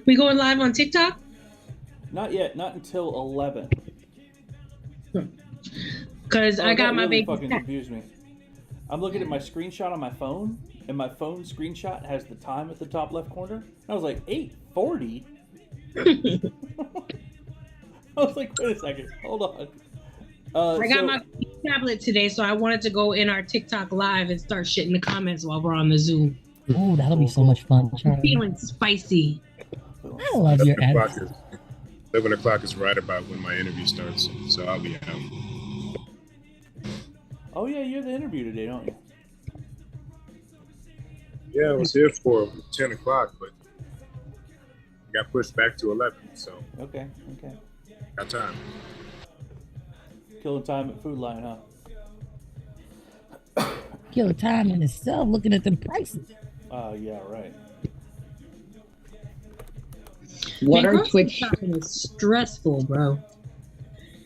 We going live on TikTok? Not yet. Not until 11. Because I got that my really baby. fucking confused me. I'm looking at my screenshot on my phone, and my phone screenshot has the time at the top left corner. And I was like, 8:40. I was like, wait a second, hold on. I got my tablet today, so I wanted to go in our TikTok live and start shit in the comments while we're on the Zoom. Oh, that'll be so much fun. I'm feeling spicy. I love your attitude. 11 o'clock is right about when my interview starts, so I'll be out. Oh yeah, you have the interview today, don't you? Yeah, I was here for 10 o'clock, but got pushed back to 11, so. Okay. Got time. Killing time at Food Line, huh? Killing time in itself, looking at the prices. Yeah, right. What are Twitch? Shopping is stressful, bro.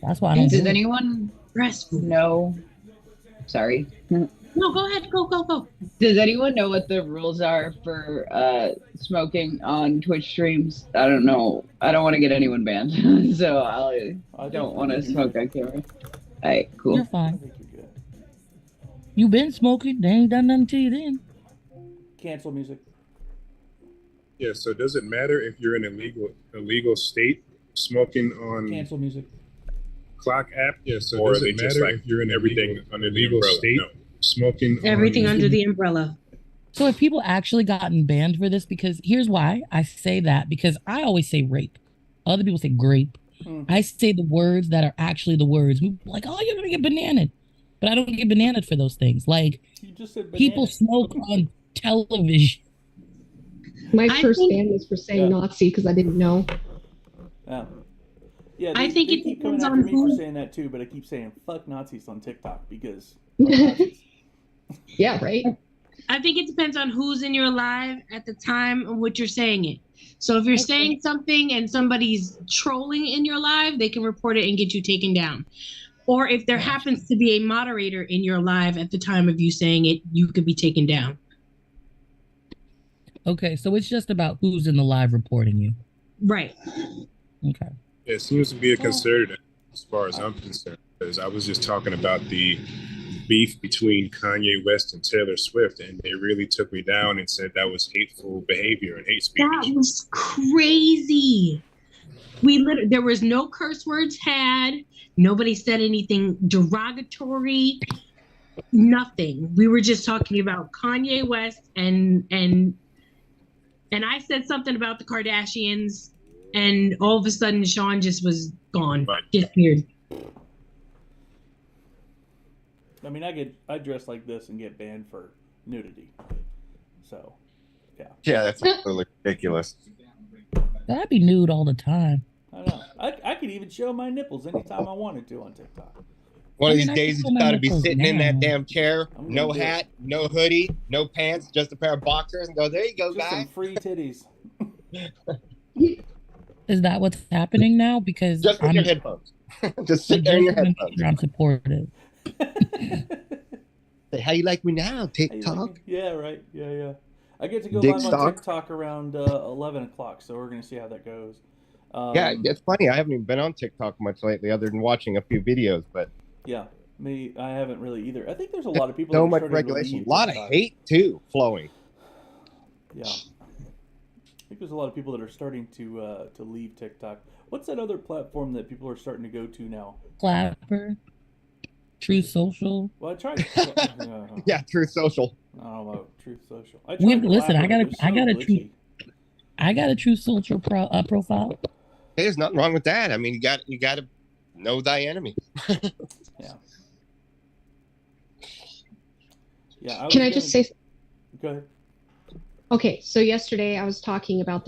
That's why I don't. Does anyone Stressful. know? Sorry. No, go ahead. Go. Does anyone know what the rules are for smoking on Twitch streams? I don't know. I don't want to get anyone banned, so I don't want to smoke on camera. All right, cool. You're fine. You been smoking? They ain't done nothing to you then. Cancel music. Yeah, so does it matter if you're in a legal state smoking on Cancel music. Clock app? Yeah, so Or does they it just matter like if you're in everything a under the legal umbrella? state No. smoking Everything on under the umbrella. So if people actually gotten banned for this, because here's why I say that, because I always say rape. Other people say grape. I say the words that are actually the words. People are like, oh, you're gonna get bananaed. But I don't get bananaed for those things. Like, You just said people smoke on television. My first ban was for saying Nazi because I didn't know. Yeah, I think they it keep coming depends after on me who. for saying that too, but I keep saying fuck Nazis on TikTok because fuck Nazis. Yeah, right. I think it depends on who's in your live at the time and what you're saying it. So if you're saying something and somebody's trolling in your live, they can report it and get you taken down. Or if there happens to be a moderator in your live at the time of you saying it, you could be taken down. Okay, so it's just about who's in the live reporting you. Right. Okay. It seems to be a concerted as far as I'm concerned, because I was just talking about the beef between Kanye West and Taylor Swift, and they really took me down and said that was hateful behavior and hate speech. That was crazy. There was no curse words had. Nobody said anything derogatory. Nothing. We were just talking about Kanye West and I said something about the Kardashians, and all of a sudden Sean just was gone, disappeared. I mean, I dress like this and get banned for nudity. So, yeah. Yeah, that's absolutely ridiculous. I'd be nude all the time. I know. I could even show my nipples anytime I wanted to on TikTok. One of I mean, these I days, can you pull my gotta be nipples sitting in that down. damn chair, I'm gonna no do it. hat, no hoodie, no pants, just a pair of boxers, and go, there you go, Just some guys. free titties. Is that what's happening now? Because Just with your headphones. Just sit there in your headphones. I'm supportive. Say, how you like me now, TikTok? Yeah, right. Yeah. I get to go Dick live stock. on TikTok around 11 o'clock, so we're going to see how that goes. Yeah, it's funny. I haven't even been on TikTok much lately, other than watching a few videos. But Yeah, me, I haven't really either. I think there's a lot of people so that are much starting to regulation, leave a lot of TikTok. hate too, flowing. Yeah. I think there's a lot of people that are starting to leave TikTok. What's that other platform that people are starting to go to now? Clapper, Truth Social. Well, I tried. Yeah, Truth Social. I don't know, Truth Social. Listen, I got a Truth. I got a Truth Social profile. Hey, there's nothing wrong with that. I mean, you got to know thy enemy. Yeah. Yeah. Can I just say? Go ahead. Okay, so yesterday I was talking about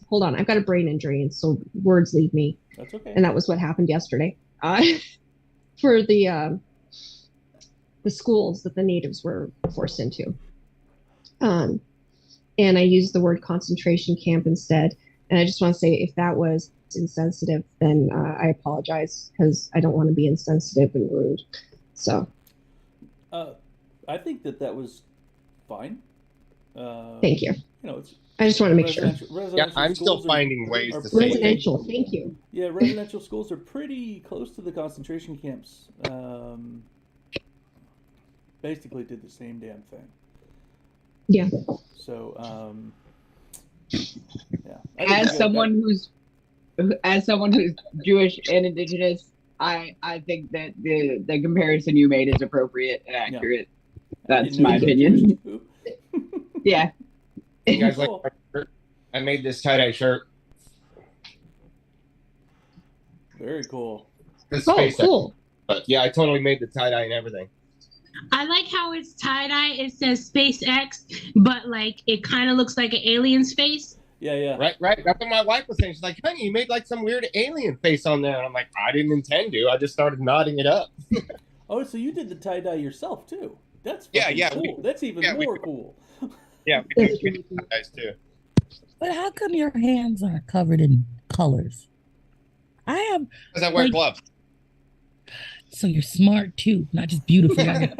hold on, I've got a brain injury, and so words leave me. That's okay. And that was what happened yesterday. For the schools that the natives were forced into. And I used the word concentration camp instead. And I just want to say, if that was insensitive, then I apologize, because I don't want to be insensitive and rude. So. I think that was fine. Thank you. It's I just want to make sure. Residential I'm still schools finding ways to say Residential, thank you. Yeah, residential schools are pretty close to the concentration camps. Basically did the same damn thing. Yeah. So, yeah. As someone who's Jewish and indigenous, I think that the comparison you made is appropriate and accurate. Yeah. That's my opinion. Yeah. You guys like my shirt? I made this tie-dye shirt. Very cool. Cool. But yeah, I totally made the tie-dye and everything. I like how it's tie-dye. It says SpaceX, but like it kind of looks like an alien's face. Yeah. Right. That's what my wife was saying. She's like, honey, you made like some weird alien face on there. And I'm like, I didn't intend to. I just started nodding it up. Oh, so you did the tie-dye yourself too? That's cool. That's even more cool. Yeah, we do tie-dyes too. But how come your hands aren't covered in colors? Because I wear gloves. So you're smart too, not just beautiful. And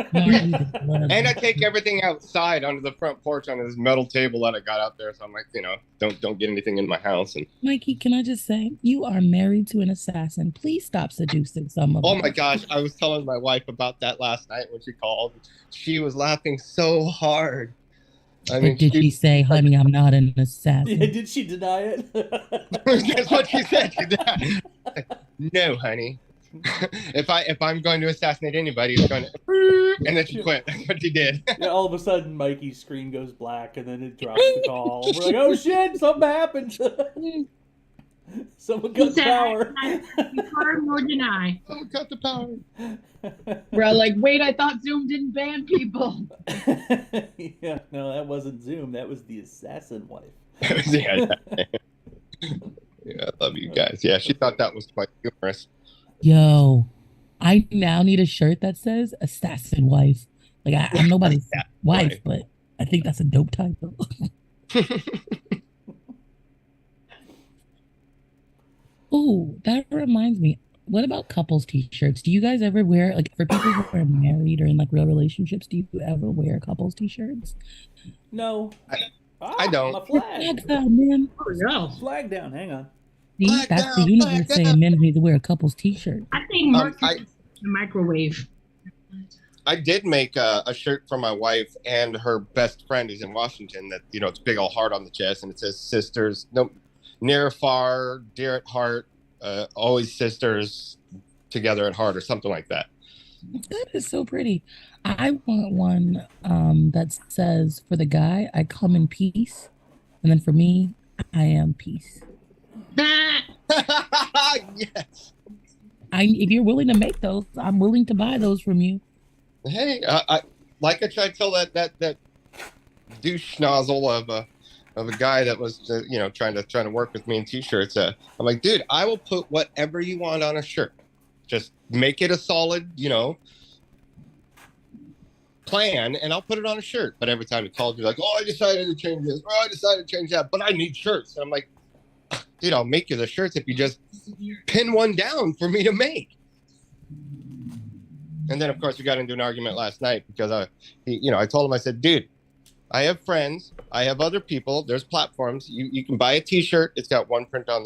I take everything outside onto the front porch onto this metal table that I got out there. So I'm like, don't get anything in my house. And Mikey, can I just say, you are married to an assassin. Please stop seducing some of them. Oh my gosh, I was telling my wife about that last night when she called. She was laughing so hard. I mean, did she say, honey, I'm not an assassin? Yeah, did she deny it? That's what she said. No, honey. If I'm going to assassinate anybody, it's going to... And then she quit. That's what she did. Yeah, all of a sudden, Mikey's screen goes black, and then it drops the call. We're like, oh shit, something happened. Someone cut the power. Confirm or deny. Someone cut the power. We're all like, wait, I thought Zoom didn't ban people. Yeah, no, that wasn't Zoom. That was the assassin wife. Yeah, I love you guys. Yeah, she thought that was quite humorous. Yo, I now need a shirt that says assassin wife. Like, I'm nobody's wife, but I think that's a dope title. Oh, that reminds me. What about couples t-shirts? Do you guys ever wear, like, for people who are married or in like real relationships, do you ever wear couples t-shirts? No. I don't. My flag. Flag down, man. Oh no. Flag down, hang on. See, Flag that's down, the universe flag saying down. men need to wear a couples t-shirt. I think Mark is the microwave. I did make a shirt for my wife and her best friend who's in Washington that, it's big old heart on the chest, and it says sisters, no, near or far, dear at heart, always sisters, together at heart, or something like that. That is so pretty. I want one that says, for the guy, I come in peace. And then for me, I am peace. Yes. If you're willing to make those, I'm willing to buy those from you. Hey, I tried to tell that douche nozzle of a guy that was trying to work with me in t-shirts. I'm like, dude, I will put whatever you want on a shirt. Just make it a solid, plan, and I'll put it on a shirt. But every time he calls me, like, oh, I decided to change this, or I decided to change that, but I need shirts. And I'm like, dude, I'll make you the shirts if you just pin one down for me to make. And then, of course, we got into an argument last night because I told him, I said, dude, I have friends, I have other people. There's platforms. You can buy a T-shirt. It's got one print on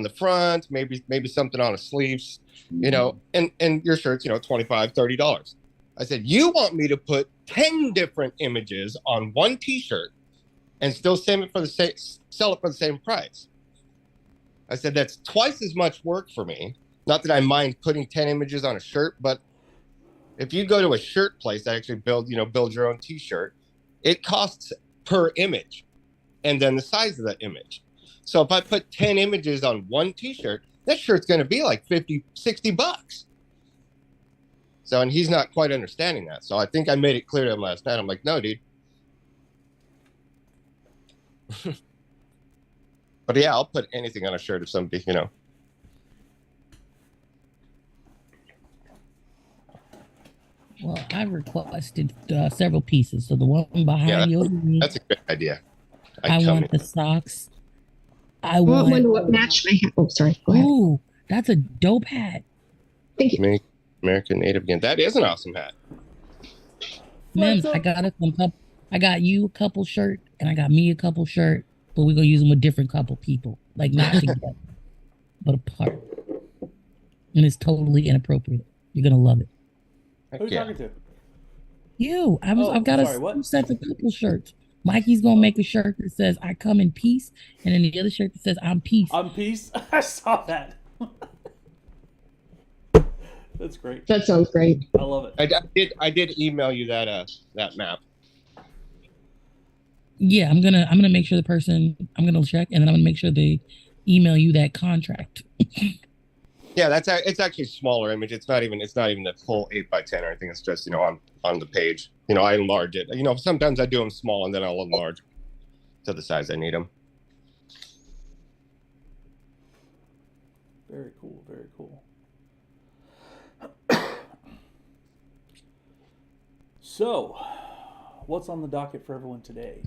the front, maybe something on the sleeves, and your shirt's $25, $30. I said, you want me to put 10 different images on one T-shirt and still sell it for the same price? I said, that's twice as much work for me. Not that I mind putting 10 images on a shirt, but if you go to a shirt place that actually build your own T-shirt, it costs per image and then the size of that image. So if I put 10 images on one T-shirt, that shirt's going to be like $50, $60. So, and he's not quite understanding that. So I think I made it clear to him last night. I'm like, no, dude. But yeah, I'll put anything on a shirt if somebody, Well, I requested several pieces. So the one behind you. That's a good idea. I want the socks. I want one to match my hat. Oh, sorry. Go ahead. Ooh, that's a dope hat. Thank you. American Native again. That is an awesome hat. Man, I got it from I got you a couple shirt and I got me a couple shirt, but we're gonna use them with different couple people, like not together, but apart. And it's totally inappropriate. You're gonna love it. Who are you talking to? You. Oh, I've got sorry, a what? set of couple shirts. Mikey's gonna make a shirt that says "I come in peace," and then the other shirt that says "I'm peace." I'm peace. I saw that. That's great. That sounds great. I love it. I did email you that map. Yeah, I'm gonna make sure I'm gonna check, and then I'm gonna make sure they email you that contract. Yeah, it's actually a smaller image. It's not even the full 8x10 or anything. It's just on the page. I enlarge it. Sometimes I do them small and then I'll enlarge to the size I need them. Very cool. Very cool. So, what's on the docket for everyone today?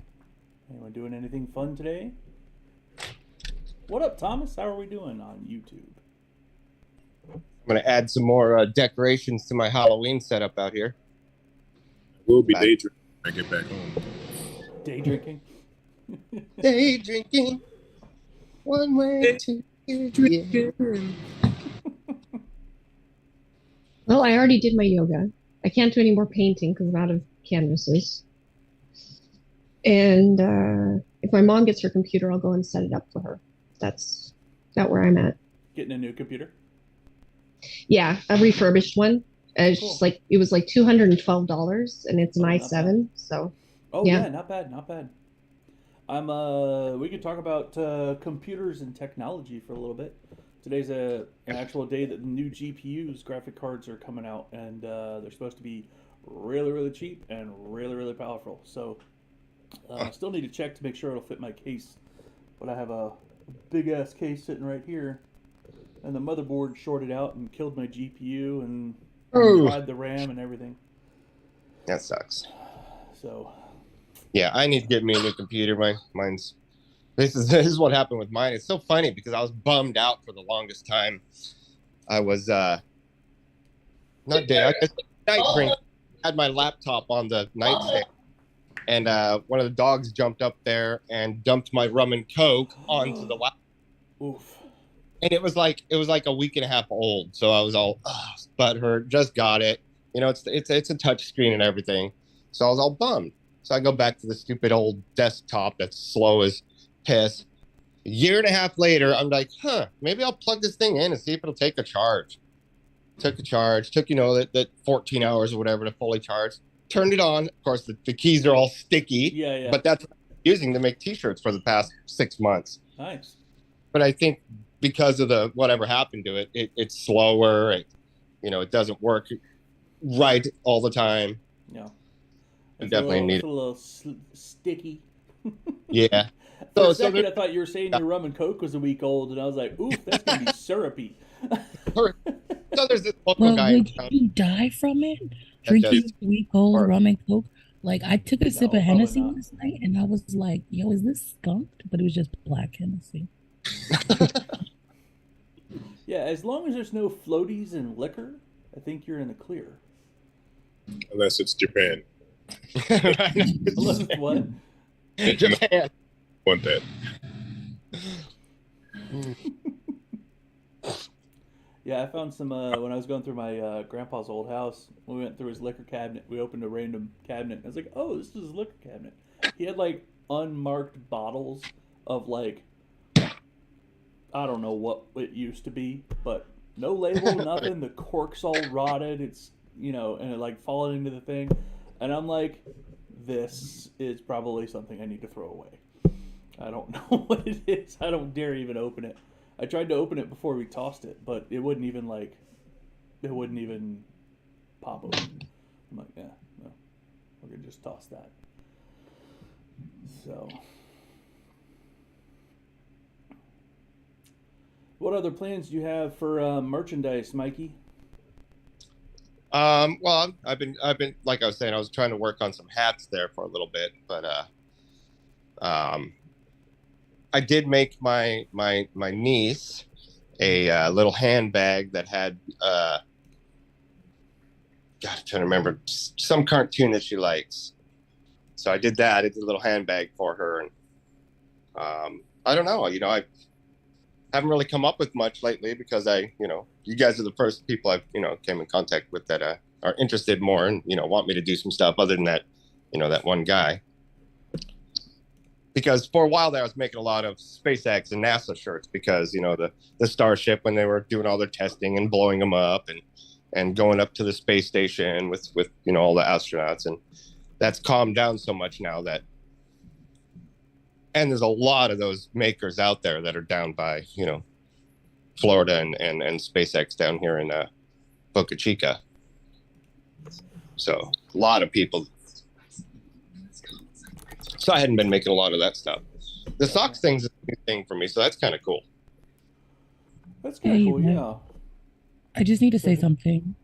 Anyone doing anything fun today? What up, Thomas? How are we doing on YouTube? I'm going to add some more decorations to my Halloween setup out here. We'll be day drinking when I get back home. Day drinking? Day drinking. One way to drinking. Well, I already did my yoga. I can't do any more painting because I'm out of canvases. And if my mom gets her computer, I'll go and set it up for her. That's about where I'm at. Getting a new computer? Yeah, a refurbished one. It's Cool. just like it was like $212, and it's an i7. So. Oh Yeah. yeah, not bad, not bad. We could talk about computers and technology for a little bit. Today's an actual day that the new GPUs, graphic cards, are coming out, and they're supposed to be really, really cheap and really, really powerful. So I still need to check to make sure it'll fit my case. But I have a big ass case sitting right here, and the motherboard shorted out and killed my GPU and fried the RAM and everything. That sucks. So. Yeah, I need to get me a new computer. Mine's. This is what happened with mine. It's so funny because I was bummed out for the longest time. I was I just night drink. Had my laptop on the nightstand, and one of the dogs jumped up there and dumped my rum and coke onto the laptop. Oof. And it was like a week and a half old, so I was all butthurt. Just got it. It's a touch screen and everything, so I was all bummed. So I go back to the stupid old desktop that's slow as piss. A year and a half later, I'm like, maybe I'll plug this thing in and see if it'll take a charge. Took a charge. Took that 14 hours or whatever to fully charge. Turned it on. Of course, the keys are all sticky. Yeah. But that's what I'm using to make T-shirts for the past 6 months. Nice. But I think because of the whatever happened to it, it's slower. It doesn't work right all the time. Yeah. I definitely need it. A little sticky. Yeah. For a second, I thought you were saying your rum and coke was a week old, and I was like, oof, that's going to be syrupy. So there's this local guy in town. Would you die from it? Drinking week-old rum and coke? Like, I took a sip of Hennessy last night, and I was like, yo, is this skunked? But it was just black Hennessy. Yeah, as long as there's no floaties and liquor, I think you're in the clear. Unless it's Japan. Unless it's what? Japan. Want that. Yeah, I found some when I was going through my grandpa's old house. We went through his liquor cabinet. We opened a random cabinet. I was like, oh, this is his liquor cabinet. He had like unmarked bottles of like, I don't know what it used to be, but no label, nothing. The cork's all rotted. It's, and it like fallen into the thing. And I'm like, this is probably something I need to throw away. I don't know what it is. I don't dare even open it. I tried to open it before we tossed it, but it wouldn't even pop open. I'm like, yeah, no, we're gonna just toss that. So, what other plans do you have for merchandise, Mikey? Well, I've been like I was saying, I was trying to work on some hats there for a little bit, but I did make my niece a little handbag that had God, I'm trying to remember some cartoon that she likes. So I did that. I did a little handbag for her, and I don't know. I haven't really come up with much lately because you guys are the first people I've came in contact with that are interested more and want me to do some stuff other than that, that one guy. Because for a while there, I was making a lot of SpaceX and NASA shirts because the Starship, when they were doing all their testing and blowing them up and going up to the space station with all the astronauts, and that's calmed down so much now that. And there's a lot of those makers out there that are down by, Florida and SpaceX down here in Boca Chica. So a lot of people. So I hadn't been making a lot of that stuff. The socks thing's a new thing for me, so that's kind of cool. That's kind of cool, yeah. I just need to say something.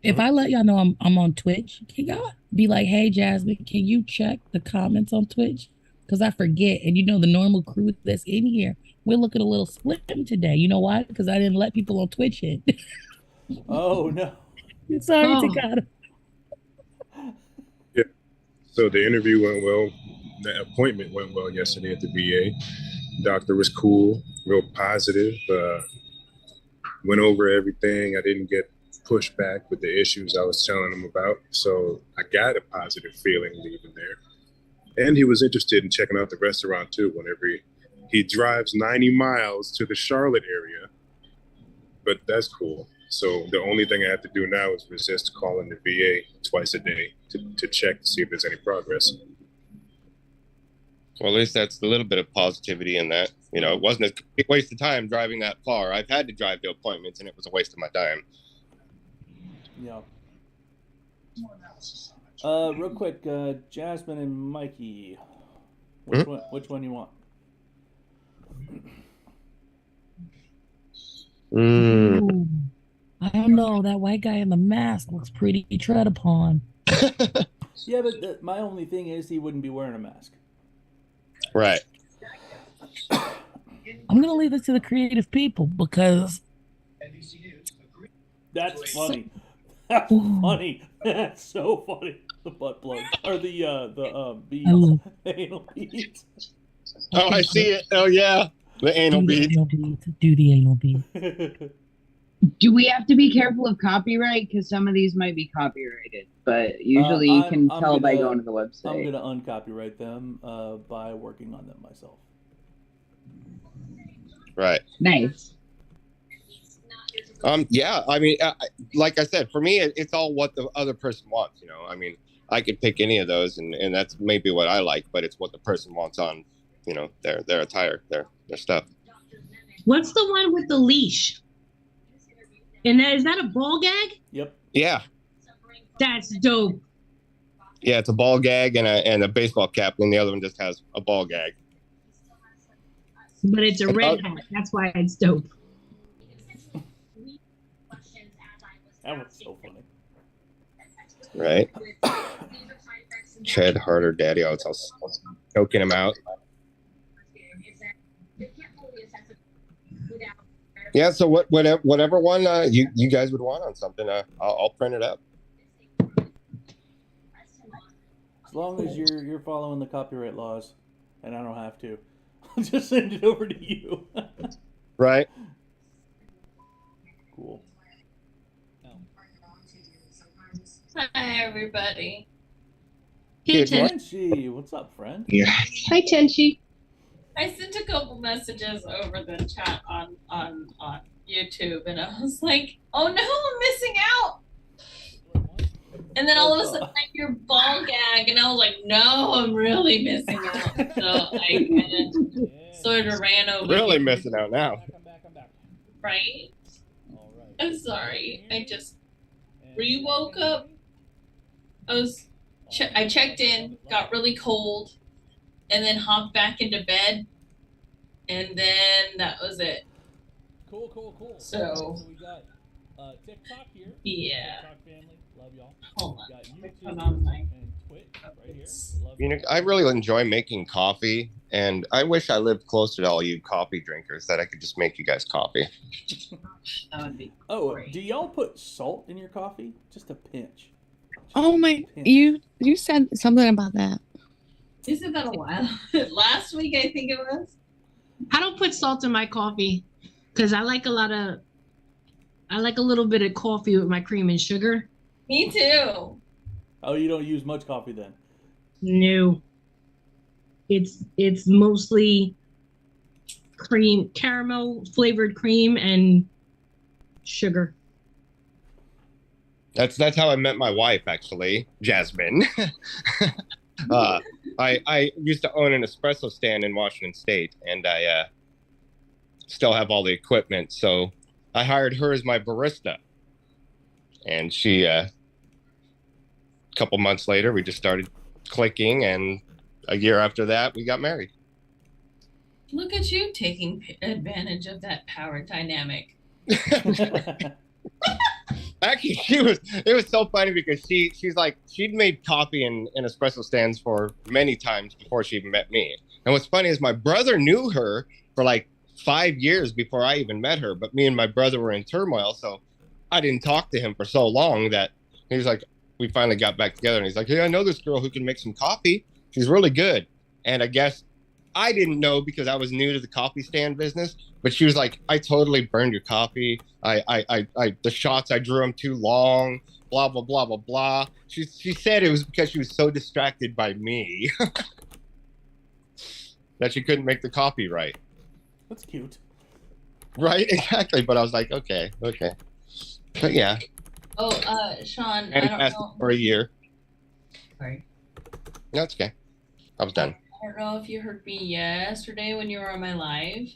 If I let y'all know I'm on Twitch, can y'all be like, hey, Jasmine, can you check the comments on Twitch? Because I forget. And the normal crew that's in here, we're looking a little slim today. You know why? Because I didn't let people on Twitch in. Oh, no. Sorry, Takata. Yeah. So the interview went well. The appointment went well yesterday at the VA. Doctor was cool, real positive. Went over everything. I didn't get pushback with the issues I was telling him about. So I got a positive feeling leaving there. And he was interested in checking out the restaurant too whenever he drives 90 miles to the Charlotte area. But that's cool. So the only thing I have to do now is resist calling the VA twice a day to check to see if there's any progress. Well, at least that's a little bit of positivity in that. It wasn't a complete waste of time driving that far. I've had to drive to appointments, and it was a waste of my time. Yeah. Real quick, Jasmine and Mikey, which one you want? Ooh, I don't know. That white guy in the mask looks pretty tread upon. Yeah, but my only thing is he wouldn't be wearing a mask. Right. I'm gonna leave this to the creative people because that's funny. That's funny. That's so funny. The butt plug or the beads, anal beads. Oh, I see it. Oh yeah, the anal beads. Do the anal beads. Do we have to be careful of copyright? Because some of these might be copyrighted, but usually you can tell by going to the website. I'm going to uncopyright them by working on them myself. Right. Nice. Yeah, I mean, like I said, for me, it's all what the other person wants. I mean, I could pick any of those, and that's maybe what I like, but it's what the person wants on, their attire, their stuff. What's the one with the leash? And is that a ball gag? Yep. Yeah. That's dope. Yeah, it's a ball gag and a baseball cap, and the other one just has a ball gag. But it's a red hat. That's why it's dope. That was so funny. Right. Tread harder, Daddy. I was choking him out. Yeah, so whatever one you guys would want on something, I'll print it up. As long as you're following the copyright laws, and I don't have to, I'll just send it over to you. Right. Cool. Hi, everybody. Hey, Tenchi, what's up, friend? Yeah. Hi, Tenchi. I sent a couple messages over the chat on YouTube, and I was like, "Oh no, I'm missing out!" And then all of a sudden, I hear ball gag, and I was like, "No, I'm really missing out." So I kind of sort of ran over. Really missing out now. Right? I'm sorry. I just woke up. I checked in, got really cold, and then hopped back into bed, and then that was it. Cool. So we got TikTok here. Yeah. TikTok family, love y'all. Hold on. Got Put YouTube on my and Twitch right here. Love I really enjoy making coffee, and I wish I lived closer to all you coffee drinkers that I could just make you guys coffee. That would be do y'all put salt in your coffee? Just a pinch. Oh my! You said something about that. You said that a while. Last week, I think it was. I don't put salt in my coffee because I like a little bit of coffee with my cream and sugar. Me too. Oh, you don't use much coffee then? No. It's mostly cream, caramel flavored cream and sugar. That's how I met my wife, actually, Jasmine. I used to own an espresso stand in Washington State, and I still have all the equipment. So I hired her as my barista, and she. A couple months later, we just started clicking, and a year after that, we got married. Look at you taking advantage of that power dynamic. Actually, it was so funny because she's like, she'd made coffee and espresso stands for many times before she even met me. And what's funny is my brother knew her for like 5 years before I even met her, but me and my brother were in turmoil, so I didn't talk to him for so long that he was like, we finally got back together, and he's like, hey, I know this girl who can make some coffee. She's really good. And I guess I didn't know because I was new to the coffee stand business, but she was like, I totally burned your coffee. The shots, I drew them too long, blah, blah, blah, blah, blah. She said it was because she was so distracted by me that she couldn't make the coffee right. That's cute. Right, exactly. But I was like, okay. But yeah. Oh, Sean, And I don't know. for a year. Sorry. No, it's okay. I was done. I don't know if you heard me yesterday when you were on my live,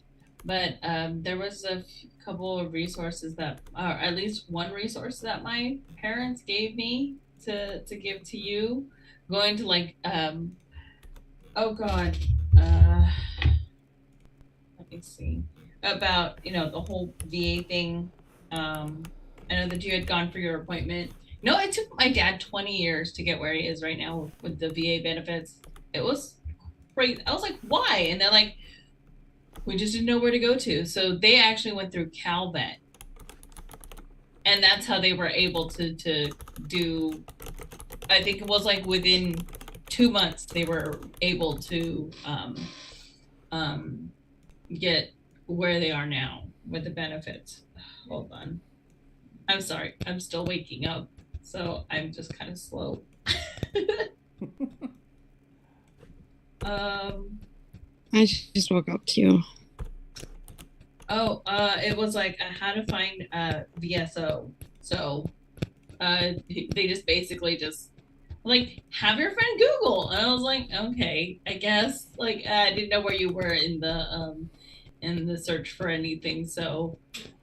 but there was a couple of resources that, or at least one resource that my parents gave me to give to you, going to like, oh God, let me see, about, the whole VA thing. I know that you had gone for your appointment. No, it took my dad 20 years to get where he is right now with the VA benefits. It was great. I was like, why? And they're like, we just didn't know where to go to. So they actually went through CalVet. And that's how they were able to do, I think it was like within 2 months, they were able to get where they are now with the benefits. Hold on. I'm sorry. I'm still waking up. So I'm just kind of slow. I just woke up too. Oh, it was like how to find VSO. So they just basically just like have your friend Google, and I was like, okay, I guess. Like I didn't know where you were in the search for anything, so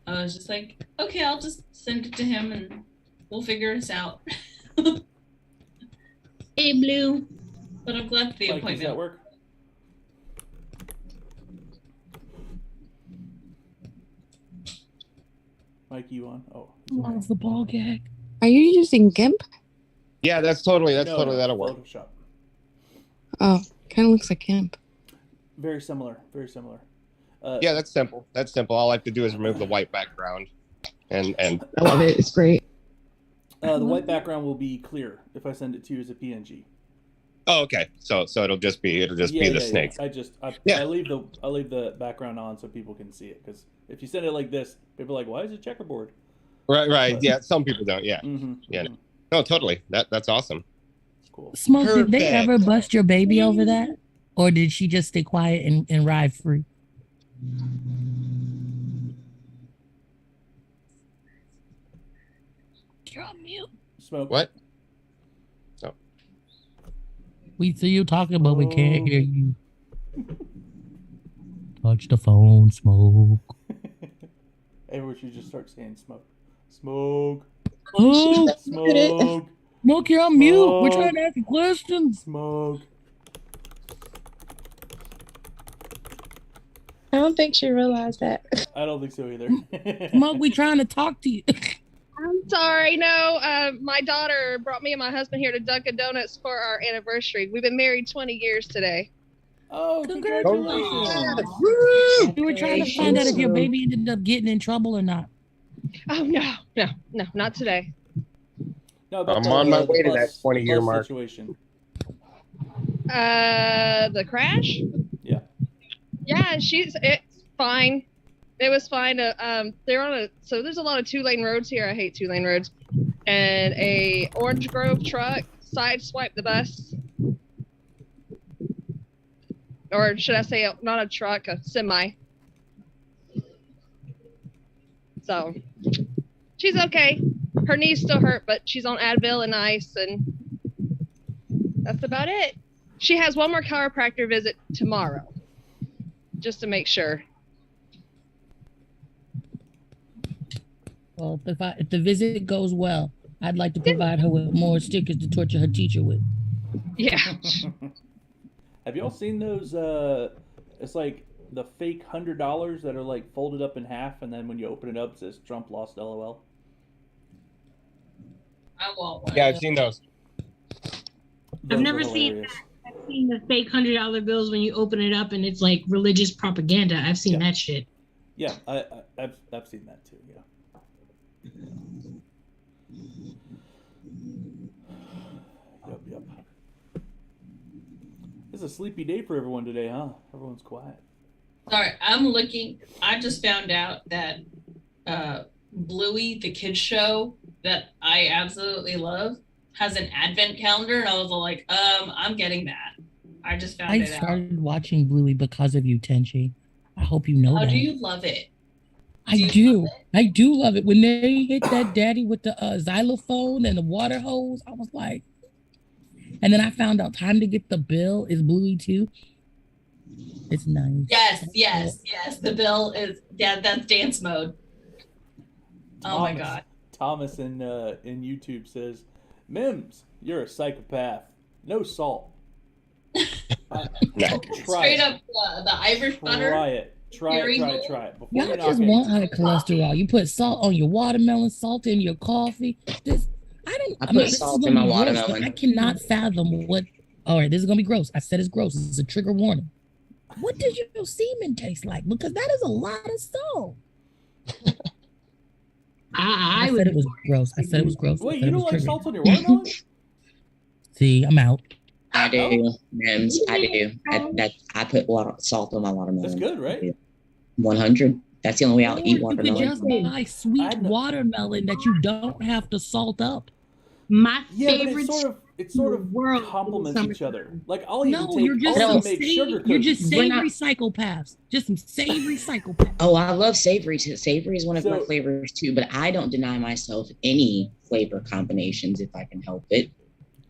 I was just like, okay, I'll just send it to him and we'll figure this out. Hey, Blue. But I'm glad the Mike, appointment. does that work? Mike, you on? Oh. What's the ball gag? Are you using GIMP? Yeah, that'll work. Photoshop. Oh, kind of looks like GIMP. Very similar. Yeah, that's simple. All I have to do is remove the white background, and I love it. It's great. The white background will be clear if I send it to you as a PNG. oh, okay. So it'll just be the snake. Yeah. I leave the background on so people can see it, because if you send it like this, people are like, why is it checkerboard? Right. But, yeah, some people don't. Yeah. Mm-hmm, Yeah. No, totally. That's awesome. Cool. Smoke, did they Perfect. ever bust your baby over that? Or did she just stay quiet and ride free? You're on mute. Smoke. What? We see you talking, but we can't hear you. Touch the phone, Smoke. Everyone should just start saying smoke. Smoke. Oh, Smoke. Smoke, you're on mute. We're trying to ask you questions. Smoke. I don't think she realized that. I don't think so either. Smoke, we trying to talk to you. I'm sorry. No, my daughter brought me and my husband here to Dunkin' Donuts for our anniversary. We've been married 20 years today. Oh, congratulations. We were trying to find out if your baby ended up getting in trouble or not. Oh, no, not today. No, I'm on my way to that 20-year mark. Situation. The crash? Yeah. Yeah, it's fine. It was fine. They're on so there's a lot of 2-lane roads here. I hate 2-lane roads. And a Orange Grove truck sideswiped the bus. Or should I say, not a truck, a semi. So, she's okay. Her knees still hurt, but she's on Advil and ice, and that's about it. She has one more chiropractor visit tomorrow, just to make sure. Well, if the visit goes well, I'd like to provide her with more stickers to torture her teacher with. Yeah. Have y'all seen those? It's like the fake $100 that are like folded up in half, and then when you open it up, it says Trump lost LOL. I want one. Yeah, I've seen those. I've never seen that. I've seen the fake $100 bills when you open it up and it's like religious propaganda. I've seen that shit. Yeah, I've seen that too. Yeah. Yep. It's a sleepy day for everyone today, huh? Everyone's quiet. Sorry, I'm looking. I just found out that Bluey, the kids show that I absolutely love, has an advent calendar, and I was like, I'm getting that. I just found it out. I started watching Bluey because of you, Tenchi. I hope you know that. How do you love it? I do. I do love it. When they hit that daddy with the xylophone and the water hose, I was like, and then I found out Time to Get the Bill is Bluey too. It's nice. Yes. The bill is, that's dance mode. Oh my God. Thomas in YouTube says, "MIMS, you're a psychopath. No salt." Straight up the Irish butter. Try it. Y'all just want high cholesterol. You put salt on your watermelon, salt in your coffee. I put salt in my watermelon. I cannot fathom what. All right, this is gonna be gross. I said it's gross. It's a trigger warning. What does your semen taste like? Because that is a lot of salt. I said it was gross. I said it was gross. Wait, you don't like salt on your watermelon? See, I'm out. I do, Mims. I do. I put salt on my watermelon. That's good, right? 100. That's the only way I'll eat watermelon. You could just buy sweet watermelon that you don't have to salt up. My favorite. It sort of complements each other. Like I'll make sugar cookies. You're just savory psychopaths. Just some savory psychopaths. Oh, I love savory too. Savory is one of my flavors too, but I don't deny myself any flavor combinations if I can help it.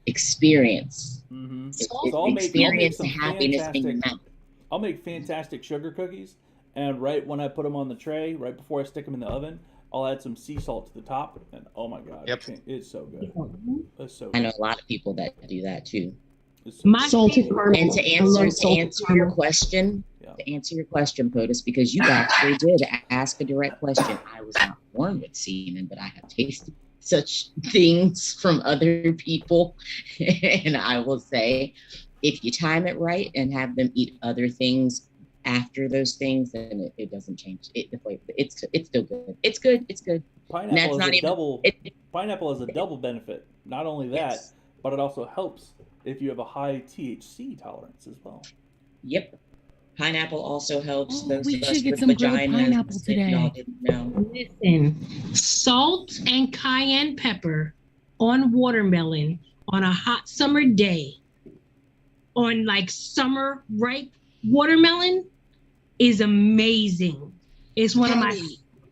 Experience. Mm-hmm. Experience the happiness in your mouth. I'll make fantastic sugar cookies, and right when I put them on the tray, right before I stick them in the oven, I'll add some sea salt to the top, and oh my God, it's so good. It's so good. I know a lot of people that do that too. My salted caramel. And to answer your question, POTUS, because you actually did ask a direct question. I was not born with semen, but I have tasted such things from other people, and I will say, if you time it right and have them eat other things after those things, then it doesn't change the flavor. It's still good. It's good. Pineapple has a double benefit. Not only that, but it also helps if you have a high THC tolerance as well. Yep. Pineapple also helps those we of should us get with some grilled vaginas. pineapple today. Listen, salt and cayenne pepper on watermelon on a hot summer day, on like summer ripe watermelon, is amazing. It's one of my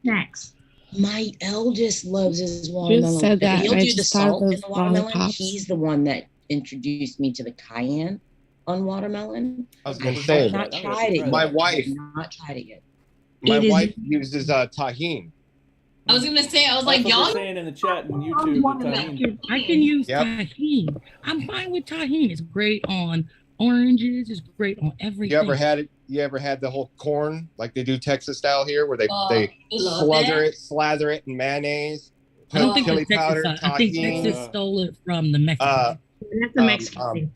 snacks. My eldest loves his watermelon. Just said that. He'll I do the just thought salt of in the watermelon. lollipops. He's the one that introduced me to the cayenne on watermelon. I was going to say, have not tried it. my yet. wife. I have not tried it yet. My wife uses tahini. I was gonna say, I was like, y'all saying in the chat and YouTube. I can use tahini. I'm fine with tahini. It's great on oranges. It's great on everything. You ever had the whole corn like they do Texas style here, where they slather it in mayonnaise, I don't put think chili it's powder, Texas. I think tahini. Texas stole it from the Mexicans. That's the Mexican thing.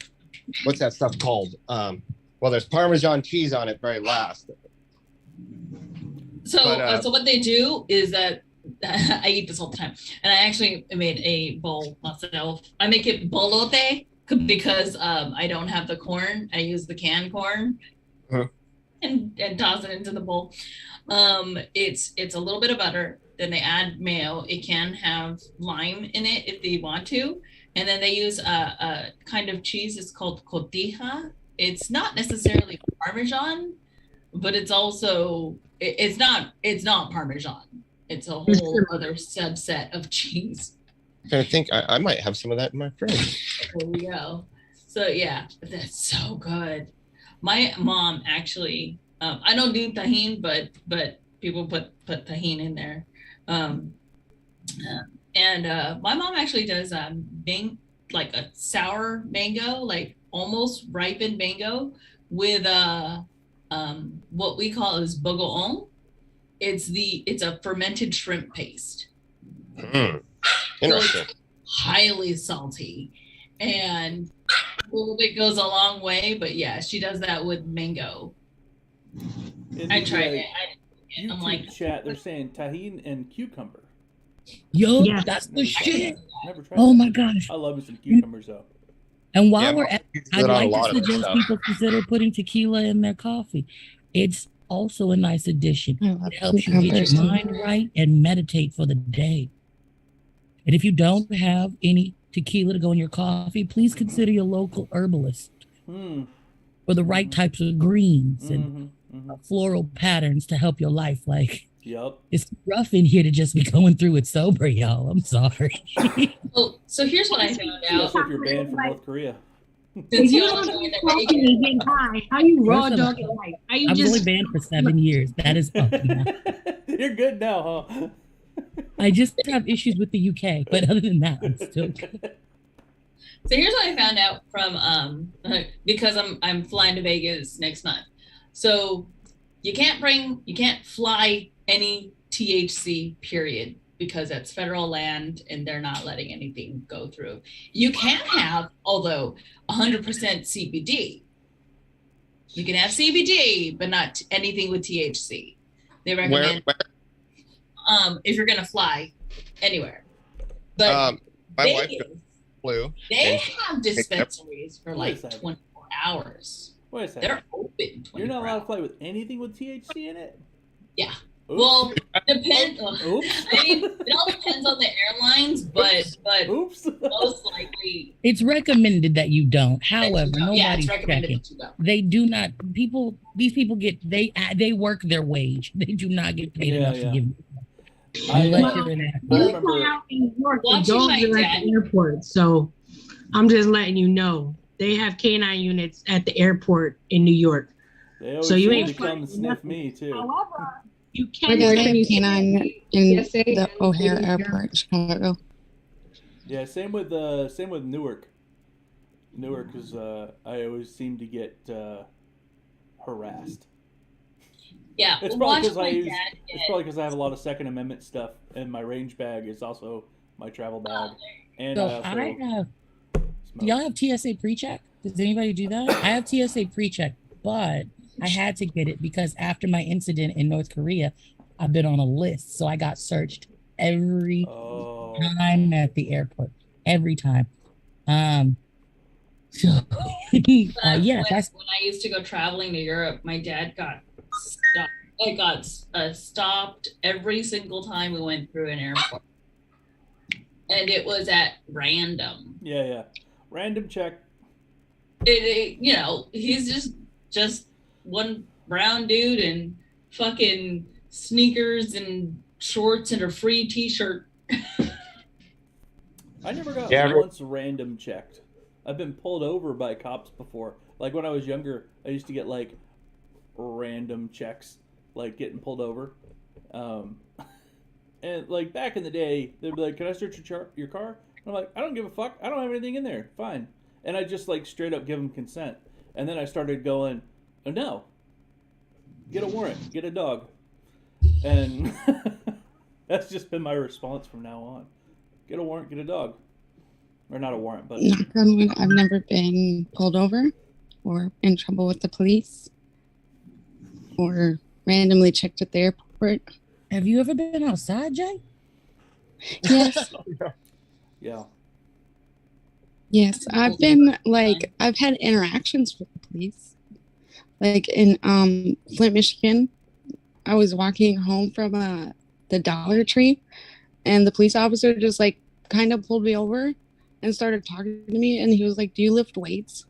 What's that stuff called? Well, there's Parmesan cheese on it very last. So what they do is that I eat this all the time, and I actually made a bowl myself. I make it bolote, because I don't have the corn. I use the canned corn and toss it into the bowl. It's a little bit of butter. Then they add mayo. It can have lime in it if they want to. And then they use a kind of cheese. It's called cotija. It's not necessarily Parmesan, but it's also, it's not Parmesan. It's a whole other subset of cheese. I think I might have some of that in my fridge. There we go. So yeah, that's so good. My mom actually, I don't do tahini, but people put tahini in there. And my mom actually does like a sour mango, like almost ripened mango with what we call is bogoong. It's a fermented shrimp paste. Interesting. So highly salty, and a little bit goes a long way. But yeah, she does that with mango. I tried it. I'm like, chat. They're saying tahini and cucumber. Yo, Yeah. that's the shit. Never tried Oh that. my gosh. I love me some cucumbers though. And while Yeah, we're at, use I'd it on a like lot to of suggest stuff. people consider putting tequila in their coffee. It's also a nice addition. I love It helps you get cucumbers. your mind right and meditate for the day. And if you don't have any tequila to go in your coffee, please consider your local herbalist for the right types of greens and floral patterns to help your life. Like, Yep. it's rough in here to just be going through it sober, y'all. I'm sorry. oh, so here's what I found out. Also, if you're banned from North Korea. Since You you don't all have know to that talk to me getting high. How you raw Listen, dog it like? How you I was only just banned for 7 years. That is up now. You're good now, huh? I just have issues with the UK, but other than that, I'm still good. So here's what I found out from because I'm flying to Vegas next month. So you can't fly any THC, period, because that's federal land and they're not letting anything go through. You can have, although 100% CBD. You can have CBD, but not anything with THC. They recommend if you're gonna fly anywhere. But my wife Vegas, flew. they and have dispensaries for like Wait a second. 24 hours. Wait a second. They're open 24 You're not allowed to hours. fly with anything with THC in it? Yeah. Oops. Well, depends. Oops. I mean, it all depends on the airlines, but Oops. most likely, It's recommended that you don't. However, yeah, nobody's it's recommended checking. that you don't. They do not. These people get they work their wage. They do not get paid enough to give. Unless you're an I athlete. you remember- fly out in New York, the Watching dogs my are at dad- the airport. So I'm just letting you know they have canine units at the airport in New York. They always So you seem ain't to come flying to sniff nothing. me too. However, you I can got bring a canine in TSA the and O'Hare Vegas Airport, Chicago. Yeah, same with Newark. Newark is I always seem to get harassed. Yeah, It's watch probably because my I use. dad It's get. probably because I have a lot of Second Amendment stuff, and my range bag is also my travel bag. And So I also I have. Do smoke. y'all have TSA pre-check? Does anybody do that? I have TSA pre-check, but I had to get it because after my incident in North Korea, I've been on a list, so I got searched every Oh. time at the airport. Every time. So yes, when that's I used to go traveling to Europe, my dad got stopped. I got stopped every single time we went through an airport, and it was at random. Yeah. Random check. You know, he's just one brown dude in fucking sneakers and shorts and a free T-shirt. I never got Yeah, once random checked. I've been pulled over by cops before. Like when I was younger, I used to get like random checks, like getting pulled over. And like back in the day, they'd be like, "Can I search your car?" And I'm like, "I don't give a fuck. I don't have anything in there. Fine." And I just like straight up give them consent. And then I started going, "Oh no, get a warrant, get a dog," and that's just been my response from now on. Get a warrant, get a dog. Or not a warrant, but Knock on wood, I've never been pulled over or in trouble with the police or randomly checked at the airport. have you ever been outside, Jay? Yes. yeah. Yes, I've been like I've had interactions with the police. Like in Flint, Michigan, I was walking home from the Dollar Tree, and the police officer just like kind of pulled me over and started talking to me, and he was like, "Do you lift weights?"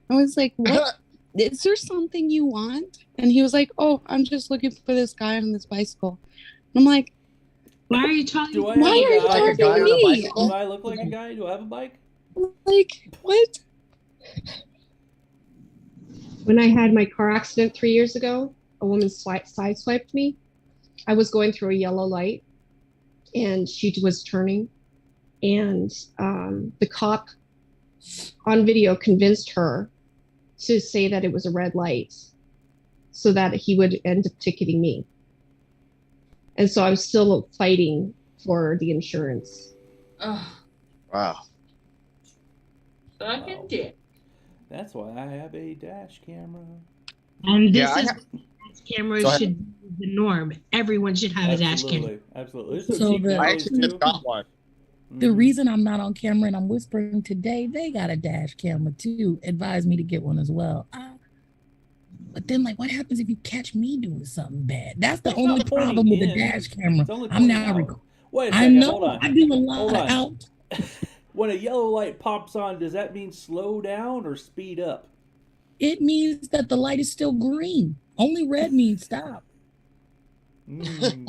I was like, "What? Is there something you want?" And he was like, "Oh, I'm just looking for this guy on this bicycle." And I'm like, why are you talking? Do I Why have are you a guy? talking guy to on a me? bicycle? Do I look like a guy? Do I have a bike? Like, what? When I had my car accident 3 years ago, a woman sideswiped me. I was going through a yellow light, and she was turning, and the cop on video convinced her to say that it was a red light so that he would end up ticketing me. And so I'm still fighting for the insurance. Ugh, Wow. fucking dick. That's why I have a dash camera. And this Yeah, I is have- dash cameras Go ahead. should be the norm. Everyone should have a dash camera. Absolutely. There's So some cheap the- I nowadays, actually just too. got one. The Mhm. reason I'm not on camera and I'm whispering today, they got a dash camera too. Advise me to get one as well. But then, like, what happens if you catch me doing something bad? That's the It's only not pointing problem with the in. dash camera. It's only I'm pointing not. out. Wait a I second. know. Hold on. I do a Hold lot of on. out. When a yellow light pops on, does that mean slow down or speed up? It means that the light is still green. Only red means stop. Mm.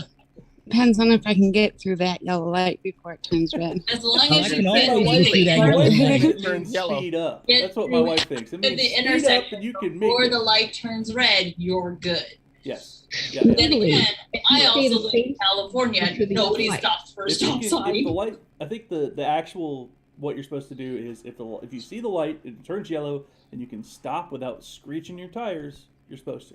Depends on if I can get through that yellow light before it turns red. As long Oh, as I you can get always to see that My yellow wife light. thinks it Turns means yellow. speed up. Get That's what my through wife thinks. It the means speed up intersection and you can make before it. the light turns red, you're good. Yes. Yeah. Then Totally. again, I Stay also the live in same California. through the Nobody light. stops for a If, you stop can, sign. if the light, I think the actual what you're supposed to do is if you see the light, it turns yellow, and you can stop without screeching your tires. You're supposed to.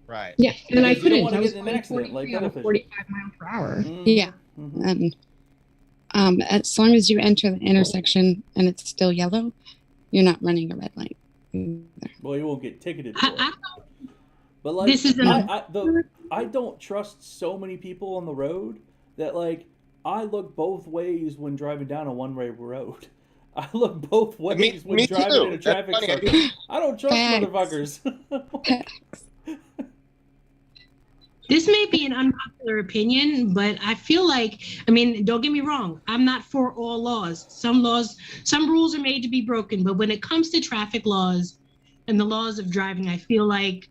Right. Yeah, and I Because you don't couldn't. want I to was get in an going accident like 43 on other a fish. 45 mile per hour. Yeah. Mhm. And as long as you enter the intersection and it's still yellow, you're not running a red light. Well, you won't get ticketed for it. I, But like, This is I don't trust so many people on the road that like I look both ways when driving down a one-way road. I look both ways when me driving too. in a That's traffic funny. circle. I don't trust Facts. motherfuckers. this may be an unpopular opinion, but I feel like, I mean, don't get me wrong, I'm not for all laws. Some rules are made to be broken, but when it comes to traffic laws and the laws of driving, I feel like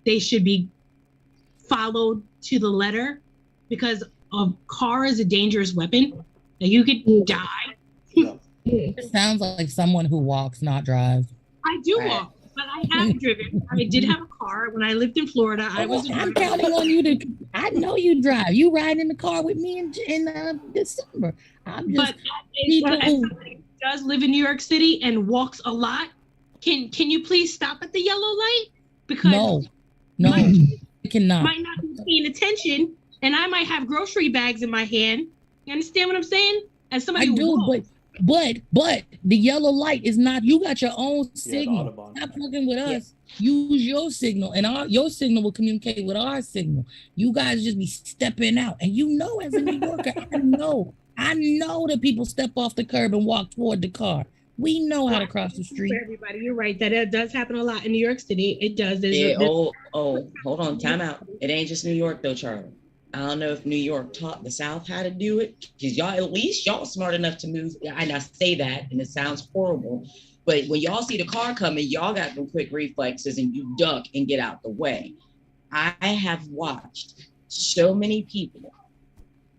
they should be followed to the letter, because a car is a dangerous weapon. Now, you could die. It sounds like someone who walks, not drives. I do walk, but I have driven. I did have a car when I lived in Florida. I was. I'm counting on you to. I know you drive. You ride in the car with me in December. I'm just. But as somebody who does live in New York City and walks a lot, can you please stop at the yellow light? Because no, I cannot. might not be paying attention, and I might have grocery bags in my hand. You understand what I'm saying? As somebody I who do, walks. but the yellow light is not. You got your own the signal. Autobahn. Stop fucking with us. Use your signal, and your signal will communicate with our signal. You guys just be stepping out, and you know, as a New Yorker, I know that people step off the curb and walk toward the car. We know how to cross the street. For everybody, you're right. That does happen a lot in New York City. It does. Yeah, hold on, time out. It ain't just New York though, Charlie. I don't know if New York taught the South how to do it, because at least y'all smart enough to move. And I say that, and it sounds horrible, but when y'all see the car coming, y'all got them quick reflexes and you duck and get out the way. I have watched so many people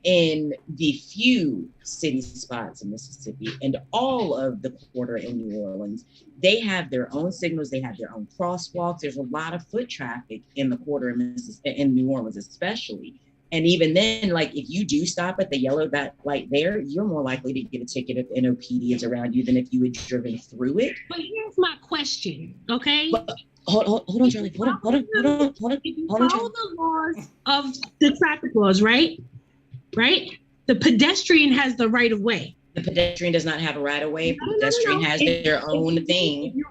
in the few city spots in Mississippi and all of the quarter in New Orleans. They have their own signals. They have their own crosswalks. There's a lot of foot traffic in the quarter in New Orleans, especially. And even then, like if you do stop at the yellow light there, you're more likely to get a ticket if NOPD is around you than if you had driven through it. But here's my question, okay? Hold on, Charlie. Hold on. If you follow the laws of the traffic laws, right? Right? The pedestrian has the right of way. The pedestrian does not have a right of way. The No. pedestrian has their own thing.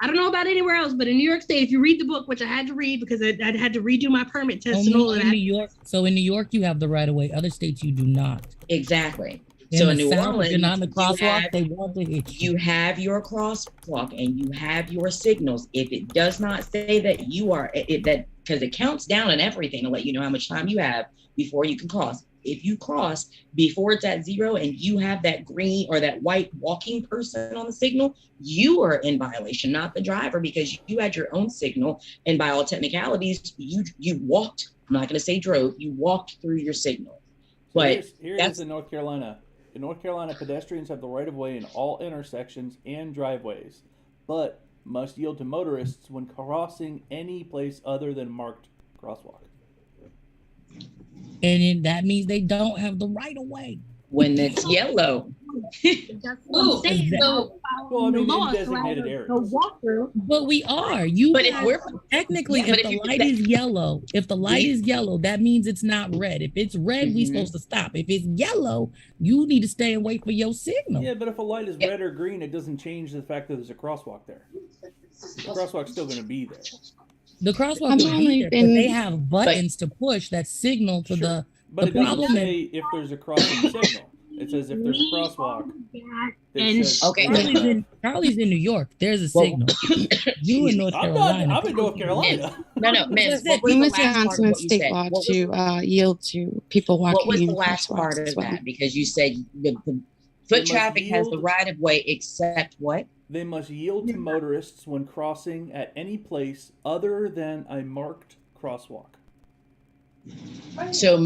I don't know about anywhere else, but in New York State, if you read the book, which I had to read because I had to redo my permit test and all of Only in that. New York. So in New York, you have the right of way. Other states, you do not. Exactly. In in the New South, if Orleans, you're not in the you crosswalk, have they want to hit you. you have your crosswalk and you have your signals. If it does not say that you are that, because it counts down and everything to let you know how much time you have before you can cross. If you cross before it's at 0 and you have that green or that white walking person on the signal, you are in violation, not the driver, because you had your own signal. And by all technicalities, you walked. I'm not going to say drove. You walked through your signal. So But here it is in North Carolina. In North Carolina, pedestrians have the right of way in all intersections and driveways, but must yield to motorists when crossing any place other than marked crosswalk. And that means they don't have the right of way. when it's yellow. That's what I'm saying. So, well, I mean, the law, in designated areas. so walk through. But we are. You But guys, if we're technically, Yeah, but if the if you- light is yellow, that means it's not red. If it's red, we supposed to stop. If it's yellow, you need to stay and wait for your signal. Yeah, but if a light is red or green, it doesn't change the fact that there's a crosswalk there. The crosswalk's still going to be there. The crosswalk I've will be only there, been- but they have buttons to push that signal to the. But The it doesn't problem say if there's a crossing signal. It says if there's a crosswalk. And Charlie's in New York. There's a signal. You in North Carolina. I'm in North Carolina. No, Mims. What was We the must last have part of what you state said? law What was- to yield to people walking. What was the in last crosswalks part as of well. that? Because you said the They foot must traffic has the yield- right of way except what? They must yield to motorists when crossing at any place other than a marked crosswalk. So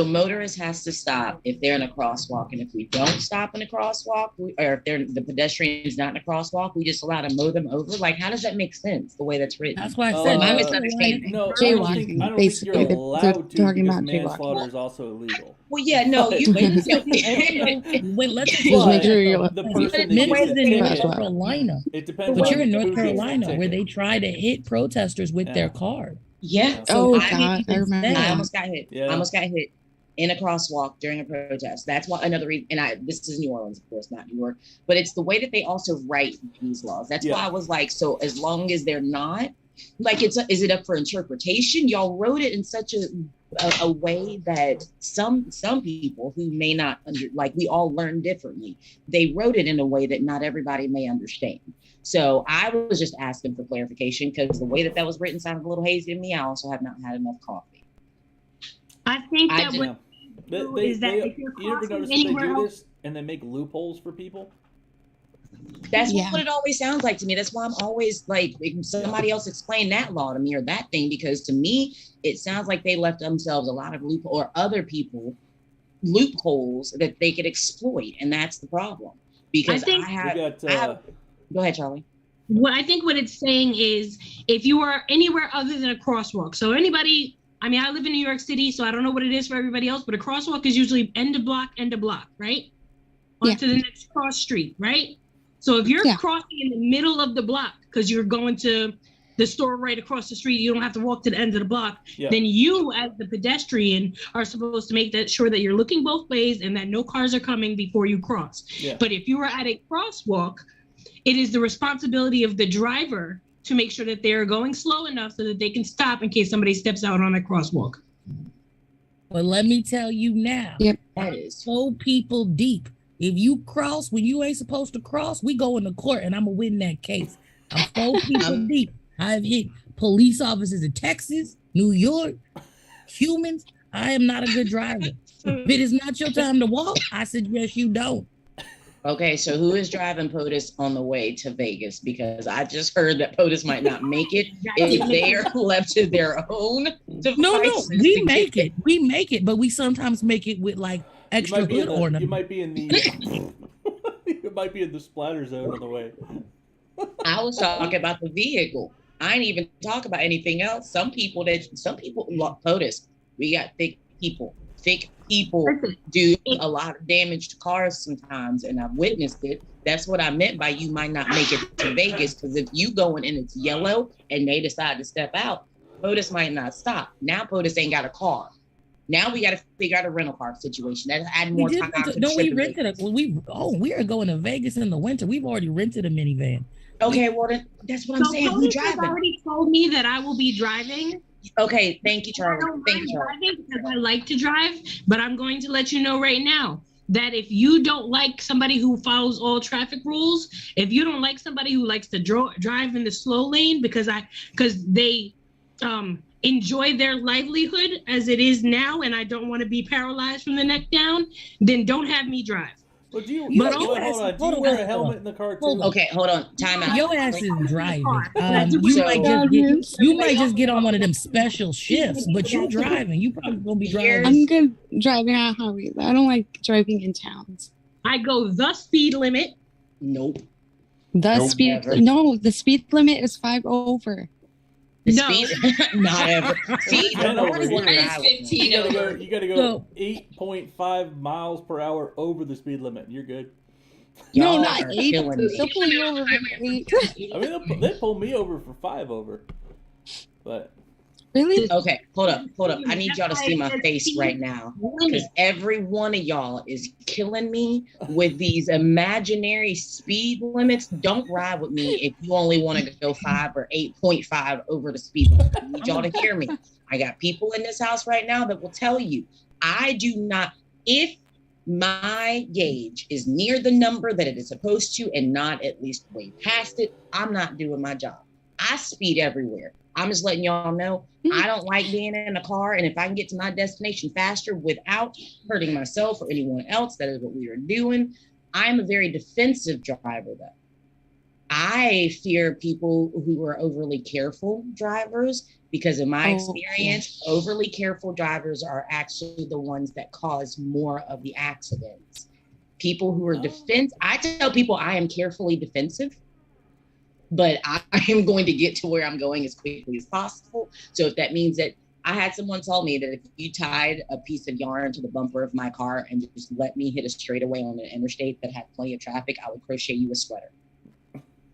motorist has to stop if they're in a crosswalk, and if we don't stop in a crosswalk, or if they're the pedestrian's not in a crosswalk, we just allow to mow them over. Like, how does that make sense? The way that's written. That's why I said my no. misunderstanding. No, I don't Jaywalking, think you're basically, they're allowed to talking because about jaywalking. manslaughter is also illegal. Well, yeah, no, But- you. Wait, let's Just make sure you're. the person that Minutes gets in the North ticket, Carolina. it depends But on you're in who North gets the Carolina where ticket. they try to hit protesters with their car. Yeah. Oh, I God, I remember I that. almost got hit. Yeah. I almost got hit in a crosswalk during a protest. That's why another reason. And this is New Orleans, of course, not New York. But it's the way that they also write these laws. That's why I was like, so as long as they're not like, is it up for interpretation? Y'all wrote it in such a way that some people who may not like, we all learn differently. They wrote it in a way that not everybody may understand. So I was just asking for clarification because the way that was written sounded a little hazy to me. I also have not had enough coffee. I think that I what They, is that if you're you ever crossing notice that they anywhere do else, this and they make loopholes for people? That's Yeah. what it always sounds like to me. That's why I'm always like, somebody else explain that law to me or that thing, because to me, it sounds like they left themselves a lot of or other people loopholes that they could exploit. And that's the problem. Because think- go ahead, Charlie. what I think what it's saying is if you are anywhere other than a crosswalk. So anybody, I mean, I live in New York City, so I don't know what it is for everybody else, but a crosswalk is usually end of block, right? Yeah. Onto the next cross street, right? So if you're crossing in the middle of the block because you're going to the store right across the street, you don't have to walk to the end of the block, then you as the pedestrian are supposed to make that sure that you're looking both ways and that no cars are coming before you cross. Yeah. But if you are at a crosswalk, it is the responsibility of the driver to make sure that they're going slow enough so that they can stop in case somebody steps out on a crosswalk. But let me tell you now, That is 4 people deep. If you cross when you ain't supposed to cross, we go into court and I'm gonna win that case. I'm 4 people deep. I've hit police officers in Texas, New York, humans. I am not a good driver. If it is not your time to walk, I suggest you don't. Okay, so who is driving POTUS on the way to Vegas? Because I just heard that POTUS might not make it if they are left to their own devices. No, we to make get it. We make it, but we sometimes make it with like extra hood ornaments. You might be in the you might be in the splatter zone on the way. I was talking about the vehicle. I ain't even talk about anything else. Some people, POTUS, we got thick people. Thick people do a lot of damage to cars sometimes, and I've witnessed it. That's what I meant by you might not make it to Vegas, because if you going and it's yellow and they decide to step out, POTUS might not stop. Now POTUS ain't got a car. Now we got to figure out a rental car situation. That add more time to the No, we trip. rented we are going to Vegas in the winter. We've already rented a minivan. Okay, well that's what I'm saying. Who POTUS has driving? already told me that I will be driving. Okay, thank you, Charlie. I don't Thank mind you, Charlie. driving because I like to drive, but I'm going to let you know right now that if you don't like somebody who follows all traffic rules, if you don't like somebody who likes to drive in the slow lane because they enjoy their livelihood as it is now, and I don't want to be paralyzed from the neck down, then don't have me drive. Well, do you? But hold on. Do you wear a helmet in the car too? Okay, hold on. Time out. Your ass is driving. So- You might just get on one of them special shifts, but you driving. You probably gonna be driving. I'm good driving on highways. I don't like driving in towns. I go the speed limit. Nope. The speed. No, the speed limit is 5 over. The No. speed, not ever. See, Ten over nobody here. wanna ride with me. 15 over. You gotta go 8.5 miles per hour over the speed limit. You're good. No, Y'all not are 8. killing me. They'll pull you over for 8. I mean, they pull me over for 5 over, but Really? Okay, hold up. I need y'all to see my face right now, because every one of y'all is killing me with these imaginary speed limits. Don't ride with me if you only want to go 5 or 8.5 over the speed limit. I need y'all to hear me. I got people in this house right now that will tell you, I do not, if my gauge is near the number that it is supposed to and not at least way past it, I'm not doing my job. I speed everywhere. I'm just letting y'all know, I don't like being in a car, and if I can get to my destination faster without hurting myself or anyone else, that is what we are doing. I'm a very defensive driver, though. I fear people who are overly careful drivers, because in my experience, overly careful drivers are actually the ones that cause more of the accidents. People who are I tell people I am carefully defensive, but I am going to get to where I'm going as quickly as possible. So if that means that, I had someone tell me that if you tied a piece of yarn to the bumper of my car and just let me hit a straightaway on an interstate that had plenty of traffic, I would crochet you a sweater.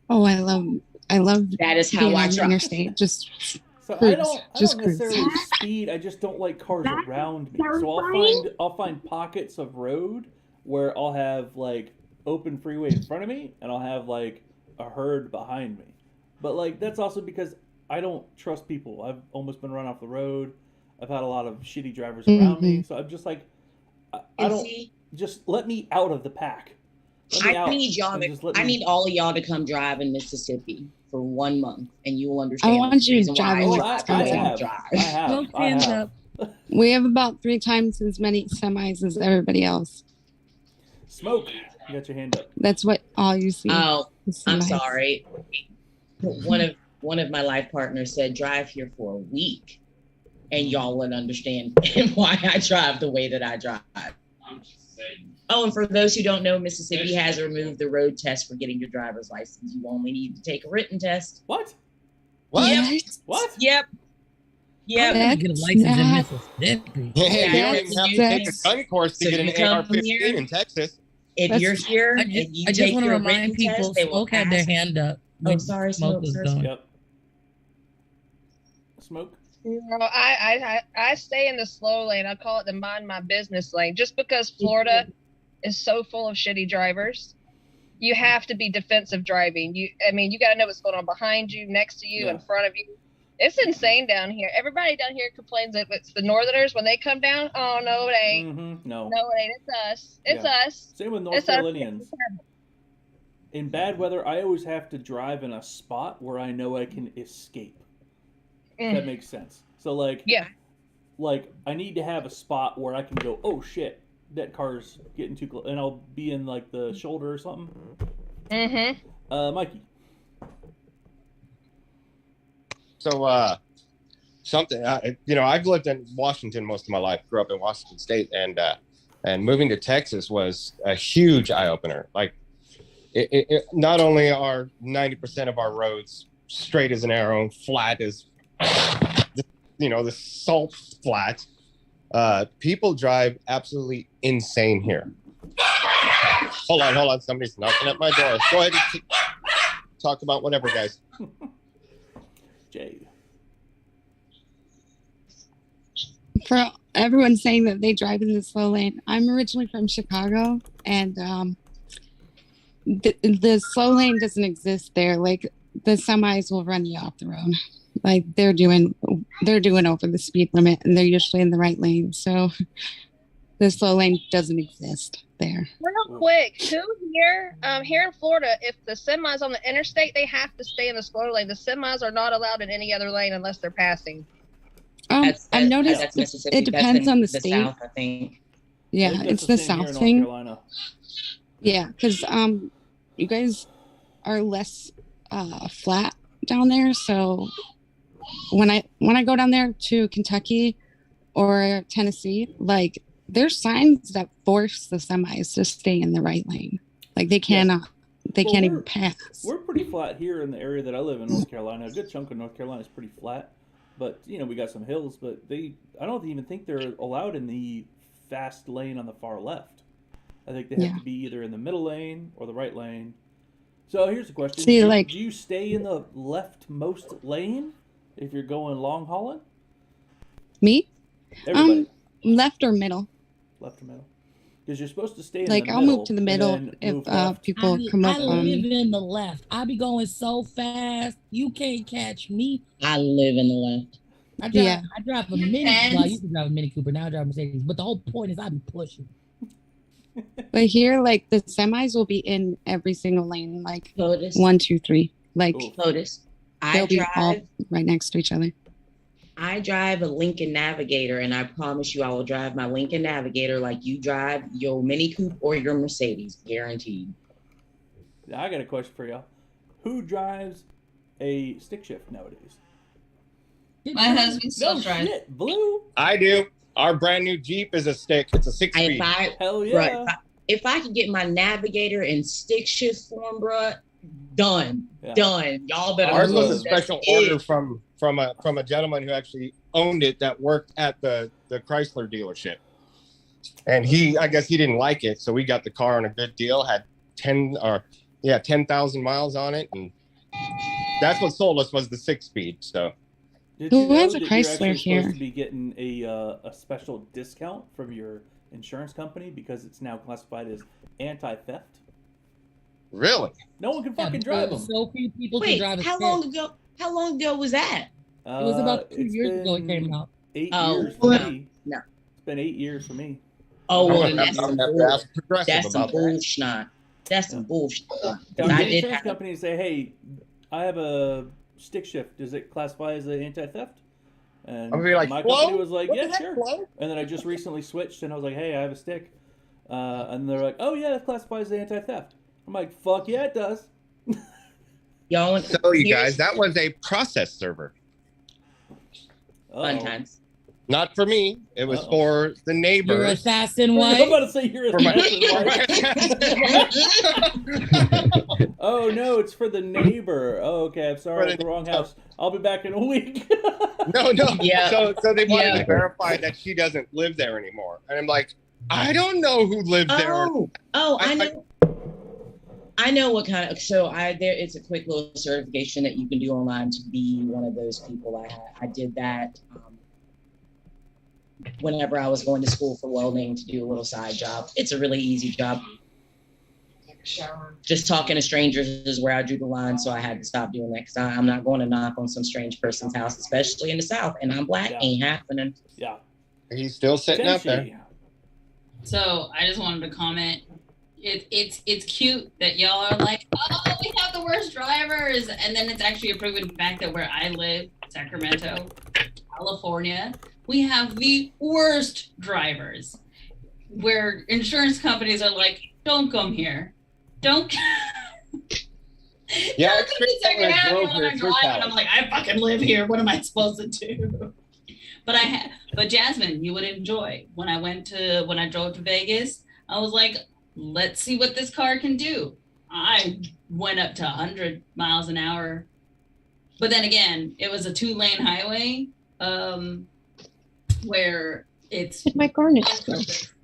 Oh, I love that is how being I on the drive. interstate. Just so cruise, I don't cruise. necessarily speed. I just don't like cars around me. So I'll find pockets of road where I'll have like open freeway in front of me, and I'll have like a herd behind me. But like that's also because I don't trust people. I've almost been run off the road. I've had a lot of shitty drivers around me, so I'm just like, I don't. Just let me out of the pack. I need all of y'all to come drive in Mississippi for 1 month, and you will understand. I want you to drive. I have. We have about 3 times as many semis as everybody else. Smoke, you got your hand up. That's what all you see. Oh, I'm sorry. One of my life partners said, drive here for a week, and y'all would understand why I drive the way that I drive. Oh, and for those who don't know, Mississippi has removed the road test for getting your driver's license. You only need to take a written test. What? Yep. What? Yep. Yep. I get a license in Mississippi. Hey, you don't even have to take a gun course to get an AR-15 in Texas. If you're here, I just want to remind people, Smoke had their hand up. Oh, sorry, Smoke. Yep. Smoke. I stay in the slow lane. I call it the mind my business lane. Just because Florida is so full of shitty drivers, you have to be defensive driving. You got to know what's going on behind you, next to you, in front of you. It's insane down here. Everybody down here complains that it's the Northerners when they come down. Oh no, it ain't. Mm-hmm. No, it ain't. It's us. It's us. Same with North Carolinians. In bad weather, I always have to drive in a spot where I know I can escape. If that makes sense. So like, I need to have a spot where I can go, oh shit, that car's getting too close, and I'll be in like the shoulder or something. Mikey. So I've lived in Washington most of my life. Grew up in Washington State, and moving to Texas was a huge eye opener. Like, it not only are 90% of our roads straight as an arrow, flat as the salt flat. People drive absolutely insane here. Hold on. Somebody's knocking at my door. Go ahead and talk about whatever, guys. Jay. For everyone saying that they drive in the slow lane, I'm originally from Chicago, and the slow lane doesn't exist there. Like, the semis will run you off the road. Like, they're doing over the speed limit, and they're usually in the right lane. So The slow lane doesn't exist there. Real quick, here in Florida, if the semi's on the interstate, they have to stay in the slow lane. The semis are not allowed in any other lane unless they're passing. I've noticed that's Mississippi. it depends that's in on the state. South, I think. Yeah, I think that's it's the the same here in South North thing. Carolina. Yeah, because you guys are less flat down there. So when I go down there to Kentucky or Tennessee, like there's signs that force the semis to stay in the right lane. Like they cannot, they can't even pass. We're pretty flat here in the area that I live in, North Carolina. A good chunk of North Carolina is pretty flat, but you know we got some hills. But I don't even think they're allowed in the fast lane on the far left. I think they have to be either in the middle lane or the right lane. So here's the question: See, do you stay in the leftmost lane if you're going long hauling? Me? Everybody. Left or middle? Left or middle? Because you're supposed to stay in Like the I'll middle. move to the middle if people come up I on live me. in the left. I be going so fast, you can't catch me. I live in the left. I drive a Mini. Well, I used to drive a Mini Cooper. Now I drive a Mercedes. But the whole point is I be pushing. But here, like the semis will be in every single lane, like Lotus. 1, 2, 3. Like Lotus. they'll be all right next to each other. I drive a Lincoln Navigator, and I promise you I will drive my Lincoln Navigator like you drive your Mini Coupe or your Mercedes, guaranteed. Now, I got a question for y'all. Who drives a stick shift nowadays? My husband still drives. Shit, Blue. I do. Our brand new Jeep is a stick. It's a 6-speed. Hell yeah. If I could get my Navigator in stick shift form, bruh, done. Y'all better. Ours was a look. special order from a gentleman who actually owned it that worked at the Chrysler dealership, and I guess he didn't like it, so we got the car on a good deal. Had 10,000 miles on it, and that's what sold us was the 6-speed. So. Did you Who know has a that Chrysler you're actually here? supposed to be getting a special discount from your insurance company because it's now classified as anti-theft? Really? No one can fucking drive them. So few people Wait, can drive a how stick. long ago was that? It was about 2 It's years ago it been came out. 8 Oh, years for no. me. No. It's been 8 years for me. Oh, well, I'm then gonna have to ask Progressive that's some about that. bullshit. That's some bullshit. Now, I the did insurance have company say, "Hey, I have a stick shift. Does it classify as an anti-theft?" And I'm gonna be like, my "Flo? company was like, What "Yeah, the heck, sure." Flo? And then I just recently switched, and I was like, "Hey, I have a stick," and they're like, "Oh yeah, that classifies as anti-theft." I'm like, "Fuck yeah, it does." y'all. So you guys, that was a process server. Fun times. Not for me. It was for the neighbors. Your assassin I'm wife. about to say you're For my- assassin. Oh no, it's for the neighbor. Oh, okay, I'm sorry, the wrong house. I'll be back in a week. No. Yeah. So they wanted Yeah. to verify that she doesn't live there anymore. And I'm like, I don't know who lives there. I know. I know what kind of. So it's a quick little certification that you can do online to be one of those people. I did that whenever I was going to school for welding to do a little side job. It's a really easy job. Just talking to strangers is where I drew the line, so I had to stop doing that because I'm not going to knock on some strange person's house, especially in the South, and I'm black. Ain't happening. Yeah. He's still sitting up there. So I just wanted to comment. It's cute that y'all are like, oh, we have the worst drivers, and then it's actually a proven fact that where I live, Sacramento, California, we have the worst drivers. Where insurance companies are like, don't come here, don't. Yeah, don't come to Sacramento when I'm driving. I'm like, I fucking live here. What am I supposed to do? But Jasmine, you would enjoy when I drove to Vegas. I was like, let's see what this car can do. I went up to 100 miles an hour, but then again, it was a 2-lane highway, where it's my garnish.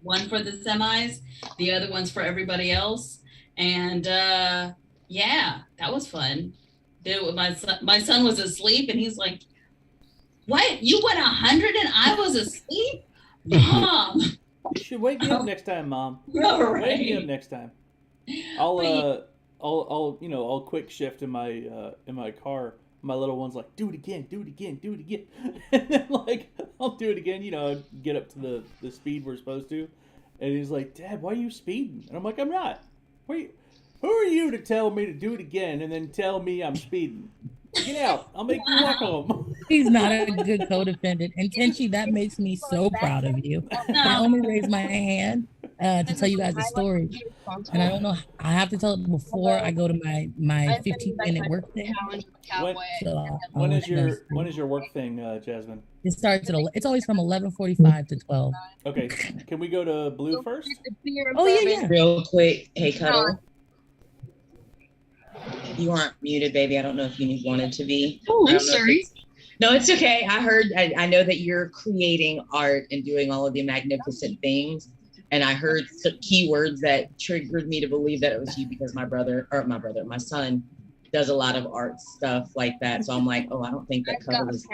One for the semis, the other one's for everybody else, and yeah, that was fun. My son was asleep, and he's like, "What? You went 100 and I was asleep, Mom?" You should wake me up next time, Mom. All right. Wake me up next time. I'll quick shift in my car. My little one's like, do it again, and then like I'll do do it again. You know, get up to the speed we're supposed to. And he's like, Dad, why are you speeding? And I'm like, I'm not. Who are you to tell me to do it again and then tell me I'm speeding? Get out. I'll make you walk home. He's not a good co-defendant. And Tenchi, that makes me so proud of you. I only raised my hand to tell you guys a story. And I don't know, I have to tell it before I go to my 15-minute work thing. When is your work thing, Jasmine? It starts it's always from 11:45 to 12. Okay, can we go to Blue first? Oh yeah. Real quick, hey Cuddle. You aren't muted, baby. I don't know if you wanted to be. Oh, I'm sorry. No, it's okay. I know that you're creating art and doing all of the magnificent things. And I heard some keywords that triggered me to believe that it was you because my son does a lot of art stuff like that. So I'm like, oh, I don't think that Cuddle is.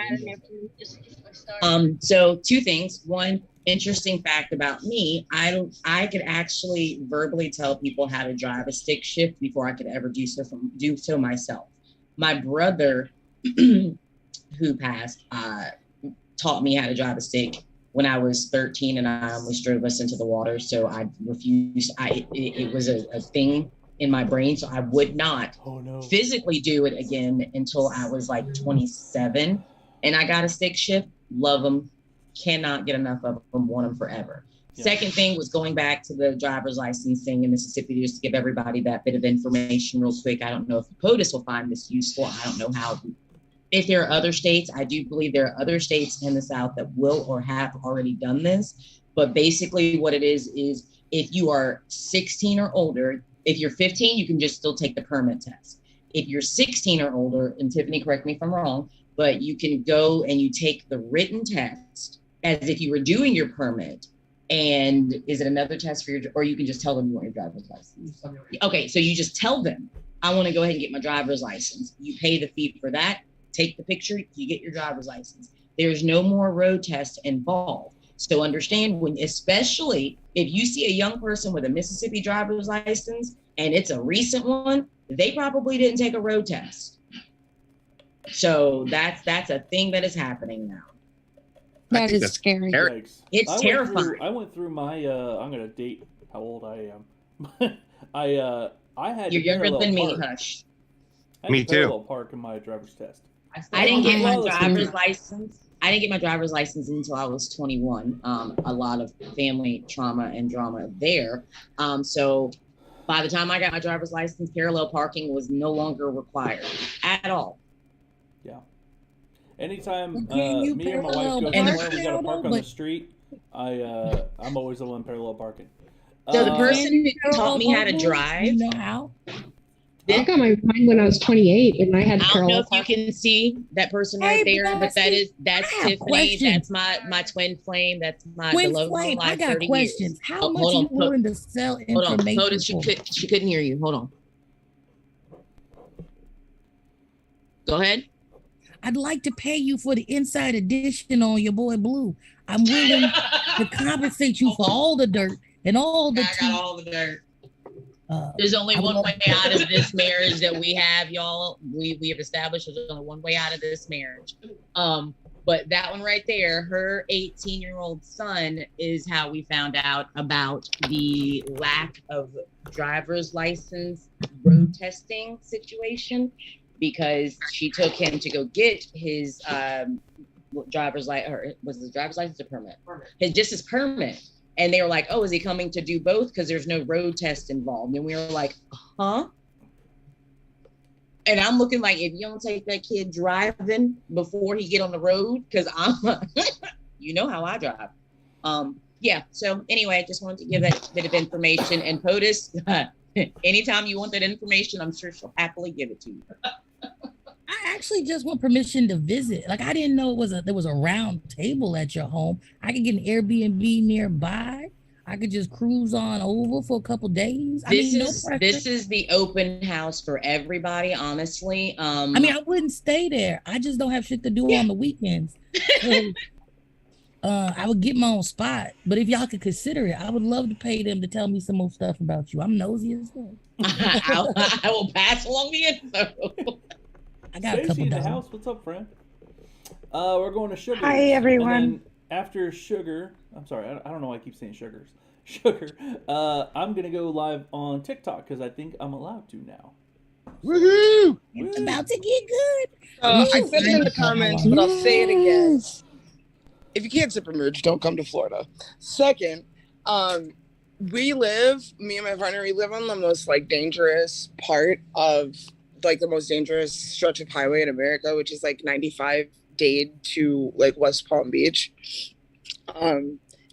So two things. One, interesting fact about me, I could actually verbally tell people how to drive a stick shift before I could ever do so myself. My brother, who passed, taught me how to drive a stick when I was 13, and I almost drove us into the water. So I refused. It was a thing in my brain, so I would not physically do it again until I was like 27, and I got a stick shift. Love them. Cannot get enough of them, want them forever. Yeah. Second thing was going back to the driver's license thing in Mississippi, just to give everybody that bit of information real quick. I don't know if POTUS will find this useful. I don't know how. If there are other states, I do believe there are other states in the South that will or have already done this. But basically what it is if you are 16 or older, if you're 15, you can just still take the permit test. If you're 16 or older, and Tiffany, correct me if I'm wrong, but you can go and you take the written test as if you were doing your permit. And is it another test for or you can just tell them you want your driver's license? Okay, so you just tell them, I want to go ahead and get my driver's license. You pay the fee for that, take the picture, you get your driver's license. There's no more road test involved. So understand especially if you see a young person with a Mississippi driver's license and it's a recent one, they probably didn't take a road test. So that's a thing that is happening now. That is scary. It's terrifying. I went through my I'm gonna date how old I am. I had You're younger than me, Hush. Me too. Parallel park in my driver's test. I didn't get my driver's license. I didn't get my driver's license until I was 21. A lot of family trauma and drama there. So by the time I got my driver's license, parallel parking was no longer required at all. Yeah. Anytime me and my wife go somewhere, we gotta park on the street. I'm always the one parallel parking. So the person who taught me how to drive. You know how? I got my mine when I was 28, and I had. I don't know if you can see that person right there, but that's Tiffany. That's my twin flame. That's my twin flame. I got questions. Years. How much are you willing to sell information? Hold on. She couldn't hear you. Hold on. Go ahead. I'd like to pay you for the inside edition on your boy Blue. I'm willing to compensate you for all the dirt and all the. I got all the dirt. There's only one way out of this marriage that we have, y'all. We have established there's only one way out of this marriage. But that one right there, her 18-year-old son, is how we found out about the lack of driver's license road testing situation, because she took him to go get his driver's license, or was it driver's license or permit? His permit. And they were like, oh, is he coming to do both? Because there's no road test involved. And we were like, huh? And I'm looking like, if you don't take that kid driving before he get on the road, because you know how I drive. Yeah, so anyway, I just wanted to give that bit of information. And POTUS, anytime you want that information, I'm sure she'll happily give it to you. I actually just want permission to visit. Like, I didn't know there was a round table at your home. I could get an Airbnb nearby. I could just cruise on over for a couple days. This is the open house for everybody, honestly. I mean, I wouldn't stay there. I just don't have shit to do on the weekends. So, I would get my own spot. But if y'all could consider it, I would love to pay them to tell me some more stuff about you. I'm nosy as fuck. I will pass along the info. I got a couple in the house. What's up, friend? We're going to Sugar. Hi, everyone. after Sugar, I'm sorry, I don't know why I keep saying Sugars. Sugar, I'm going to go live on TikTok because I think I'm allowed to now. Woohoo! It's about to get good. I said it in the comments, but I'll say it again. If you can't zipper merge, don't come to Florida. Second, me and my partner, we live on the most like dangerous part of like the most dangerous stretch of highway in America, which is like 95 Dade to like West Palm Beach.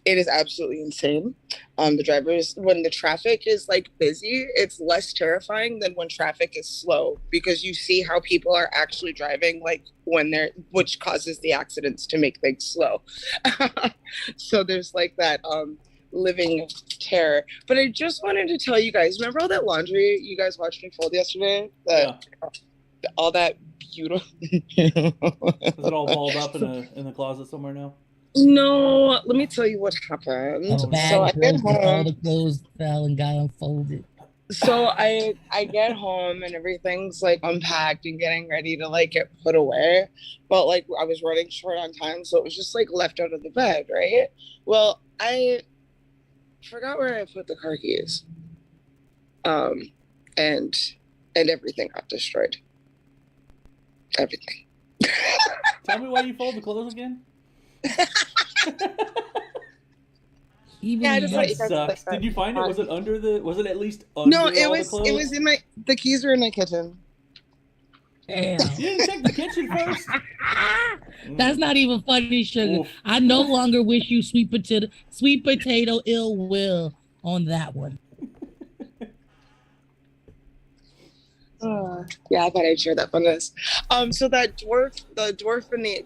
It is absolutely insane. The drivers, when the traffic is like busy, it's less terrifying than when traffic is slow because you see how people are actually driving like when which causes the accidents to make things slow. So there's like that living terror. But I just wanted to tell you guys, remember all that laundry you guys watched me fold yesterday? All that beautiful. Is it all balled up in the closet somewhere now? No, let me tell you what happened. So I get home, all the clothes fell and got unfolded. So I get home and everything's like unpacked and getting ready to like get put away, but like I was running short on time, so it was just like left out of the bed, right? Well, I forgot where I put the car keys, and everything got destroyed. Everything. Tell me why you fold the clothes again. That sucks. Did you find it? Was it under the? Was it at least under? No, it was. It was in my. The keys were in my kitchen. Damn. You didn't check the kitchen first. That's not even funny, Sugar. Oof. I no longer wish you sweet potato ill will on that one. Yeah, I thought I'd share that funness. So that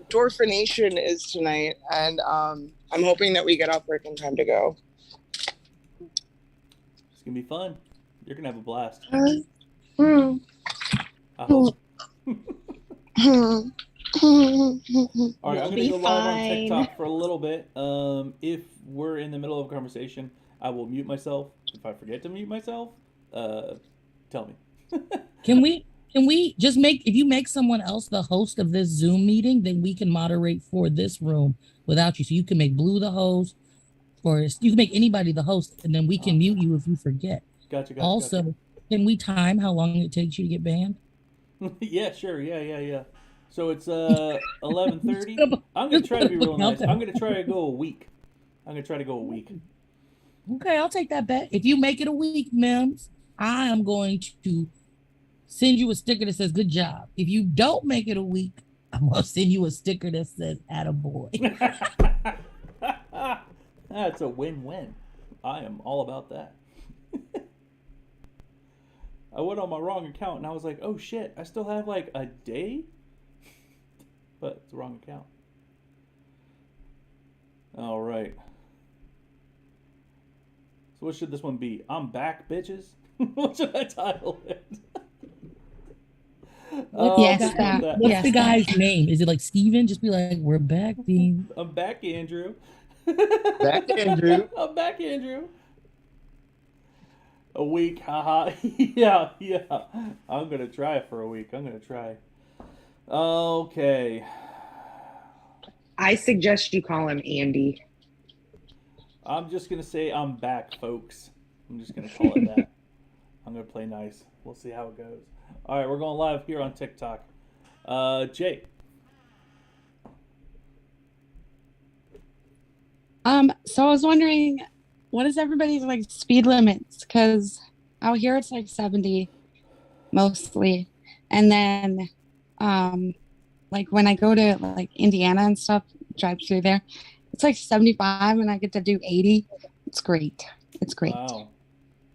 dwarfination is tonight, and I'm hoping that we get off work in time to go. It's gonna be fun. You're gonna have a blast. I hope. All right, I'm gonna go live on TikTok for a little bit. If we're in the middle of a conversation, I will mute myself. If I forget to mute myself, tell me. Can we just if you make someone else the host of this Zoom meeting, then we can moderate for this room without you. So you can make Blue the host, or you can make anybody the host, and then we can mute you if you forget. Gotcha. Also, can we time how long it takes you to get banned? Yeah, sure. Yeah. So it's 11:30. I'm gonna try to be real nice. I'm gonna try to go a week. Okay, I'll take that bet. If you make it a week, MIMS, I am going to send you a sticker that says good job. If you don't make it a week, I'm going to send you a sticker that says attaboy. That's a win-win. I am all about that. I went on my wrong account and I was like, oh shit, I still have like a day? But it's the wrong account. All right. So what should this one be? I'm back, bitches? What should I title it? What's the guy's name? Is it like Steven? Just be like, we're back, Dean. I'm back, Andrew. Back, Andrew. I'm back, Andrew. A week, haha. Yeah. I'm going to try it for a week. Okay. I suggest you call him Andy. I'm just going to say I'm back, folks. I'm just going to call it that. I'm going to play nice. We'll see how it goes. All right, we're going live here on TikTok. Jay. So I was wondering, what is everybody's like speed limits? Because out here it's like 70 mostly. And then like when I go to like Indiana and stuff, drive through there, it's like 75 and I get to do 80. It's great. Wow.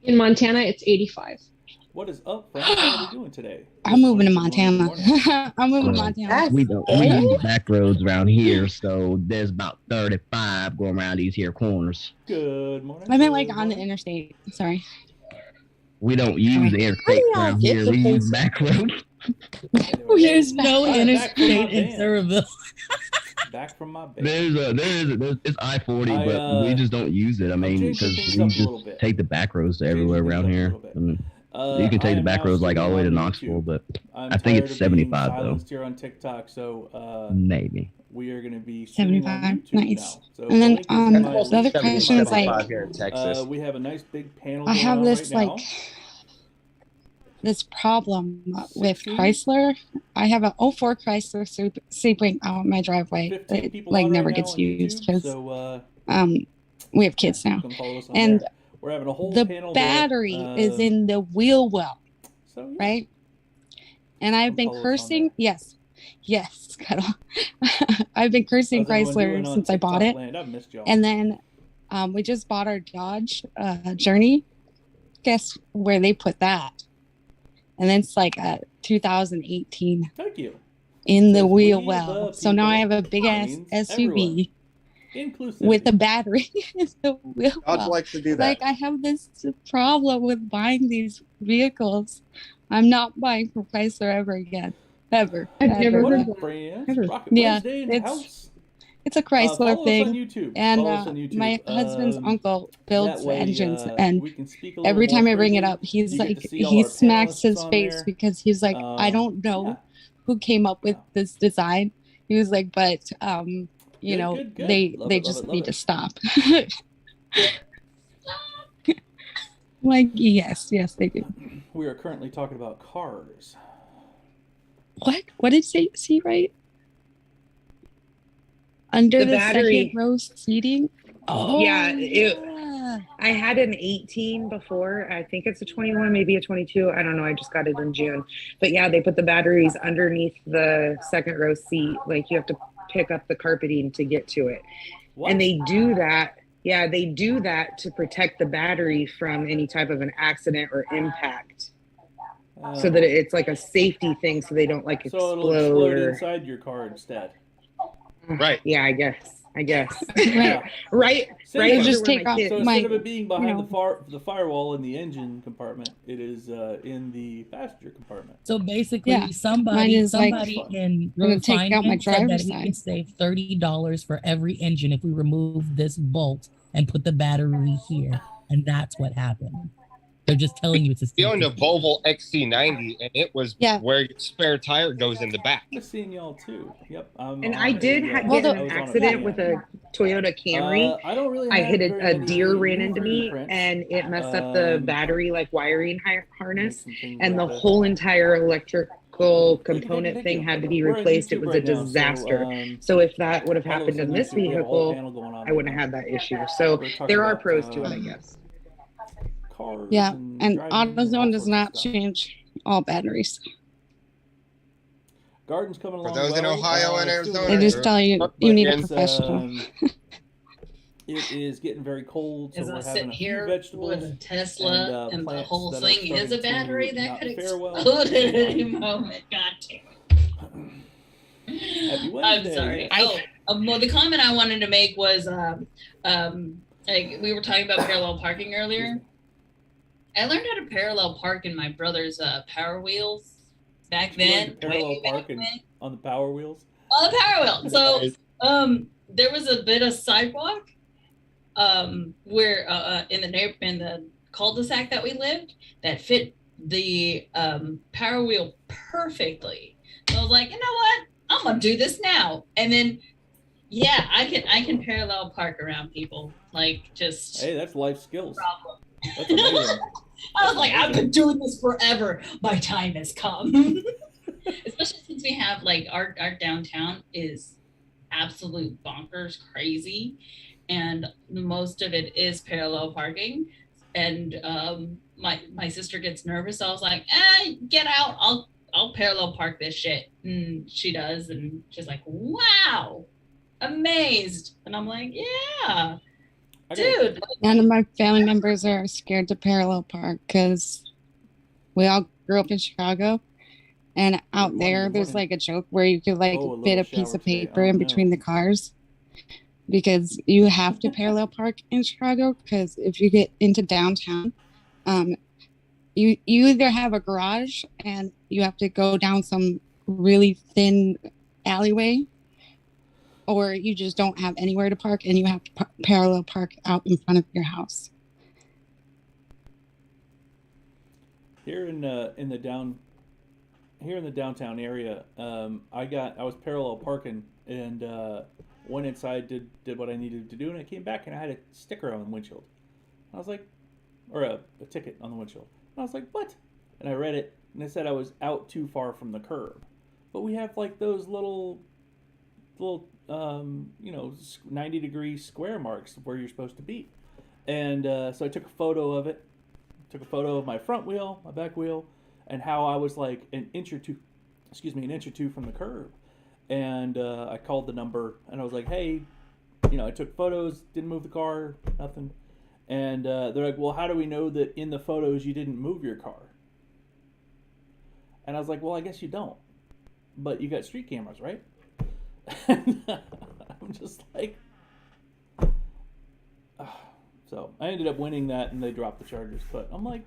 In Montana, it's 85. What is up, friends? How are we doing today? I'm moving to Montana. I'm moving to Montana. We use back roads around here, so there's about 35 going around these here corners. Good morning. I meant like on the interstate. Sorry. We don't use the interstate around here. We use back roads. There's no interstate in Cedarville. Back from my base. It's I-40, but we just don't use it. I mean, because we just take the back roads to everywhere around here. You can take the back roads like all the way to Knoxville, but I think it's 75 though. Here on TikTok, so maybe we are going to be streaming on 75. YouTube Nice. now. So And then the link is in my the other question is like, here in Texas. we have a nice big panel I going have on this right like now. this problem with 16? Chrysler. I have a '04 Chrysler Sebring out in my driveway. 15 It people like on never right now gets on used YouTube, because so we have kids now, come follow us on and there. We're having a whole the panel battery there. is in the wheel well, so, yeah. right? And I've been follow us on cursing. Yes, Cuddle. I've been cursing How's everyone doing Chrysler on since I bought TikTok it. land? I've missed y'all. And then we just bought our Dodge Journey. Guess where they put that? And then it's like a 2018. Thank you. In the Says, wheel "We well. the So now I have people," a big ass means SUV Inclusive. with a battery in the wheel Dodge well. likes to do that. Like I have this problem with buying these vehicles. I'm not buying from Chrysler ever again. Ever. I've ever. never What heard up, that. friends? Ever. Rocket Yeah, Wednesday in the house. it's a Chrysler Follow thing. us on YouTube. And Follow us on YouTube. my husband's uncle builds that way, engines, and we can speak a little every more time I bring it freely. up, he's You get like, to see all he our smacks panelists his on face there. because he's like, I don't know who came up with this design. He was like, but you know, good. they Love they it, love just it, love need it. to stop. Like yes, they do. We are currently talking about cars. What did see right? Under The the battery. second row seating. Oh Yeah, I had an 18 before. I think it's a 21, maybe a 22. I don't know. I just got it in June. But yeah, they put the batteries underneath the second row seat. Like you have to pick up the carpeting to get to it. What? And they do that. Yeah, they do that to protect the battery from any type of an accident or impact. So that it's like a safety thing so they don't like So explode. it'll explode or... inside your car instead. Right. Yeah, I guess. Yeah. right. So just take off So my, instead of it being behind you know, the firewall in the engine compartment, it is in the passenger compartment. So basically, Yeah, mine somebody is like, in gonna take out my refinement said that driver's we side. can save $30 for every engine if we remove this bolt and put the battery here, and that's what happened. They're just telling you it's a. We owned a Volvo XC90, and it was where your spare tire goes in the back. I'm seeing y'all too. Yep. And I did get in an accident with a Toyota Camry. I don't really. I have hit very a many deer ran into me, fingerprints. and it messed up the battery like wiring harness, things and the like that. whole entire electrical component thing had to be We're on replaced. It YouTube was right a now, so, disaster. So if that would have follow us happened on in this YouTube. We have a whole vehicle, panel going on I right wouldn't now. have had that issue. So We're talking there are about, pros to it, I guess. Cars Yeah, and driving all AutoZone does sorts of not stuff. change all batteries. Garden's coming along. For those in well. Ohio and It's doing Arizona, They just tell you you need a Again, professional. It is getting very cold, so As we're I having sit a few here vegetables with a Tesla and the plants whole that are thing is a starting to battery that not could fare well. explode at any moment. God damn it. Happy I'm Wednesday. sorry. Well, the comment I wanted to make was, like we were talking about parallel parking earlier. I learned how to parallel park in my brother's Power Wheels back then. Parallel parking on the Power Wheels. On the Power Wheel. So, there was a bit of sidewalk, where in the cul-de-sac that we lived that fit the Power Wheel perfectly. So I was like, you know what? I'm gonna do this now. And then, yeah, I can parallel park around people. Like just. Hey, that's life skills. Problem. That's amazing. I was like, I've been doing this forever. My time has come. Especially since we have like our downtown is absolute bonkers crazy, and most of it is parallel parking. And my sister gets nervous. So I was like, get out. I'll parallel park this shit. And she does, and she's like, wow, amazed. And I'm like, yeah. Dude, None of my family members are scared to parallel park because we all grew up in Chicago, and out there there's like a joke where you could like fit a piece of paper in between the cars because you have to parallel park in Chicago because if you get into downtown, you either have a garage and you have to go down some really thin alleyway, or you just don't have anywhere to park and you have to parallel park out in front of your house. Here in the downtown area, I was parallel parking and went inside, did what I needed to do, and I came back and I had a sticker on the windshield. I was like, or a ticket on the windshield. And I was like, what? And I read it, and it said I was out too far from the curb. But we have like those little 90-degree square marks where you're supposed to be. And so I took a photo of it. Took a photo of my front wheel, my back wheel, and how I was like an inch or two from the curb. And I called the number, and I was like, hey, I took photos, didn't move the car, nothing. And they're like, well, how do we know that in the photos you didn't move your car? And I was like, well, I guess you don't. But you got street cameras, right? And I'm just like... So I ended up winning that, and they dropped the charges. But I'm like,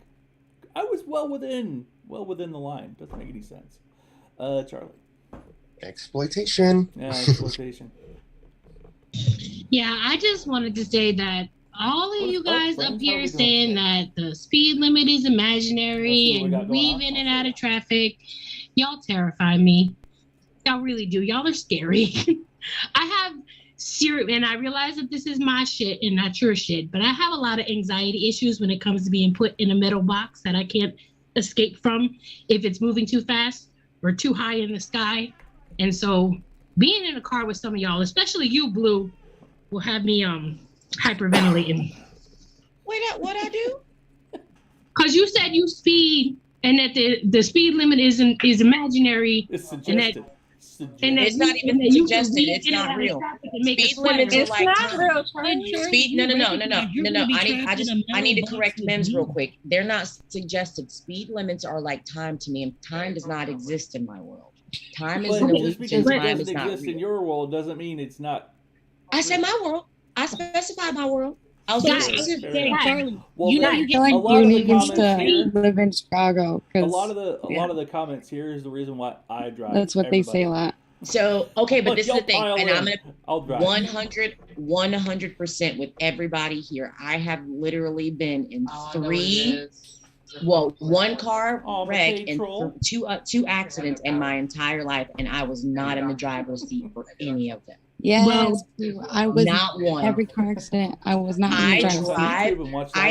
I was well within the line. Doesn't make any sense. Charlie. Exploitation. Yeah, exploitation. Yeah, I just wanted to say that all of you guys up here saying that the speed limit is imaginary and weave in and out of traffic, y'all terrify me. Y'all really do. Y'all are scary. I have serious, and I realize that this is my shit and not your shit, but I have a lot of anxiety issues when it comes to being put in a metal box that I can't escape from if it's moving too fast or too high in the sky. And so being in a car with some of y'all, especially you, Blue, will have me hyperventilating. Wait, what I do? Because you said you speed and that the speed limit is imaginary. It's suggested. It's not even suggested. It's not real. Speed limits are like time. Speed. No. I need to correct MIMS real quick. They're not suggested. Speed limits are like time to me, and time does not exist in my world. Time is an illusion. Time is not real. In your world doesn't mean it's not. I said my world. I specified my world. I was specific. Charlie, Well, you then, feel like you need to live in Chicago. A lot of the comments here is the reason why I drive. That's what they say a lot. So, okay, but this is the thing, and I'm I'll drive. 100% with everybody here. I have literally been in one car wreck and two accidents in my entire life, and I was not in the driver's seat for any of them. Yes, I was not one. Every car accident, I was not. I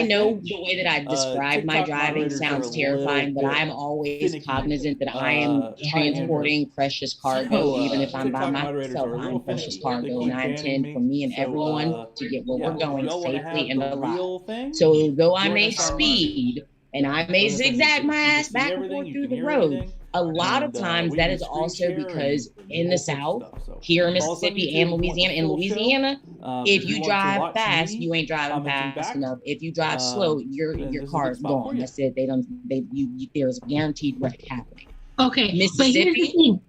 know the way that I describe my driving sounds terrifying, but I'm always cognizant that I am transporting precious cargo, even if I'm by myself. I'm precious cargo, and I intend for me and everyone to get where we're going safely and alive. So though I may speed and I may zigzag my ass back and forth through the road, a lot of times that is also because in the South, here in Mississippi and Louisiana, if you drive fast, you ain't driving fast enough. If you drive slow, your car is gone. That's it. There's a guaranteed wreck happening. Okay, but here's the thing.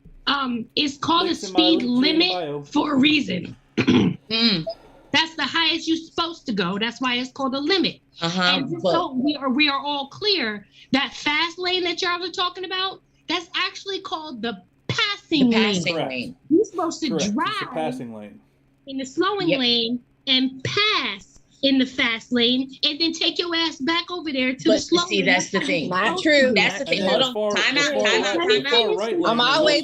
It's called a speed limit for a reason. That's the highest you're supposed to go. That's why it's called a limit. And so we are all clear that fast lane that y'all are talking about, that's actually called the passing lane. You're supposed to drive the passing lane in the slowing lane and pass in the fast lane, and then take your ass back over there to the slow lane. See, that's the thing. Not true. That's the thing. Hold on. Time out. I'm always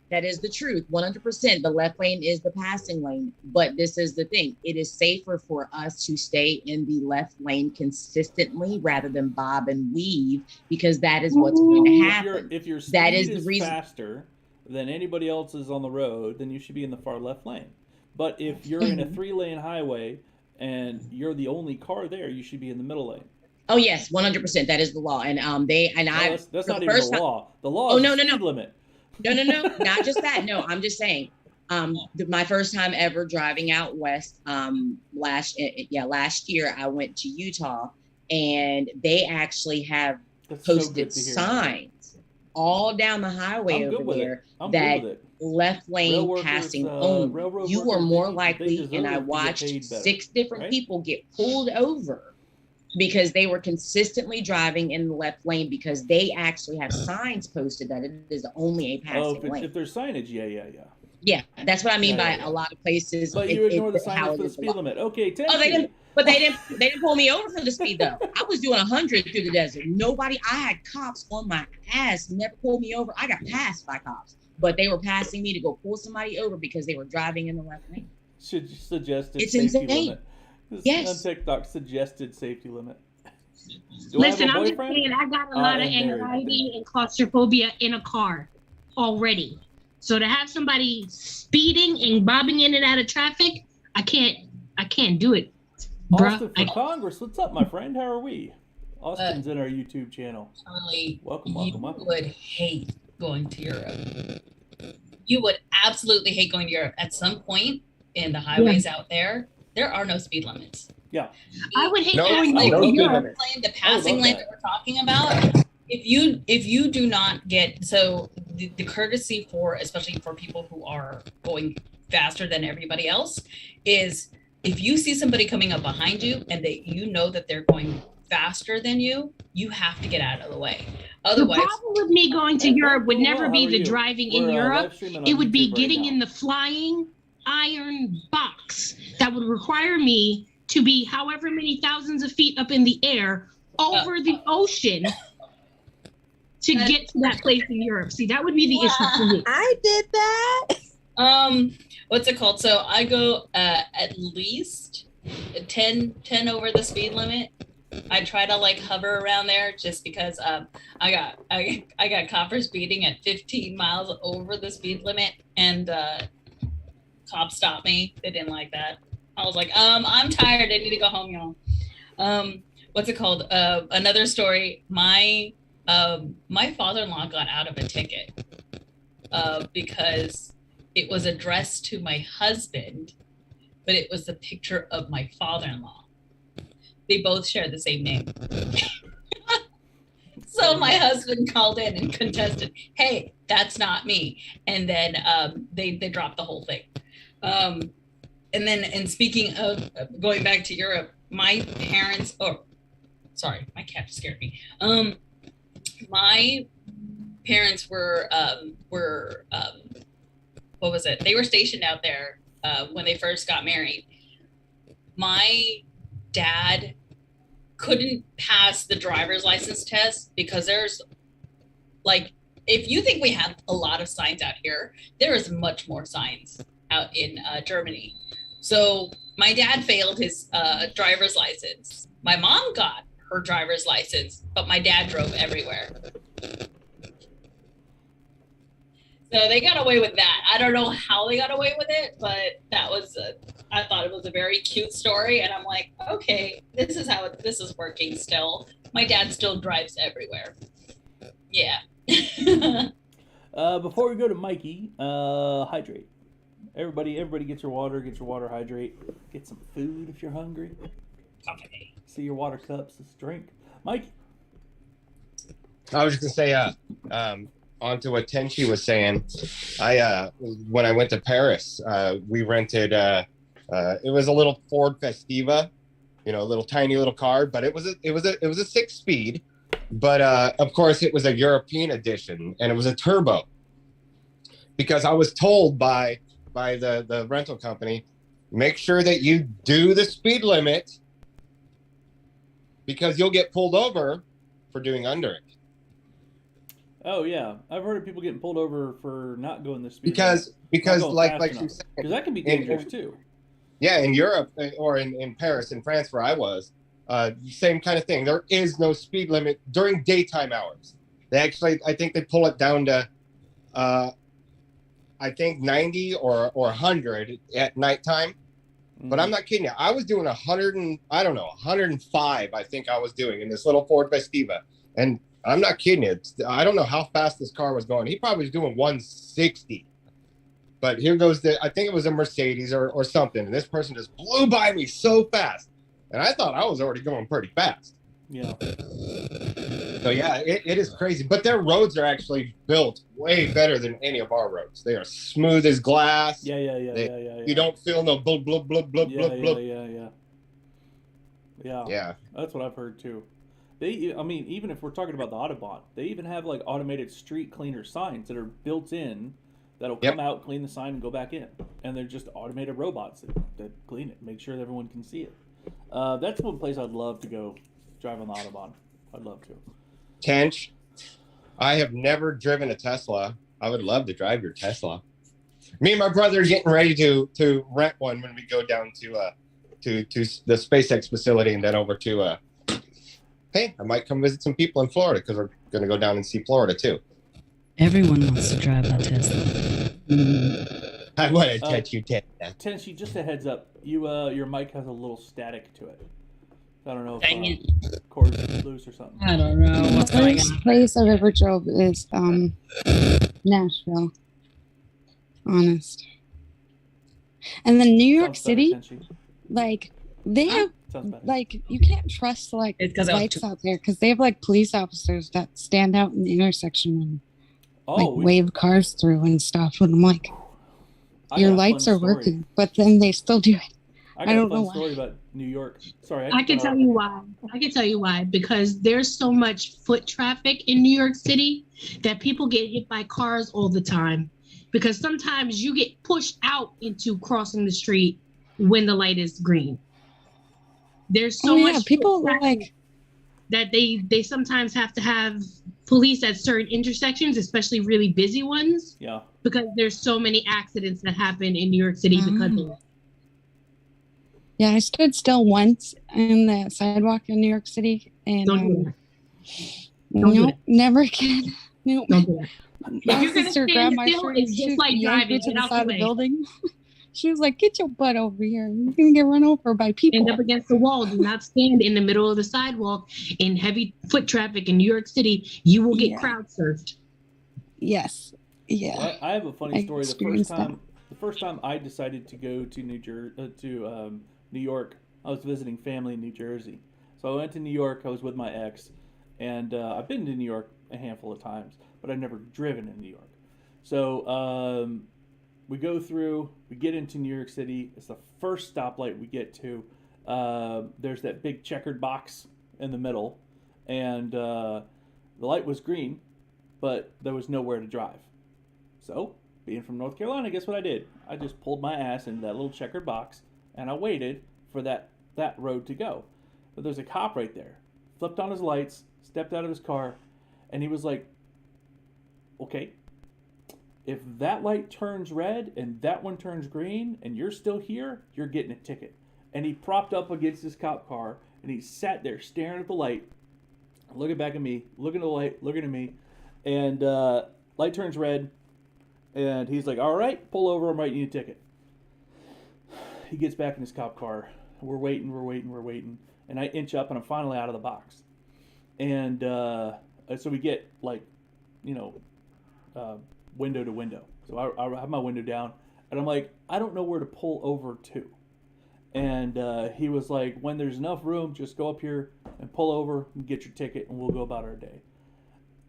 That is the truth. 100%. The left lane is the passing lane. But this is the thing. It is safer for us to stay in the left lane consistently rather than bob and weave, because that is what's going to happen. If your speed is faster than anybody else's on the road, then you should be in the far left lane. But if you're in a 3-lane highway and you're the only car there, you should be in the middle lane. Oh yes, 100%. That is the law. And that's not even the law. The law is the speed limit. No, not just that. No, I'm just saying. My first time ever driving out west, last year, I went to Utah, and they actually have posted signs all down the highway over there that left lane passing only. You were more likely, and I watched 6 different people get pulled over because they were consistently driving in the left lane, because they actually have signs posted that it is only a passing lane. If there's signage, yeah, that's what I mean by a lot of places. But you ignore the signage for the speed limit. Okay, they didn't pull me over for the speed though. I was doing 100 through the desert. I had cops on my ass, never pulled me over. I got passed by cops. but they were passing me to go pull somebody over because they were driving in the left lane. Suggested It's safety insane. limit. This Yes. on TikTok, suggested safety limit. Listen, I'm just saying I got a lot of anxiety and claustrophobia in a car already. So to have somebody speeding and bobbing in and out of traffic, I can't do it. Austin for Congress, what's up, my friend? How are we? Austin's in our YouTube channel. Charlie, welcome. You would hate going to Europe. You would absolutely hate going to Europe. At some point in the highways out there are no speed limits. Yeah. I would hate going to Europe. The passing lane that we're talking about. If you do not get the courtesy for, especially for people who are going faster than everybody else, is if you see somebody coming up behind you and that they're going faster than you, you have to get out of the way. Otherwise, the problem with me going to Europe would never be the driving in Europe. It would be getting in the flying iron box that would require me to be however many thousands of feet up in the air over the ocean to get to that place in Europe. See, that would be the issue for me. I did that. What's it called? So I go at least 10 over the speed limit. I try to like hover around there just because I got caught for speeding at 15 miles over the speed limit, and cops stopped me. They didn't like that. I was like, I'm tired. I need to go home, y'all. What's it called? Another story. My father-in-law got out of a ticket because it was addressed to my husband, but it was the picture of my father-in-law. They both share the same name. So my husband called in and contested, hey, that's not me. And then they dropped the whole thing. And speaking of going back to Europe, my parents, my cat just scared me. My parents were what was it? They were stationed out there when they first got married. My dad couldn't pass the driver's license test because there's like, if you think we have a lot of signs out here, there is much more signs out in Germany. So my dad failed his driver's license. My mom got her driver's license, but my dad drove everywhere. So they got away with that. I don't know how they got away with it, but I thought it was a very cute story. And I'm like, okay, this is how this is working still. My dad still drives everywhere. Yeah. Before we go to Mikey, hydrate. Everybody get your water, hydrate. Get some food if you're hungry. Okay. See your water cups, let's drink. Mikey. I was just gonna say, onto what Tenchi was saying, when I went to Paris, we rented it was a little Ford Festiva, a little tiny little car, but it was a 6-speed, but of course it was a European edition, and it was a turbo, because I was told by the rental company, make sure that you do the speed limit because you'll get pulled over for doing under it. Oh yeah, I've heard of people getting pulled over for not going the speed. Because like you said, because that can be dangerous too. Yeah, in Europe or in Paris, in France, where I was, same kind of thing. There is no speed limit during daytime hours. They actually, I think they pull it down to, I think 90 or 100 at nighttime. Mm-hmm. But I'm not kidding you. I was doing 105. I think I was doing in this little Ford Festiva, and I'm not kidding you. I don't know how fast this car was going. He probably was doing 160. But here goes I think it was a Mercedes or something. And this person just blew by me so fast. And I thought I was already going pretty fast. Yeah. So yeah, it is crazy. But their roads are actually built way better than any of our roads. They are smooth as glass. Yeah. You don't feel no blub, blub, blub, blub, blub, blub. Yeah. That's what I've heard too. Even if we're talking about the Autobahn, they even have like automated street cleaner signs that are built in that'll come out, clean the sign, and go back in. And they're just automated robots that clean it, make sure that everyone can see it. That's one place I'd love to go drive on the Autobahn. I'd love to. Tench, I have never driven a Tesla, I would love to drive your Tesla. Me and my brother are getting ready to rent one when we go down to the SpaceX facility and then over to hey, I might come visit some people in Florida because we're going to go down and see Florida too. Everyone wants to drive a Tesla. I want to touch you, Tesla. Tennessee, just a heads up. Your mic has a little static to it. I don't know if cord's loose or something. I don't know what's going First on. place I've ever drove is Nashville. Honest. And then New York City, like they have like you can't trust like lights out there because they have like police officers that stand out in the intersection and wave cars through and stuff. And I'm like, your lights are working, but then they still do it. I don't know why. Story about New York. Sorry, I can tell you why. Because there's so much foot traffic in New York City that people get hit by cars all the time. Because sometimes you get pushed out into crossing the street when the light is green. There's so much people like that they sometimes have to have police at certain intersections, especially really busy ones. Yeah. Because there's so many accidents that happen in New York City because of that. Yeah, I stood still once in the sidewalk in New York City, and never again. Nope. Don't do that. My If you're sister gonna grabbed stand my still, shirt it's and just she like yanked driving. me to Get the out side the of the way. building. She was like, "Get your butt over here! You're gonna get run over by people." End up against the wall. Do not stand in the middle of the sidewalk in heavy foot traffic in New York City. You will get crowd surfed. Yes. Yeah. Well, I have a funny story. The first time I decided to go to New York, I was visiting family in New Jersey. So I went to New York. I was with my ex, and I've been to New York a handful of times, but I've never driven in New York. So we go through. We get into New York City. It's the first stoplight we get to. There's that big checkered box in the middle, and the light was green, but there was nowhere to drive. So, being from North Carolina, guess what I did? I just pulled my ass into that little checkered box, and I waited for that road to go. But there's a cop right there. Flipped on his lights, stepped out of his car, and he was like, okay, if that light turns red and that one turns green and you're still here, you're getting a ticket. And he propped up against his cop car, and he sat there staring at the light, looking back at me, looking at the light, looking at me, and light turns red. And he's like, all right, pull over, I'm writing you a ticket. He gets back in his cop car. We're waiting. And I inch up, and I'm finally out of the box. And so we get, window to window. So I have my window down, and I'm like, I don't know where to pull over to. And he was like, when there's enough room, just go up here and pull over and get your ticket, and we'll go about our day.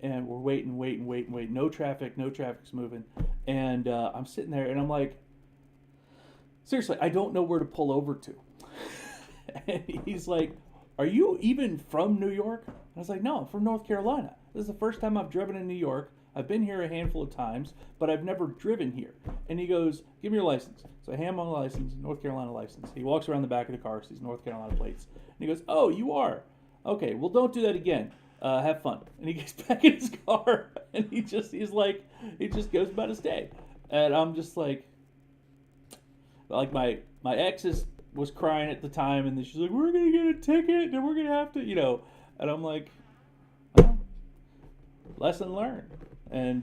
And we're waiting. No traffic's moving. And I'm sitting there, and I'm like, seriously, I don't know where to pull over to. And he's like, are you even from New York? I was like, no, I'm from North Carolina. This is the first time I've driven in New York. I've been here a handful of times, but I've never driven here. And he goes, give me your license. So I hand him my license, North Carolina license. He walks around the back of the car, sees North Carolina plates. And he goes, oh, you are? Okay, well, don't do that again. Have fun. And he gets back in his car, and he just goes about his day. And I'm just like my ex was crying at the time, and then she's like, we're gonna get a ticket, and we're gonna have to, and I'm like, well, lesson learned. And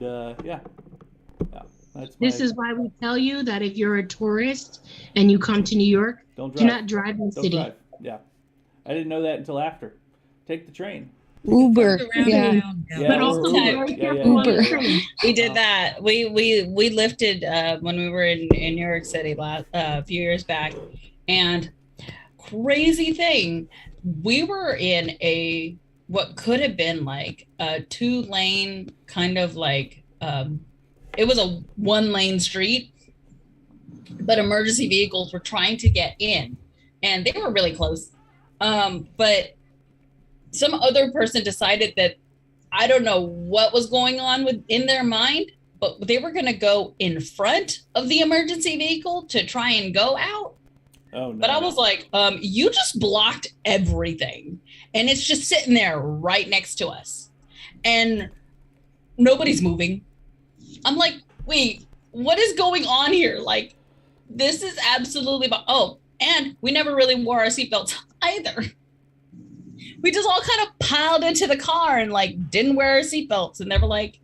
this is why we tell you that if you're a tourist and you come to New York, do not drive in the city. Drive. Yeah, I didn't know that until after. Take the train. Uber, But also Uber. We did that. We lifted when we were in New York City a few years back, and crazy thing, we were in what could have been like a 2-lane kind of like it was a 1-lane street, but emergency vehicles were trying to get in, and they were really close, but some other person decided that, I don't know what was going on in their mind, but they were going to go in front of the emergency vehicle to try and go out. Oh, no. But I was like, you just blocked everything, and it's just sitting there right next to us, and nobody's moving. I'm like, wait, what is going on here? Like, this is absolutely, and we never really wore our seatbelts either. We just all kind of piled into the car and like didn't wear our seatbelts, and they were like,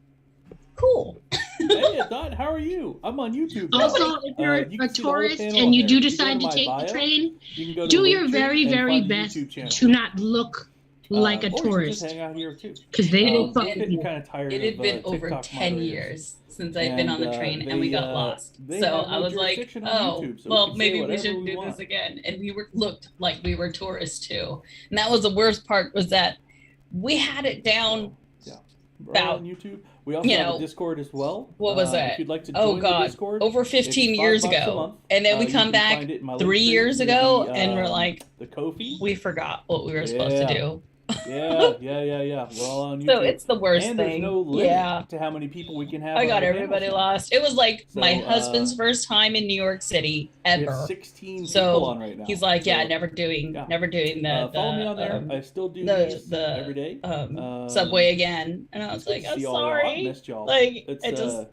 cool. Hey, Dot, how are you? I'm on YouTube now. Also, if you're a tourist and you do decide to take the train, do your very, very best to not look like a tourist. Just hang out here too. Because they don't fuck with you. Kind of tired. It had been over 10 years since I'd been on the train, and we got lost. So I was like, well, maybe we should do this again. And we looked like we were tourists too. And that was the worst part, was that we had it down about on YouTube. We also have a Discord as well. What was that? If you'd like to join the Discord, over 15 years ago. And then we come back 3 years ago, and we're like, the Ko-fi. We forgot what we were supposed to do. Yeah. We're all on YouTube. So it's the worst and thing. There's no limit to how many people we can have. I got everybody lost. It was like my husband's first time in New York City ever. We have 16 people on right now. He's like, never doing the follow me on there. I still do these every day. Subway again, and I was like, I'm sorry. I missed y'all. Like, it's, it just.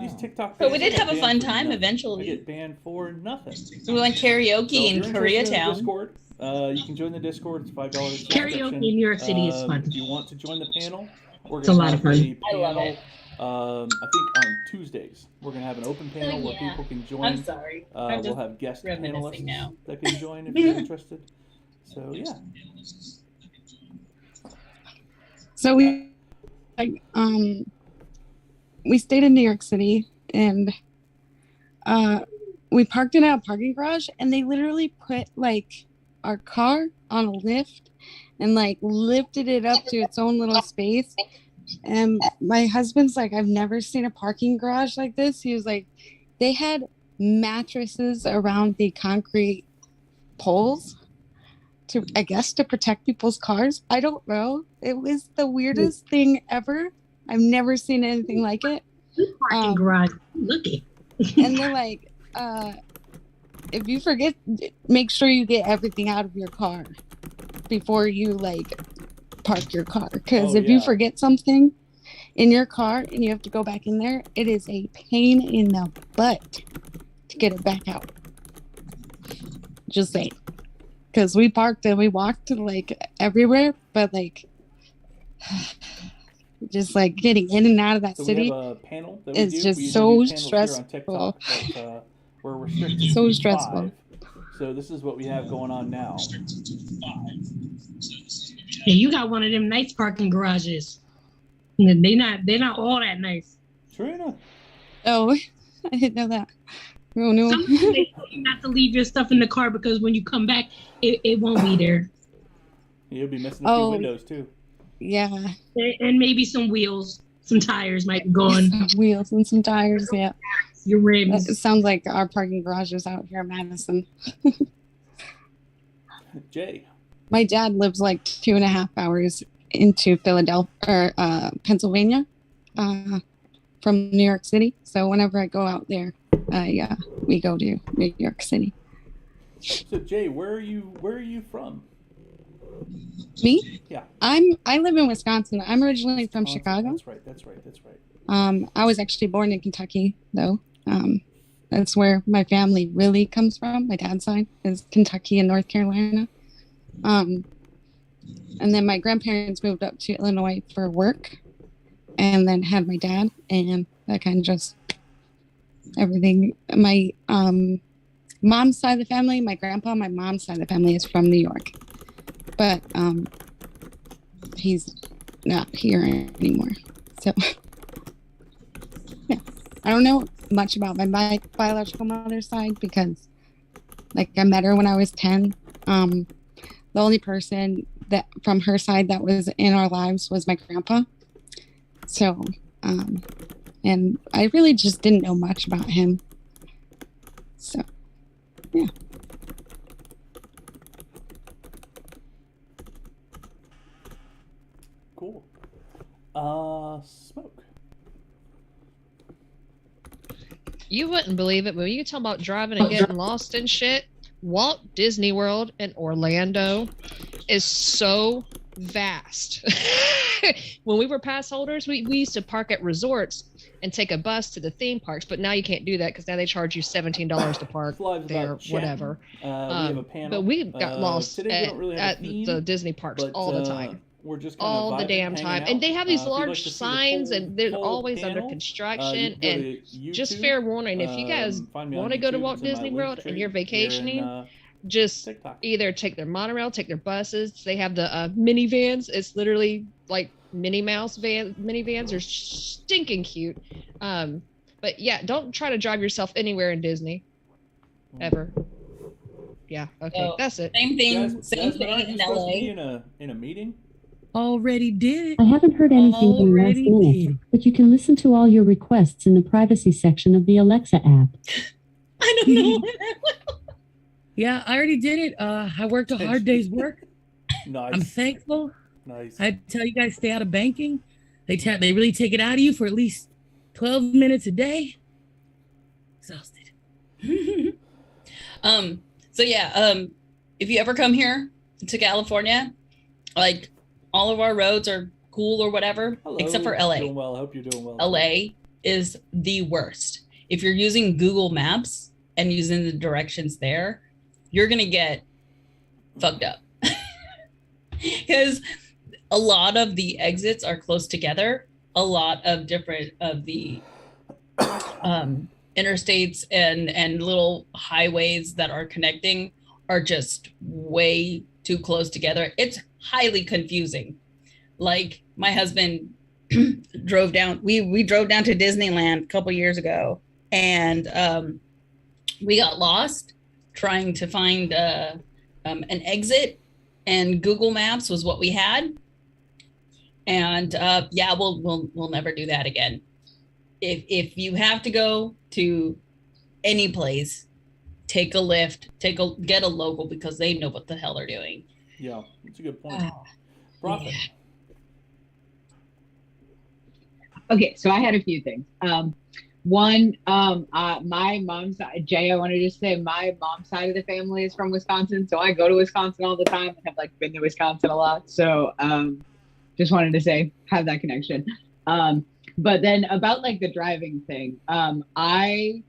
These TikTok. But we did have a fun time eventually. We get banned for nothing. We went karaoke in Koreatown. Discord, you can join the Discord. It's $5. Karaoke in New York City is fun. If you want to join the panel, it's a lot of fun. I love it. I think on Tuesdays we're gonna have an open panel where people can join. I'm sorry. We'll have guest panelists now. that can join if you're interested. So yeah. So we stayed in New York City, and we parked in a parking garage, and they literally put like our car on a lift and like lifted it up to its own little space. And my husband's like, I've never seen a parking garage like this. He was like, they had mattresses around the concrete poles to, I guess, to protect people's cars. I don't know. It was the weirdest thing ever. I've never seen anything like it. Parking garage. Looky. And they're like, if you forget, make sure you get everything out of your car before you like park your car. Because if you forget something in your car and you have to go back in there, it is a pain in the butt to get it back out. Just saying. Because we parked and we walked like everywhere, but like just like getting in and out of that city is just so stressful. We're restricted so to stressful. 5. So this is what we have going on now. Hey, you got one of them nice parking garages. They're not all that nice. Trina. Oh, I didn't know that. Oh no. Sometimes they tell you not to leave your stuff in the car because when you come back, it won't be there. You'll be missing a few windows too. Yeah. And maybe some wheels, some tires might be gone. Some wheels and some tires, yeah. Your rims. It sounds like our parking garages out here in Madison. Jay. My dad lives like 2.5 hours into Philadelphia or Pennsylvania from New York City. So whenever I go out there, we go to New York City. So Jay, where are you from? Me? Yeah. I live in Wisconsin. I'm originally from Chicago. That's right. I was actually born in Kentucky though. That's where my family really comes from. My dad's side is Kentucky and North Carolina. And then my grandparents moved up to Illinois for work and then had my dad, and that kind of just everything. My mom's side of the family, my grandpa, my mom's side of the family is from New York, but he's not here anymore. So yeah, I don't know much about my biological mother's side because like I met her when I was 10. The only person that from her side that was in our lives was my grandpa. So, and I really just didn't know much about him. So, yeah. Cool. Smoke. You wouldn't believe it, but you talk about driving and getting lost and shit. Walt Disney World in Orlando is so vast. when we were pass holders, we used to park at resorts and take a bus to the theme parks, but now you can't do that because now they charge you $17 to park there, whatever. We have a panel. But we got lost today we don't really have at a theme, the Disney parks but, all the time. We're just All the damn time. And they have these large signs and they're always under you construction. can go And to just YouTube. fair warning, if you guys Find me on want to go to YouTube. Walt It's in my Disney link World tree and you're here in, vacationing, just TikTok. either take their monorail, take their buses. They have the minivans. It's literally like Minnie Mouse minivans are stinking cute. But yeah, don't try to drive yourself anywhere in Disney ever. Yeah, okay, So, that's it. Same thing. Jasmine, Same thing aren't you in supposed to LA. be in a meeting? Already did it. I haven't heard anything from last Already minute, did. but you can listen to all your requests in the privacy section of the Alexa app. I don't know. Yeah, I already did it. I worked a hard day's work. Nice. I'm thankful. Nice. I tell you guys, stay out of banking. They really take it out of you for at least 12 minutes a day. Exhausted. So yeah, if you ever come here to California, like all of our roads are cool or whatever, Hello. except for LA. Doing well. I hope you're doing well. LA is the worst. If you're using Google Maps and using the directions there, you're gonna get fucked up. Because a lot of the exits are close together. A lot of different of the interstates and little highways that are connecting are just way too close together. It's highly confusing. Like my husband drove down, we drove down to Disneyland a couple years ago, and we got lost trying to find an exit, and Google Maps was what we had. And yeah, we'll never do that again. If you have to go to any place, take a Lyft, get a local, because they know what the hell they're doing. Yeah, that's a good point. Profit. Okay, so I had a few things. One, my mom's side, Jay, I wanted to say my mom's side of the family is from Wisconsin, so I go to Wisconsin all the time and have like been to Wisconsin a lot. So just wanted to say, have that connection. But then about like the driving thing, I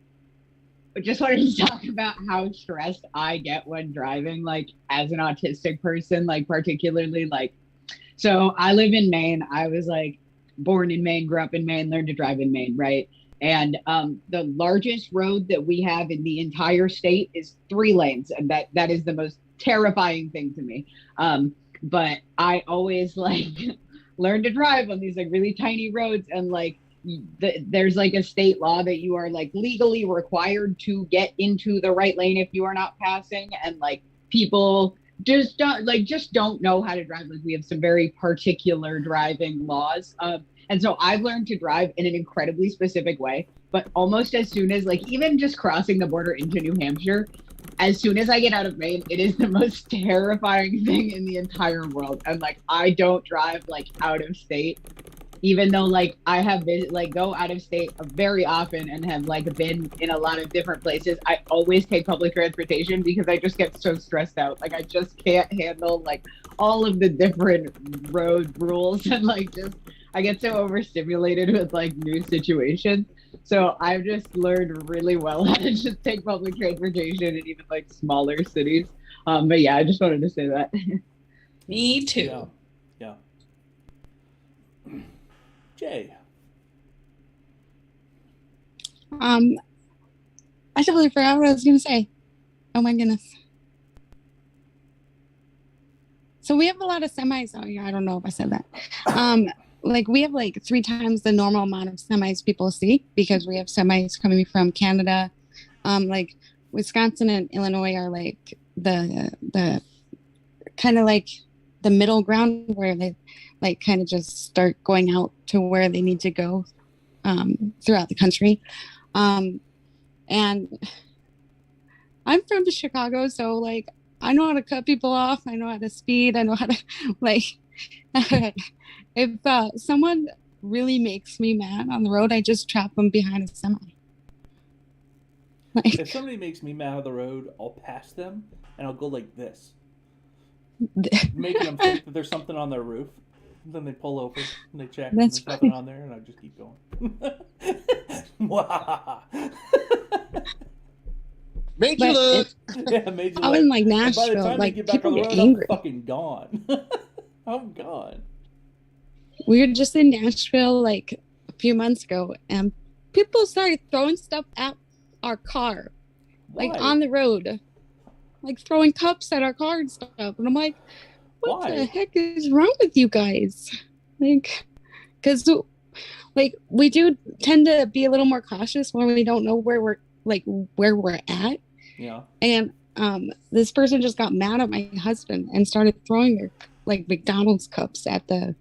just wanted to talk about how stressed I get when driving, like as an autistic person, like particularly like, so I live in Maine. I was like born in Maine, grew up in Maine, learned to drive in Maine, right? And the largest road that we have in the entire state is 3 lanes. And that is the most terrifying thing to me. But I always like learn to drive on these like really tiny roads, and like there's like a state law that you are like legally required to get into the right lane if you are not passing, and like people just don't know how to drive. Like we have some very particular driving laws. And so I've learned to drive in an incredibly specific way, but almost as soon as like even just crossing the border into New Hampshire, as soon as I get out of Maine, it is the most terrifying thing in the entire world. And like, I don't drive like out of state, even though like I have been like go out of state very often and have like been in a lot of different places. I always take public transportation because I just get so stressed out. Like I just can't handle like all of the different road rules, and like just I get so overstimulated with like new situations. So I've just learned really well how to just take public transportation in even like smaller cities. But yeah, I just wanted to say that. Me too. Yeah. Jay. I totally forgot what I was gonna say. Oh my goodness. So we have a lot of semis. Oh yeah, I don't know if I said that. Like we have like 3 times the normal amount of semis people see, because we have semis coming from Canada. Like Wisconsin and Illinois are like the kind of like the middle ground where they like kind of just start going out to where they need to go throughout the country. And I'm from Chicago, so like I know how to cut people off. I know how to speed. I know how to like if someone really makes me mad on the road, I just trap them behind a semi. If somebody makes me mad on the road, I'll pass them and I'll go like this, making them think that there's something on their roof. Then they pull over and they check. That's and there's nothing on there, and I just keep going. Made But you look. Yeah, made you out look. in like And by the Nashville, time like they get back on people the get road, angry. I'm fucking gone. I'm gone. We were just in Nashville like a few months ago, and people started throwing stuff at our car, like Why? on the road, like throwing cups at our car and stuff. And I'm like, what Why? the heck is wrong with you guys? Like, because like we do tend to be a little more cautious when we don't know where we're at. Yeah. And this person just got mad at my husband and started throwing their like McDonald's cups at the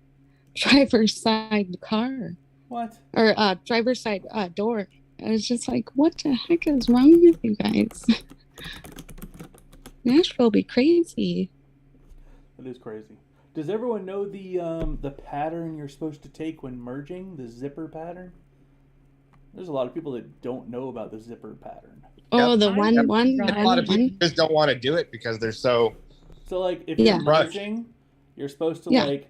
driver's side car. What? Or driver's side door. I was just like, what the heck is wrong with you guys? Nashville be crazy. It is crazy. Does everyone know the pattern you're supposed to take when merging? The zipper pattern? There's a lot of people that don't know about the zipper pattern. Oh, the A lot of people just don't want to do it because they're so. So, like, if Yeah. you're merging, you're supposed to, Yeah. like,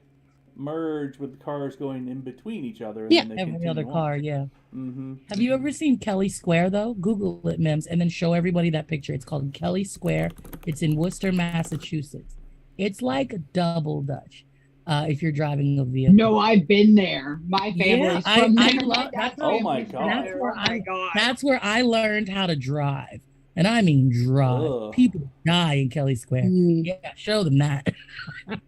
merge with cars going in between each other. And Yeah, then they every continue other on. car, yeah. Mm-hmm. Have you ever seen Kelly Square, though? Google it, Mims, and then show everybody that picture. It's called Kelly Square. It's in Worcester, Massachusetts. It's like a double Dutch if you're driving a vehicle. No, I've been there. My family's from there. That's Oh my god. That's where I learned how to drive. And I mean drive. Ugh. People die in Kelly Square. Yeah, show them that.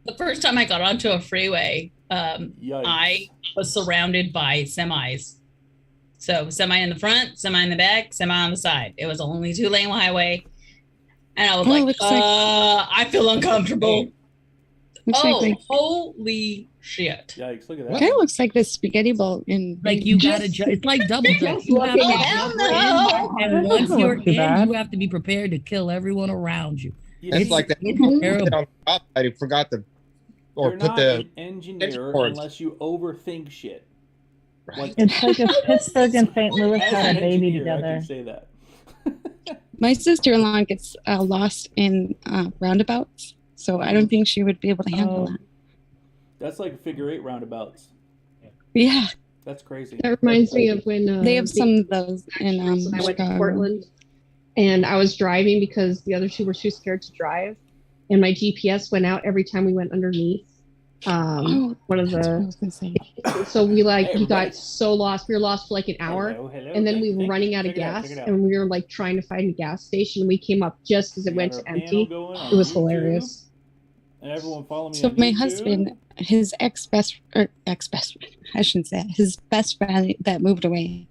The first time I got onto a freeway, I was surrounded by semis. So semi in the front, semi in the back, semi on the side. It was only 2-lane highway. And I was I feel uncomfortable. Holy shit. Yikes, look at It kind of looks like this spaghetti bowl in Like you gotta it's like double dutch. You have to jump in, and once you're in, you have to be prepared to kill everyone around you. It's like that. terrible. On top, I forgot the. Or You're put not the. an engineer cords. unless you overthink shit. Like, It's like if Pittsburgh and St. Louis as had an a baby engineer, I together. can say that. My sister-in-law gets lost in roundabouts, so I don't think she would be able to handle that. That's like figure 8 roundabouts. Yeah. That's crazy. That reminds me of when They have some of those in I went to Chicago. Portland, and I was driving because the other two were too scared to drive, and my GPS went out every time we went underneath. One of That's what I the was gonna say. so we Hey, we got everybody. so lost. We were lost for like an hour, Hello, hello. and then we were Thank you. running out of Check it out, gas, check it out. and we were like trying to find a gas station. We came up just as it We went got to our empty. panel going on It was YouTube. hilarious. And everyone follow me So on my YouTube. husband, his ex best friend, I shouldn't say that, his best friend that moved away.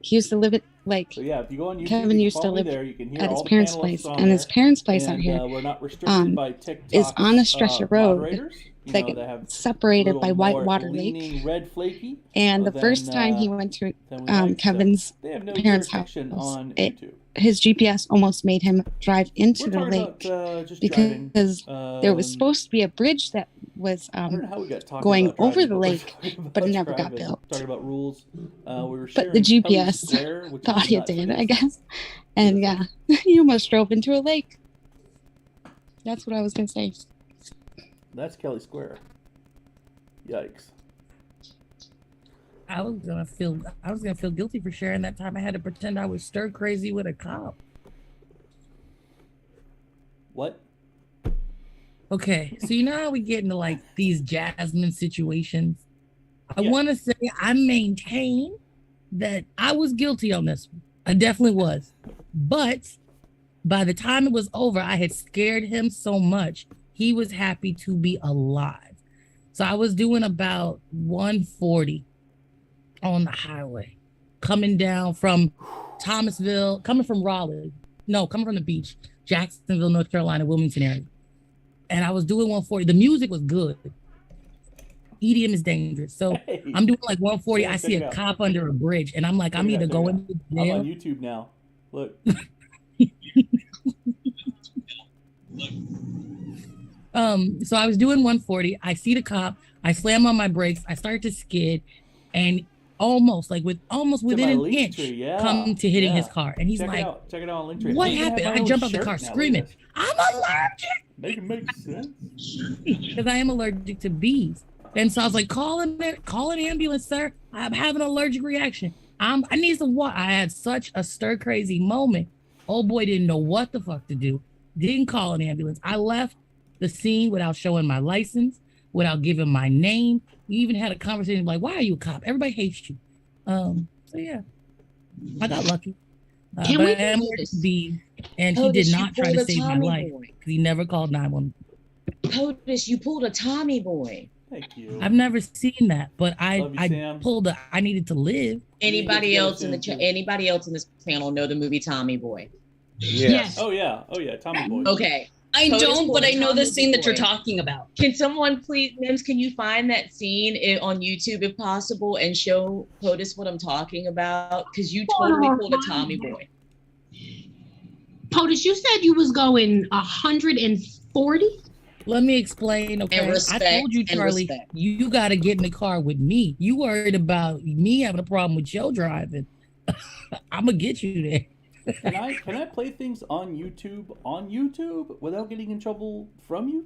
He used to live at like So yeah, if you go on YouTube, Kevin you used follow to me live there, you can hear at his all the parents' panelists place, on and his there. parents' place out And, here we're not restricted by TikTok. is on a stretch of road, moderators. You like know, they have separated by little more Whitewater Lake. leaning red flaky. And but the first then, time he went to then we like, Kevin's they have no parents' house, jurisdiction on it, YouTube. his GPS almost made him drive into We're the talking lake about just driving. because there was supposed to be a bridge that was I don't know how we got talking going about over driving, the but we're lake, talking but it about never got driving. built. Talking about rules. We were But sharing the Kelly GPS Square, which thought is it nuts. did, I guess. And yeah, he almost drove into a lake. That's what I was gonna say. That's Kelly Square. Yikes. I was gonna feel guilty for sharing that time I had to pretend I was stir crazy with a cop. What? Okay, so you know how we get into like these Jasmine situations? I want to say I maintain that I was guilty on this one. I definitely was. But by the time it was over, I had scared him so much, he was happy to be alive. So I was doing about 140 on the highway, coming down from Thomasville, coming from Raleigh. No, coming from the beach, Jacksonville, North Carolina, Wilmington area. And I was doing 140. The music was good. EDM is dangerous. So I'm doing like 140. I see a cop under a bridge, and I'm like, I'm either going to I'm jail. on YouTube now. Look. So I was doing 140. I see the cop. I slam on my brakes. I start to skid, and almost within my an leaf inch, tree, yeah, come to hitting his yeah. car. And he's Check it like, out. Check it out on Linktree. "What I even have happened?" my I own jump out the shirt car now. Look at screaming, this. "I'm allergic!" Make it make sense. Because I am allergic to bees. And so I was like, call an ambulance, sir. I'm having an allergic reaction. I need some water. I had such a stir crazy moment. Old boy didn't know what the fuck to do. Didn't call an ambulance. I left the scene without showing my license, without giving my name. We even had a conversation like, why are you a cop? Everybody hates you. So yeah, I got lucky. But I am allergic to bees, and he did not try to save my life because he never called 911. POTUS, you pulled a Tommy boy. Thank you. I've never seen that, but I Sam. pulled a. I needed to live. Anybody else in this panel know the movie Tommy Boy? Yes. Oh yeah. Tommy Boy. Okay. I POTUS don't, pulled but a I know the Tommy scene that you're Boy. talking about. Can someone please, Mims, can you find that scene on YouTube if possible and show POTUS what I'm talking about? Because you totally pulled a Tommy Boy. POTUS, you said you was going 140? Let me explain, okay? Respect, I told you, Charlie, you got to get in the car with me. You worried about me having a problem with your driving. I'm going to get you there. Can I play things on YouTube without getting in trouble from you?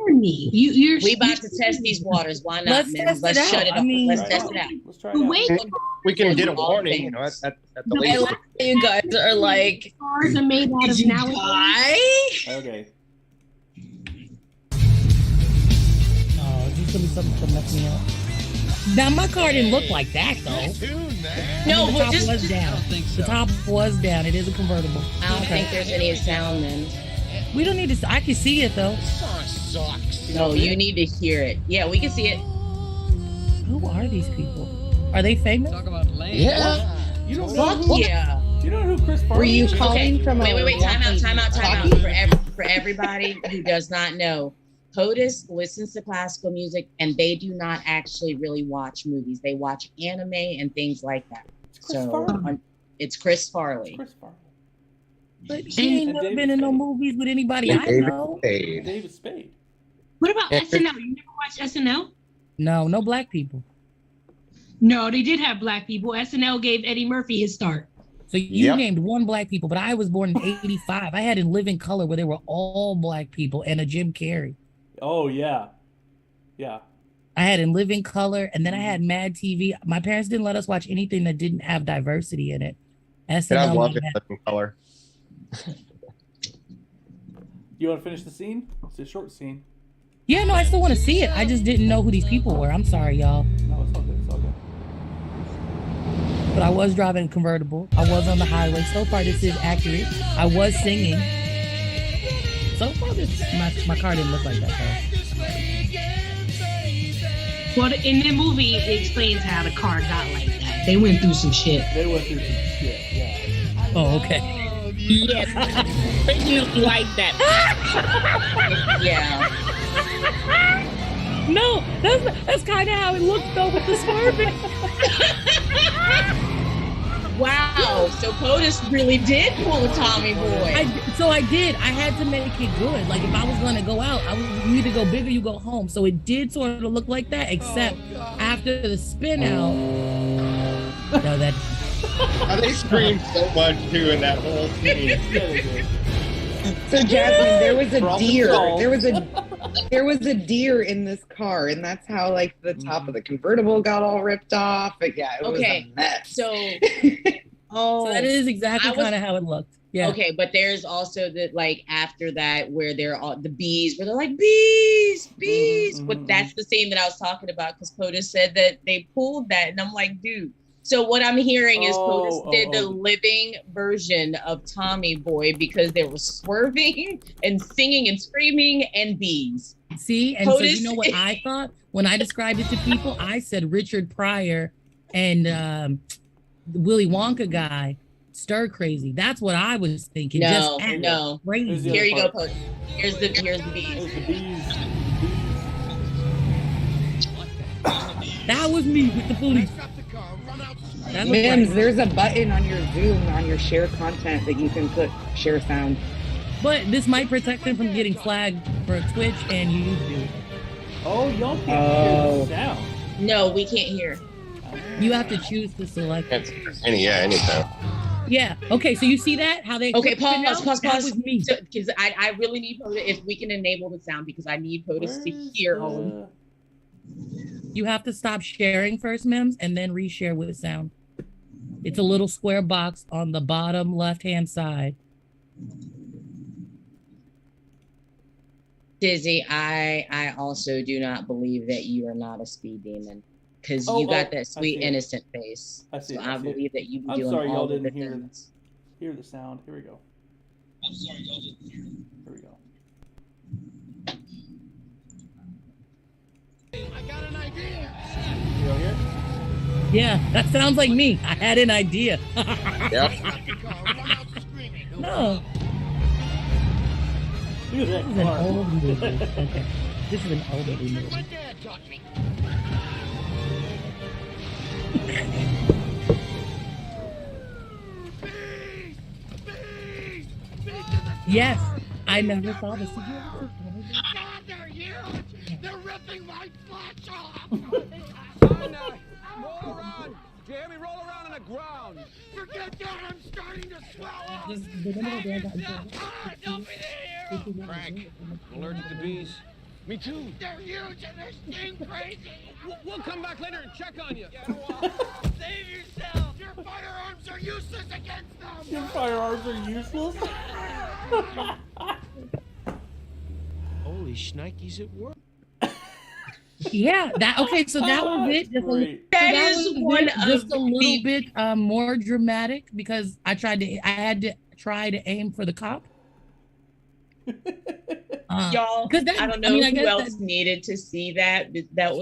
Me. We about to test these waters. Why not, Mims? Let's shut it up. Let's test it out. Let's try it out. We can get a warning, you know, at the I latest. like how you guys are like, cars are made out of now. Okay. Oh, is this gonna be something to mess me up? Now my car didn't look like that though. No, the but top was down. The top was down. It is a convertible. I don't think there's any sound, Mims. We don't need to. I can see it though. No, you need to hear it. Yeah, we can see it. Who are these people? Are they famous? Yeah. You don't Fuck know yeah. You don't know who Chris Farley Were you is? calling from a Wait. Time out. Hockey? For everybody who does not know, POTUS listens to classical music and they do not actually really watch movies. They watch anime and things like that. It's Chris Farley. Chris Farley. But he ain't never been in no movies with anybody I know. David Spade. What about SNL? You never watched SNL? No black people. No, they did have black people. SNL gave Eddie Murphy his start. So you named one black people, but I was born in 85. I had In Living Color where they were all black people and a Jim Carrey. Oh, yeah. Yeah. I had In Living Color, and then I had Mad TV. My parents didn't let us watch anything that didn't have diversity in it. SNL. I love In Living Color. You want to finish the scene? It's a short scene. Yeah, no, I still want to see it. I just didn't know who these people were. I'm sorry, y'all. No, it's all good. It's all good. But I was driving a convertible. I was on the highway. So far, this is accurate. I was singing. So far, my car didn't look like that, though. Well, in the movie, it explains how the car got like that. They went through some shit. Yeah. Oh, okay. Yes. Like that. Yeah. No, that's kind of how it looked though with the swerving. Wow. So POTUS really did pull a Tommy Boy. I did. I had to make it good. Like if I was gonna go out, you either go big or you go home. So it did sort of look like that, except after the spin out. No, that. They screamed so much too in that whole scene. So Jasmine, there was a deer. There was a deer in this car, and that's how like the top of the convertible got all ripped off. But yeah, it was a mess. So So that is exactly kind of how it looked. Yeah. Okay, but there's also the like after that where they're all the bees, where they're like bees. But that's the scene that I was talking about because POTUS said that they pulled that, and I'm like, dude. So what I'm hearing is POTUS did the living version of Tommy Boy because they were swerving and singing and screaming and bees. See, and POTUS, so you know what I thought when I described it to people? I said Richard Pryor and the Willy Wonka guy stir crazy. That's what I was thinking. No. Crazy. Here you go, POTUS. Here's the bees. That was me with the police. Mims, there's a button on your Zoom on your share content that you can put share sound. But this might protect them from getting flagged for Twitch and YouTube. Oh, y'all can't hear the sound. No, we can't hear. You have to choose to select. Anytime. Yeah. Okay. So you see that? How they? Okay. Pause. That was me. Because I really need POTUS if we can enable the sound because I need POTUS to hear all. You have to stop sharing first, Mims, and then reshare with sound. It's a little square box on the bottom left-hand side. Dizzy, I also do not believe that you are not a speed demon because you got that sweet innocent face. I see. So I believe that you be I'm doing sorry, all y'all the didn't things. hear the sound. Here we go. I'm sorry, y'all didn't hear. Here we go. I got an idea. You all here? Yeah, that sounds like me. I had an idea. Yep. No. Look at This is that an car. old movie. Okay. This is an elderly movie. My dad taught me. Yes, I never saw this. God, they're huge. They're ripping my flesh off. Roll around. Jamie, roll around on the ground. Forget that. I'm starting to swell up. Don't be there. Frank, allergic to bees? Me too. They're huge and they sting crazy. We'll come back later and check on you. Save yourself. Your firearms are useless against them. Your firearms are useless? Holy shnikes, it worked. Yeah, so that was it. Just a little bit more dramatic because I had to try to aim for the cop. Y'all, I don't know who else needed to see that. That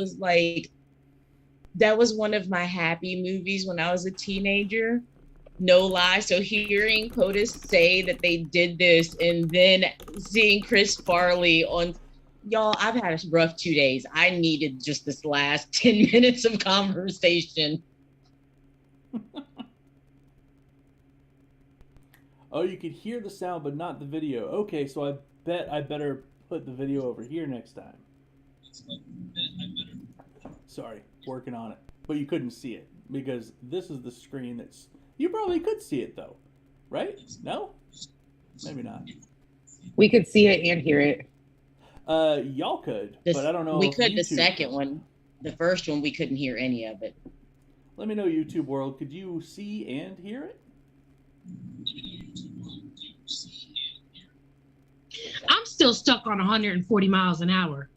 was one of my happy movies when I was a teenager. No lie. So hearing POTUS say that they did this and then seeing Chris Farley on, y'all, I've had a rough 2 days. I needed just this last 10 minutes of conversation. Oh, you could hear the sound, but not the video. Okay, so I bet I better put the video over here next time. Sorry, working on it. But you couldn't see it because this is the screen that's... You probably could see it, though. Right? No? Maybe not. We could see it and hear it. Y'all could, but I don't know. We could YouTube the second one. The first one, we couldn't hear any of it. Let me know, YouTube world. Could you see and hear it? I'm still stuck on 140 miles an hour.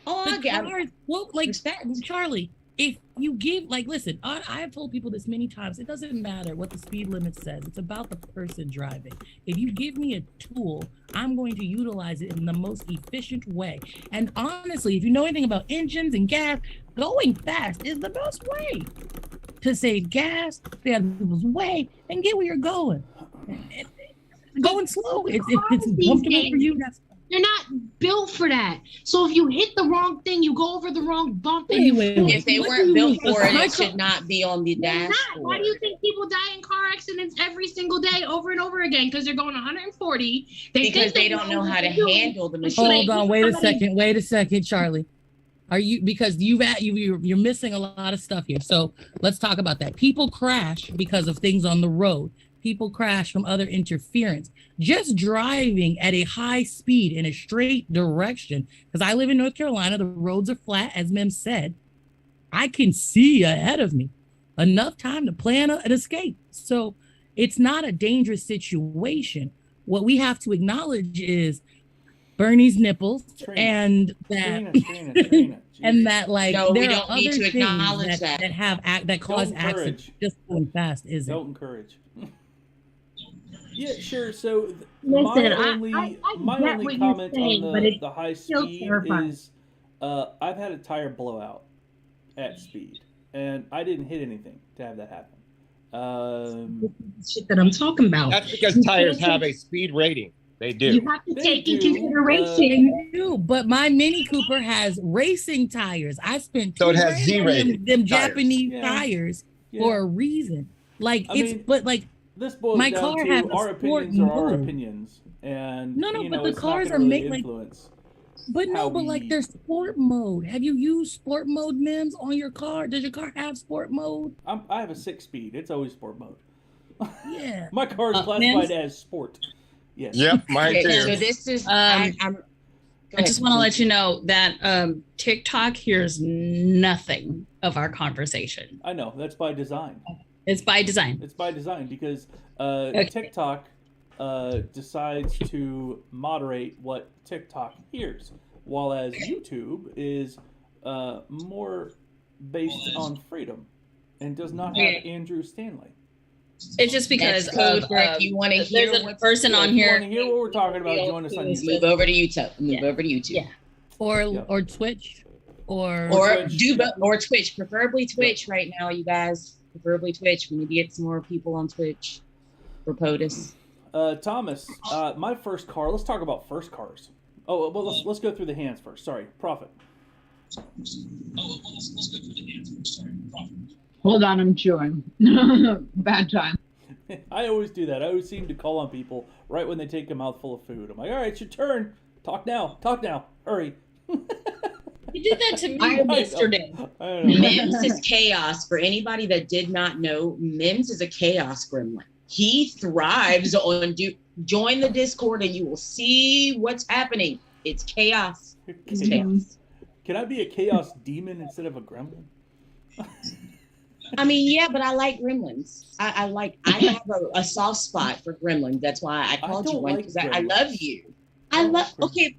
Oh, I got it. Well, like Charlie, if you give, like, listen, I have told people this many times. It doesn't matter what the speed limit says. It's about the person driving. If you give me a tool, I'm going to utilize it in the most efficient way. And honestly, if you know anything about engines and gas, going fast is the best way to save gas, stay out of people's way, and get where you're going. Going slow. It's comfortable for you. They're not built for that. So if you hit the wrong thing, you go over the wrong bump. If they weren't built for it, it should not be on the dashboard. Why do you think people die in car accidents every single day over and over again? Because they're going 140. Because they don't know how to handle the machine. Hold on, wait a second, Charlie. Because you're missing a lot of stuff here. So let's talk about that. People crash because of things on the road. People crash from other interference. Just driving at a high speed in a straight direction, because I live in North Carolina, the roads are flat, as Mim said. I can see ahead of me enough time to plan an escape. So it's not a dangerous situation. What we have to acknowledge is Bernie's nipples and that Trina, and that, like, no, there we are don't need other to things acknowledge that cause accidents just going fast, isn't it? Don't encourage. Yeah, sure. So Listen, my only comment on the high speed is I've had a tire blowout at speed, and I didn't hit anything to have that happen. Shit that I'm talking about. That's because tires have a speed rating. They do. You have to take into consideration. But my Mini Cooper has racing tires. I spent so it has Z rating. Them Japanese tires for a reason. Like this boils my down car to has our opinions are our opinions, and but the cars are made like. But like there's sport mode. Have you used sport mode, Mims, on your car? Does your car have sport mode? I have a 6-speed. It's always sport mode. Yeah. My car is classified as sport. Yes. Yep, mine too. So this is I just want to let you know that TikTok hears nothing of our conversation. I know, that's by design. It's by design. It's by design because TikTok decides to moderate what TikTok hears, while as YouTube is more based on freedom and does not have Andrew Stanley. It's just because if you want to hear there's a person on here. If you want to hear what we're talking about, join us on YouTube. Move over to YouTube. Move over to YouTube. Yeah. Or Twitch. Or Twitch. Preferably Twitch right now, you guys. Preferably Twitch. We need to get some more people on Twitch for POTUS. Thomas, my first car. Let's talk about first cars. Oh, well, let's go through the hands first. Sorry, Prophet. Hold on, I'm chewing. Bad time. I always do that. I always seem to call on people right when they take a mouthful of food. I'm like, all right, it's your turn. Talk now. Hurry. You did that to me yesterday. MIMS is chaos. For anybody that did not know, MIMS is a chaos gremlin. He thrives on join the Discord and you will see what's happening. It's chaos. It's chaos. Can I be a chaos demon instead of a gremlin? I mean, yeah, but I like gremlins. I have a soft spot for gremlins. That's why I called you one, because I love you. Okay.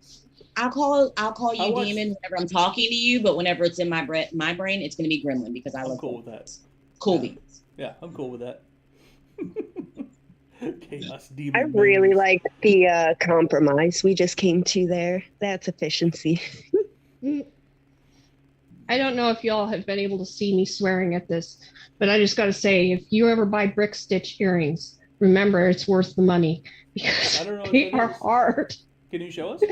I'll call you demon whenever I'm talking to you, but whenever it's in my brain, it's gonna be gremlin because I love. I'm cool with that. Cool beans. Yeah, I'm cool with that. Chaos demon. I really like the compromise we just came to there. That's efficiency. I don't know if y'all have been able to see me swearing at this, but I just got to say, if you ever buy brick stitch earrings, remember it's worth the money because they are hard. Can you show us?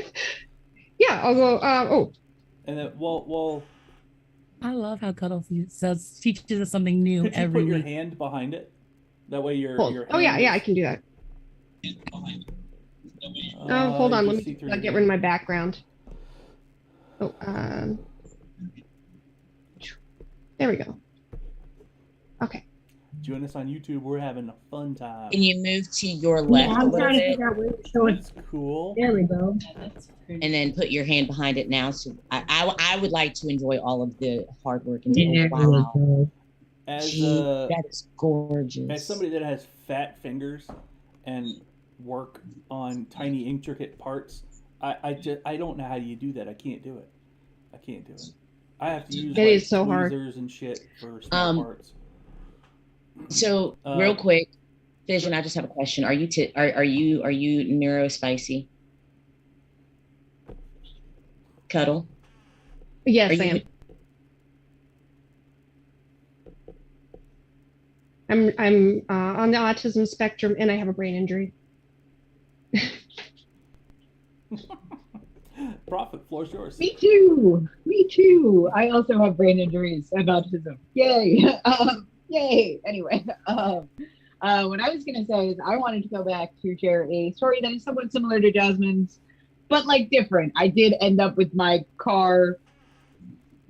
Yeah, I'll go. And then, well, I love how Cuddle teaches us something new could you every put week. your hand behind it? That way your Oh yeah, I can do that. Hold on, let me get rid of my background. Oh, there we go. Okay. Join us on YouTube. We're having a fun time. Can you move to your left a little bit? That's cool. There we go. And then put your hand behind it now. So I would like to enjoy all of the hard work and wow. That is gorgeous. As somebody that has fat fingers and work on tiny intricate parts, I don't know how you do that. I can't do it. I have to use tweezers and shit for small parts. So real quick, Vision, I just have a question. Are you neuro spicy? Cuddle? Yes, I am. I'm on the autism spectrum and I have a brain injury. Prophet, floor's yours. Me too. I also have brain injuries and autism. Yay. Yay. Anyway, what I was going to say is I wanted to go back to share a story that is somewhat similar to Jasmine's, but like different. I did end up with my car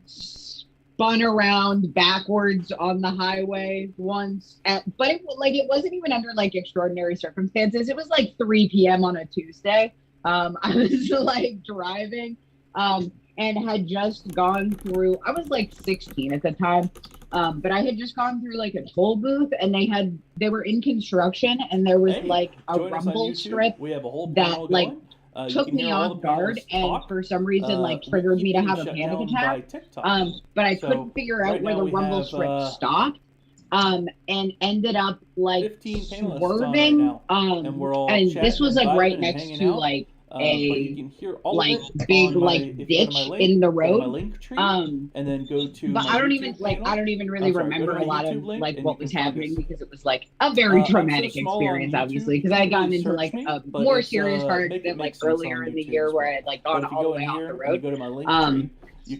spun around backwards on the highway once, but it wasn't even under like extraordinary circumstances. It was like 3 p.m. on a Tuesday. I was like driving and had just gone through, I was like 16 at the time, but I had just gone through like a toll booth and they were in construction and there was like a rumble strip we have a whole that like took me off guard and for some reason like triggered me to have a panic attack. But I couldn't figure out where the rumble strip stopped. And ended up like swerving. And this was like right next to like a like big like ditch in the road. And then go to. But I don't even really remember a lot of like what was happening because it was like a very traumatic experience, obviously, because I had gotten into like a more serious car accident like earlier in the year where I had like gone all the way off the road.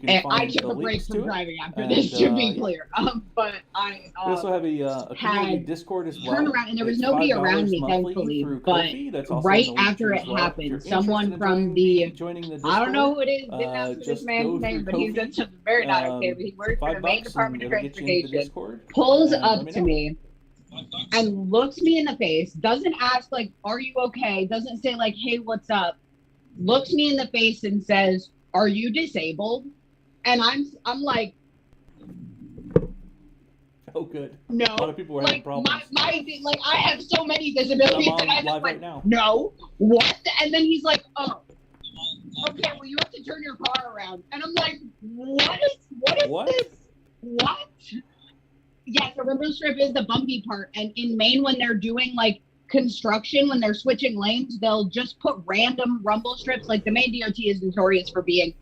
And I took a break from driving after this, to be clear. But I we also have a community Discord as well. Turned around, and there was nobody around me, thankfully. But right after it happened, someone from the I don't know who it is, didn't ask for this man's name, but he's in something very not okay. But he works for the main Department of Transportation. Pulls up to me and looks me in the face. Doesn't ask like, "Are you okay?" Doesn't say like, "Hey, what's up?" looks me in the face and says, "Are you disabled?" And I'm like, Oh, good. no. A lot of people are having problems. Like I have so many disabilities, I'm on and I live just right like, now. no, what? And then he's like, "Oh, okay, well you have to turn your car around." And I'm like, what is this? What? Yes, the rumble strip is the bumpy part. And in Maine, when they're doing like construction, when they're switching lanes, they'll just put random rumble strips. Like the Maine DOT is notorious for being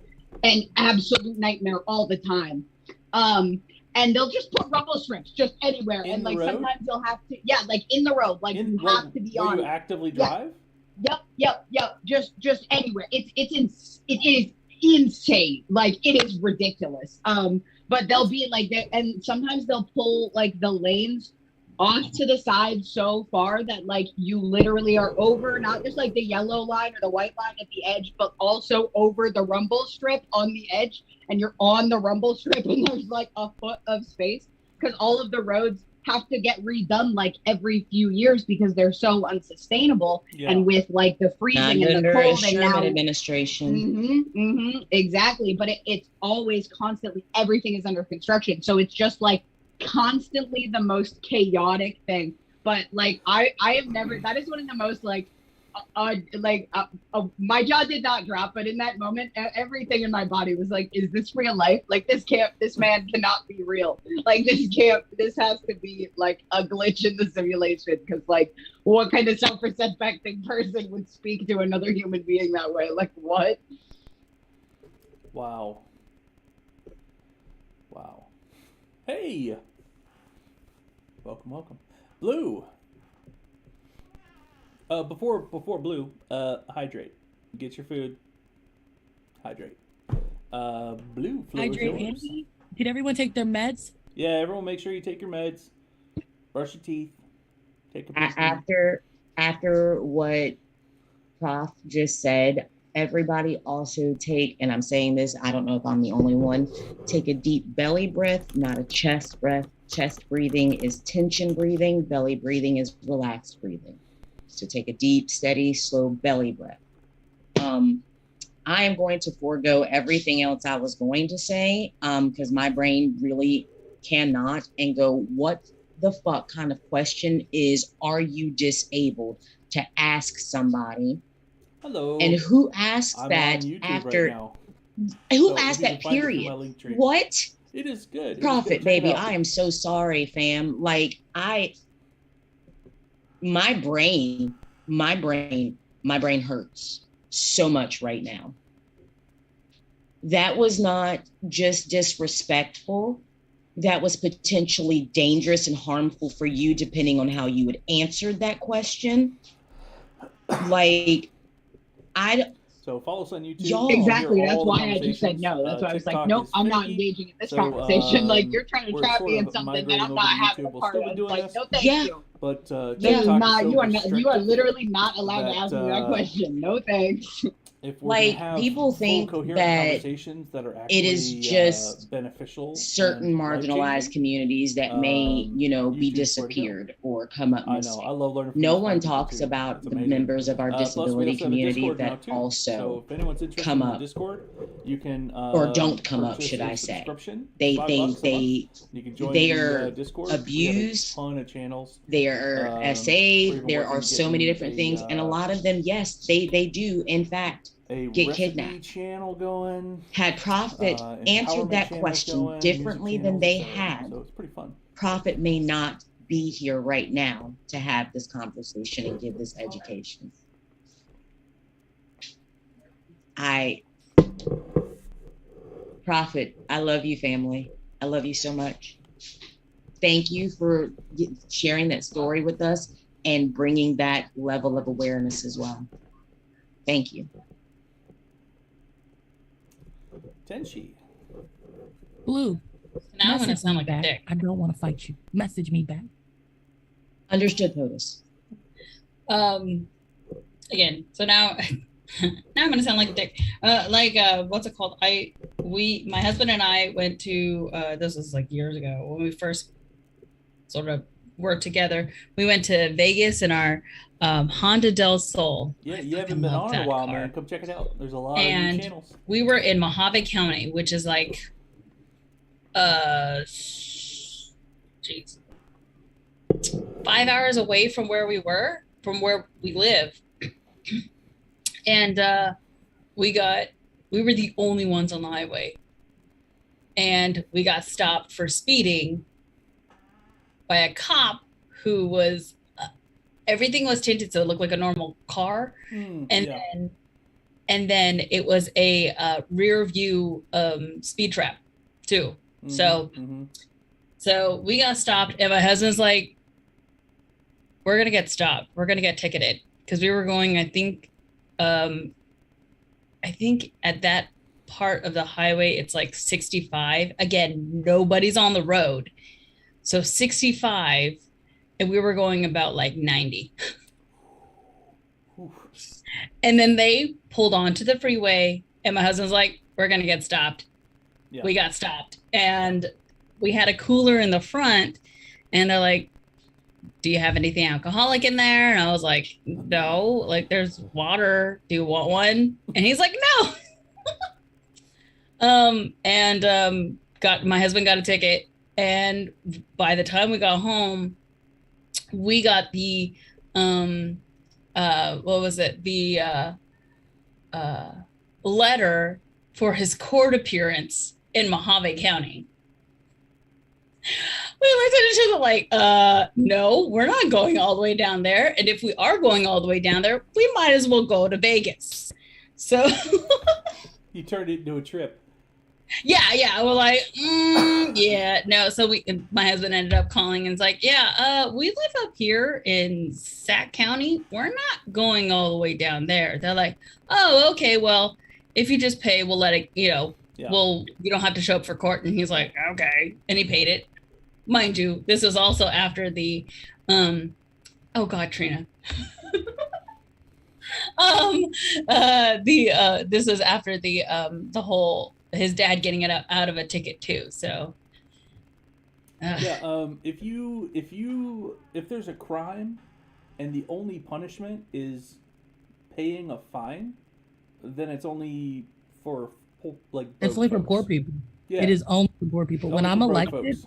an absolute nightmare all the time. And they'll just put rumble strips just anywhere. In and the like road? sometimes you'll have to, yeah, like in the road, like you have to be Where on you it. actively drive? Yep. Just anywhere. It is insane. Like it is ridiculous. But they'll be like that, and sometimes they'll pull like the lanes off to the side so far that like you literally are over not just like the yellow line or the white line at the edge, but also over the rumble strip on the edge, and you're on the rumble strip and there's like a foot of space because all of the roads have to get redone like every few years because they're so unsustainable. Yeah. And with like the freezing and the Under cold and Sherman now administration. exactly, but it's always constantly, everything is under construction, so it's just like constantly the most chaotic thing. But like I have never, that is one of the most like my jaw did not drop, but in that moment everything in my body was like, is this real life? Like this man cannot be real. Like this has to be like a glitch in the simulation, because like what kind of self-respecting person would speak to another human being that way? Like what? Wow. Hey, welcome Blue. Before Blue, hydrate. Get your food. Hydrate. Blue, floor is Hydrate, yours. Andy? Did everyone take their meds? Yeah, everyone make sure you take your meds. Brush your teeth. Take a piss. After what Prof just said, everybody also take, and I'm saying this, I don't know if I'm the only one, take a deep belly breath, not a chest breath. Chest breathing is tension breathing. Belly breathing is relaxed breathing. So take a deep, steady, slow belly breath. I am going to forego everything else I was going to say because my brain really cannot, and go, what the fuck kind of question is, are you disabled, to ask somebody? Hello. And who asks I'm that on YouTube after? right now. Who So asked you that? can find it through Period. my link tree. What? It is good. It is Profit, good. Check it baby. out. I am so sorry, fam. Like my brain hurts so much right now. That was not just disrespectful. That was potentially dangerous and harmful for you, depending on how you would answer that question. Like, So follow us on YouTube. Y'all, You'll exactly. hear That's all the why I just said conversations. no. That's why I was like, TikTok nope, is I'm not finicky. engaging in this So, conversation. Like you're trying to we're trap sort me in of something that migrating I'm over not to having a YouTube. We'll part still be of. doing Like, this. no, thank you. But That is TikTok not, is you so are not, you are restricted literally not allowed to that, ask me that question. No thanks. if we're Like, gonna have people think full, coherent that conversations that are actually it is just beneficial, certain and marginalized life-changing, communities that may, be YouTube's where to go. disappeared or come up I missing. know. I love learning from No these one fine people, talks too. about It's the amazing. members of our Plus, we disability also have a community Discord now that too. also So if anyone's interested come in the up, Discord, you can or don't come up, purchase should a I say? subscription, They $5 a month. You can join they the are Discord. abused. We have a ton of channels. They are We're SA. even There working are to so get many different things, and a lot of them, yes, they do in fact a get recipe kidnapped. channel going. Had Prophet answered Empowerment that channels question going, differently music than they channels, etc. had, So it's pretty fun. Prophet may not be here right now to have this conversation and give this education. Prophet, I love you, family. I love you so much. Thank you for sharing that story with us and bringing that level of awareness as well. Thank you. Tenshi. Blue. Now I'm gonna message sound me like a back. dick. I don't want to fight you. Message me back. Understood, POTUS. Again, so now now I'm gonna sound like a dick. What's it called? My husband and I went to this was like years ago when we first sort of were together. We went to Vegas in our Honda Del Sol. Yeah, you haven't been on in a while, man. Come check it out. There's a lot of new channels. We were in Mojave County, which is like, geez, 5 hours away from where we live. And we were the only ones on the highway. And we got stopped for speeding by a cop who was, everything was tinted so it looked like a normal car. And then it was a rear view speed trap too. So we got stopped, and my husband's like, we're gonna get stopped. We're gonna get ticketed. Because we were going, I think at that part of the highway, it's like 65. Again, nobody's on the road. So 65, and we were going about like 90. And then they pulled onto the freeway, and my husband's like, we're going to get stopped. Yeah. We got stopped. And we had a cooler in the front, and they're like, do you have anything alcoholic in there? And I was like, no, like there's water. Do you want one? And he's like, no. My husband got a ticket. And by the time we got home, we got the, letter for his court appearance in Mojave County. We looked at each other like, no, we're not going all the way down there. And if we are going all the way down there, we might as well go to Vegas. So you turned it into a trip. Yeah. We're like, yeah, no. So my husband ended up calling and it's like, yeah, we live up here in Sac County. We're not going all the way down there. They're like, oh, okay, well, if you just pay, we'll let it, you don't have to show up for court. And he's like, okay. And he paid it. Mind you, this was also after the, oh God, Trina. This was after the whole, his dad getting it out of a ticket too. So. Yeah. If there's a crime and the only punishment is paying a fine, then it's only for like. It's only for poor people. Yeah. It is only for poor people. When I'm elected,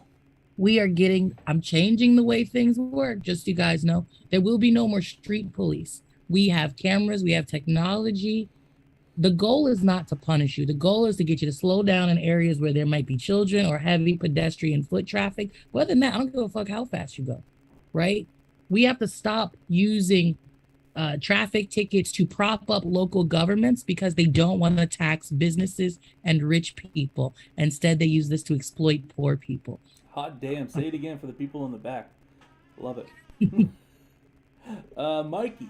I'm changing the way things work. Just so you guys know, there will be no more street police. We have cameras, we have technology. The goal is not to punish you. The goal is to get you to slow down in areas where there might be children or heavy pedestrian foot traffic. But other than that, I don't give a fuck how fast you go, right? We have to stop using traffic tickets to prop up local governments because they don't want to tax businesses and rich people. Instead, they use this to exploit poor people. Hot damn. Say it again for the people in the back. Love it. Mikey.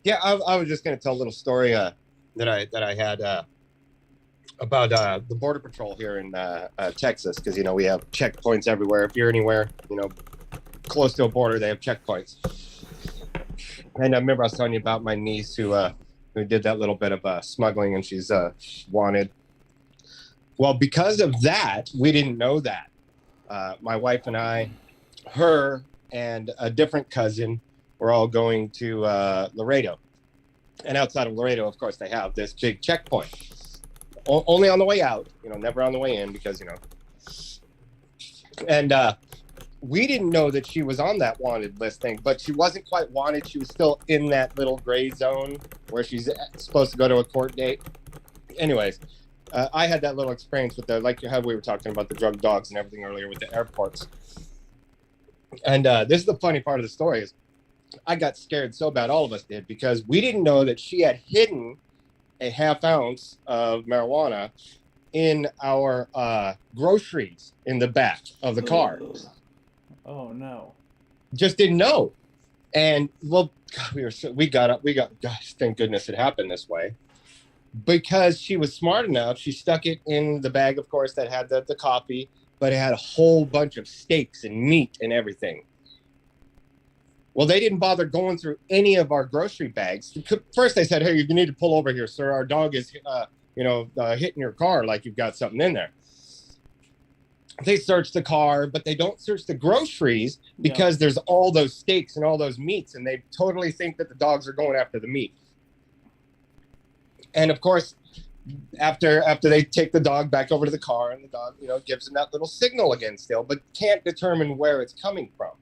Yeah, I was just going to tell a little story that I had about the Border Patrol here in Texas, because, we have checkpoints everywhere. If you're anywhere, close to a border, they have checkpoints. And I remember I was telling you about my niece who did that little bit of smuggling, and she's wanted. Well, because of that, we didn't know that. My wife and I, her and a different cousin, were all going to Laredo. And outside of Laredo, of course, they have this big checkpoint. Only on the way out, never on the way in because, And we didn't know that she was on that wanted listing, but she wasn't quite wanted. She was still in that little gray zone where she's supposed to go to a court date. Anyways, I had that little experience with how we were talking about the drug dogs and everything earlier with the airports. And this is the funny part of the story is I got scared so bad, all of us did, because we didn't know that she had hidden a half ounce of marijuana in our groceries in the back of the car. Oh no! Just didn't know, and well, we got gosh, thank goodness it happened this way, because she was smart enough. She stuck it in the bag, of course, that had the coffee, but it had a whole bunch of steaks and meat and everything. Well, they didn't bother going through any of our grocery bags. First, they said, hey, you need to pull over here, sir. Our dog is, hitting your car like you've got something in there. they search the car, but they don't search the groceries because there's all those steaks and all those meats, and they totally think that the dogs are going after the meat. And of course, after they take the dog back over to the car, and the dog, gives them that little signal again still, but can't determine where it's coming from.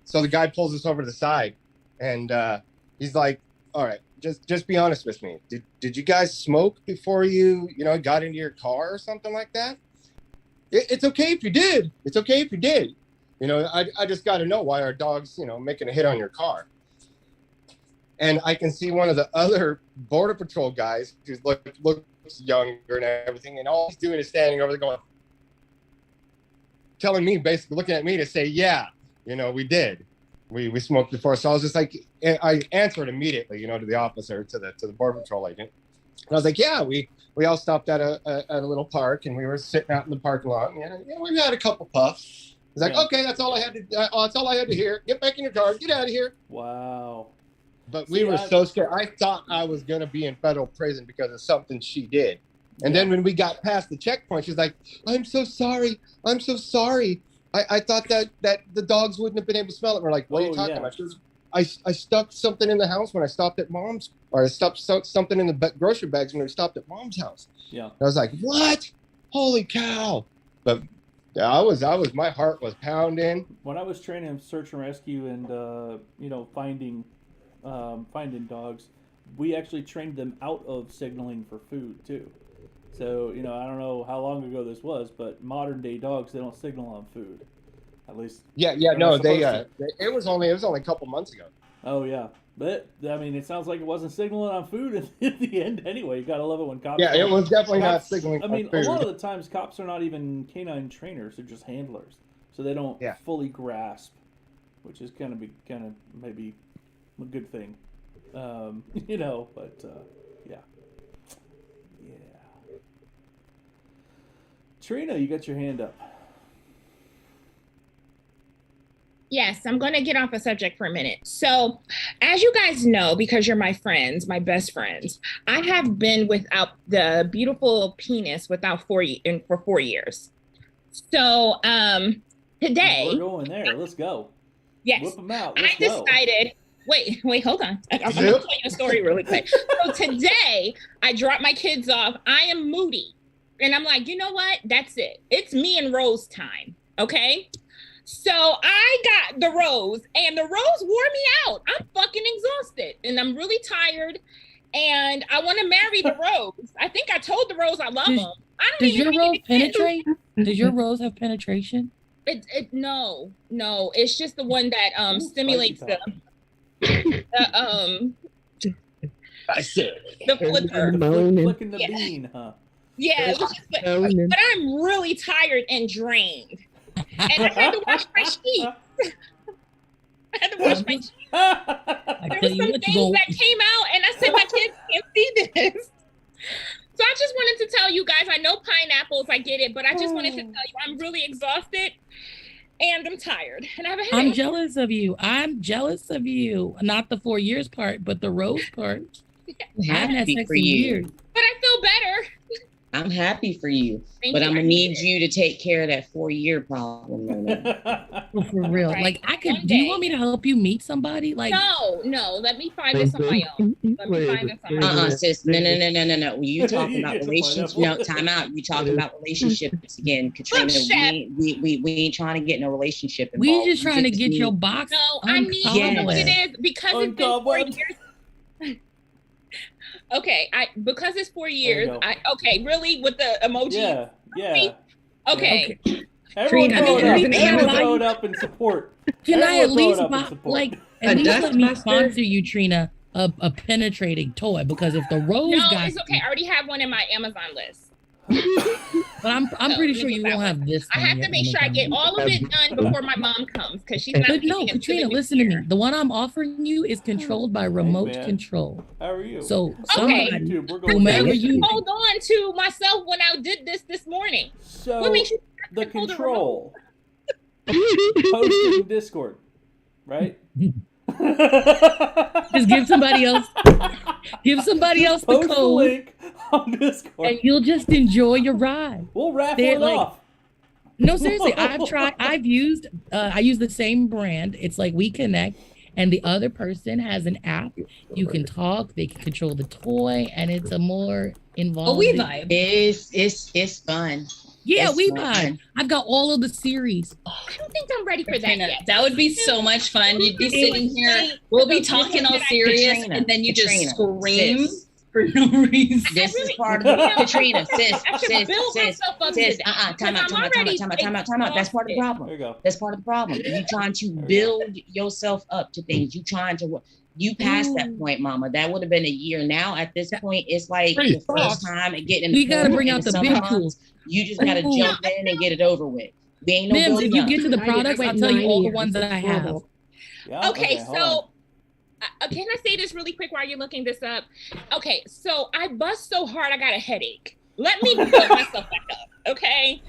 So the guy pulls us over to the side, and he's like, "All right, just be honest with me. Did you guys smoke before you got into your car or something like that? It's okay if you did. It's okay if you did. I just got to know why our dog's making a hit on your car." And I can see one of the other Border Patrol guys who looks younger and everything, and all he's doing is standing over there going, telling me, basically looking at me to say, "Yeah, we did. We smoked before." So I was just like, I answered immediately, to the officer, to the Border Patrol agent. And I was like, "Yeah, we all stopped at a little park, and we were sitting out in the parking lot. And, we had a couple puffs." He's like, "Okay, that's all I had to hear. Get back in your car. Get out of here." Wow. But we were so scared. I thought I was going to be in federal prison because of something she did. And then when we got past the checkpoint, she's like, "I'm so sorry. I'm so sorry. I thought that the dogs wouldn't have been able to smell it." We're like, "What are you talking about?" She goes, I stuck something in the house when I stopped at Mom's, or I stuck something in the grocery bags when we stopped at Mom's house. Yeah. And I was like, "What? Holy cow!" But my heart was pounding. When I was training search and rescue and finding dogs, we actually trained them out of signaling for food too. So I don't know how long ago this was, but modern day dogs, they don't signal on food, at least. No, it was only a couple months ago. Oh yeah, but I mean, it sounds like it wasn't signaling on food in the end anyway. You gotta love it when cops. Yeah, it was definitely not signaling. I mean, on food. A lot of the times cops are not even canine trainers; they're just handlers, so they don't fully grasp, which is kind of maybe a good thing, But yeah. Trina, you got your hand up. Yes, I'm going to get off a subject for a minute. So, as you guys know, because you're my friends, my best friends, I have been without the beautiful penis for 4 years. So, today. We're going there. Let's go. Yes. Whip them out. I decided. Wait, hold on. I'm going to tell you a story really quick. So, today, I dropped my kids off. I am moody. And I'm like, you know what? That's it. It's me and Rose time. Okay. So I got the Rose, and the Rose wore me out. I'm fucking exhausted, and I'm really tired, and I want to marry the Rose. I think I told the Rose I love him. I don't Does even your Rose penetrate? Does your Rose have penetration? No. It's just the one that stimulates I said the flipper. Flicking the bean, huh? Yeah, but I'm really tired and drained. And I had to wash my sheets. There were some things that came out, and I said, my kids can't see this. So I just wanted to tell you guys, I know pineapples, I get it, but I just wanted to tell you I'm really exhausted and I'm tired and I have a headache. I'm jealous of you. Not the 4 years part, but the Rose part. I'm happy for you. But I feel better. I'm happy for you, Thank but you. I'm gonna need you to take care of that 4-year problem. For real, Right. like I could. Do you want me to help you meet somebody? Like no. Let me find this on my own. Sis. No. You talking about relationships? No, time out. You talking about relationships again, Katrina? We ain't trying to get no relationship involved. We just trying to get your box. No, I need to know what it is because it's been 4 years. Okay, because it's 4 years. Really with the emoji. Yeah. Okay. Everyone throw it up in support. Can I at least let me sponsor you, Trina, a penetrating toy? Because if the Rose got it's okay. I already have one in my Amazon list. But I'm pretty sure you won't have this. I have to make sure I get all of it done before my mom comes because she's not. No, Katrina, listen to me. The one I'm offering you is controlled by remote control. How are you? So whomever you hold on to myself when I did this morning. So what makes you the control posted in Discord, right? Just give somebody else the Post code. the link on Discord. And you'll just enjoy your ride. We'll raffle it off. No, seriously, I've used I use the same brand. It's like We Connect, and the other person has an app. You can talk, they can control the toy, and it's a more involved. We Vibe. It's fun. Yeah, It's We fun. Vibe. I've got all of the series. I don't think I'm ready for that Katrina, yet. that would be so much fun. You'd be sitting here, we'll be talking all serious, Katrina, and then you just Katrina, scream sis. for no reason. This is part of the Katrina, sis. I should build myself up to that. Time out. That's part of the problem. There you go. That's part of the problem. You trying to build yourself up to things. You trying to you passed that point, Mama. That would have been a year. Now at this point, it's like the first time and getting in the We gotta pool bring in out the the summer big months. You just gotta jump in and get it over with. We ain't no Mims, building if you up. get to the products, I'll tell you all the ones that I have. Yeah? Okay, hold so can I say this really quick while you're looking this up? Okay, so I bust so hard I got a headache. Let me build myself back up, okay?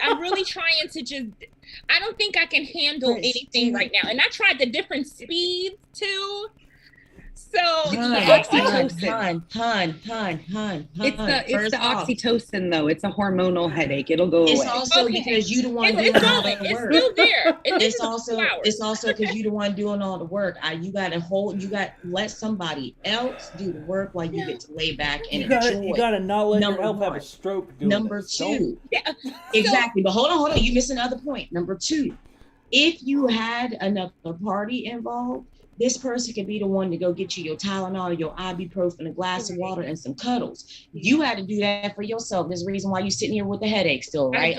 I'm really trying to just. I don't think I can handle anything right now, and I tried the different speeds too. So Hun. It's the oxytocin though. It's a hormonal headache. It'll go away. It's also because you the one doing all the work. It's still there. It's also because you the one doing all the work. You got to let somebody else do the work while you get to lay back and enjoy. You gotta not let your health have a stroke. Number two, exactly. But hold on. You missed another point. Number two, if you had another party involved, this person could be the one to go get you your Tylenol, your ibuprofen, a glass of water, and some cuddles. You had to do that for yourself. There's a reason why you're sitting here with the headache still, right?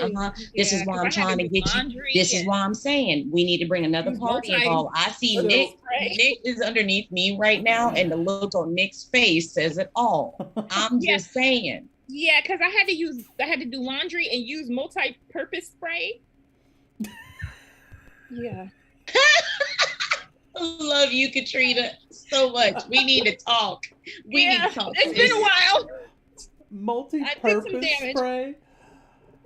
This is why I'm trying to get you. This is why I'm saying we need to bring another party involved. I see Nick. Nick is underneath me right now, and the look on Nick's face says it all. I'm just saying. Yeah, because I had to do laundry and use multi-purpose spray. Yeah. Love you, Katrina, so much. We need to talk. We need to talk. It's been a while. Multi-purpose spray.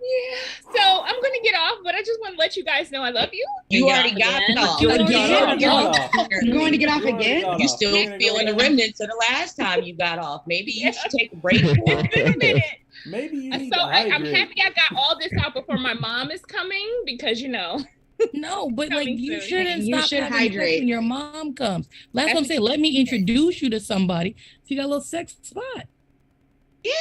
Yeah. So I'm gonna get off, but I just want to let you guys know I love you. You already got it off. You're going to get off again? You still feeling the remnants of the last time you got off. Maybe you should take a break. It's been a minute. Maybe you need So to I'm hydrate. happy I got all this out before my mom is coming because No, but like you soon. shouldn't You stop should having sex hydrate. when your mom comes. That's what I'm saying. Let me introduce you to somebody. So you got a little sex spot. Yeah.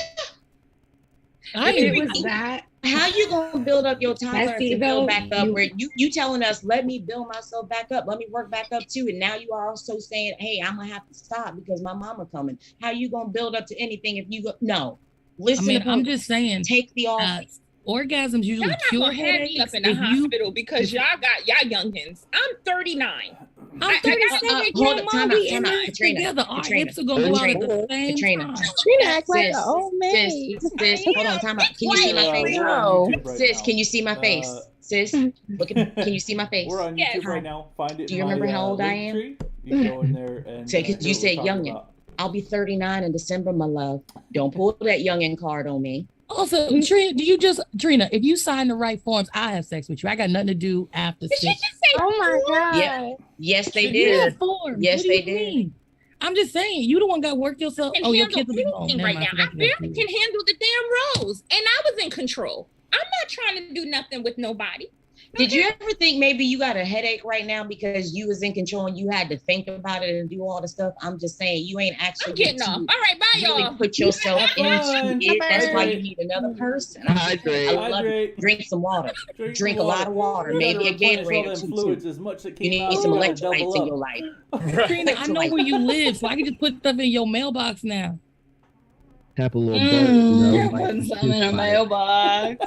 I If it agree. was that, How you gonna build up your tolerance see, to build though, back up? Where you telling us, let me build myself back up, let me work back up too, and now you are also saying, hey, I'm gonna have to stop because my mama coming. How you gonna build up to anything if you go? No, listen. I mean, to I'm me. just saying. Take the off. Orgasms usually Y'all not cure gonna have me up headaches. in the If you- hospital because y'all got y'all youngins. I'm 39. I'm 37. Hold on, time out, We in time out, this Katrina. together. Our Katrina, hips are gonna go out at the same Katrina. time. Katrina act like an Sis, old maid. sis, hold on, time out. Can you see my face? We're on YouTube right Sis, now. can you see my face? Sis, look at. Can you see my face? We're on YouTube right now. Find it. Do you in my, remember how old I link am? tree. You can go in there and Say, because see you what we're said talking youngin. about. I'll be 39 in December, my love. Don't pull that youngin card on me. Also, Trina, if you sign the right forms, I have sex with you. I got nothing to do after Did she sex. just say, Oh my god. Yeah. Yes, they Yeah, did. forms. Yes, What do they you did. mean? I'm just saying, you the one got work yourself. can Oh, your handle kids will be home. anything Never right mind, now? I forgot you barely got can kids. handle the damn roles, and I was in control. I'm not trying to do nothing with nobody. Did you ever think maybe you got a headache right now because you was in control and you had to think about it and do all the stuff? I'm just saying you ain't actually I'm getting off. All right, bye, really y'all. put yourself Have fun. into it. That's why you need another person. Hydrate. I love it. Drink some water. Drink a lot of water. Maybe a Gatorade or two. Fluids as much that You came need out. some You gotta electrolytes double in up. your life. Trina, I know where you live, so I can just put stuff in your mailbox now. Tap a little dirt, you know. Putting some in a mailbox.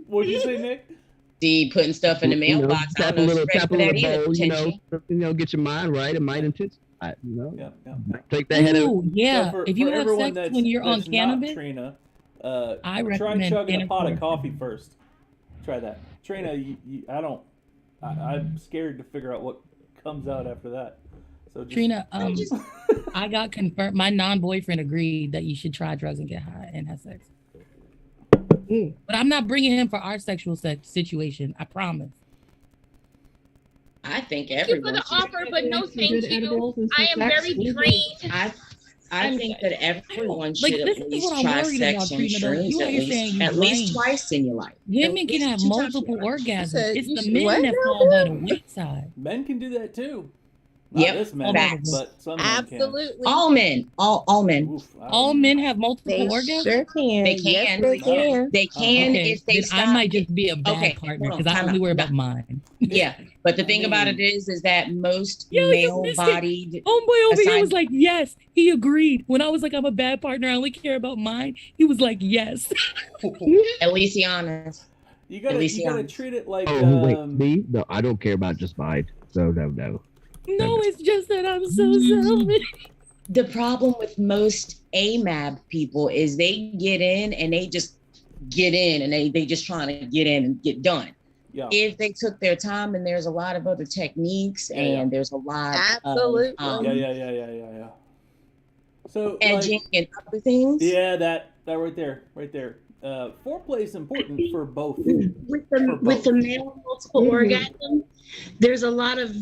What'd you say, Nick? See, putting stuff in the You know, mailbox. I tap a don't know if little, you're ready tap a for that little either, bowl, you potentially. know, get your mind right. It might intensify, you know. Yeah. Take that head out. Ooh, yeah. So for- if you for have everyone sex when you're on that's not cannabis, Trina, I try recommend chugging a pot of intercourse. coffee first. Try that. Trina, I'm scared to figure out what comes out after that. So just, Trina, I got confirmed. My non-boyfriend agreed that you should try drugs and get high and have sex. But I'm not bringing him for our sexual situation. I promise. I think Thank you for everyone the should. offer, but no Some thank good you. edibles and some I am sex. very drained. I think that everyone should Like, at this is least what I'm try worried about, sex Trina, though. insurance You out here saying you at least brain. twice in your life. Women At can least have 2 times multiple in your life. orgasms. Said It's you the should men what that now, fall by the Bill? wayside. Men can do that too. Not Yep, this man, facts. but some men can. Absolutely. All men, all men. All men have multiple They orgasms? sure can. They Yes, can. they can. They can Okay, if they then stop. I might just be a bad Okay, partner hold on, because I time only out. worry No. about mine. Yeah, but the thing about it is that most Yo, you missed it. male-bodied, Homeboy over here aside- was like, yes, he agreed. When I was like, I'm a bad partner, I only care about mine, he was like, yes. at least he honest. You At gotta least he honest. treat it like Oh wait, me? No, I don't care about just mine. So no. No, it's just that I'm so selfish. The problem with most AMAB people is they get in and they just get in and they just trying to get in and get done. Yeah. If they took their time, and there's a lot of other techniques, and there's a lot Absolutely. of Yeah. So edging like, and other things. yeah, that right there. Foreplay is important for both. With the male multiple orgasm, there's a lot of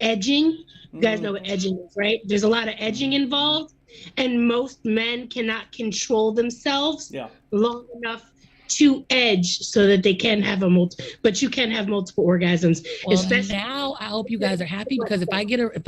edging. You guys know what edging is, right? There's a lot of edging involved, and most men cannot control themselves long enough to edge so that they can have but you can have multiple orgasms. Well, Especially now I hope you guys are happy because if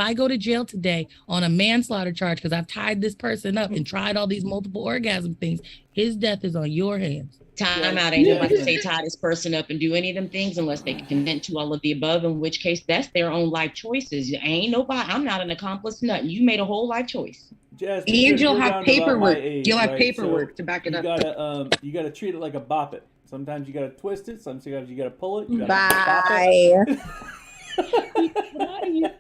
I go to jail today on a manslaughter charge because I've tied this person up and tried all these multiple orgasm things, his death is on your hands. Time out. Ain't nobody say tie this person up and do any of them things unless they can consent to all of the above, in which case that's their own life choices. Ain't nobody, I'm not an accomplice, nothing. You made a whole life choice. Jazz, And you'll you're have down to about paperwork. my age, You'll have right? paperwork So to back it you up. You gotta treat it like a bop it. Sometimes you gotta twist it. Sometimes you gotta pull it. You gotta Bye.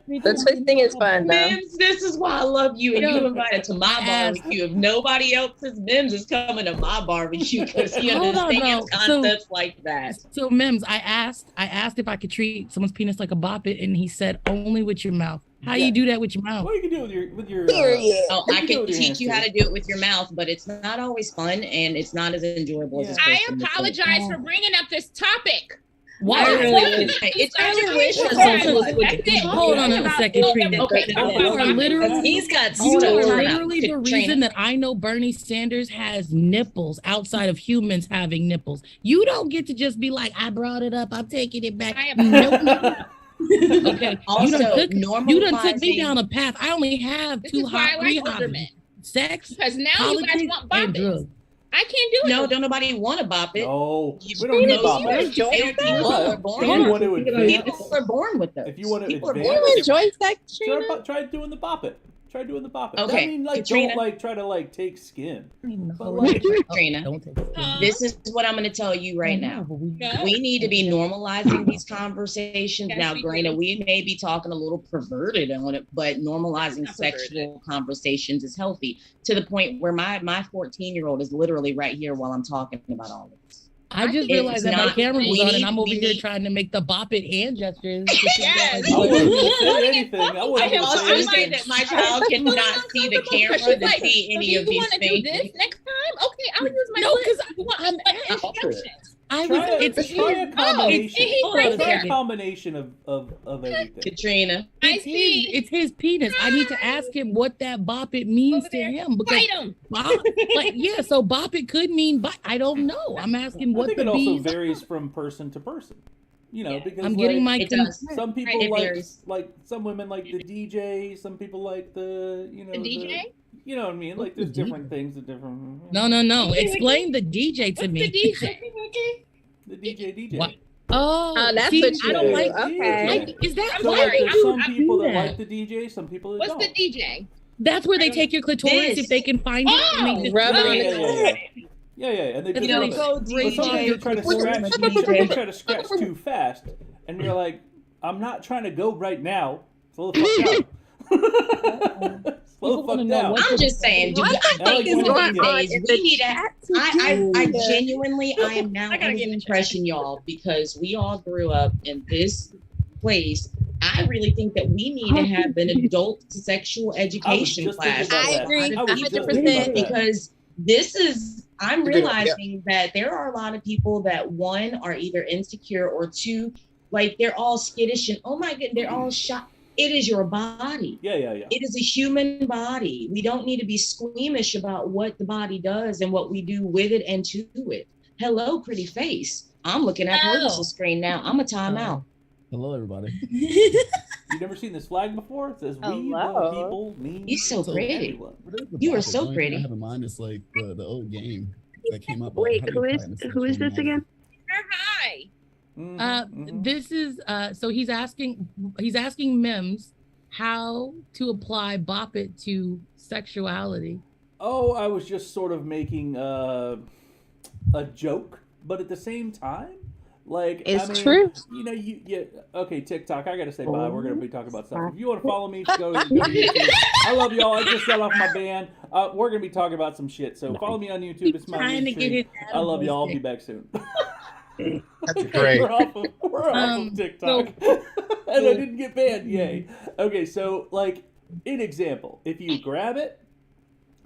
The twisting is fun though. Mims, this is why I love you, and you invited to my barbecue. If nobody else's Mims is coming to my barbecue because he Hold on, understands no. concepts like that. So Mims, I asked if I could treat someone's penis like a bop it, and he said only with your mouth. How you do that with your mouth? Well, you can do it with your Oh, I can teach you how to do it with your mouth, but it's not always fun, and it's not as enjoyable as it's I supposed to be. apologize for bringing up this topic. Why? It's your wish. Hold on a second, Trina. You are literally, He's got you are stories. literally the Katrina. reason that I know Bernie Sanders has nipples outside of humans having nipples. You don't get to just be like, I brought it up, I'm taking it back. No. Okay. Also, you done took me down a path. I only have This two is why I like older hobbies. men. Sex, Because now politics, you guys want and bopping. drugs. I can't do it. No, don't nobody want to bop it. No, we don't need bop it. People are born. If you want to advance, People are born with those. if you want to People are advance, born with it. Enjoy sex, Trina. try doing the bop it. Try doing the bop it. Okay, I mean, like, Katrina. don't like try to like take skin. But like, Katrina, this is what I'm going to tell you right now. We need to be normalizing these conversations. Yes, Now, we granted, do. we may be talking a little perverted on it, but normalizing sexual conversations is healthy to the point where my 14-year-old is literally right here while I'm talking about all of this. I just It's realized that my not- camera was we on need- and I'm over we here need- trying to make the bop it hand gestures. Yes. I wasn't gonna say anything. I I wasn't can gonna also say say anything. that my child cannot see the camera She's to like, see so any do of you these want to do things. this next time? Okay, I'll use my No, lips. 'cause You want I'm instructions. I Try was a it's combination. hold on a Try a second. combination of everything. Katrina. It's his penis. I need to ask him what that bop it means to him because Bite him. so bop it could mean bite. I don't know. I'm asking I what think the it also bees varies from person to person. You know, because I'm getting my It does. some people It like varies. some women like the DJ, some people like the The DJ? you know what I mean? Like there's different things, different. No. Explain the DJ to me. The DJ. The DJ. What? Oh, that's see, what I you don't do. like. Okay. Is that I'm So why like, sorry, there's some I'm people that do like the DJ, some people that What's don't. the DJ? That's where they take your clitoris This. if they can find it. And they just rub it Yeah, on yeah, his yeah, and they That's just what love they it. go But sometimes they try to scratch. They try to scratch DJ. too fast, and you're like, I'm not trying to go right now. Slow the fuck down. Slow the fuck down. I'm just saying, dude, What I the think fuck is one of going these on days in we the need to. chat I today? genuinely, I am now under the impression, y'all, because we all grew up in this place. I really think that we need to have an adult sexual education just class. thinking about I that. agree. I was just 100%. thinking about that. Because this is, I'm Agreed, yeah. realizing that there are a lot of people that, one, are either insecure, or two, like they're all skittish and oh my god, they're all shy. It is your body. Yeah. It is a human body. We don't need to be squeamish about what the body does and what we do with it and to it. Hello, pretty face. I'm looking at Curtis's screen now. I'm a timeout. Hello, everybody. You've never seen this flag before? It says, "We the people mean." You're so pretty. everyone." You are so pretty. I have in mind it's like the old game that came up. Wait, who is this again? Hi. This is so he's asking MIMS how to apply bop it to sexuality. Oh, I was just sort of making a joke, but at the same time, like, It's true. You know, okay, TikTok. I gotta say bye. We're gonna be talking about stuff. If you want to follow me, go to YouTube. I love y'all. I just got off my band. We're gonna be talking about some shit. So follow me on YouTube. It's my Trying to new get stream. it I love y'all. I'll be back soon. That's great. We're off of TikTok. And I didn't get banned. Yay. Okay, so like an example, if you grab it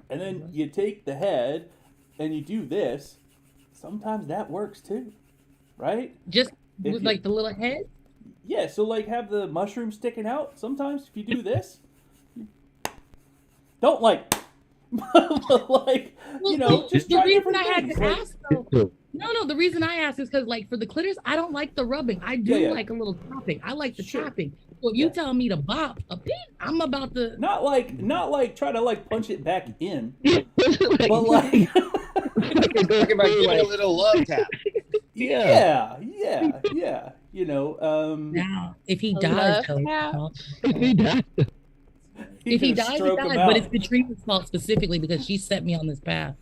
and then you take the head and you do this, sometimes that works too, right? Just with like the little head? Yeah, so like have the mushroom sticking out. Sometimes if you do this, don't like like, you know, just the try reason different I had things. to Like, ask though. No, the reason I asked is because like for the clitoris, I don't like the rubbing. I do Yeah. like a little tapping. I like the tapping. So if you tell me to bop a pin, I'm about to not like try to like punch it back in, but like Talking about giving a little love tap. yeah. You know, now if he A dies, love though, If he dies. if he can dies, he stroke him dies. out. But it's Katrina's fault specifically because she set me on this path.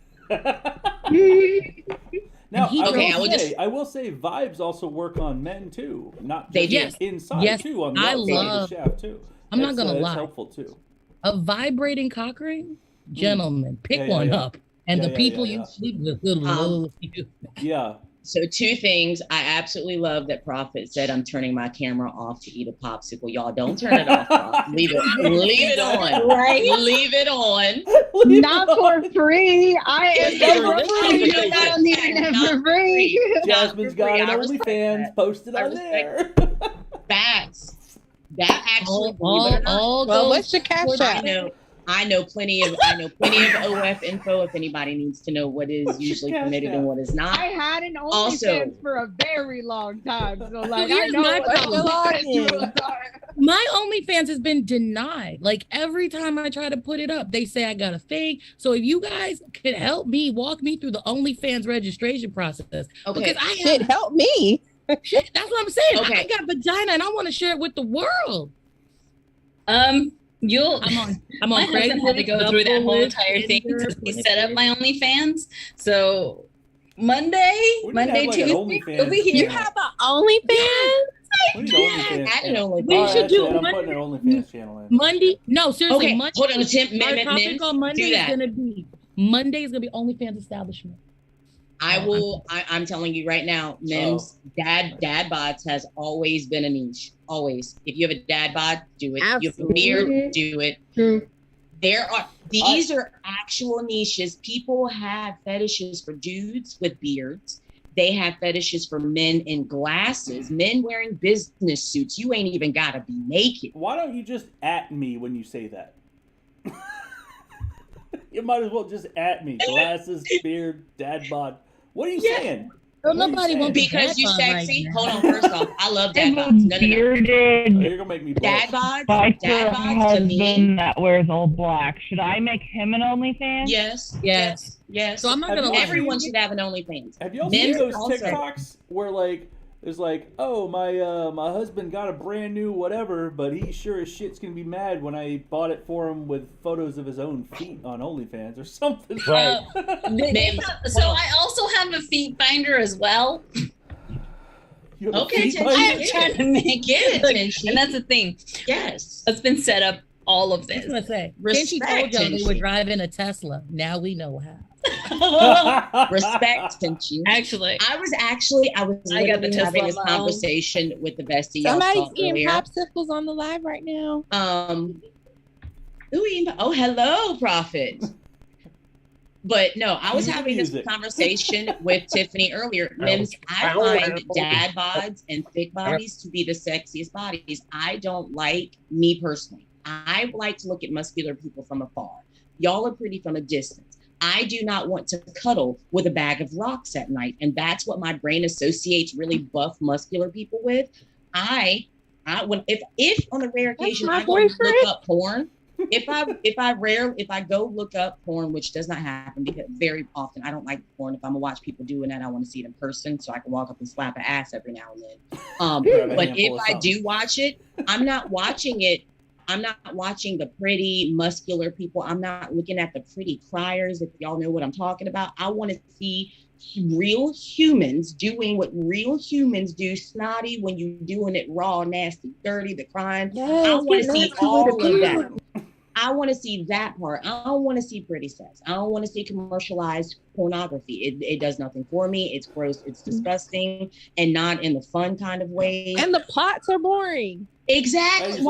Now, And he I will say vibes also work on men too, not They just do. inside Yes, too, on the I outside love- of the shaft too. I'm not It's, gonna it's lie. helpful too. A vibrating cock ring, gentlemen, pick Yeah, one yeah. up. And Yeah, the yeah, people yeah, you yeah. sleep with will love you. Yeah. So 2 things. I absolutely love that Prophet said I'm turning my camera off to eat a popsicle. Y'all don't turn it off. Prof. Leave it on. Right? Leave it on. Not for free. I am never free. Leave it I need it for free. Jasmine's got an I respect OnlyFans posted on there. Facts. That actually, All- believe it or not, all Well, those- what's your cash app? I know plenty of OF info if anybody needs to know what is usually cash permitted app? and what is not. I had an Also- OnlyFans for a very long time, so like I here's know my what problem. OnlyFans are. My OnlyFans has been denied. Like every time I try to put it up, they say I got a fake. So if you guys could help me, walk me through the OnlyFans registration process. Okay. Because I Shit, help me. Shit, that's what I'm saying. Okay. I got vagina and I want to share it with the world. I'm on my husband had to go through that whole entire thing because he set up my OnlyFans. So Monday, Tuesday, he'll be here. You have an OnlyFans? We need OnlyFans. I didn't know We should do I'm Monday. putting an OnlyFans channel in. Monday. No, seriously. Okay, Monday. hold on, Tim, Our Mims, topic on Monday do is that. gonna be OnlyFans establishment. I'm telling you right now, Mims, dad bods has always been a niche. Always. If you have a dad bod, do it. You have a beard, do it. These are actual niches. People have fetishes for dudes with beards. They have fetishes for men in glasses, men wearing business suits. You ain't even gotta be naked. Why don't you just at me when you say that? You might as well just at me. Glasses, beard, dad bod. What are you saying? Well, What are you nobody saying? wants Because you dad bod right sexy. now. Hold on, first off, I love dad I'm bods. a No. bearded Oh, you're gonna make me blush. Dad bods. biker Dad bods to me. husband that wears all black. Should I make him an OnlyFans? Yes. So I'm not gonna lie. Everyone should have an OnlyFans. Have y'all Men seen those also. TikToks where like there's like, oh my husband got a brand new whatever, but he sure as shit's gonna be mad when I bought it for him with photos of his own feet on OnlyFans or something. Right. So I also have a feet finder as well. You have a Okay, feet Tim, finder? I'm trying to make Get it, look, Tenchi. and that's the thing. Yes. It's been set up all of I this. was gonna say, Respect, Tenchi told y'all they Tenchi. were driving a Tesla. Now we know how. Respect, Tenchi. Actually, I was I got the literally Tesla having this on my own. conversation with the bestie y'all Somebody's saw eating earlier. popsicles on the live right now. Who eating? Oh, hello, Prophet. But no, I was having this conversation with Tiffany earlier. Mims, I find dad bods and thick bodies to be the sexiest bodies. I don't like, me personally, I like to look at muscular people from afar. Y'all are pretty from a distance. I do not want to cuddle with a bag of rocks at night. And that's what my brain associates really buff muscular people with. If on a rare occasion I go look up porn, if I go look up porn, which does not happen because very often I don't like porn. If I'm gonna watch people doing that, I want to see it in person so I can walk up and slap an ass every now and then. But if I do watch it, I'm not watching the pretty muscular people. I'm not looking at the pretty criers, if y'all know what I'm talking about. I want to see real humans doing what real humans do, snotty when you're doing it raw, nasty, dirty, the crying. Yes, I want to see all of it. that. I want to see that part. I don't want to see pretty sex. I don't want to see commercialized pornography. It does nothing for me. It's gross. It's disgusting, and not in the fun kind of way. And the plots are boring. Exactly.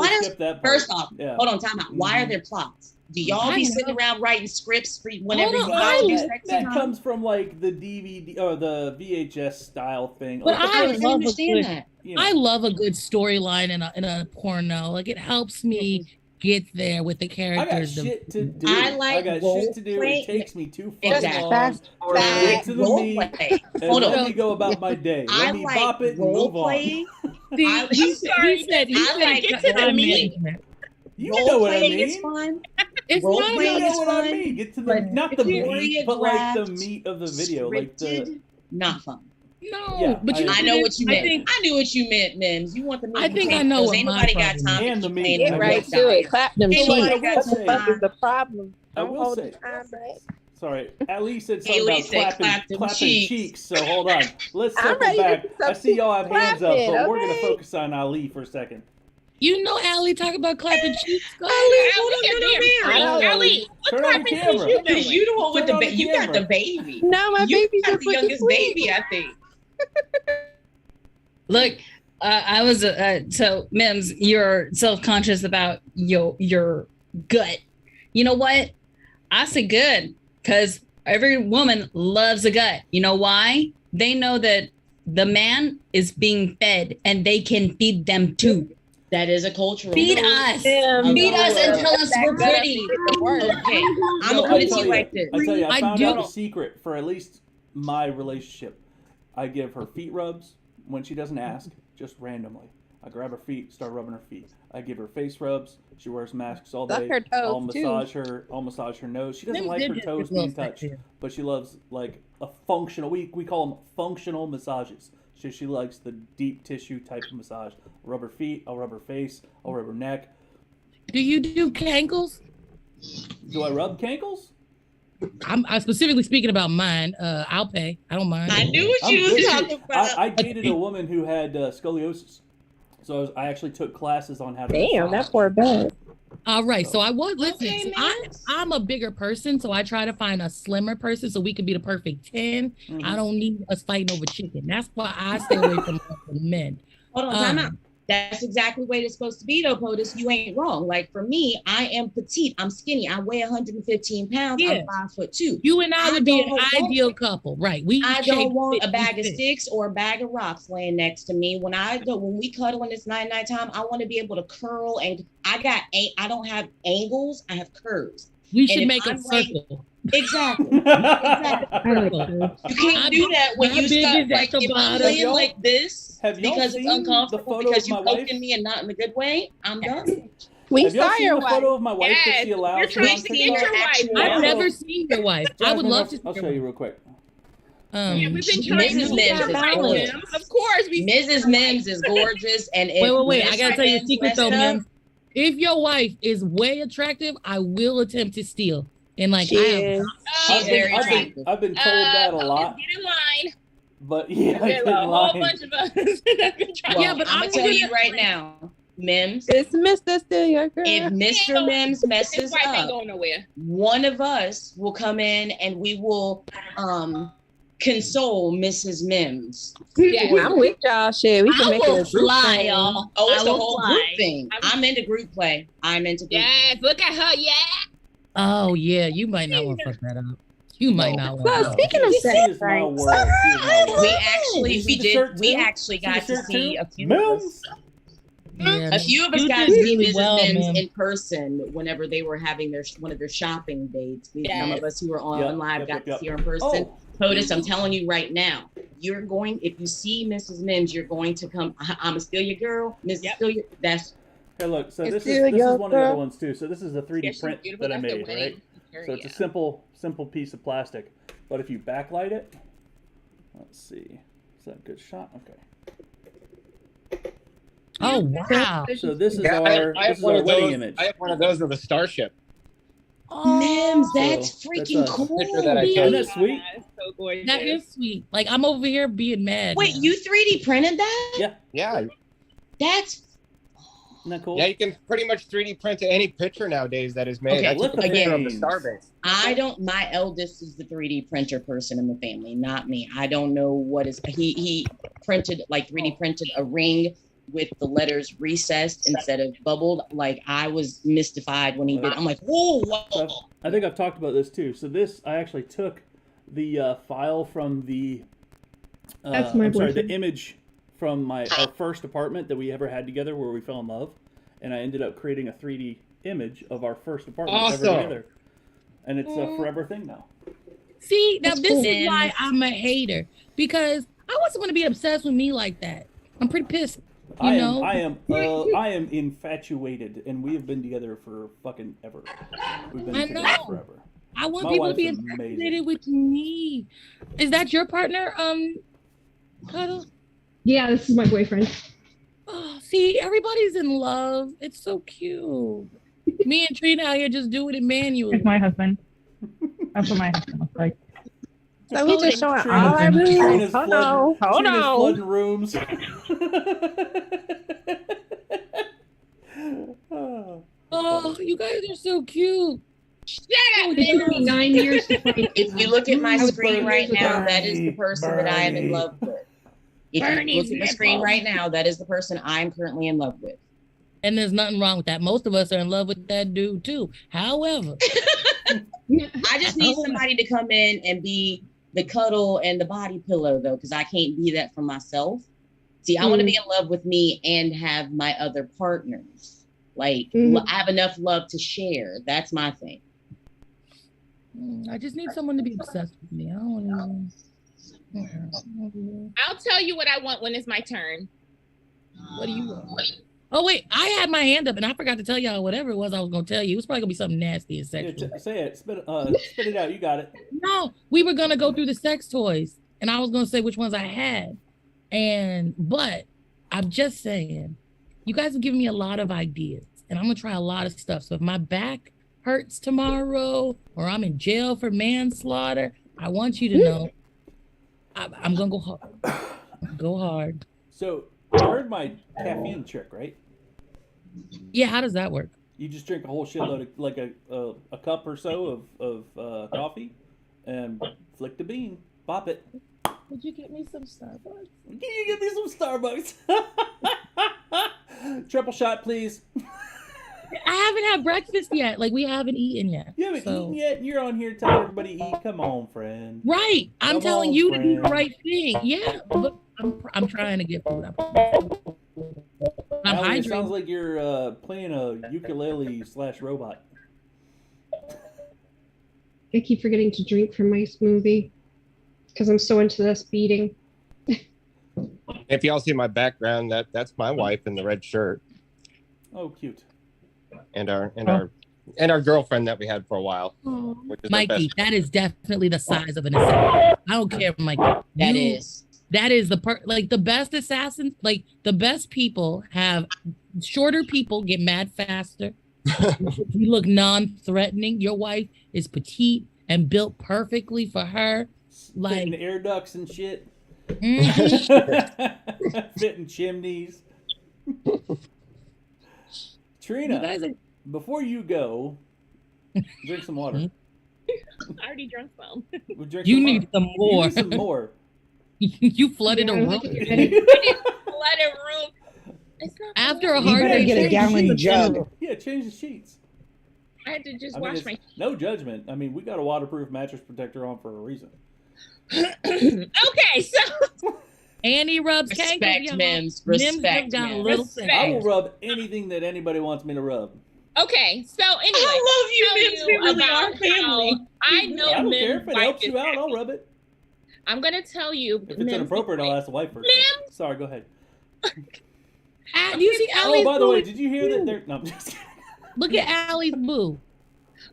First off, hold on, time out. Why are there plots? Do y'all be sitting around writing scripts for whenever you guys do sex? That comes from like the DVD or the VHS style thing. But Like, I love understand that. You know. I love a good storyline in a porno. Like it helps me get there with the characters. I got shit to do. I got role shit to do. play. It takes me too Exactly. long. Fast Get to the role meat play. and Hold let on. me go about my day. Let me bop it and role move on. playing. He said get to the meat. You know what I Role-playing mean. is fun. It's Role not playing You is know what I fun. mean. Get to the not the meat, but like the choreographed, meat of the video, like the. Scripted, not fun. No, Yeah, but I know what you meant. think- I knew what you meant, Mims. You want the meat. I think I know what Ain't my nobody got problem time is. And to the keep meat. playing Get the right real to it. side. Clap them Ain't cheeks. nobody got What the fuck time. is the problem? I Don't will hold say. the time back. Sorry, Ali said something Haley about said clap them clapping cheeks. cheeks. So hold on. Let's I'm circle ready to back. do I see y'all have hands up, clapping, but we're gonna okay? focus on Ali for a second. You know, Allie talk about clapping cheeks. Go Ali, ahead. hold on, no, no, Ali, what Turn on your clapping cheeks camera. you Because doing? you the one with Turn the on the baby. You got camera. the baby. No, my You baby's got the youngest baby, I think. Look, I was so Mims, you're self-conscious about your gut. You know what? I say good because every woman loves a gut. You know why? They know that the man is being fed and they can feed them too. That is a cultural. Feed rule. us. Feed us and tell us we're pretty. Okay, I'm No, gonna put it to you like this. I tell you, I found do- out the secret for at least my relationship. I give her feet rubs when she doesn't ask, just randomly. I grab her feet, start rubbing her feet. I give her face rubs. She wears masks all Suck day. her toes, I'll massage her. I'll massage her nose. She doesn't Them like her digits toes is a little being touched, sexy. but she loves like a functional. We call them functional massages. She likes the deep tissue type of massage. I'll rub her feet. I'll rub her face. I'll rub her neck. Do you do cankles? Do I rub cankles? I'm specifically speaking about mine. I'll pay. I don't mind. I knew what I'm you was good. talking about. I dated a woman who had scoliosis, so I actually took classes on how to. Damn, massage. that poor bad. All right, so I was listen. Okay, I'm a bigger person, so I try to find a slimmer person so we could be the perfect 10. I don't need us fighting over chicken. That's why I stay away from men. Hold on, time out. That's exactly the way it's supposed to be, though, POTUS. You ain't wrong. Like for me, I am petite. I'm skinny. I weigh 115 pounds. Yeah. I'm 5'2". You and I would be an don't want- ideal couple, right? I don't want a bag of sticks. sticks or a bag of rocks laying next to me. When we cuddle and it's night time, I want to be able to curl, and I don't have angles. I have curves. We And should if make a I'm laying- circle. Exactly. You can't do that when My you big start is at like the if I'm bottom. laying like this Have y'all because it's seen the uncomfortable photo because of you're my wife? poking me and not in a good way. I'm done. We Have y'all saw seen your the wife. photo of my wife that she Yes, allows you're me trying on to get TikTok? your wife. I've never seen your wife. I would Jasmine, love to see I'll show you real quick. Yeah, we've been trying Mrs. to Mims is gorgeous. Of course, we. Mrs. Mims is gorgeous, and if Wait. I Mrs. gotta tell you a Mims secret though, messed up, man. If your wife is way attractive, I will attempt to steal. And like, She is. She's very attractive. I've been told that a lot, Get in line. but yeah, I There's get a in whole line. bunch of us that have been trying. Well, Yeah, but I'm I'm gonna tell you gonna- right now, Mims. It's Mr. Still Your Girl. If Mr. Mims His messes wife ain't up, going nowhere. one of us will come in and we will console Mrs. Mims. Yeah, I'm with y'all. Shit, we can I make it a will group fly, thing. y'all. Oh, it's I the will whole fly. group thing. I'm into group play. I'm into group. Yes, look at her. Yeah. oh yeah, you might not want to fuck that up. You might not want Well, to. speaking of She sex, is my right? world. She is my world. We actually got to see a few of us. Yeah, A few of us you got did to see really Mrs. well, Mims ma'am. in person whenever they were having one of their shopping dates. Some of us who were on live got to see her in person. POTUS, I'm telling you right now, if you see Mrs. Mims, you're going to come. I'm still your girl, Mrs. Still your. That's. Hey, look. So It's this still is your one of the other girl. ones too. So this is a 3D print beautiful. that I That's the made, wedding right? picture, So it's a simple piece of plastic. But if you backlight it, let's see. Is that a good shot? Okay. Oh wow! So this is Yeah, our I have one our of wedding those. image. I have one of those of a starship. Mims, that's So, freaking that's us. cool. Picture that I took. Isn't that sweet? So gorgeous. That is sweet. Like I'm over here being mad. Wait, now. you 3D printed that? Yeah. Yeah. That's. Isn't that cool? Yeah, you can pretty much 3D print any picture nowadays that is made. Okay, I took a picture of the starbase. My eldest is the 3D printer person in the family, not me. I don't know what is. He printed, like 3D printed a ring with the letters recessed instead of bubbled. Like I was mystified when he did. I'm like, whoa, So I think I've talked about this too. So this, I actually took the file from the, That's my the boyfriend. image from our first apartment that we ever had together where we fell in love. And I ended up creating a 3D image of our first apartment ever Awesome. together. And it's a forever thing now. See, now That's this cool. is why I'm a hater, because I wasn't going to be obsessed with me like that. I'm pretty pissed. You know? I am infatuated, and we have been together for fucking ever. We've been I together know. forever. I want My people to wife's be amazing. infatuated with me. Is that your partner, Cuddle? Yeah, this is my boyfriend. Oh, see, everybody's in love. It's so cute. Me and Trina out here just doing it manually. It's my husband. That's what my husband looks like. So we just showing all Trina's- our moves. Trina's Oh flooding- no! Oh Trina's no! flooding rooms. Oh, you guys are so cute. Shut Oh, up, it took me 9 years to find. If you look at my I was screen born right with now, that. that is the person that I am in love with. If you Bernie's look at the screen nipple. right now, that is the person I'm currently in love with. And there's nothing wrong with that. Most of us are in love with that dude too. However, I just need somebody to come in and be the cuddle and the body pillow, though, because I can't be that for myself. See, I want to be in love with me and have my other partners. Like, I have enough love to share. That's my thing. I just need someone to be obsessed with me. I don't want I'll tell you what I want when it's my turn. What do you want? Oh wait, I had my hand up and I forgot to tell y'all whatever it was I was gonna tell you. It was probably gonna be something nasty and sexual. Yeah, say it. Spit it out. You got it. No, we were gonna go through the sex toys, and I was gonna say which ones I had, but I'm just saying, you guys have given me a lot of ideas, and I'm gonna try a lot of stuff. So if my back hurts tomorrow, or I'm in jail for manslaughter, I want you to know I'm gonna go hard. Go hard. So you heard my caffeine trick, right? Yeah, how does that work? You just drink a whole shitload of like a cup or so of coffee, and flick the bean, pop it. Would you get me some Starbucks? Can you get me some Starbucks? Triple shot, please. I haven't had breakfast yet. Like we haven't eaten yet. You haven't eaten yet, and you're on here telling everybody to eat. Come on, friend. Right. I'm Come telling on, you to do the friend. right thing. Yeah, but I'm trying to get food. I'm Allie, it hydrated. sounds like you're playing a ukulele / robot. I keep forgetting to drink from my smoothie because I'm so into this beating. If y'all see my background, that's my wife in the red shirt, Oh, cute. and our girlfriend that we had for a while. Which is our Mikey, best. that is definitely the size of an assassin. I don't care, Mikey. That is the best assassins. Like the best people have shorter people get mad faster. You look non-threatening. Your wife is petite and built perfectly for her. Like Fitting air ducts and shit. Fitting chimneys. Trina, before you go, drink some water. I already drunk some. We'll drink You some need some more. You need some more. You flooded a room. Flooded room. It's not After a flooded. hard day, Change the change the sheets. jug. Yeah, change the sheets. I had to just I mean, wash it's my. no judgment. I mean, we got a waterproof mattress protector on for a reason. Okay, so Annie rubs Respect, cankles, y'all. Mims. Mims Respect, got a Mims. little Respect. I will rub anything that anybody wants me to rub. okay, so anyway, I love you, tell Mims. We really about are family. how I know I don't Mims' care if it wife helps is you out. happy. I'll rub it. I'm gonna tell you. If it's Mims' inappropriate, I'll wife- ask the wife first. Mims? Sorry, go ahead. Do you see Oh, Allie's by the boo? way, did you hear that? No, I'm just kidding. Look at Allie's boo.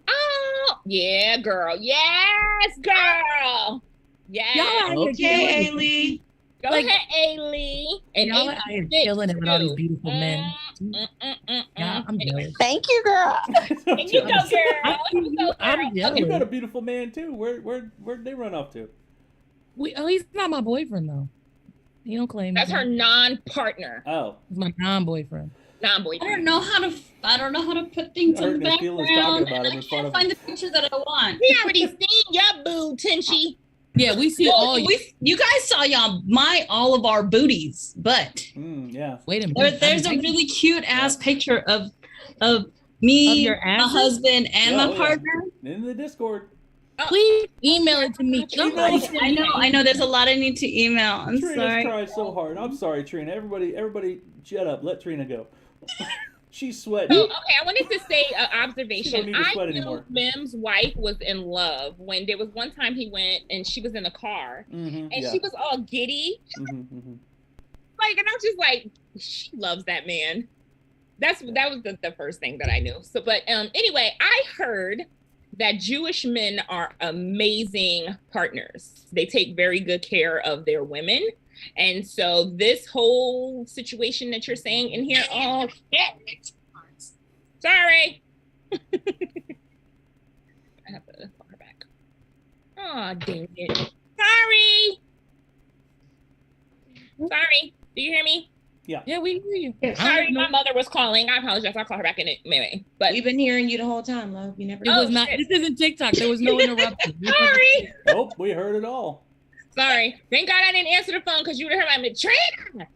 Oh, yeah, girl. Yes, girl. Yes. Y'all out here Okay, killing it. Ailey. Go like- ahead, Ailey. And Y'all out here killing it with all these beautiful men. Yeah, I'm Anyway. jealous. Thank you, girl. And you go, girl. You go, girl. I'm jealous. You got a beautiful man too. Where'd they run off to? He's not my boyfriend though. He don't claim That's me. her non-partner. Oh, He's my non-boyfriend. I Non-boyfriend. don't know how to put things I in hurt the no feelings background. talking about him in I front can't of find the picture that I want. We already seen your boo, Tinchy. Yeah, we see all. You guys saw all of our booties, but yeah. Wait a minute. there's a really cute ass picture of me, Of your my asses? husband, and Yeah, my oh, yeah. partner. In the Discord. Please email it to me. I know. There's a lot I need to email. I'm Trina's sorry. tried so hard. I'm sorry, Trina. Everybody, shut up. Let Trina go. She's sweating. So, okay, I wanted to say an She don't observation. need to I sweat knew anymore. Mim's wife was in love when there was one time he went and she was in the car and yeah. she was all giddy. Like, and I'm just like, she loves that man. That was the first thing that I knew. So, but anyway, I heard that Jewish men are amazing partners. They take very good care of their women. And so this whole situation that you're saying in here, oh shit. Sorry. I have to call her back. Oh, dang it. Sorry. Sorry. Do you hear me? Yeah, we hear you. Sorry, my mother was calling. I apologize. I'll call her back in a minute. But We've been hearing you the whole time, love. You never. It was not. This isn't TikTok. There was no interruption. Sorry. Nope, we heard it all. Sorry. Thank God I didn't answer the phone because you would have heard my Trina.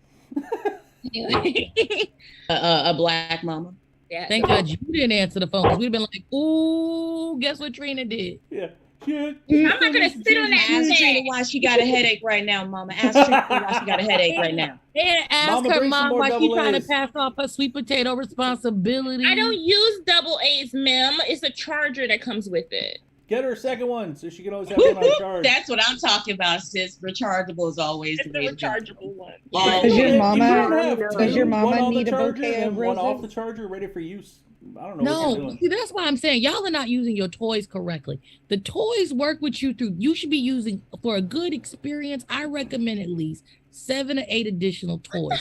A black mama. Yeah. Thank God you didn't answer the phone because we'd have been like, ooh, guess what Trina did? Yeah. I'm not gonna sit on that. Ask Trina why she got a headache right now, mama. Ask Trina why she got a headache right now. And ask Mama, her bring some mom more why she double trying to A's. pass off her sweet potato responsibility. I don't use double A's, Mim. It's a charger that comes with it. Get her a second one so she can always have one on charge. That's what I'm talking about, sis. Rechargeable is always It's the a way to go. rechargeable one. Does your mama- does your mama need need a bouquet of one off roses? the charger ready for use? I don't know what you're No, doing. see, that's why I'm saying y'all are not using your toys correctly. The toys work with you through. You should be using for a good experience. I recommend at least 7 or 8 additional toys.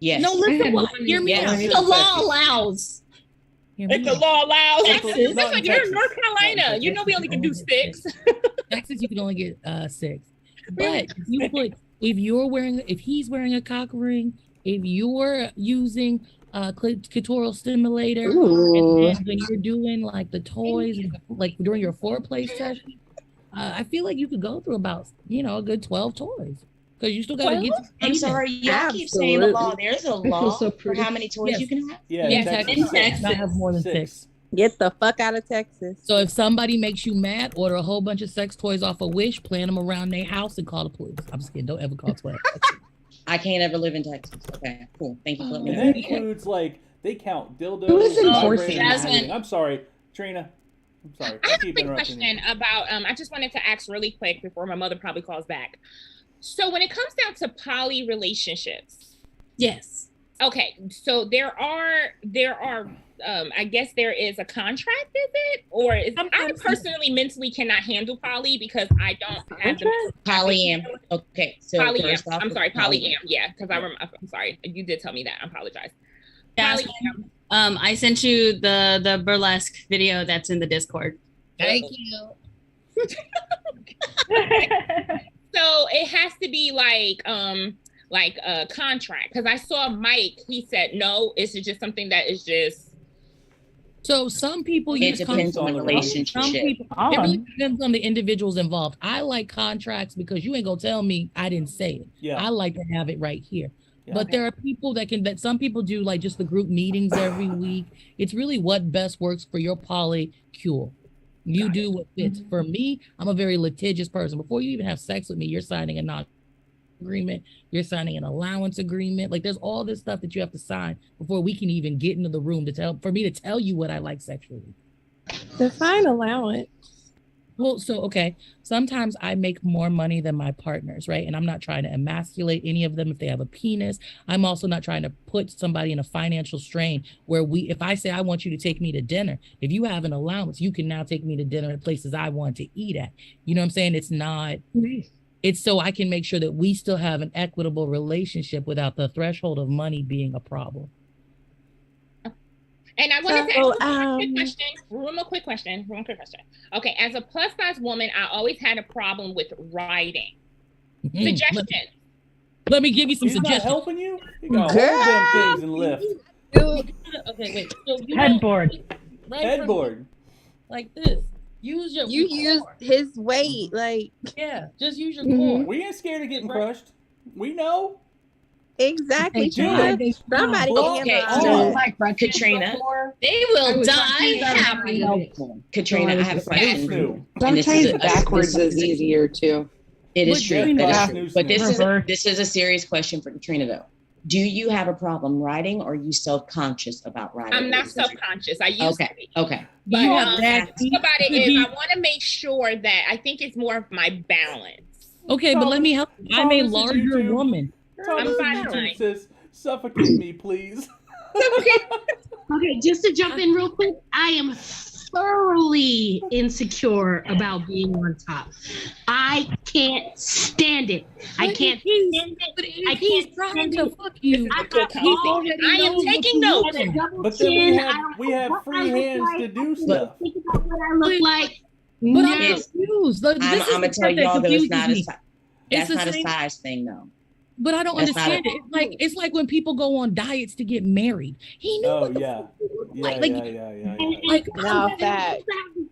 Yes. No, listen, hear me Yes. out. The law allows. Hear me If the out. law allows. Texas. Texas. Not in Listen, you're in Texas. North Carolina. You know we only can do 6. Texas, you can only get 6. But if he's wearing a cock ring, if you're using a clitoral stimulator, and then when you're doing like the toys, like during your foreplay session, I feel like you could go through about a good 12 toys because you still got to get. I'm sorry, y'all keep saying the law. There's a law so for how many toys Yes. you can have. Yeah, In Texas. Texas, not have more than 6. Get the fuck out of Texas. So if somebody makes you mad, order a whole bunch of sex toys off of Wish, plant them around their house, and call the police. I'm just kidding. Don't ever call 12. I can't ever live in Texas. Okay, cool. Thank you for letting And me know. that includes like they count dildos. Who is enforcing vibrators, that? everything. I'm sorry, Trina. I'm sorry. I have a keep quick interrupting question you. about I just wanted to ask really quick before my mother probably calls back. So when it comes down to poly relationships, Yes. okay, so there are I guess there is a contract, is it? Or is I personally mentally cannot handle poly because I don't have the Polyam. Okay, so polyam. first off, I'm sorry, polyam. polyam. Yeah, because I'm sorry. You did tell me that. I apologize. Jasmine, Polyam. I sent you the burlesque video that's in the Discord. Thank you. So it has to be like a contract because I saw Mike. He said no. It's just something that is just. So some people It use depends on the relationship. Some people, it really depends on the individuals involved. I like contracts because you ain't gonna tell me I didn't say it. Yeah. I like to have it right here. But there are people that some people do like just the group meetings every week. It's really what best works for your polycule. You do what fits. For me, I'm a very litigious person. Before you even have sex with me, you're signing a non-agreement. You're signing an allowance agreement. Like there's all this stuff that you have to sign before we can even get into the room for me to tell you what I like sexually. Define allowance. Well, so, okay. Sometimes I make more money than my partners, right? And I'm not trying to emasculate any of them if they have a penis. I'm also not trying to put somebody in a financial strain where if I say I want you to take me to dinner, if you have an allowance, you can now take me to dinner at places I want to eat at. You know what I'm saying? It's so I can make sure that we still have an equitable relationship without the threshold of money being a problem. And I wanted to ask one quick question. Okay, as a plus size woman, I always had a problem with riding. Suggestions. Let me give you some He's suggestions. Not helping you? You got hold them things and lift. Okay, wait. So Headboard. Headboard. Like this. Use his weight, like just use your core. We ain't scared of getting crushed. We know. Exactly. Somebody Katrina. They will die happy. Katrina, I have a question. Sometimes backwards is easier too. It is true. That is true. But this is a serious question for Katrina though. Do you have a problem riding, or are you self-conscious about riding? I'm not self-conscious. I used to be. Okay. But the thing about it is I want to make sure that I think it's more of my balance. Okay, but let me help you. I'm a larger woman. I'm fine. Says, suffocate me, please. Okay, just to jump in real quick, I am thoroughly insecure about being on top. I can't stand it. I can't stand it. I can't stand it. Fuck you. I am taking notes. But then we have free hands to do stuff. Think about what I look like. But I'm confused. I'm gonna tell y'all though, it's not a size thing though. But I don't understand it. It's like when people go on diets to get married. He knew what the fuck no, that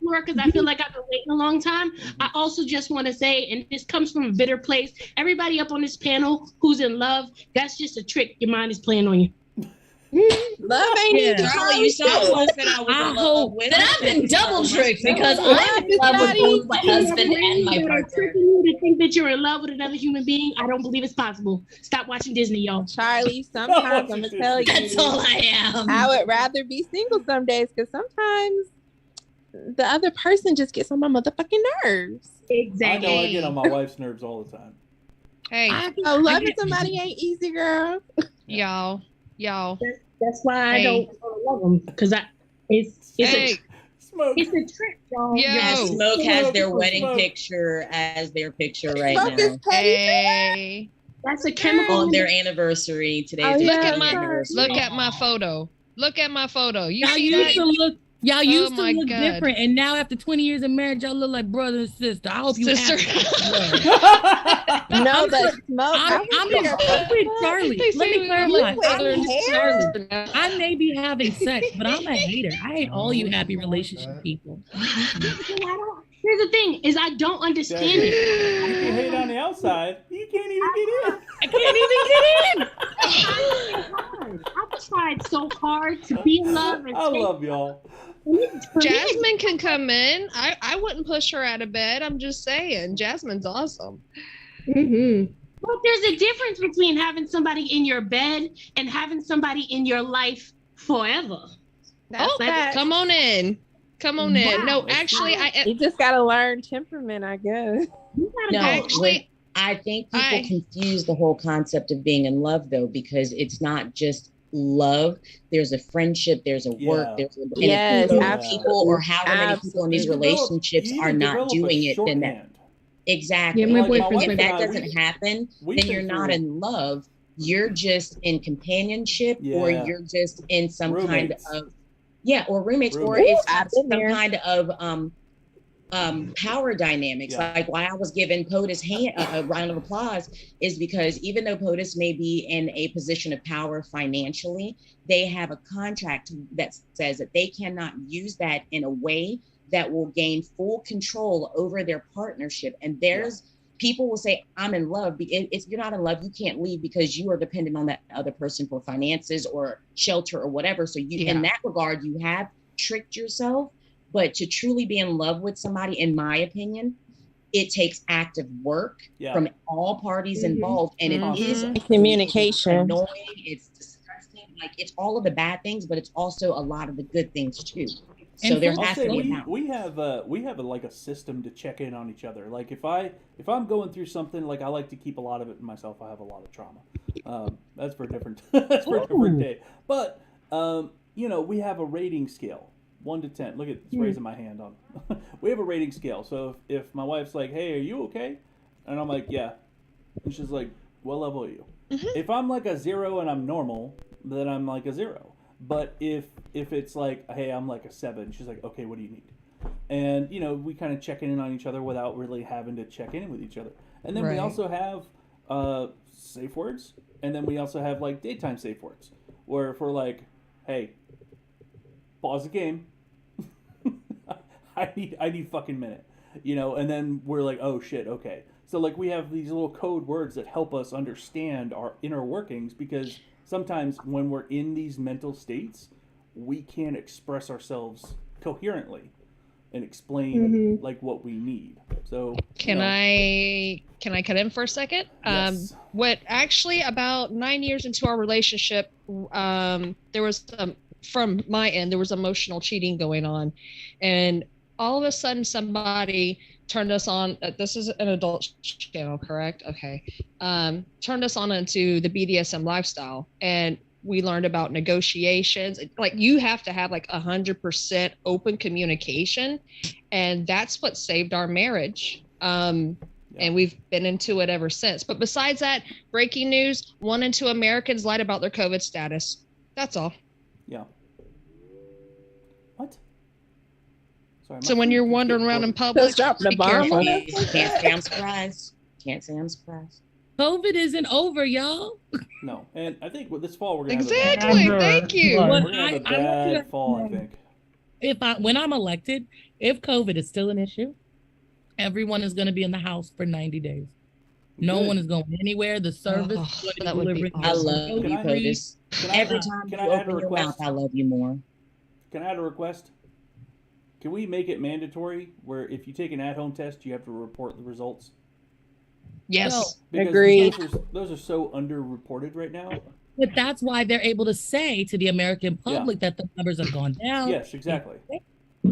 because I feel like I've been waiting a long time. I also just want to say, and this comes from a bitter place, everybody up on this panel who's in love, that's just a trick your mind is playing on you. Love ain't even Charlie, you saw the ones that I was in love with. Then I've been double tricked because I'm in love with both my husband and my partner. To think that you're in love with another human being, I don't believe it's possible. Stop watching Disney, y'all. Charlie, sometimes I'm gonna tell you, that's all I am. I would rather be single some days because sometimes the other person just gets on my motherfucking nerves. Exactly. I know I get on my wife's nerves all the time. Hey, loving somebody ain't easy, girl. Y'all. That's why I don't love them because it's a trick, y'all. Smoke has their wedding picture as their picture right now. Hey, that's a chemical on their anniversary today. Look at my photo. Look at my photo. Y'all used to look different, and now after 20 years of marriage, y'all look like brother and sister. I hope you No, but Smoke. I'm with Charlie. Let me clarify. I may be having sex, but I'm a hater. I hate all you happy relationship people. Here's the thing: is I don't understand it. You can hate on the outside. You can't even get in. I can't even get in. I've tried so hard to be in love. I love y'all. Jasmine can come in. I wouldn't push her out of bed. I'm just saying, Jasmine's awesome. Mm-hmm. But there's a difference between having somebody in your bed and having somebody in your life forever. Come on in. Come on in. No, actually, you just gotta learn temperament, I guess. I think people confuse the whole concept of being in love though, because it's not just love. There's a friendship, there's a work, there's people or however many people in these relationships are not doing it, then that exactly. If that doesn't happen, then you're not in love. You're just in companionship, or you're just in some kind of or roommates, or it's some kind of power dynamics. Like why I was giving POTUS a round of applause is because even though POTUS may be in a position of power financially, they have a contract that says that they cannot use that in a way that will gain full control over their partnership. And there's people will say, I'm in love. If you're not in love, you can't leave because you are dependent on that other person for finances or shelter or whatever. So you, in that regard, you have tricked yourself. But to truly be in love with somebody, in my opinion, it takes active work from all parties involved. And it is communication. It's annoying, it's disgusting. Like, it's all of the bad things, but it's also a lot of the good things too. So there has to be a balance. We have like a system to check in on each other. Like if I'm going through something, like I like to keep a lot of it in myself. I have a lot of trauma. That's for a different day. But we have a rating scale, 1 to 10. Look at it's raising my hand on. We have a rating scale. So if my wife's like, "Hey, are you okay?" and I'm like, "Yeah," and she's like, "What level are you?" If I'm like a 0 and I'm normal, then I'm like a 0. But if it's like, hey, I'm like a 7, she's like, okay, what do you need? And we kind of check in on each other without really having to check in with each other. And then we also have safe words, and then we also have like daytime safe words, where if we're like, hey, pause the game, I need fucking minute, and then we're like, oh shit, okay. So like we have these little code words that help us understand our inner workings, because sometimes when we're in these mental states, we can't express ourselves coherently and explain like what we need. So can I cut in for a second? Yes. What actually about 9 years into our relationship, there was from my end, there was emotional cheating going on, and all of a sudden somebody turned us on. This is an adult channel, correct? Okay. Turned us on into the BDSM lifestyle, and we learned about negotiations. Like, you have to have like 100% open communication, and that's what saved our marriage. And we've been into it ever since. But besides that, breaking news: 1 in 2 Americans lied about their COVID status. That's all. Yeah. What? Sorry, so when you're wandering around in public, be careful. Can't say I'm surprised. Can't say I'm surprised. COVID isn't over, y'all. No, and I think this fall we're gonna exactly. Thank you. We're gonna have a bad fall. I think. When I'm elected, if COVID is still an issue, everyone is going to be in the house for 90 days. No one is going anywhere. The service that would be awesome. I love you, POTUS. Every time you open your mouth, I love you more. Can I add a request? Can we make it mandatory where if you take an at-home test, you have to report the results? Yes. Agreed. Those are so underreported right now. But that's why they're able to say to the American public that the numbers have gone down. Yes, exactly.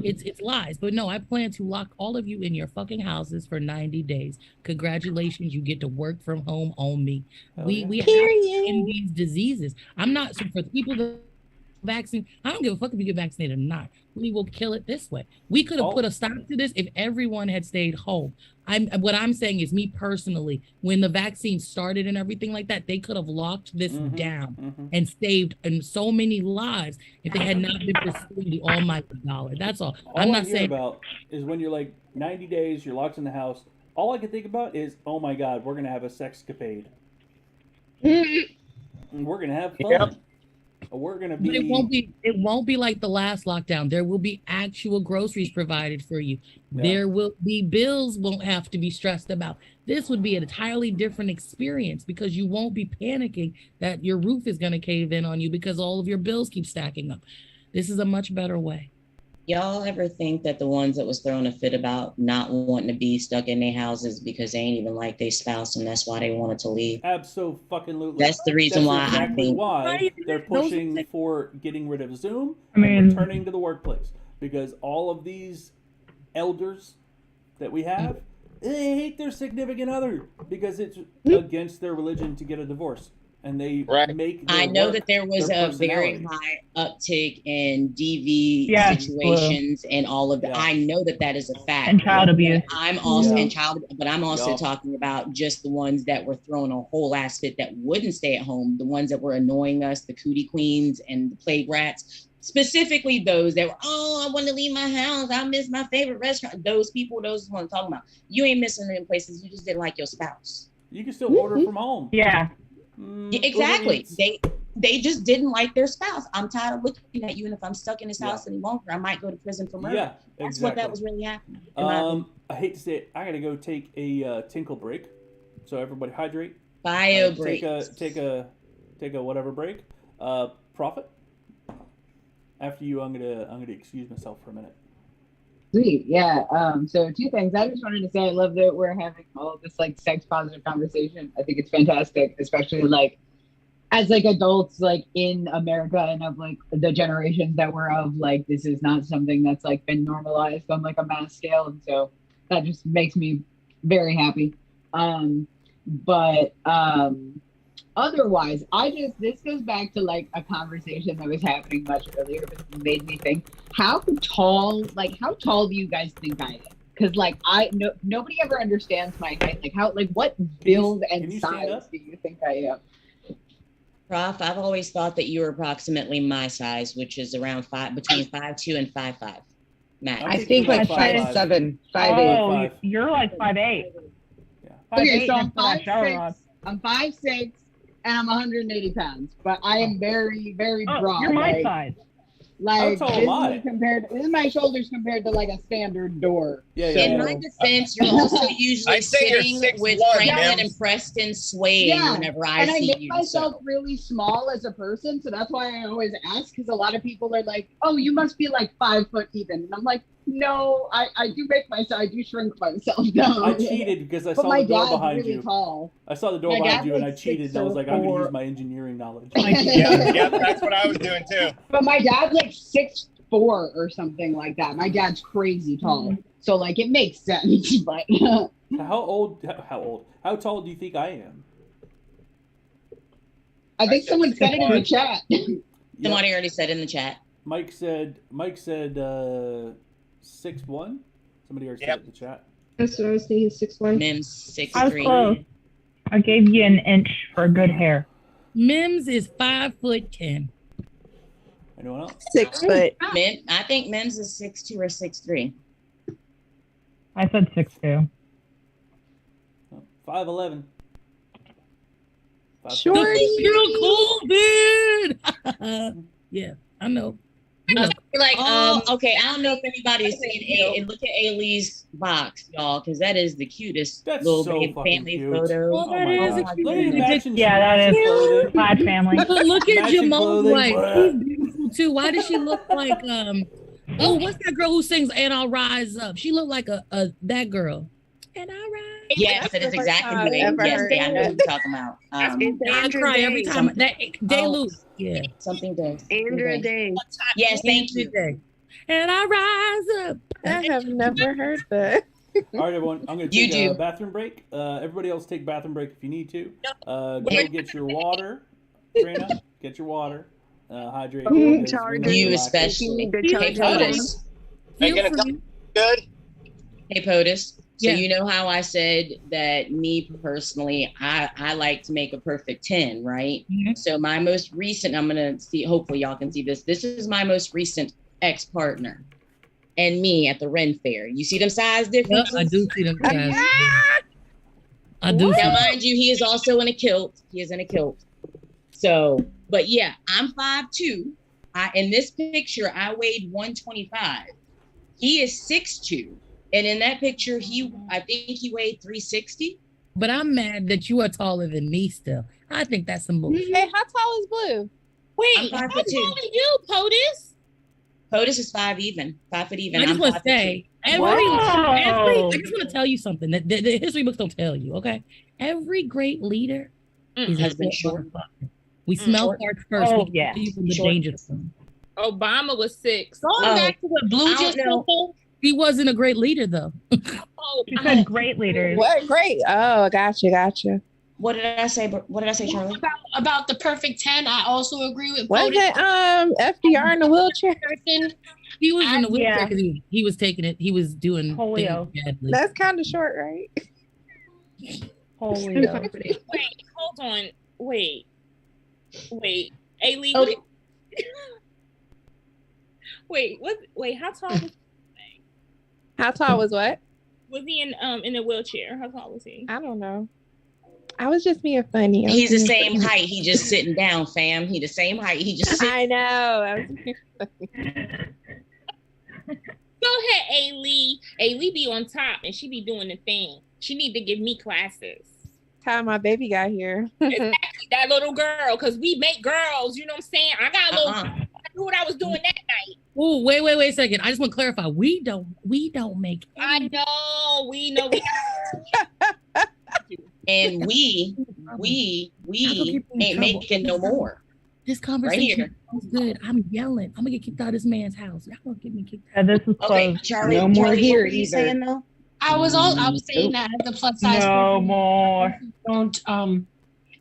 It's lies. But no, I plan to lock all of you in your fucking houses for 90 days. Congratulations, you get to work from home on me. We have in these diseases. I'm not, so for people that vaccine, I don't give a fuck if you get vaccinated or not. We will kill it this way. We could have put a stop to this if everyone had stayed home. What I'm saying is, me personally, when the vaccine started and everything like that, they could have locked this down and saved so many lives if they had not been pursuing the almighty dollar. That's all. I'm not saying about is when you're like 90 days, you're locked in the house. All I can think about is, oh my God, we're gonna have a sexcapade. And we're gonna have fun. Yep. We're gonna be. But it won't be like the last lockdown. There will be actual groceries provided for you. Yeah. There will be bills won't have to be stressed about. This would be an entirely different experience because you won't be panicking that your roof is gonna cave in on you because all of your bills keep stacking up. This is a much better way. Y'all ever think that the ones that was throwing a fit about not wanting to be stuck in their houses because they ain't even like their spouse and that's why they wanted to leave? Absolutely. That's the reason why exactly I think why they're pushing for getting rid of Zoom and returning to the workplace, because all of these elders that we have, they hate their significant other because it's against their religion to get a divorce. And they make. I know that there was a very high uptick in DV situations and all of that. Yeah. I know that is a fact. And child abuse. I'm also but I'm also talking about just the ones that were throwing a whole ass fit that wouldn't stay at home. The ones that were annoying us, the cootie queens and the plague rats. Specifically those that were, I want to leave my house. I miss my favorite restaurant. Those people, those is what I'm talking about. You ain't missing them places. You just didn't like your spouse. You can still order from home. Yeah. Exactly. they just didn't like their spouse. I'm tired of looking at you, and if I'm stuck in this house any longer, I might go to prison for murder. Yeah, That's exactly. what that was really happening. in my opinion. I hate to say it, I gotta go take a tinkle break. So everybody hydrate. Bio Take break. a whatever break. Prophet. After you, I'm gonna excuse myself for a minute. Sweet, yeah. So two things. I just wanted to say I love that we're having all this like sex positive conversation. I think it's fantastic, especially like as like adults like in America and of like the generations that we're of, like this is not something that's like been normalized on like a mass scale. And so that just makes me very happy. But otherwise, this goes back to like a conversation that was happening much earlier, but it made me think, how tall do you guys think I am? Because like nobody ever understands my height. Like what build and size do you think I am? Prof, I've always thought that you were approximately my size, which is around between 5'2" and 5'5". Max. I think like 5'7", 5'8". Oh, you're like 5'8". Yeah. Okay, so I'm 5'6". I'm 5'6", and I'm 180 pounds. But I am very, very broad. You're my size. Like How tall am I? this is my shoulders compared to like a standard door. Yeah. In my defense, you're also usually I'd say you're sitting 6'1", with Franklin Mims. and Preston swaying whenever I and see I make you. myself really small as a person, so that's why I always ask, because a lot of people are like, "Oh, you must be like 5 foot even," and I'm like, "No, I do shrink myself down." I cheated because I But saw my the door dad's behind really you. Tall. I saw the door My behind dad's you, and like I cheated. And I was like, I'm gonna use my engineering knowledge. Yeah, that's what I was doing too. But my dad's like 6'4" or something like that. My dad's crazy tall, so like it makes sense. But How tall do you think I am? I think someone said it in the chat. Somebody already said in the chat. Mike said 6'1". Somebody already said it in the chat. That's what I was thinking. 6'1". Mims I was 6'3". close. I gave you an inch for good hair. Mims is 5'10". Anyone else? 6 foot. I think Mims is 6'2" or 6'3". I said 6'2". 5'11". Short. You're cool, dude. Yeah, I know. Like, okay, I don't know if anybody's seen look at Ailey's box, y'all, because that is the cutest little baby family photo. Oh, that is a cute. Yeah, that is Plaid family. But look at Matching Jamal's clothing. wife. She's beautiful too. Why does she look like what's that girl who sings "And I'll Rise Up"? She looked like a that girl. And I rise. Yes, that is exactly who I know who you're talking about. I cry every time. That Day-Lewis. Yeah. Something does. Andra Day. Yes, thank you. And I rise up. I have never heard that. All right, everyone. I'm going to take a bathroom break. Everybody else take bathroom break if you need to. Go get your water. Trina, get your water. Hydrate. You especially. Hey, POTUS. Good. Hey, POTUS. So you know how I said that me personally, I like to make a perfect 10, right? Mm-hmm. So my most recent, I'm going to see, hopefully y'all can see this. This is my most recent ex-partner and me at the Ren Fair. You see them size differences? Yep, I do see them size. I do. Now, mind you, he is also in a kilt. He is in a kilt. So, but yeah, I'm 5'2". In this picture, I weighed 125. He is 6'2". And in that picture, I think he weighed 360. But I'm mad that you are taller than me still. I think that's some bullshit. Hey, how tall is Blue? Wait, how tall are you, POTUS? POTUS is 5 even. 5 foot even. I just want to say, I just want to tell you something that the history books don't tell you, okay? Every great leader has been short. We smell parts first. Oh, we can see from the danger zone. Obama was 6. Going back to what Blue just said, he wasn't a great leader, though. She said great leaders. What great? Oh, gotcha. What did I say? What did I say, Charlie? About the perfect 10, I also agree with. Was it FDR in the wheelchair? He was in the wheelchair because he was taking it. He was doing polio. That's kind of short, right? Polio. Wait, hold on. Wait. Ailey. Okay. Wait, how tall was he? How tall was what? Was he in a wheelchair? How tall was he? I don't know. I was just being funny. He's the same height. He just sitting down, fam. He the same height. He just sitting. I know. I was being funny. Go ahead, A-Lee. A-Lee be on top and she be doing the thing. She need to give me classes. Time my baby got here. Exactly, that little girl, because we make girls, you know what I'm saying? I got a little, I knew what I was doing that night. Oh, wait a second. I just want to clarify. We don't make I know, we know. And we ain't making no more. This conversation right is good. I'm yelling. I'm gonna get kicked out of this man's house. Y'all gonna get me kicked out. This is okay, Charlie. No more here either. Saying, though? I was saying that as a plus size. No more. Don't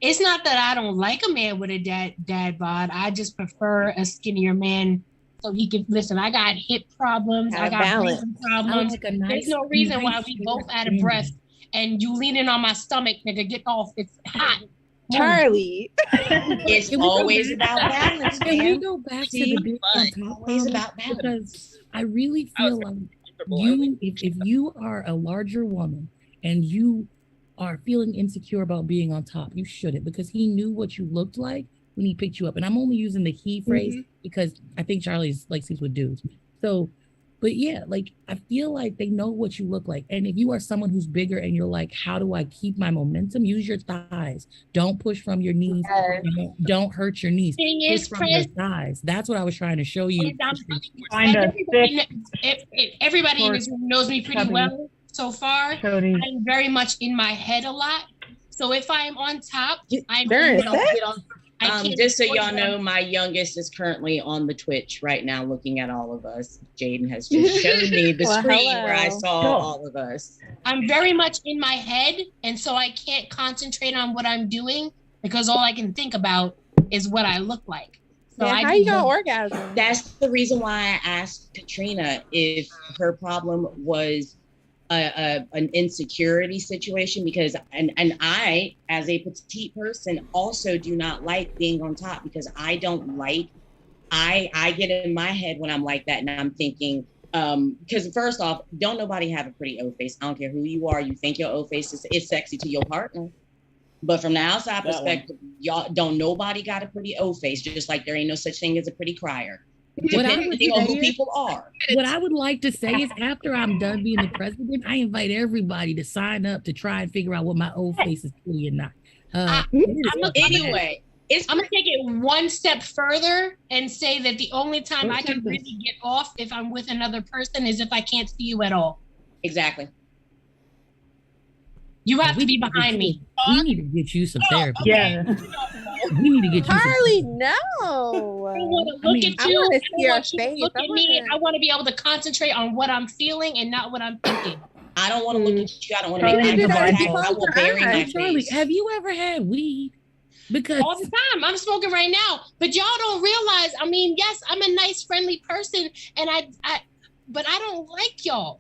It's not that I don't like a man with a dad bod. I just prefer a skinnier man so he can listen. I got hip problems. I got breathing problems. Like there's no reason why we both out of breath and you leaning on my stomach, nigga. Get off. It's hot. Charlie. It's always about balance, man. Can we go back to the big always about balance? Because I really feel like if you are a larger woman and you are feeling insecure about being on top, you shouldn't, because he knew what you looked like when he picked you up. And I'm only using the he phrase because I think Charlie's like sleeps with dudes. So, but yeah, like I feel like they know what you look like. And if you are someone who's bigger and you're like, how do I keep my momentum? Use your thighs. Don't push from your knees. Don't hurt your knees. Push from your thighs. That's what I was trying to show you. Everybody in this room knows me pretty well so far. I'm very much in my head a lot. So if I'm on top, I don't get on. Just so y'all know, my youngest is currently on the Twitch right now looking at all of us. Jaden has just shown me the screen where I saw all of us. I'm very much in my head, and so I can't concentrate on what I'm doing because all I can think about is what I look like. So how you gonna orgasm? That's the reason why I asked Katrina if her problem was an insecurity situation, because and I, as a petite person, also do not like being on top, because I don't like, I get in my head when I'm like that, and I'm thinking, because first off, don't nobody have a pretty O face. I don't care who you are. You think your O face is sexy to your partner, but from the outside perspective, y'all don't nobody got a pretty O face. Just like there ain't no such thing as a pretty crier. Depending on who people are. What I would like to say is, after I'm done being the president, I invite everybody to sign up to try and figure out what my old face is pretty or not. Anyway, I'm gonna take it one step further and say that the only time I can really get off if I'm with another person is if I can't see you at all. Exactly. You have to be behind me. We need to get you some therapy. Yeah. We need to get you Charlie, some no. I want to look at you. I want to see your you face. look at me. I want to be able to concentrate on what I'm feeling and not what I'm thinking. I don't want to look at you. I don't want to make eye contact. I will bury my Charlie, face. have you ever had weed? Because all the time. I'm smoking right now. But y'all don't realize, I mean, yes, I'm a nice, friendly person, and but I don't like y'all.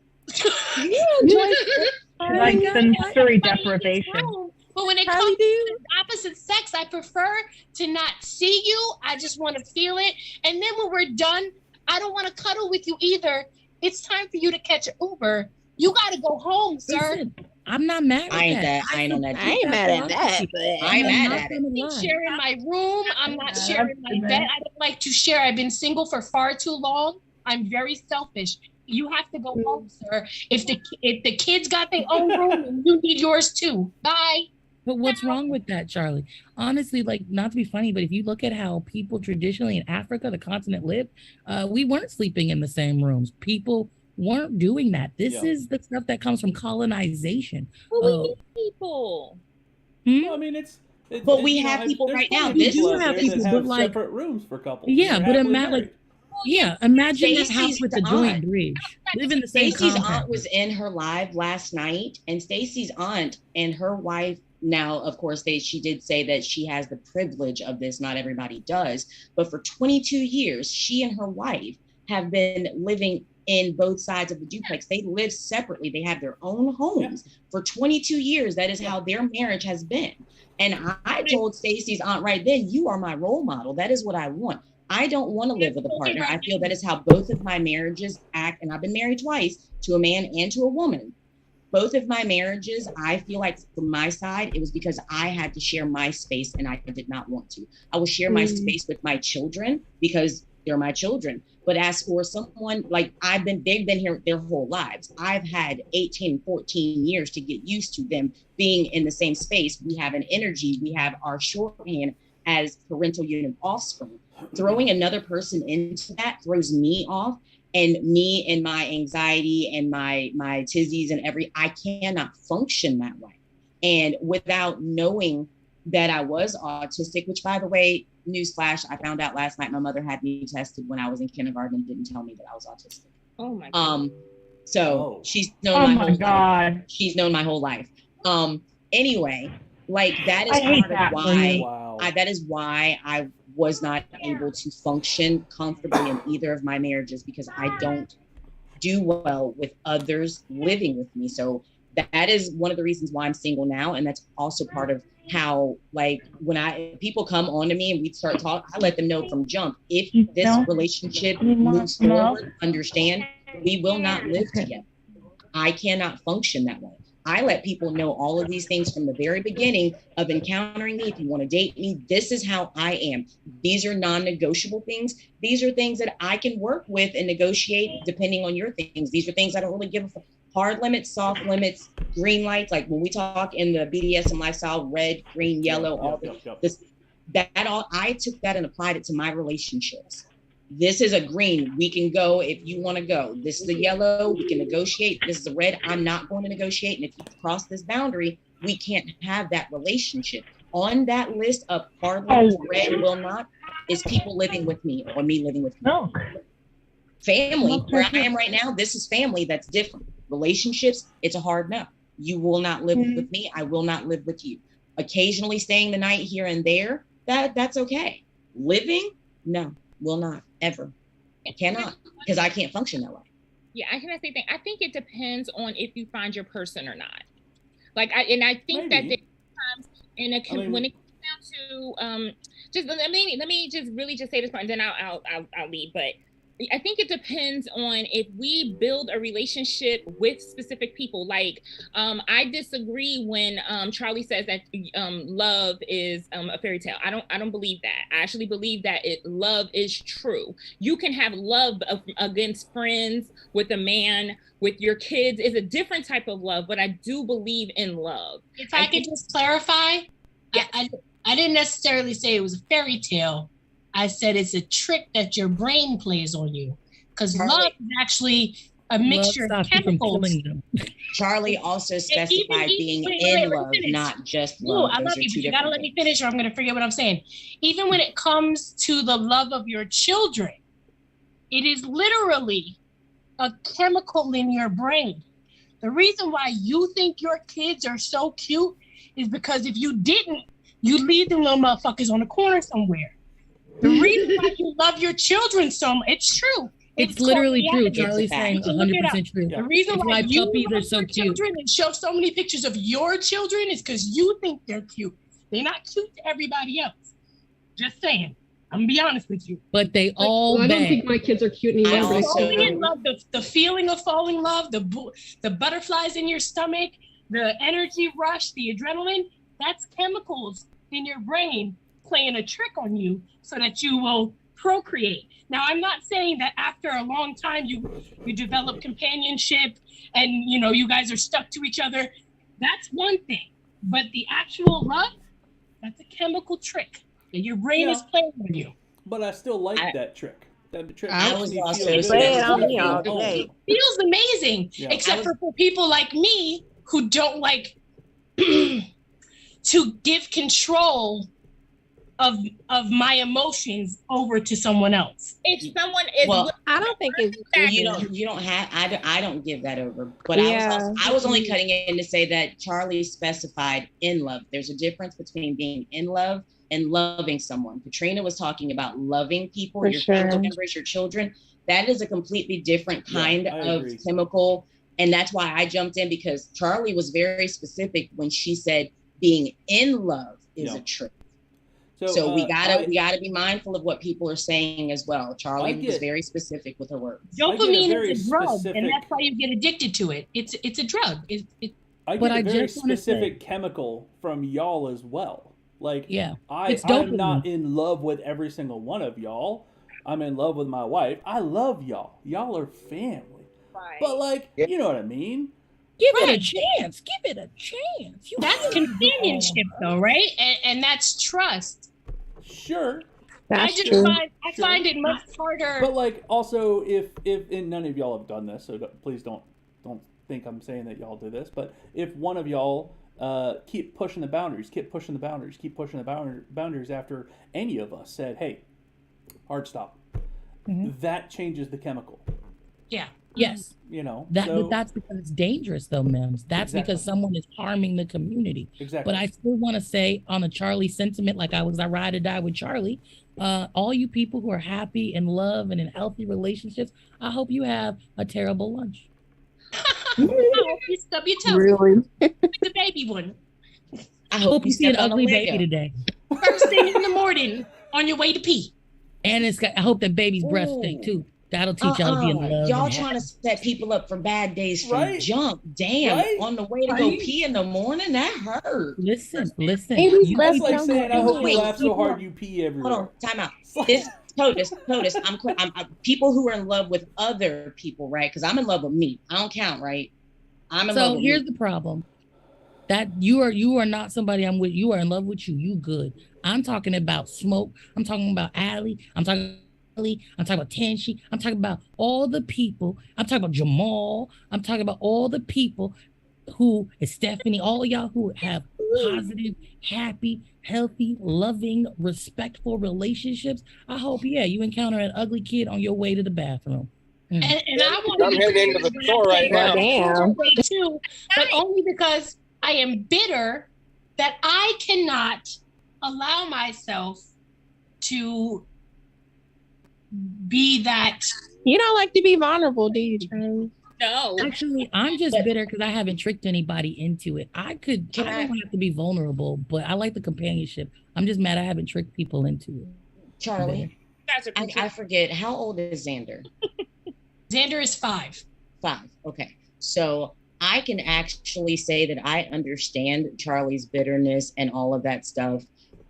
Like sensory deprivation. But when it comes to the opposite sex, I prefer to not see you. I just want to feel it. And then when we're done, I don't want to cuddle with you either. It's time for you to catch an Uber. You got to go home, sir. Listen, I'm not mad at that. I ain't on that. I ain't mad at that, but I'm mad at it. I'm not sharing my room. I'm not sharing my bed. I don't like to share. I've been single for far too long. I'm very selfish. You have to go home, sir. If the kids got their own room, you need yours too. Bye. But what's wrong with that, Charlie? Honestly, like, not to be funny, but if you look at how people traditionally in Africa, the continent, lived, we weren't sleeping in the same rooms. People weren't doing that. This is the stuff that comes from colonization. Well, we need people. Well, I mean, but we have people right now. We do have people, but like separate rooms for couples. Yeah, but imagine that house with the joint bridge. Live in the same Stacey's compound. aunt was in her live last night, and Stacey's aunt and her wife. Now, of course, she did say that she has the privilege of this. Not everybody does. But for 22 years, she and her wife have been living in both sides of the duplex. They live separately. They have their own homes for 22 years. That is how their marriage has been. And I told Stacey's aunt right then, you are my role model. That is what I want. I don't want to live with a partner. I feel that is how both of my marriages act. And I've been married twice, to a man and to a woman. both of my marriages, I feel like from my side, it was because I had to share my space and I did not want to. I will share my space with my children because they're my children. But as for someone like they've been here their whole lives. I've had 18, 14 years to get used to them being in the same space. We have an energy, we have our shorthand as parental unit offspring. Throwing another person into that throws me off. And me and my anxiety and my tizzies and I cannot function that way. And without knowing that I was autistic, which by the way, newsflash, I found out last night my mother had me tested when I was in kindergarten and didn't tell me that I was autistic. Oh my God. So she's known my whole life. She's known my whole life. Anyway, like that is part of why that is why I was not able to function comfortably in either of my marriages, because I don't do well with others living with me. So that is one of the reasons why I'm single now. And that's also part of how, like, when people come on to me and we start talking, I let them know from jump, if this relationship moves forward, understand, we will not live together. I cannot function that way. I let people know all of these things from the very beginning of encountering me. If you want to date me, this is how I am. These are non-negotiable things. These are things that I can work with and negotiate depending on your things. These are things I don't really give a fuck. Hard limits, soft limits, green lights. Like when we talk in the BDSM lifestyle, red, green, yellow, all this, I took that and applied it to my relationships. This is a green. We can go if you want to go. This is a yellow. We can negotiate. This is a red. I'm not going to negotiate. And if you cross this boundary, we can't have that relationship. On that list of hard limits, red will not, is people living with me or me living with me. Family, where I am right now, this is family. That's different. Relationships, it's a hard no. You will not live with me. I will not live with you. Occasionally staying the night here and there, that's okay. Living, no. Will not ever. Cannot, because I can't function that way. Yeah, I cannot say thing. I think it depends on if you find your person or not. Like I think that there are times when it comes down to just let me just really just say this part and then I'll leave. But I think it depends on if we build a relationship with specific people. Like, I disagree when Charlie says that love is a fairy tale. I don't believe that. I actually believe that love is true. You can have love against friends, with a man, with your kids. Is a different type of love, but I do believe in love. If I could just clarify, yes. I didn't necessarily say it was a fairy tale. I said it's a trick that your brain plays on you, because love is actually a mixture of chemicals. Charlie also specified being in love, not just love. I love you, but you gotta let me finish or I'm gonna forget what I'm saying. Even when it comes to the love of your children, it is literally a chemical in your brain. The reason why you think your kids are so cute is because if you didn't, you'd leave them little motherfuckers on the corner somewhere. The reason why you love your children so much, it's true. It's literally true. Charlie's saying 100% true. The reason why you love your children and show so many pictures of your children is because you think they're cute. They're not cute to everybody else. Just saying. I'm gonna be honest with you. But they all I don't think my kids are cute anymore. Falling in love, the feeling of falling in love, the butterflies in your stomach, the energy rush, the adrenaline, that's chemicals in your brain playing a trick on you so that you will procreate. Now, I'm not saying that after a long time you develop companionship and you guys are stuck to each other. That's one thing. But the actual love, that's a chemical trick that your brain is playing on you. But I still like that trick. That trick feels amazing, except for people like me who don't like to give control of my emotions over to someone else. If someone is, I don't think it's you don't have. I don't give that over. But I was only cutting in to say that Charlie specified in love. There's a difference between being in love and loving someone. Katrina was talking about loving people, your family members, your children. That is a completely different kind of chemical, and that's why I jumped in, because Charlie was very specific when she said being in love is a trick. So we gotta be mindful of what people are saying as well. Charlie was very specific with her words. Dopamine is a drug, and that's why you get addicted to it. It's a drug. I get a very specific chemical from y'all as well. Like, I'm not in love with every single one of y'all. I'm in love with my wife. I love y'all. Y'all are family. Right. But like, you know what I mean? Give it a chance. Give it a chance. That's companionship, though, right? And that's trust. Sure. I find it much harder. But like, also, if and none of y'all have done this, so please don't think I'm saying that y'all do this. But if one of y'all keep pushing the boundaries after any of us said, "Hey, hard stop," that changes the chemical. Yeah. Yes. You know, but that's because it's dangerous, though, Mims. That's because someone is harming the community. Exactly. But I still want to say, on a Charlie sentiment, like I ride or die with Charlie. All you people who are happy in love and in healthy relationships, I hope you have a terrible lunch. I hope you stub your toe. Really? The baby one. I hope you see an ugly baby today. First thing in the morning on your way to pee. And I hope that baby's breath stink too. That'll teach y'all to be in love. Y'all trying to set people up for bad days from jump. Damn. Right? On the way to go pee in the morning, that hurt. Listen. That's like saying, I hope you laugh so hard you pee everywhere. Hold on, time out. This POTUS, I'm people who are in love with other people, right? Because I'm in love with me. I don't count, right? I'm in love with me. So here's the problem. That you are not somebody I'm with. You are in love with you. You good. I'm talking about Smoke. I'm talking about Allie. I'm talking about Tanshi. I'm talking about all the people. I'm talking about Jamal. I'm talking about all the people who is Stephanie, all of y'all who have positive, happy, healthy, loving, respectful relationships. I hope, you encounter an ugly kid on your way to the bathroom. And I want to I'm heading into the store right now. Damn. Too, but only because I am bitter that I cannot allow myself to be that. You don't like to be vulnerable, do you, Charlie? No. Actually, I'm just bitter because I haven't tricked anybody into it. I don't have to be vulnerable, but I like the companionship. I'm just mad I haven't tricked people into it. Charlie, I forget, how old is Xander? Xander is 5. 5, okay. So I can actually say that I understand Charlie's bitterness and all of that stuff,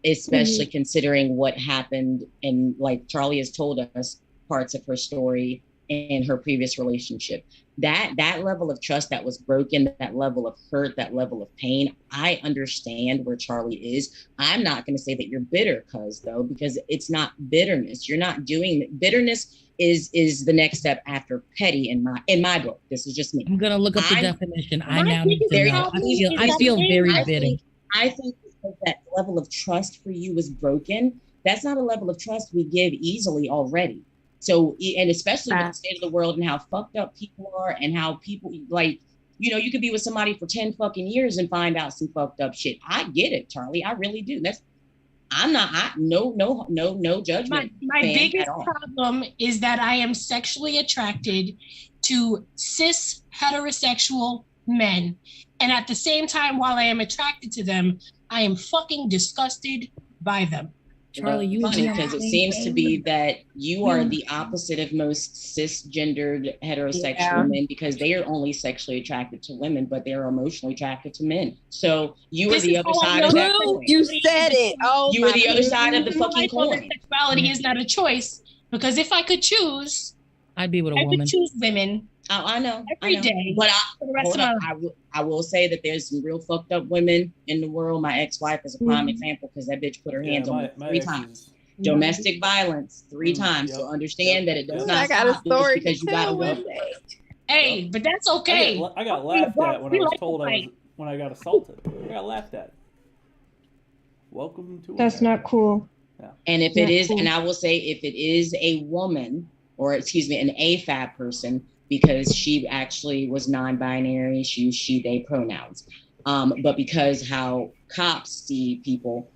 especially considering what happened. And like Charlie has told us parts of her story in her previous relationship. That level of trust that was broken, that level of hurt, that level of pain, I understand where Charlie is. I'm not going to say that you're bitter, though, because it's not bitterness. You're not doing bitterness is the next step after petty in my book. This is just me. I'm gonna look up the definition. I now need to know. I feel very bitter. I think because that level of trust for you was broken. That's not a level of trust we give easily already. So, and especially with the state of the world and how fucked up people are and how people like, you could be with somebody for 10 fucking years and find out some fucked up shit. I get it, Charlie. I really do. No judgment. My biggest problem is that I am sexually attracted to cis heterosexual men. And at the same time, while I am attracted to them, I am fucking disgusted by them. Charlie, you funny because it seems to be that you are the opposite of most cisgendered heterosexual men because they are only sexually attracted to women, but they are emotionally attracted to men. So you are the other side of that coin. You said it. Oh, you are the other side of the fucking coin. Sexuality is not a choice because if I could choose, I'd be with a woman. I would choose women. Oh, I know. Every day. But I will say that there's some real fucked up women in the world. My ex-wife is a prime example because that bitch put her hands on me 3 times. Domestic violence 3 times. Yep. So understand that it does not. I got a story because you gotta go. Hey, but that's okay. I got laughed at when I was told when I got assaulted. I got laughed at. Welcome to. That's not cool. Yeah. And if it is, and I will say, if it is a woman, or excuse me, an AFAB person, because she actually was non-binary, she used she, they pronouns. But because how cops see people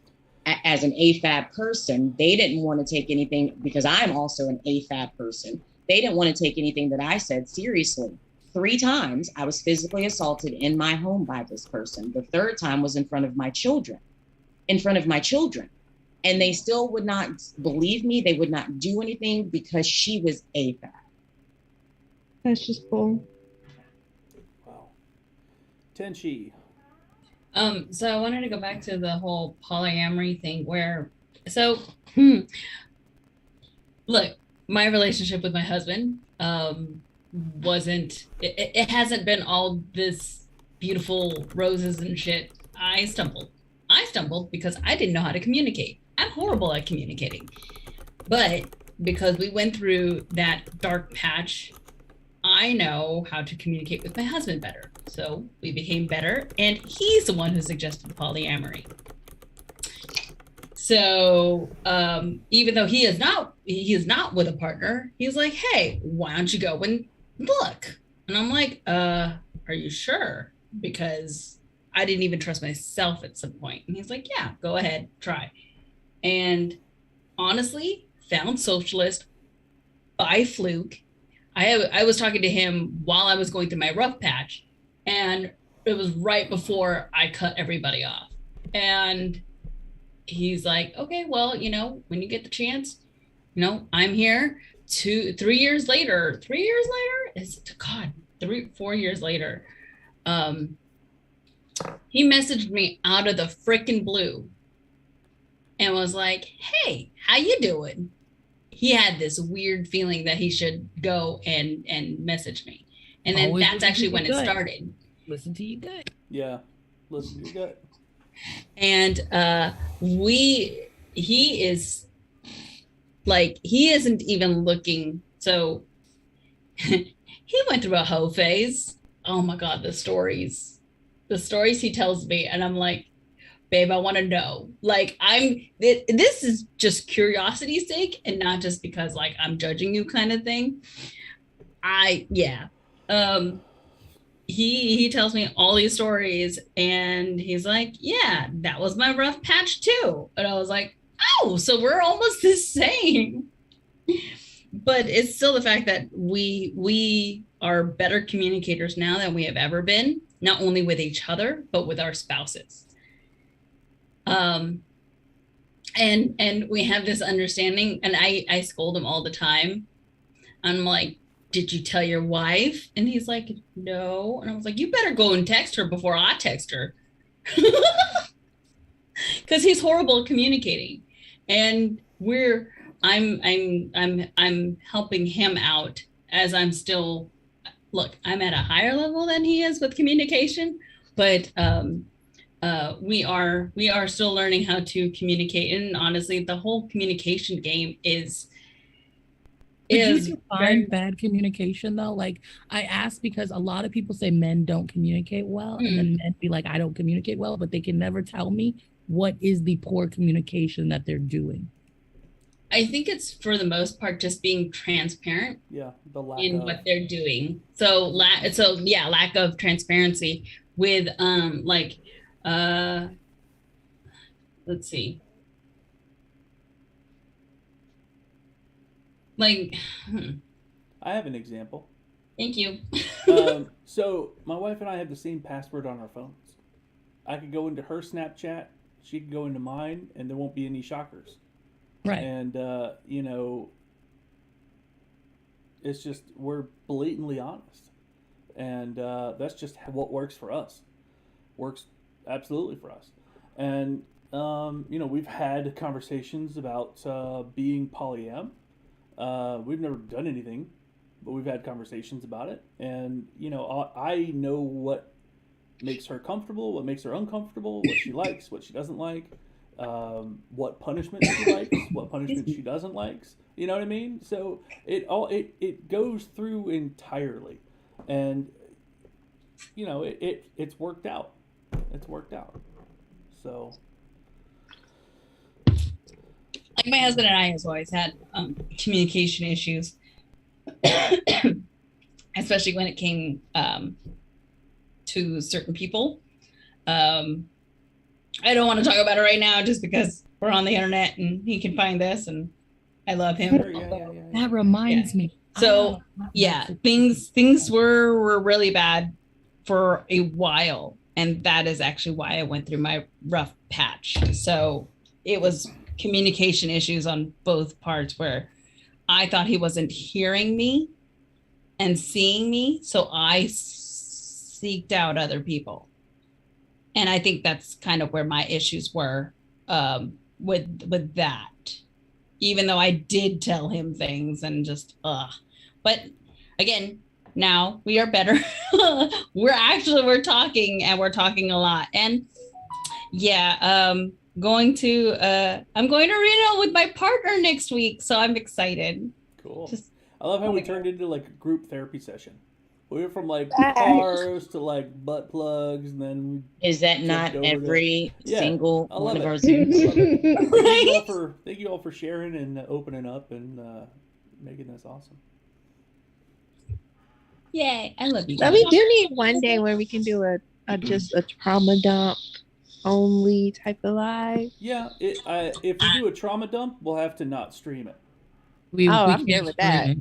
as an AFAB person, they didn't want to take anything, because I'm also an AFAB person, they didn't want to take anything that I said seriously. 3 times I was physically assaulted in my home by this person. The 3rd time was in front of my children. And they still would not believe me. They would not do anything because she was AFAB. That's just bull. Wow. Tenchi. So I wanted to go back to the whole polyamory thing where, look, my relationship with my husband it hasn't been all this beautiful roses and shit. I stumbled because I didn't know how to communicate. I'm horrible at communicating. But because we went through that dark patch, I know how to communicate with my husband better. So we became better, and he's the one who suggested polyamory. So even though he is not with a partner, he's like, hey, why don't you go and look? And I'm like, are you sure? Because I didn't even trust myself at some point. And he's like, yeah, go ahead, try. And honestly, found Socialist by fluke. I was talking to him while I was going through my rough patch, and it was right before I cut everybody off. And he's like, okay, well, when you get the chance, I'm here. 3 years later, 4 years later, he messaged me out of the freaking blue and was like, hey, how you doing? He had this weird feeling that he should go and message me. And then Always that's actually when it started. Listen to your gut. Yeah, listen to your gut. And he isn't even looking. So he went through a hoe phase. Oh my God, the stories he tells me. And I'm like, babe, I want to know. Like, this is just curiosity's sake and not just because like I'm judging you kind of thing. He tells me all these stories and he's like, yeah, that was my rough patch too. And I was like, oh, so we're almost the same. But it's still the fact that we are better communicators now than we have ever been, not only with each other, but with our spouses. And we have this understanding, and I scold him all the time. I'm like, did you tell your wife? And he's like, no. And I was like, you better go and text her before I text her. Because he's horrible at communicating. And I'm helping him out as I'm still, I'm at a higher level than he is with communication, but we are still learning how to communicate. And honestly, the whole communication game is you find bad communication though? Like, I ask because a lot of people say men don't communicate well, and then men be like, I don't communicate well, but they can never tell me what is the poor communication that they're doing. I think it's for the most part just being transparent. Yeah, the lack in what they're doing. So lack of transparency with let's see. I have an example. Thank you. So my wife and I have the same password on our phones. I could go into her Snapchat, she could go into mine, and there won't be any shockers. Right. And it's just, we're blatantly honest, and that's just what works for us. Works absolutely for us. And we've had conversations about being polyam. We've never done anything, but we've had conversations about it. And, I know what makes her comfortable, what makes her uncomfortable, what she likes, what she doesn't like, what punishment she likes, what punishment she doesn't like. You know what I mean? So it goes through entirely. And, it's worked out. It's worked out. So... Like my husband and I has always had communication issues, especially when it came to certain people. I don't want to talk about it right now just because we're on the internet and he can find this and I love him. That reminds me. So things were really bad for a while. And that is actually why I went through my rough patch. So it was communication issues on both parts where I thought he wasn't hearing me and seeing me. So I seeked out other people. And I think that's kind of where my issues were with that. Even though I did tell him things and just, but again, now we are better. we're talking and we're talking a lot. And yeah, I'm going to Reno with my partner next week. So I'm excited. Cool. I love how we turned into like a group therapy session. We went from like cars to like butt plugs, and then is that not every single one of our Zooms? Right? Thank you all for sharing and opening up and making this awesome. Yay! I love you So guys. we do need one day where we can do just a trauma dump only type of live. Yeah, if we do a trauma dump, we'll have to not stream it. I'm good with that.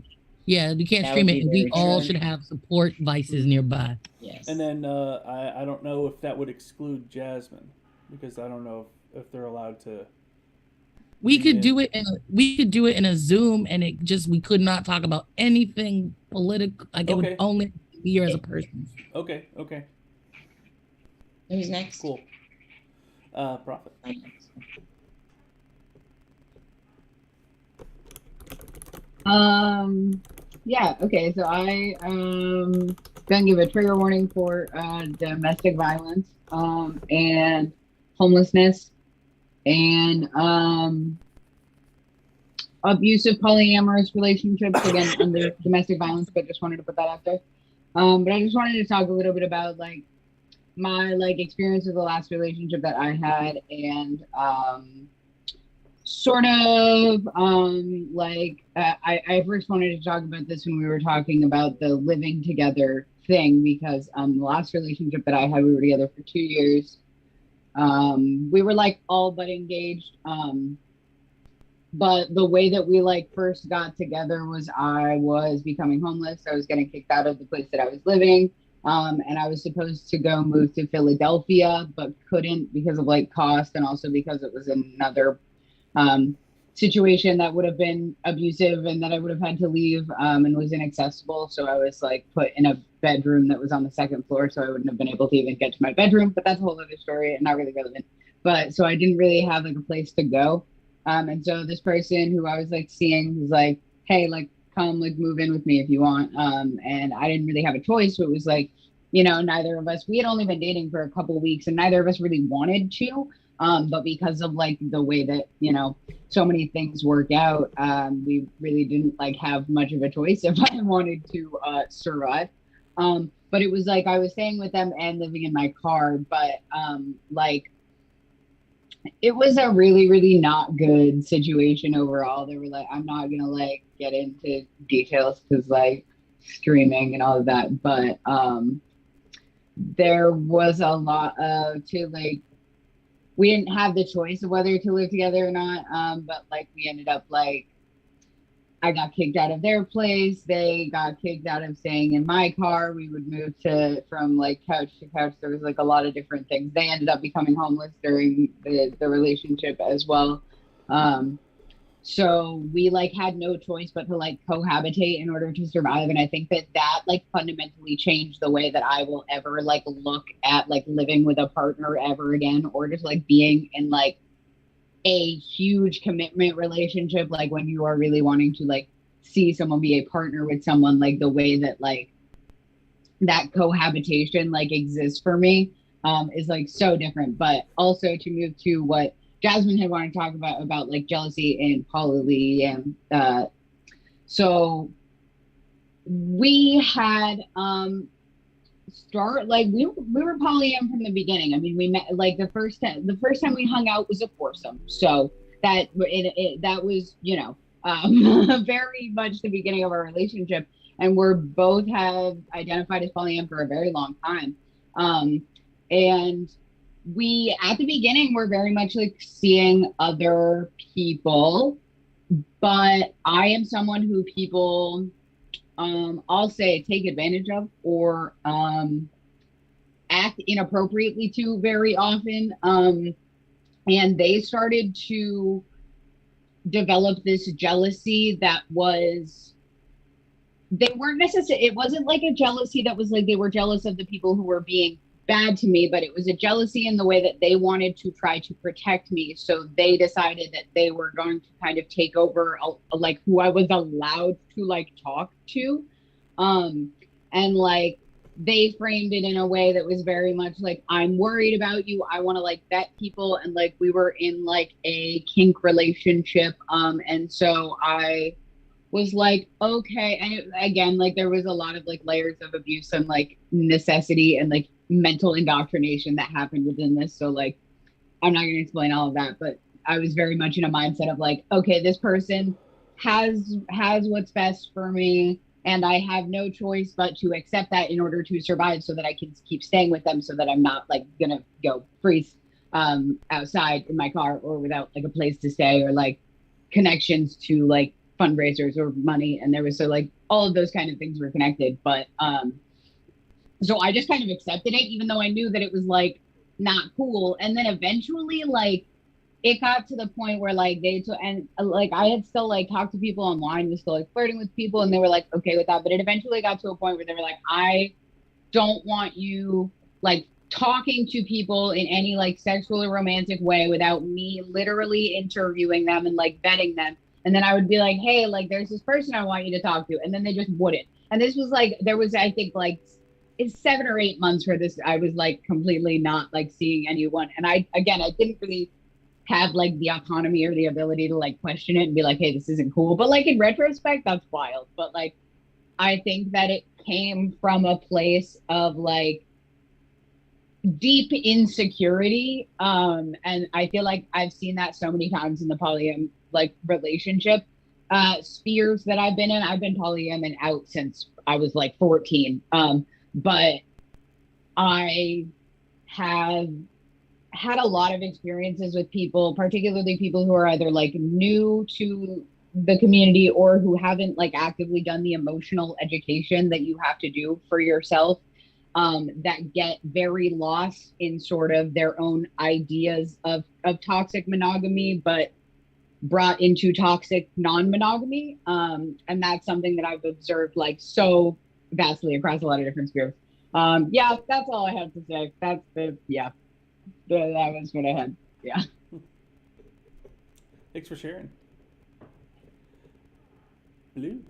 Yeah, we can't stream it. We all should have support devices nearby. Yes. And then I don't know if that would exclude Jasmine, because I don't know if they're allowed to. We could do it in a Zoom, and we could not talk about anything political. Like it would only be you as a person. Okay. Who's next? Cool. Prophet. Yeah, okay, so I gonna give a trigger warning for domestic violence and homelessness and abusive polyamorous relationships, again under domestic violence, but just wanted to put that out there. But I just wanted to talk a little bit about like my experience with the last relationship that I had, and I first wanted to talk about this when we were talking about the living together thing, because the last relationship that I had, we were together for 2 years. We were like all but engaged. But the way that we first got together was I was becoming homeless. I was getting kicked out of the place that I was living. And I was supposed to go move to Philadelphia, but couldn't because of cost, and also because it was another situation that would have been abusive and that I would have had to leave and was inaccessible. So I was put in a bedroom that was on the second floor, so I wouldn't have been able to even get to my bedroom. But that's a whole other story and not really relevant. But so I didn't really have a place to go. And so this person who I was seeing was like, hey, come move in with me if you want. And I didn't really have a choice. So it was neither of us, we had only been dating for a couple of weeks, and neither of us really wanted to. But because of the way that, so many things work out, we really didn't have much of a choice if I wanted to survive. But it was I was staying with them and living in my car, but it was a really, really not good situation overall. They were I'm not gonna get into details because streaming and all of that, but there was a lot of we didn't have the choice of whether to live together or not. But we ended up I got kicked out of their place. They got kicked out of staying in my car. We would move from couch to couch. There was a lot of different things. They ended up becoming homeless during the relationship as well. So we had no choice but to cohabitate in order to survive. And I think that fundamentally changed the way that I will ever look at living with a partner ever again, or just being in a huge commitment relationship, when you are really wanting to see someone be a partner with someone, the way that that cohabitation exists for me is so different. But also to move to what Jasmine had wanted to talk about jealousy and poly, and so we had we were polyam from the beginning. I mean, we met the first time we hung out was a foursome, so that that was very much the beginning of our relationship, and we're both have identified as polyam for a very long time, and we at the beginning were very much seeing other people, but I am someone who people I'll say take advantage of or act inappropriately to very often. And they started to developed this jealousy that was, they weren't necessarily, it wasn't like a jealousy that was like they were jealous of the people who were being bad to me, but it was a jealousy in the way that they wanted to try to protect me. So they decided that they were going to kind of take over like who I was allowed to like talk to. And like they framed it in a way that was very much like, I'm worried about you. I want to like vet people. And like we were in like a kink relationship. And so I was like, okay. And again, like there was a lot of like layers of abuse and like necessity and like mental indoctrination that happened within this. So like, I'm not going to explain all of that, but I was very much in a mindset of like, okay, this person has what's best for me. And I have no choice but to accept that in order to survive so that I can keep staying with them so that I'm not like going to go freeze outside in my car or without like a place to stay or like connections to like fundraisers or money. And there was so like all of those kind of things were connected. But so I just kind of accepted it, even though I knew that it was like not cool. And then eventually like it got to the point where like and like I had still like talked to people online, was still like flirting with people, and they were like okay with that. But it eventually got to a point where they were like, I don't want you like talking to people in any like sexual or romantic way without me literally interviewing them and like vetting them. And then I would be like, hey, like there's this person I want you to talk to. And then they just wouldn't. And this was like, there was, I think like it's 7 or 8 months where this, I was like completely not like seeing anyone. And I didn't really have like the autonomy or the ability to like question it and be like, hey, this isn't cool. But like in retrospect, that's wild. But like, I think that it came from a place of like deep insecurity. And I feel like I've seen that so many times in the polyam like relationship spheres that I've been in. I've been polyam and out since I was like 14. But I have had a lot of experiences with people, particularly people who are either like new to the community or who haven't like actively done the emotional education that you have to do for yourself, that get very lost in sort of their own ideas of toxic monogamy, but brought into toxic non-monogamy. And that's something that I've observed like so vastly across a lot of different spheres. Yeah, that's all I have to say. That's the, yeah. That was what I had. Yeah. Thanks for sharing. Blue.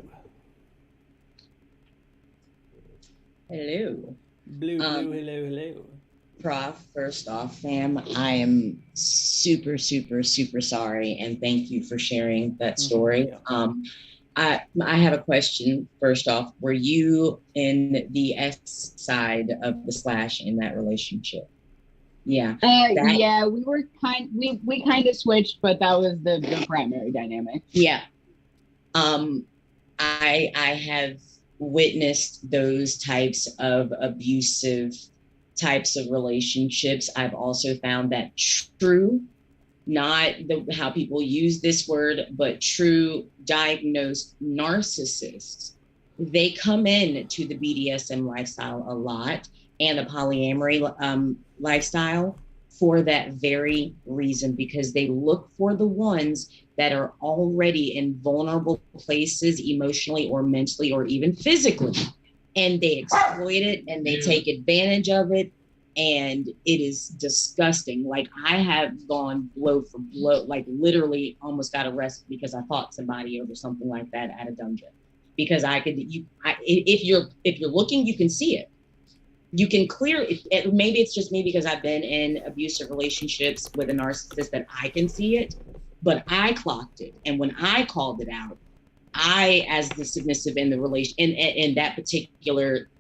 Hello. Blue, hello. Prof, first off, fam, I am super, super, super sorry, and thank you for sharing that story. I have a question. First off, were you in the S side of the slash in that relationship? Yeah. Yeah, we were we kind of switched, but that was the primary dynamic. Yeah. I have witnessed those types of abusive types of relationships. I've also found that true, not how people use this word, but true diagnosed narcissists, they come in to the BDSM lifestyle a lot and the polyamory lifestyle for that very reason, because they look for the ones that are already in vulnerable places emotionally or mentally or even physically, and they exploit it and they take advantage of it, and it is disgusting. Like I have gone blow for blow, like literally almost got arrested because I fought somebody over something like that at a dungeon, because if you're looking, you can see it. You can clear it. Maybe it's just me because I've been in abusive relationships with a narcissist that I can see it, but I clocked it. And when I called it out, I, as the submissive in the relation, in that particular,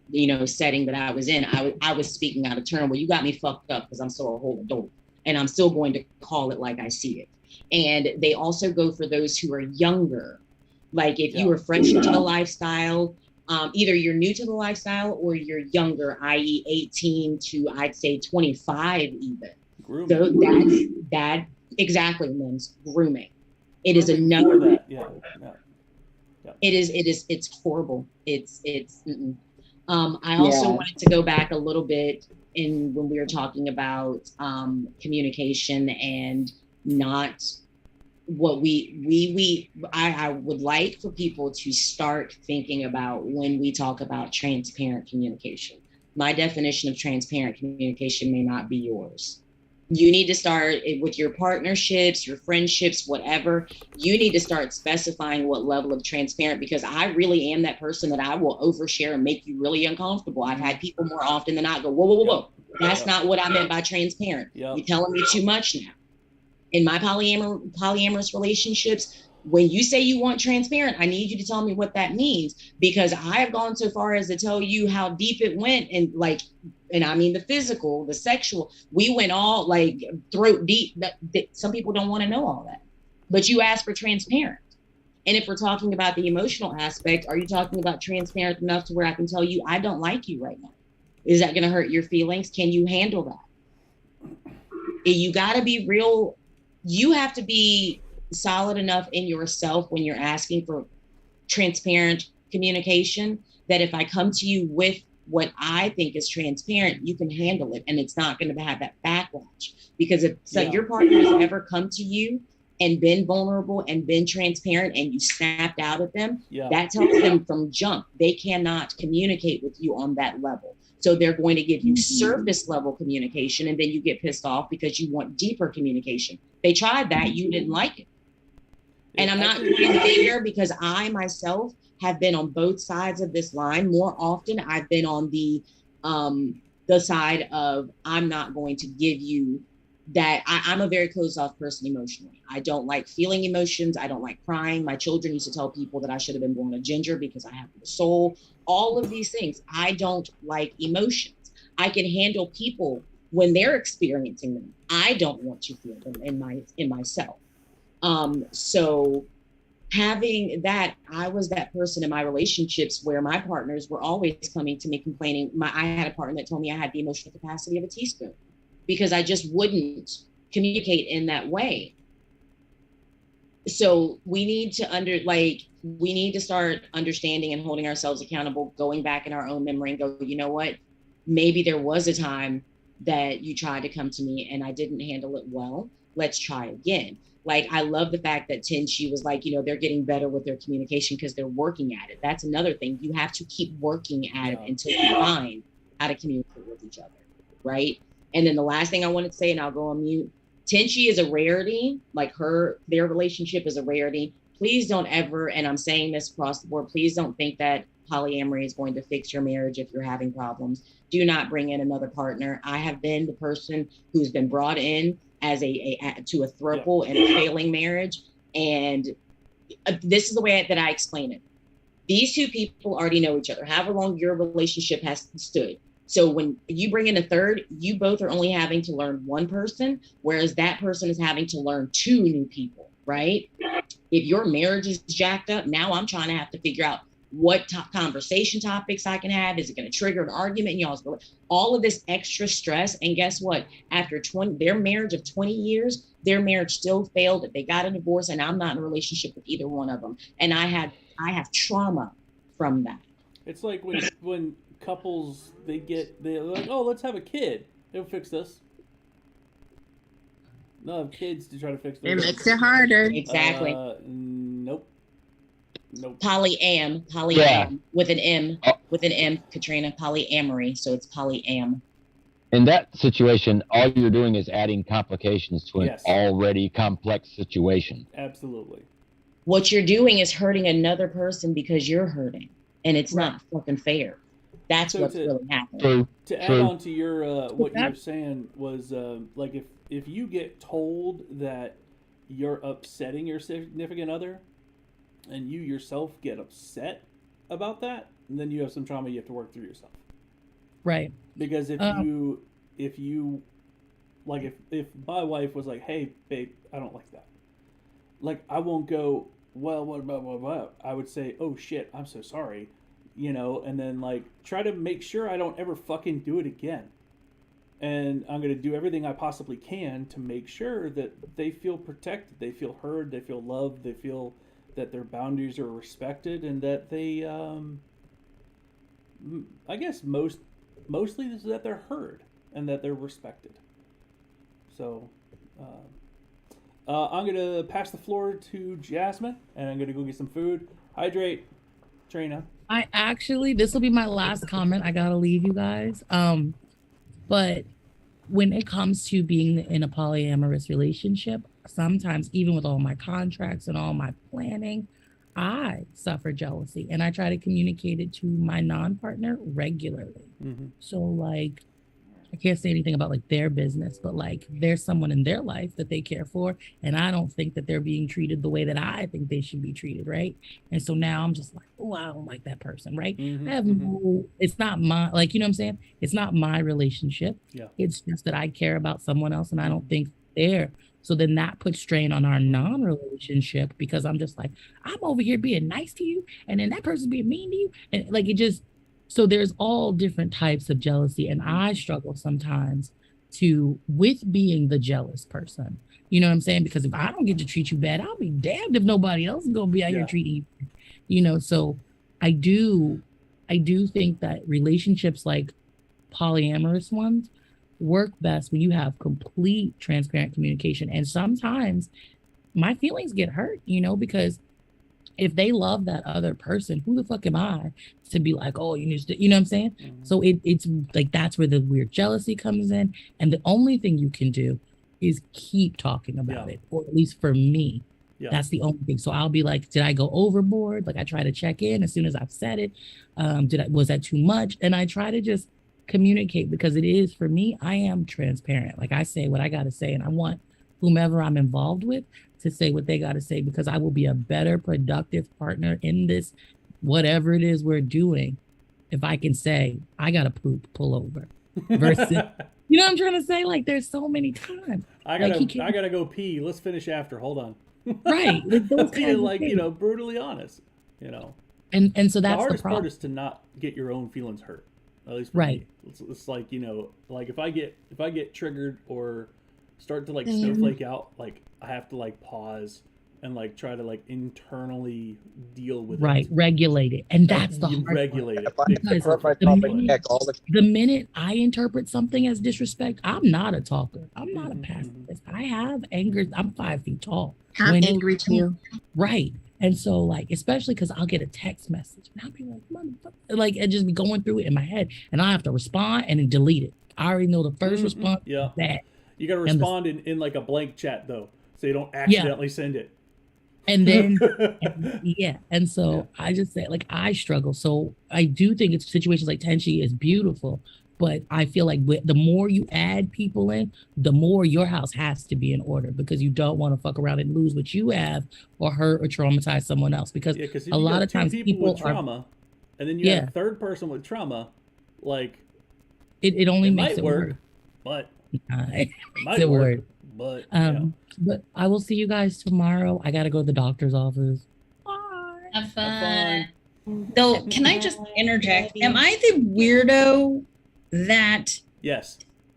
setting that I was in, I was speaking out of turn. Well, you got me fucked up because I'm still a whole adult, and I'm still going to call it like I see it. And they also go for those who are younger. Like if you were fresh into the lifestyle, either you're new to the lifestyle or you're younger, i.e. 18 to I'd say 25 even. Grooming. So that exactly means grooming. It is another. Yeah. It's horrible. It's I also wanted to go back a little bit when we were talking about communication and not what I would like for people to start thinking about when we talk about transparent communication. My definition of transparent communication may not be yours. You need to start with your partnerships, your friendships, whatever. You need to start specifying what level of transparent, because I really am that person that I will overshare and make you really uncomfortable. I've had people more often than not go, whoa, whoa, whoa, whoa. That's not what I meant by transparent. You're telling me too much now. In my polyamorous relationships, when you say you want transparent, I need you to tell me what that means, because I have gone so far as to tell you how deep it went, and I mean the physical, the sexual. We went all like throat deep. Some people don't want to know all that, but you ask for transparent. And if we're talking about the emotional aspect, are you talking about transparent enough to where I can tell you I don't like you right now? Is that going to hurt your feelings? Can you handle that? You got to be real. You have to be solid enough in yourself when you're asking for transparent communication, that if I come to you with what I think is transparent, you can handle it, and it's not going to have that backlash. Because if your partner has ever come to you and been vulnerable and been transparent and you snapped out at them, that tells them from jump they cannot communicate with you on that level. So they're going to give you surface level communication, and then you get pissed off because you want deeper communication. They tried that, you didn't like it. And I'm not being there, because I myself have been on both sides of this line. More often, I've been on the side of I'm not going to give you that. I'm a very closed off person emotionally. I don't like feeling emotions. I don't like crying. My children used to tell people that I should have been born a ginger because I have the soul. All of these things. I don't like emotions. I can handle people when they're experiencing them. I don't want to feel them in myself. So having that, I was that person in my relationships where my partners were always coming to me complaining. I had a partner that told me I had the emotional capacity of a teaspoon, because I just wouldn't communicate in that way. So we need to start understanding and holding ourselves accountable, going back in our own memory and go, you know what, maybe there was a time that you tried to come to me and I didn't handle it well. Let's try again. Like, I love the fact that she was like, they're getting better with their communication because they're working at it. That's another thing. You have to keep working at it until you find how to communicate with each other, right? And then the last thing I wanted to say, and I'll go on mute, Tenchi is a rarity. Like, their relationship is a rarity. Please don't ever, and I'm saying this across the board, please don't think that polyamory is going to fix your marriage if you're having problems. Do not bring in another partner. I have been the person who's been brought in as to a throuple in a failing marriage. And this is the way that I explain it. These two people already know each other, however long your relationship has stood. So when you bring in a third, you both are only having to learn one person, whereas that person is having to learn two new people, right? If your marriage is jacked up, now I'm trying to have to figure out what conversation topics I can have. Is it going to trigger an argument? All of this extra stress. And guess what? After their marriage of 20 years, their marriage still failed. They got a divorce, and I'm not in a relationship with either one of them. And I have trauma from that. It's like when couples, they're like, oh, let's have a kid. It'll fix this. No, have kids to try to fix this. It makes it harder. Exactly. Nope. Polyam with an M, Katrina, polyamory. So it's polyam. In that situation, all you're doing is adding complications to an already complex situation. Absolutely. What you're doing is hurting another person because you're hurting, and it's not fucking fair. That's what's really happening. To add on to your what you were saying was like if you get told that you're upsetting your significant other, and you yourself get upset about that, then you have some trauma you have to work through yourself. Right. Because if you like if my wife was like, hey babe, I don't like that, like, I won't go, well, what about what? I would say, oh shit, I'm so sorry, and then like try to make sure I don't ever fucking do it again. And I'm going to do everything I possibly can to make sure that they feel protected, they feel heard, they feel loved, they feel that their boundaries are respected, and that they, I guess mostly is that they're heard and that they're respected. So, I'm gonna pass the floor to Jasmine, and I'm gonna go get some food. Hydrate, Trina. This will be my last comment. I gotta leave you guys. But when it comes to being in a polyamorous relationship, sometimes even with all my contracts and all my planning, I suffer jealousy, and I try to communicate it to my non-partner regularly. Mm-hmm. So like, I can't say anything about like their business, but like there's someone in their life that they care for, and I don't think that they're being treated the way that I think they should be treated, right? And so now I'm just like, oh, I don't like that person, right? Mm-hmm. I have no, it's not my, like, you know what I'm saying? It's not my relationship. Yeah. It's just that I care about someone else, and I don't think they're. So then that puts strain on our non-relationship, because I'm just like, I'm over here being nice to you, and then that person's being mean to you, and like it just. So there's all different types of jealousy, and I struggle sometimes with being the jealous person. You know what I'm saying? Because if I don't get to treat you bad, I'll be damned if nobody else is gonna be out here treating you. You know, so I do think that relationships like polyamorous ones work best when you have complete transparent communication. And sometimes my feelings get hurt, you know, because if they love that other person, who the fuck am I to be like, oh, you need to, you know what I'm saying? Mm-hmm. So it's like, that's where the weird jealousy comes in. And the only thing you can do is keep talking about it, or at least for me, that's the only thing. So I'll be like, did I go overboard? Like I try to check in as soon as I've said it. Was that too much? And I try to just communicate, because it is, for me, I am transparent. Like I say what I got to say, and I want whomever I'm involved with to say what they got to say, because I will be a better productive partner in this, whatever it is we're doing, if I can say, I got to pull over versus, you know what I'm trying to say? Like there's so many times. I gotta go pee. Let's finish after. Hold on. Right. Like those being like, you know, brutally honest, you know. And so that's the hardest problem. part is to not get your own feelings hurt. At least for right. me. It's like, you know, like if I get triggered or start to like snowflake out, like I have to like pause and like try to like internally deal with it. Regulate it. And that's the hard regulate part. it. Because the minute I interpret something as disrespect, I'm not a talker. I'm not a pacifist. I have anger. I'm 5 feet tall. I'm angry too. Right. And so like, especially because I'll get a text message and I'll be like, motherfucker, like, and just be going through it in my head, and I have to respond and then delete it. I already know the first response is bad. You got to respond in like a blank chat though, so you don't accidentally send it. And then, and so I just say, like, I struggle. So I do think it's situations like Tenchi is beautiful, but I feel like the more you add people in, the more your house has to be in order, because you don't want to fuck around and lose what you have or hurt or traumatize someone else. Because a lot of times people with trauma, and then you have a third person with trauma, like it only makes it work, but it might work. But but I will see you guys tomorrow. I gotta go to the doctor's office. Have fun. Though, can I just interject? Am I the weirdo that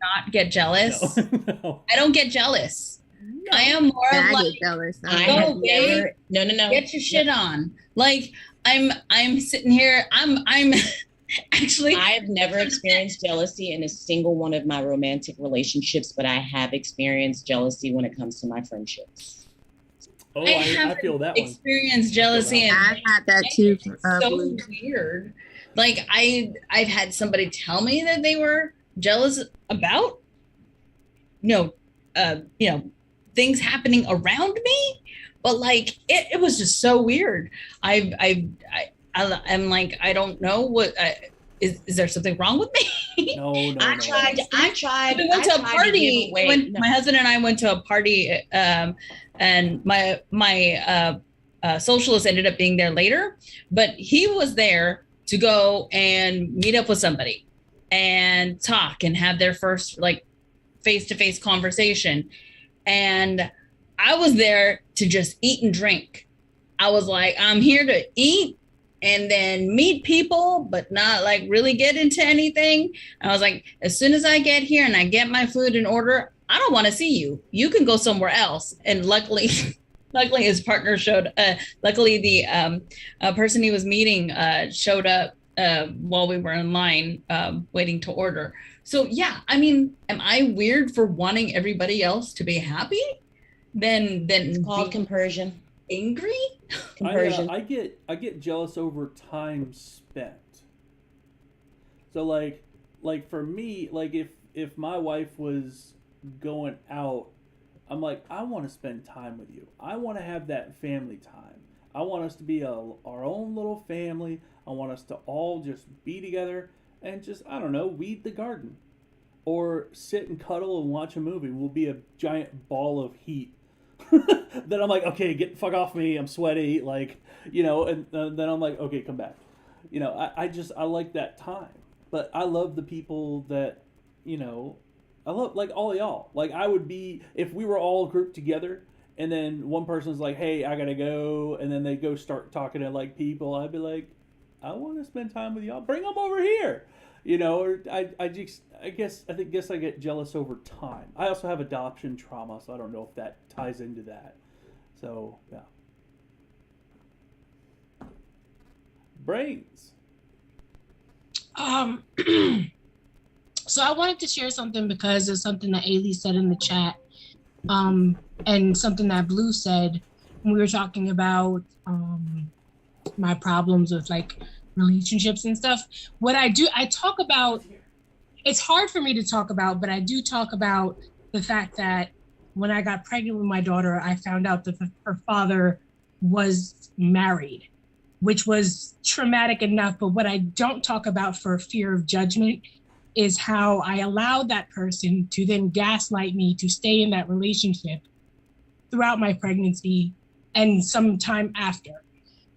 not get jealous? No. I don't get jealous. No. I am more of like jealous. No. Get your shit on. Like I'm sitting here. I'm actually, I've never experienced jealousy in a single one of my romantic relationships, but I have experienced jealousy when it comes to my friendships. Oh, I feel that one. Experienced jealousy, and I've had that too. So weird. Like I've had somebody tell me that they were jealous about, things happening around me, but like it was just so weird. I'm like, I don't know what is there something wrong with me? No. I tried. We went to a party. My husband and I went to a party, and my socialist ended up being there later, but he was there to go and meet up with somebody and talk and have their first like face-to-face conversation. And I was there to just eat and drink. I was like, I'm here to eat and then meet people, but not like really get into anything. I was like, as soon as I get here and I get my food in order, I don't want to see you. You can go somewhere else. And luckily his partner showed, luckily the person he was meeting showed up while we were in line waiting to order. So yeah, I mean, am I weird for wanting everybody else to be happy? than It's called compersion. Angry? Compersion. I get jealous over time spent. So like for me, like if my wife was going out, I'm like, I want to spend time with you. I want to have that family time. I want us to be our own little family. I want us to all just be together and just, I don't know, weed the garden. Or sit and cuddle and watch a movie. We'll be a giant ball of heat. Then I'm like, okay, get the fuck off me. I'm sweaty. Like, you know, and then I'm like, okay, come back. You know, I like that time. But I love the people that, you know, I love, like, all y'all. Like, I would be, if we were all grouped together, and then one person's like, hey, I gotta go, and then they go start talking to, like, people, I'd be like, I want to spend time with y'all. Bring them over here. You know, or I guess I get jealous over time. I also have adoption trauma, so I don't know if that ties into that. So, yeah. Brains. So I wanted to share something because it's something that Ailey said in the chat, and something that Blue said when we were talking about my problems with like relationships and stuff. What I do, I talk about, it's hard for me to talk about, but I do talk about the fact that when I got pregnant with my daughter, I found out that her father was married, which was traumatic enough. But what I don't talk about for fear of judgment is how I allowed that person to then gaslight me to stay in that relationship throughout my pregnancy and some time after.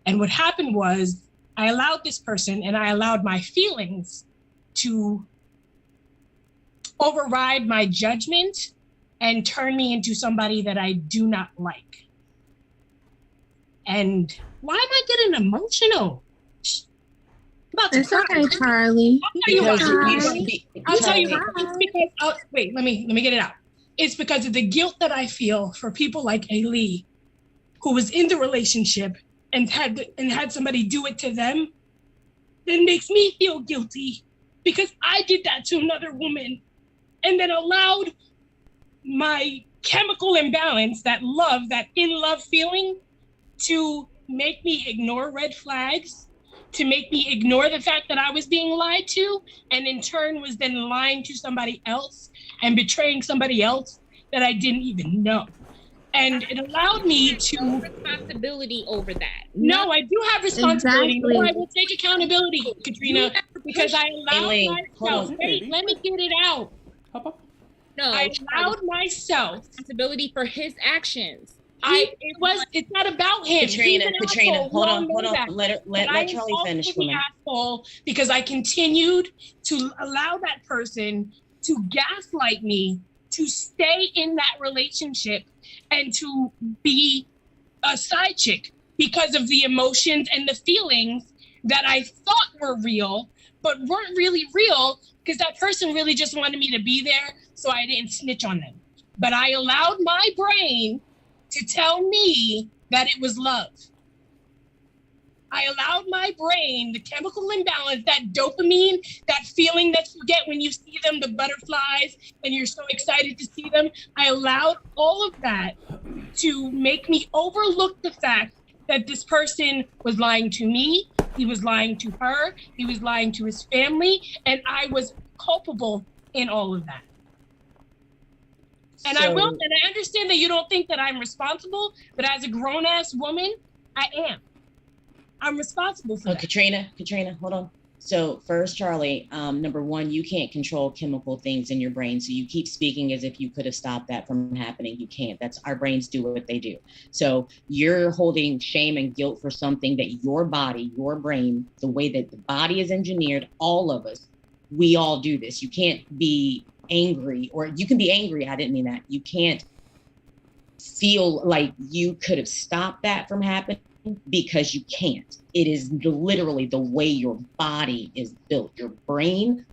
And what happened was I allowed this person and I allowed my feelings to override my judgment and turn me into somebody that I do not like. And why am I getting emotional? It's okay, Charlie. I'll tell you why. It's because, wait, let me get it out. It's because of the guilt that I feel for people like Ailey, who was in the relationship and had somebody do it to them. That makes me feel guilty because I did that to another woman and then allowed my chemical imbalance, that love, that in love feeling, to make me ignore red flags, to make me ignore the fact that I was being lied to, and in turn was then lying to somebody else and betraying somebody else that I didn't even know. And it allowed me to responsibility over that. No, I do have responsibility. Exactly. No, I will take accountability, Katrina, because I allowed myself. Wait, let me get it out. No, I allowed myself responsibility for his actions. It's not about him. Katrina, hold on. Let Charlie finish for me. Asshole because I continued to allow that person to gaslight me, to stay in that relationship, and to be a side chick because of the emotions and the feelings that I thought were real, but weren't really real because that person really just wanted me to be there, so I didn't snitch on them. But I allowed my brain to tell me that it was love. I allowed my brain, the chemical imbalance, that dopamine, that feeling that you get when you see them, the butterflies, and you're so excited to see them. I allowed all of that to make me overlook the fact that this person was lying to me, he was lying to her, he was lying to his family, and I was culpable in all of that. And I understand that you don't think that I'm responsible, but as a grown-ass woman, I am. I'm responsible for that. Katrina, hold on. So first, Charlie, number one, you can't control chemical things in your brain. So you keep speaking as if you could have stopped that from happening. You can't. That's our brains do what they do. So you're holding shame and guilt for something that your body, your brain, the way that the body is engineered, all of us, we all do this. You can't be angry, or you can be angry. I didn't mean that. You can't feel like you could have stopped that from happening because you can't. It is literally the way your body is built. Your brain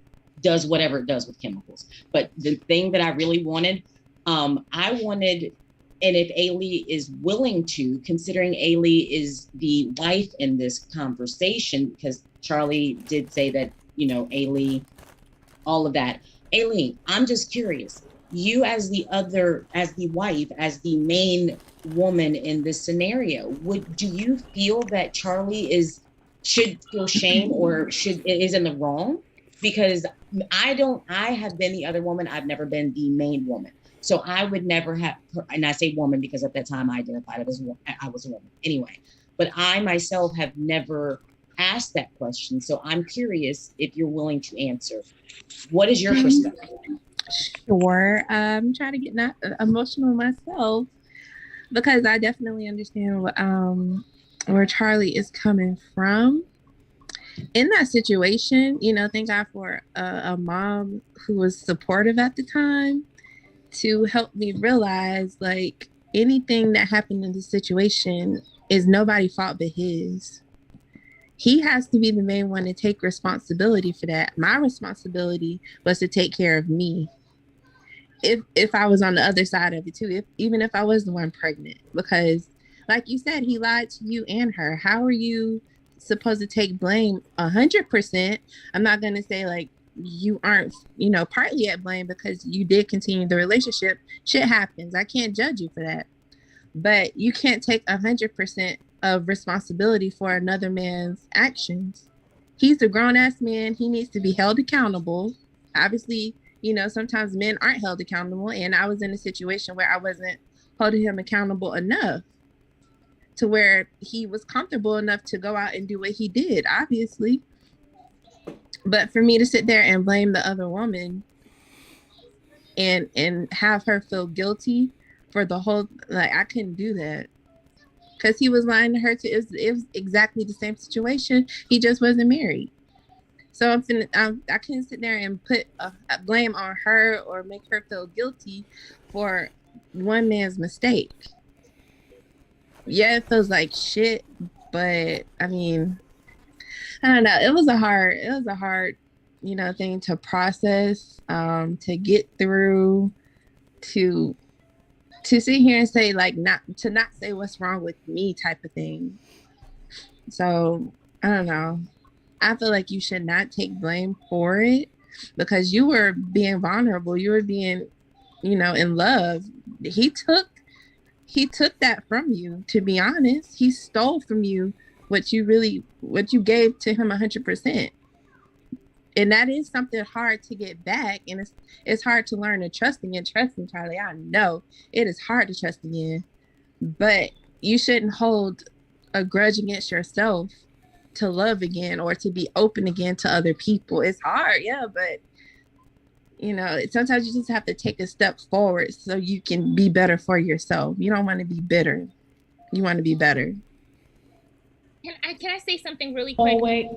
does whatever it does with chemicals. But the thing that I really wanted, and if Ailey is willing to, considering Ailey is the wife in this conversation, because Charlie did say that, Ailey, all of that. Ailey, I'm just curious. you as the wife, as the main woman in this scenario, do you feel that Charlie should feel shame or is in the wrong? Because I have been the other woman. I've never been the main woman. So I would never have, and I say woman because at that time I identified as I was a woman anyway, but I myself have never asked that question. So I'm curious if you're willing to answer. What is your perspective? Sure. I'm trying to get not emotional myself because I definitely understand where Charlie is coming from. In that situation, thank God for a mom who was supportive at the time to help me realize, like, anything that happened in the situation is nobody's fault but his. He has to be the main one to take responsibility for that. My responsibility was to take care of me. If I was on the other side of it too, even if I was the one pregnant, because like you said, he lied to you and her. How are you supposed to take blame 100%? I'm not going to say like you aren't, partly at blame because you did continue the relationship. Shit happens. I can't judge you for that. But you can't take 100% of responsibility for another man's actions. He's a grown-ass man. He needs to be held accountable. Obviously, sometimes men aren't held accountable. And I was in a situation where I wasn't holding him accountable enough to where he was comfortable enough to go out and do what he did, obviously. But for me to sit there and blame the other woman and have her feel guilty for the whole, like, I couldn't do that. Because he was lying to her too. It was exactly the same situation. He just wasn't married. So I couldn't sit there and put a blame on her or make her feel guilty for one man's mistake. Yeah, it feels like shit, but I mean, I don't know. It was a hard, thing to process, to get through, to sit here and say like not say what's wrong with me type of thing. So I don't know. I feel like you should not take blame for it because you were being vulnerable. You were being, in love. He took that from you, to be honest. He stole from you what you gave to him 100%. And that is something hard to get back. And it's hard to learn to trust again. Trust me, Charlie. I know it is hard to trust again, but you shouldn't hold a grudge against yourself to love again or to be open again to other people. It's hard, yeah, but sometimes you just have to take a step forward so you can be better for yourself. You don't want to be bitter. You want to be better. Can I say something really quick? Hallway.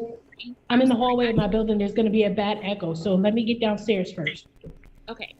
I'm in the hallway of my building. There's going to be a bad echo, so let me get downstairs first. Okay.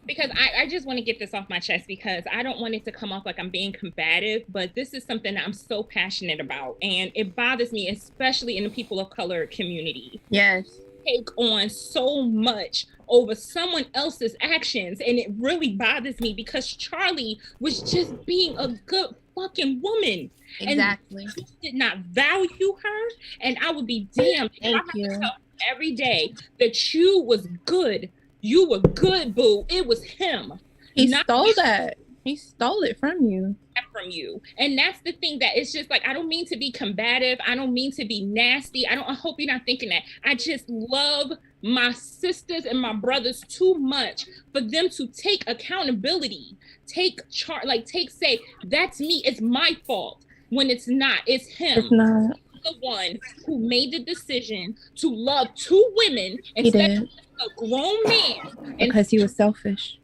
Because I just want to get this off my chest because I don't want it to come off like I'm being combative, but this is something that I'm so passionate about. And it bothers me, especially in the people of color community. Yes. Take on so much over someone else's actions. And it really bothers me because Charlie was just being a good fucking woman. Exactly. And he did not value her. And I would be damned if I have to tell every day that you was good. You were good, boo. It was him. He stole that. He stole it from you. From you. And that's the thing that it's just like, I don't mean to be combative. I don't mean to be nasty. I say you're not thinking that. I just love my sisters and my brothers too much for them to take accountability. Say, that's me. It's my fault. When it's not. It's him. It's not. The one who made the decision to love two women instead of a grown man. Because he was selfish.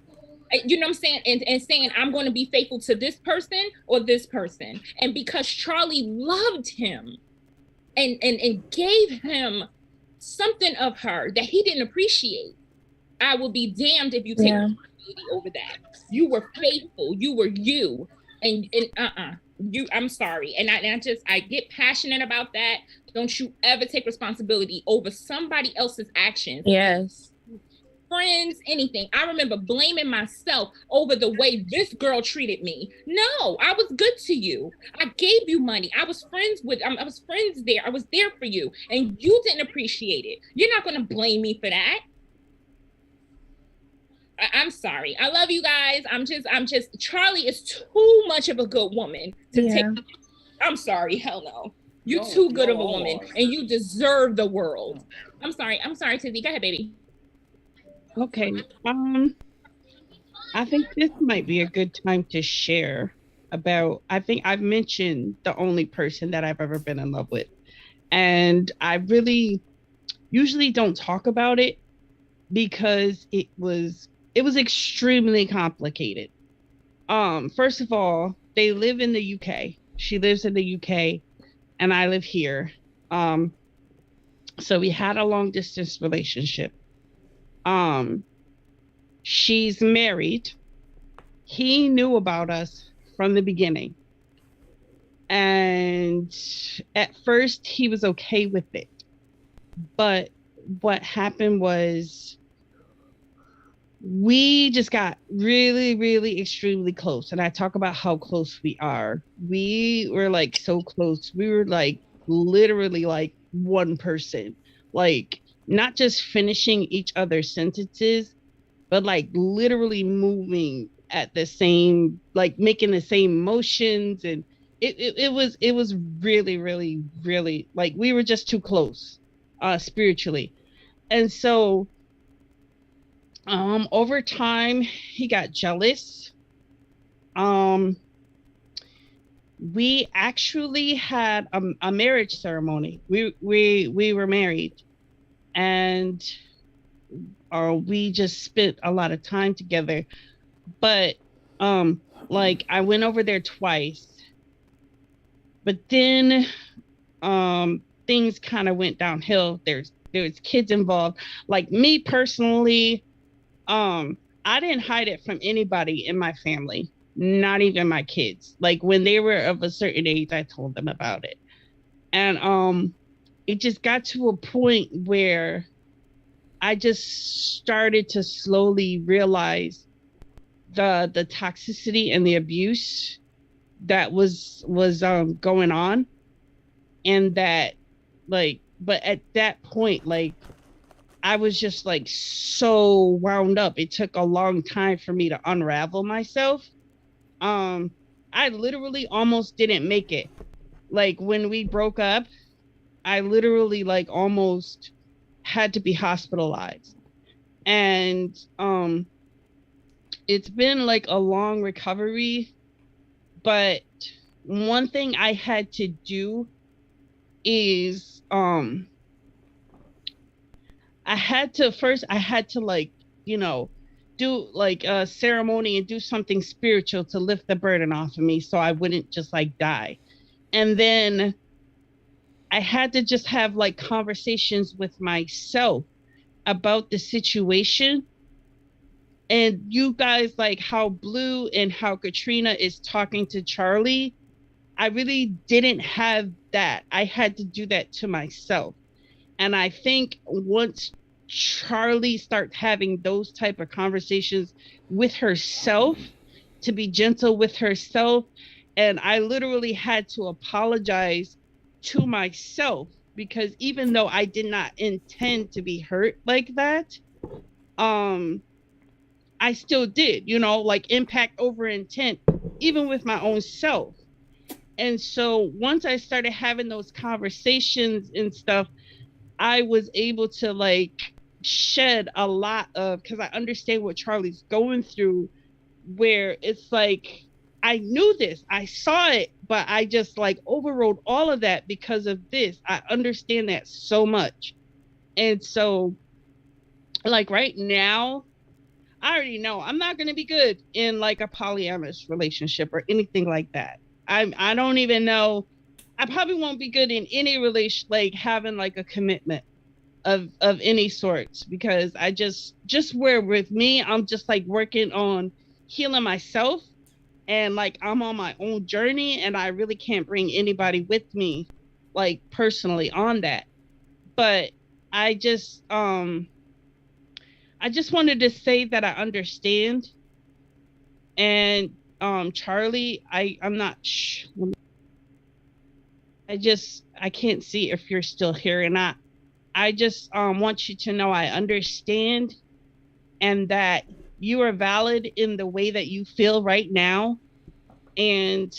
You know what I'm saying? And saying, I'm going to be faithful to this person or this person. And because Charlie loved him and gave him something of her that he didn't appreciate, I will be damned if you take responsibility over that. You were faithful. You were you. I'm sorry. And I get passionate about that. Don't you ever take responsibility over somebody else's actions. Yes. Friends, anything. I remember blaming myself over the way this girl treated me. No, I was good to you. I gave you money. I was friends there. I was there for you. And you didn't appreciate it. You're not going to blame me for that. I'm sorry. I love you guys. I'm just. Charlie is too much of a good woman to take. I'm sorry. Hell no. You're too good of a woman, and you deserve the world. I'm sorry. Tizzy. Go ahead, baby. Okay. I think this might be a good time to share about. I think I've mentioned the only person that I've ever been in love with, and I really usually don't talk about it because it was extremely complicated. First of all, they live in the UK. She lives in the UK and I live here. So we had a long distance relationship. She's married. He knew about us from the beginning. And at first he was okay with it. But what happened was we just got really, really extremely close. And I talk about how close we are. We were like so close. We were like literally like one person, like not just finishing each other's sentences, but like literally moving at the same, like making the same motions. And it was really, really, really like we were just too close spiritually. And so over time he got jealous. We actually had a marriage ceremony. We were married, and we just spent a lot of time together. But like I went over there twice, but then things kind of went downhill. There's kids involved. Like me personally, I didn't hide it from anybody in my family, not even my kids. Like when they were of a certain age, I told them about it. And it just got to a point where I just started to slowly realize the toxicity and the abuse that was going on. And that like, but at that point, like I was just like so wound up. It took a long time for me to unravel myself. I literally almost didn't make it. Like when we broke up, I literally like almost had to be hospitalized. And it's been like a long recovery, but one thing I had to do is I had to like, you know, do like a ceremony and do something spiritual to lift the burden off of me so I wouldn't just like die. And then I had to just have like conversations with myself about the situation. And you guys, like how Blue and how Katrina is talking to Charlie, I really didn't have that. I had to do that to myself. And I think once Charlie starts having those type of conversations with herself, to be gentle with herself, and I literally had to apologize to myself, because even though I did not intend to be hurt like that, I still did, you know, like impact over intent, even with my own self. And so once I started having those conversations and stuff, I was able to like shed a lot of, because I understand what Charlie's going through, where it's like, I knew this, I saw it, but I just like overrode all of that because of this. I understand that so much. And so like right now, I already know I'm not going to be good in like a polyamorous relationship or anything like that. I don't even know. I probably won't be good in any relation, like having like a commitment of any sorts, because I just where with me, I'm just like working on healing myself, and like I'm on my own journey, and I really can't bring anybody with me, like personally on that. But I just wanted to say that I understand. And Charlie, I'm not I can't see if you're still here or not. I just want you to know I understand, and that you are valid in the way that you feel right now. And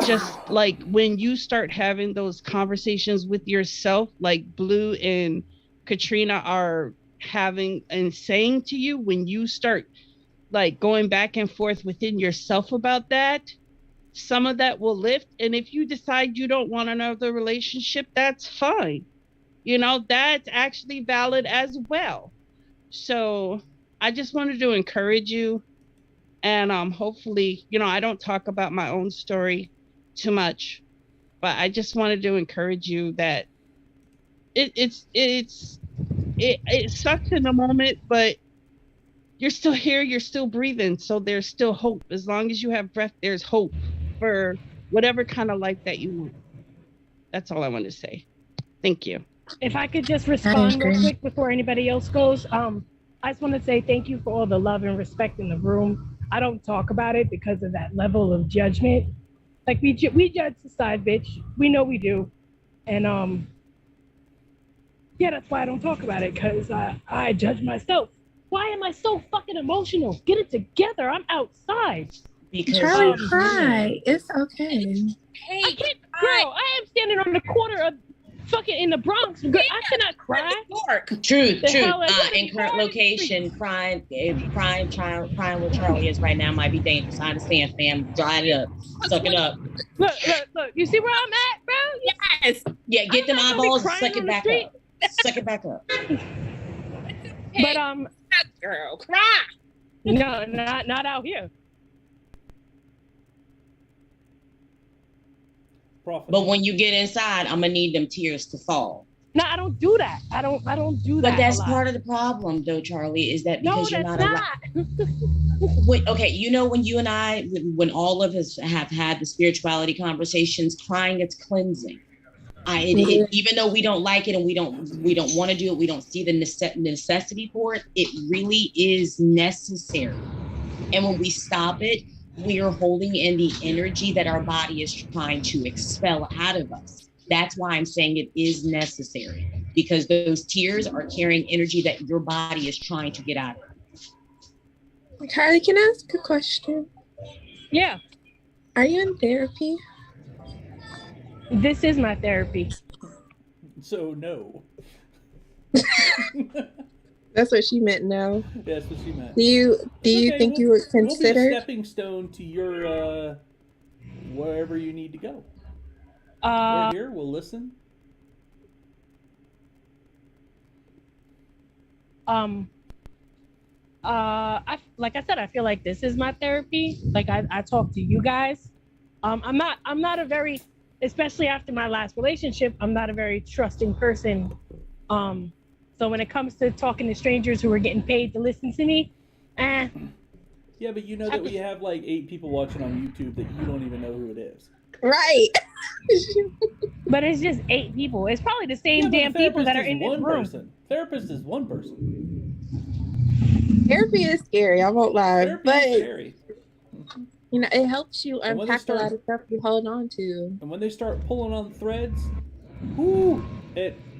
just like when you start having those conversations with yourself, like Blue and Katrina are having and saying to you, when you start like going back and forth within yourself about that, some of that will lift. And if you decide you don't want another relationship, that's fine. You know, that's actually valid as well. So I just wanted to encourage you. And hopefully, you know, I don't talk about my own story too much, but I just wanted to encourage you that it sucks in the moment, but you're still here, you're still breathing. So there's still hope. As long as you have breath, there's hope for whatever kind of life that you want. That's all I want to say. Thank you. If I could just respond real quick before anybody else goes. I just want to say thank you for all the love and respect in the room. I don't talk about it because of that level of judgment. Like we judge the side bitch. We know we do. And yeah, that's why I don't talk about it, because I judge myself. Why am I so fucking emotional? Get it together. I'm outside. Because Charlie, cry. It's okay. Hey, I can't, girl, I am standing on the corner of fucking in the Bronx. Girl, I cannot cry. Truth. In current location, crying with Charlie is right now might be dangerous. I understand, fam. Dry it up. Suck it up. Look. You see where I'm at, bro? Yes. Yeah, get them eyeballs and suck it back up. Suck it back up. But girl, cry. No, not out here. But when you get inside, I'm gonna need them tears to fall. No, I don't do that. I don't do that. But that's part of the problem, though, Charlie, is that because you're not around. Okay, you know, when you and I, when all of us have had the spirituality conversations, crying, it's cleansing. Even though we don't like it and we don't want to do it, we don't see the necessity for it. It really is necessary. And when we stop it, we are holding in the energy that our body is trying to expel out of us. That's why I'm saying it is necessary, because those tears are carrying energy that your body is trying to get out of. Carly, can I ask a question? Yeah. Are you in therapy? This is my therapy. So no. That's what she meant. No. Yeah, that's what she meant. Do you think you would consider? We'll be a stepping stone to your wherever you need to go. We're here. We'll listen. Like I said, I feel like this is my therapy. Like I talk to you guys. I'm not a very, especially after my last relationship, I'm not a very trusting person. So when it comes to talking to strangers who are getting paid to listen to me, Yeah, but you know that we have like 8 people watching on YouTube that you don't even know who it is. Right. But it's just 8 people. It's probably the same damn people that are in this room. Therapist is one person. Therapy is scary. I won't lie. Therapy but is scary. You know, it helps you unpack a lot of stuff you hold on to. And when they start pulling on threads, whoo,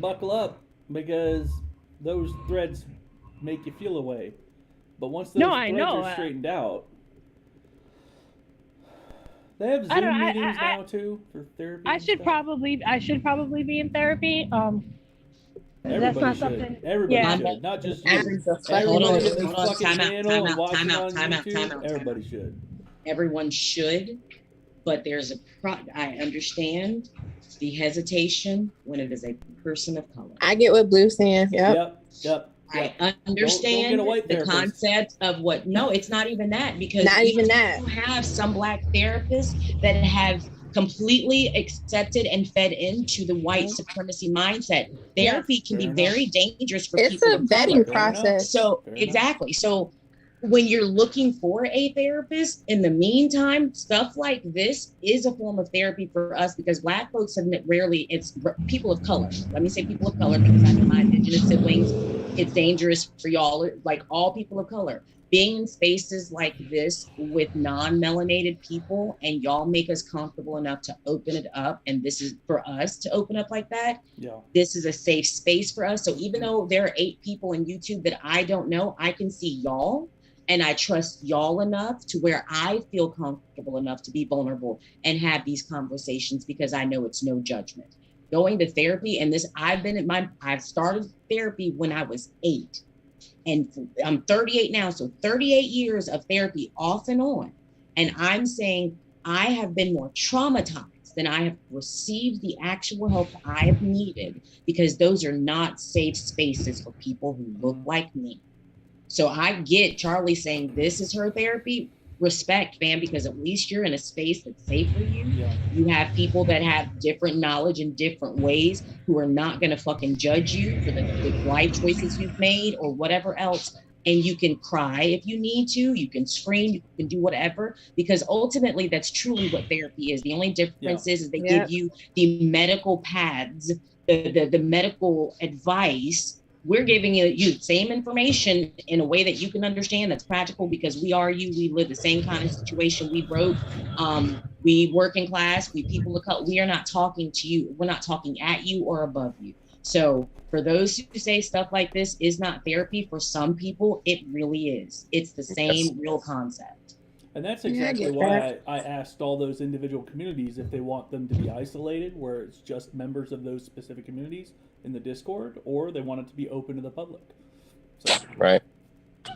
buckle up, because those threads make you feel away. But once those threads are straightened out, they have Zoom meetings now too for therapy. I should probably be in therapy. That's not something. Everybody should, not just you. Time out. Everybody should. Everyone should, but there's I understand the hesitation when it is a person of color. I get what Blue's saying. Yep. I understand the concept of what. No, it's not even that, because you have some Black therapists that have completely accepted and fed into the white supremacy mindset. Therapy can be very dangerous for people. It's a vetting process. So exactly. So when you're looking for a therapist, in the meantime, stuff like this is a form of therapy for us, because Black folks have it's people of color. Let me say people of color, because I know my Indigenous siblings, it's dangerous for y'all, like all people of color. being in spaces like this with non-melanated people, and y'all make us comfortable enough to open it up, and this is for us to open up like that. Yeah. This is a safe space for us. So even though there are 8 people in YouTube that I don't know, I can see y'all, and I trust y'all enough to where I feel comfortable enough to be vulnerable and have these conversations, because I know it's no judgment. Going to therapy, and this, I've started therapy when I was 8. And I'm 38 now, so 38 years of therapy off and on. And I'm saying I have been more traumatized than I have received the actual help I have needed, because those are not safe spaces for people who look like me. So I get Charlie saying this is her therapy. Respect, fam, because at least you're in a space that's safe for you. Yeah. You have people that have different knowledge in different ways who are not going to fucking judge you for the life choices you've made or whatever else. And you can cry if you need to, you can scream, you can do whatever, because ultimately that's truly what therapy is. The only difference is they give you the medical paths, the medical advice. We're giving you the same information in a way that you can understand, that's practical, because we are you. We live the same kind of situation. We broke, we working class, we people of color. We are not talking to you. We're not talking at you or above you. So for those who say stuff like this is not therapy, for some people, it really is. It's the same real concept. And that's exactly why I asked all those individual communities if they want them to be isolated, where it's just members of those specific communities in the Discord, or they want it to be open to the public. So, right. Yeah.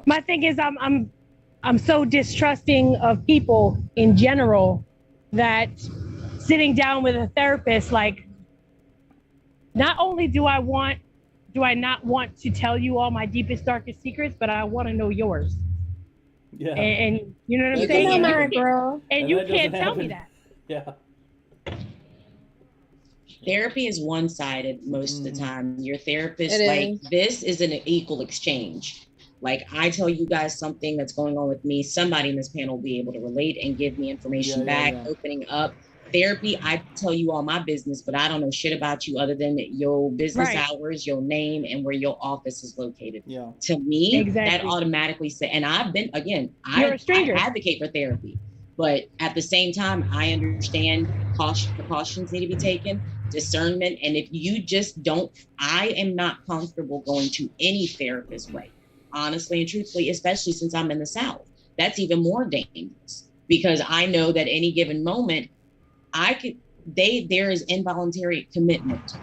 My thing is, I'm so distrusting of people in general that sitting down with a therapist, like, not only do I not want to tell you all my deepest, darkest secrets, but I want to know yours. Yeah. And you know what I'm You saying? can know mine, girl. And you that can't doesn't tell me happen. that. Yeah. Therapy is one-sided most of the time. Your therapist, It like, is. this is an equal exchange. Like, I tell you guys something that's going on with me, somebody in this panel will be able to relate and give me information back, opening up. Therapy, I tell you all my business, but I don't know shit about you other than your business hours, your name, and where your office is located. Yeah. To me, that Exactly. automatically says, and I've been, again, You're I a stranger. advocate for therapy, but at the same time, I understand precautions need to be taken, discernment, and if you just don't, I am not comfortable going to any therapist way, honestly and truthfully, especially since I'm in the South. That's even more dangerous, because I know that any given moment, there is involuntary commitment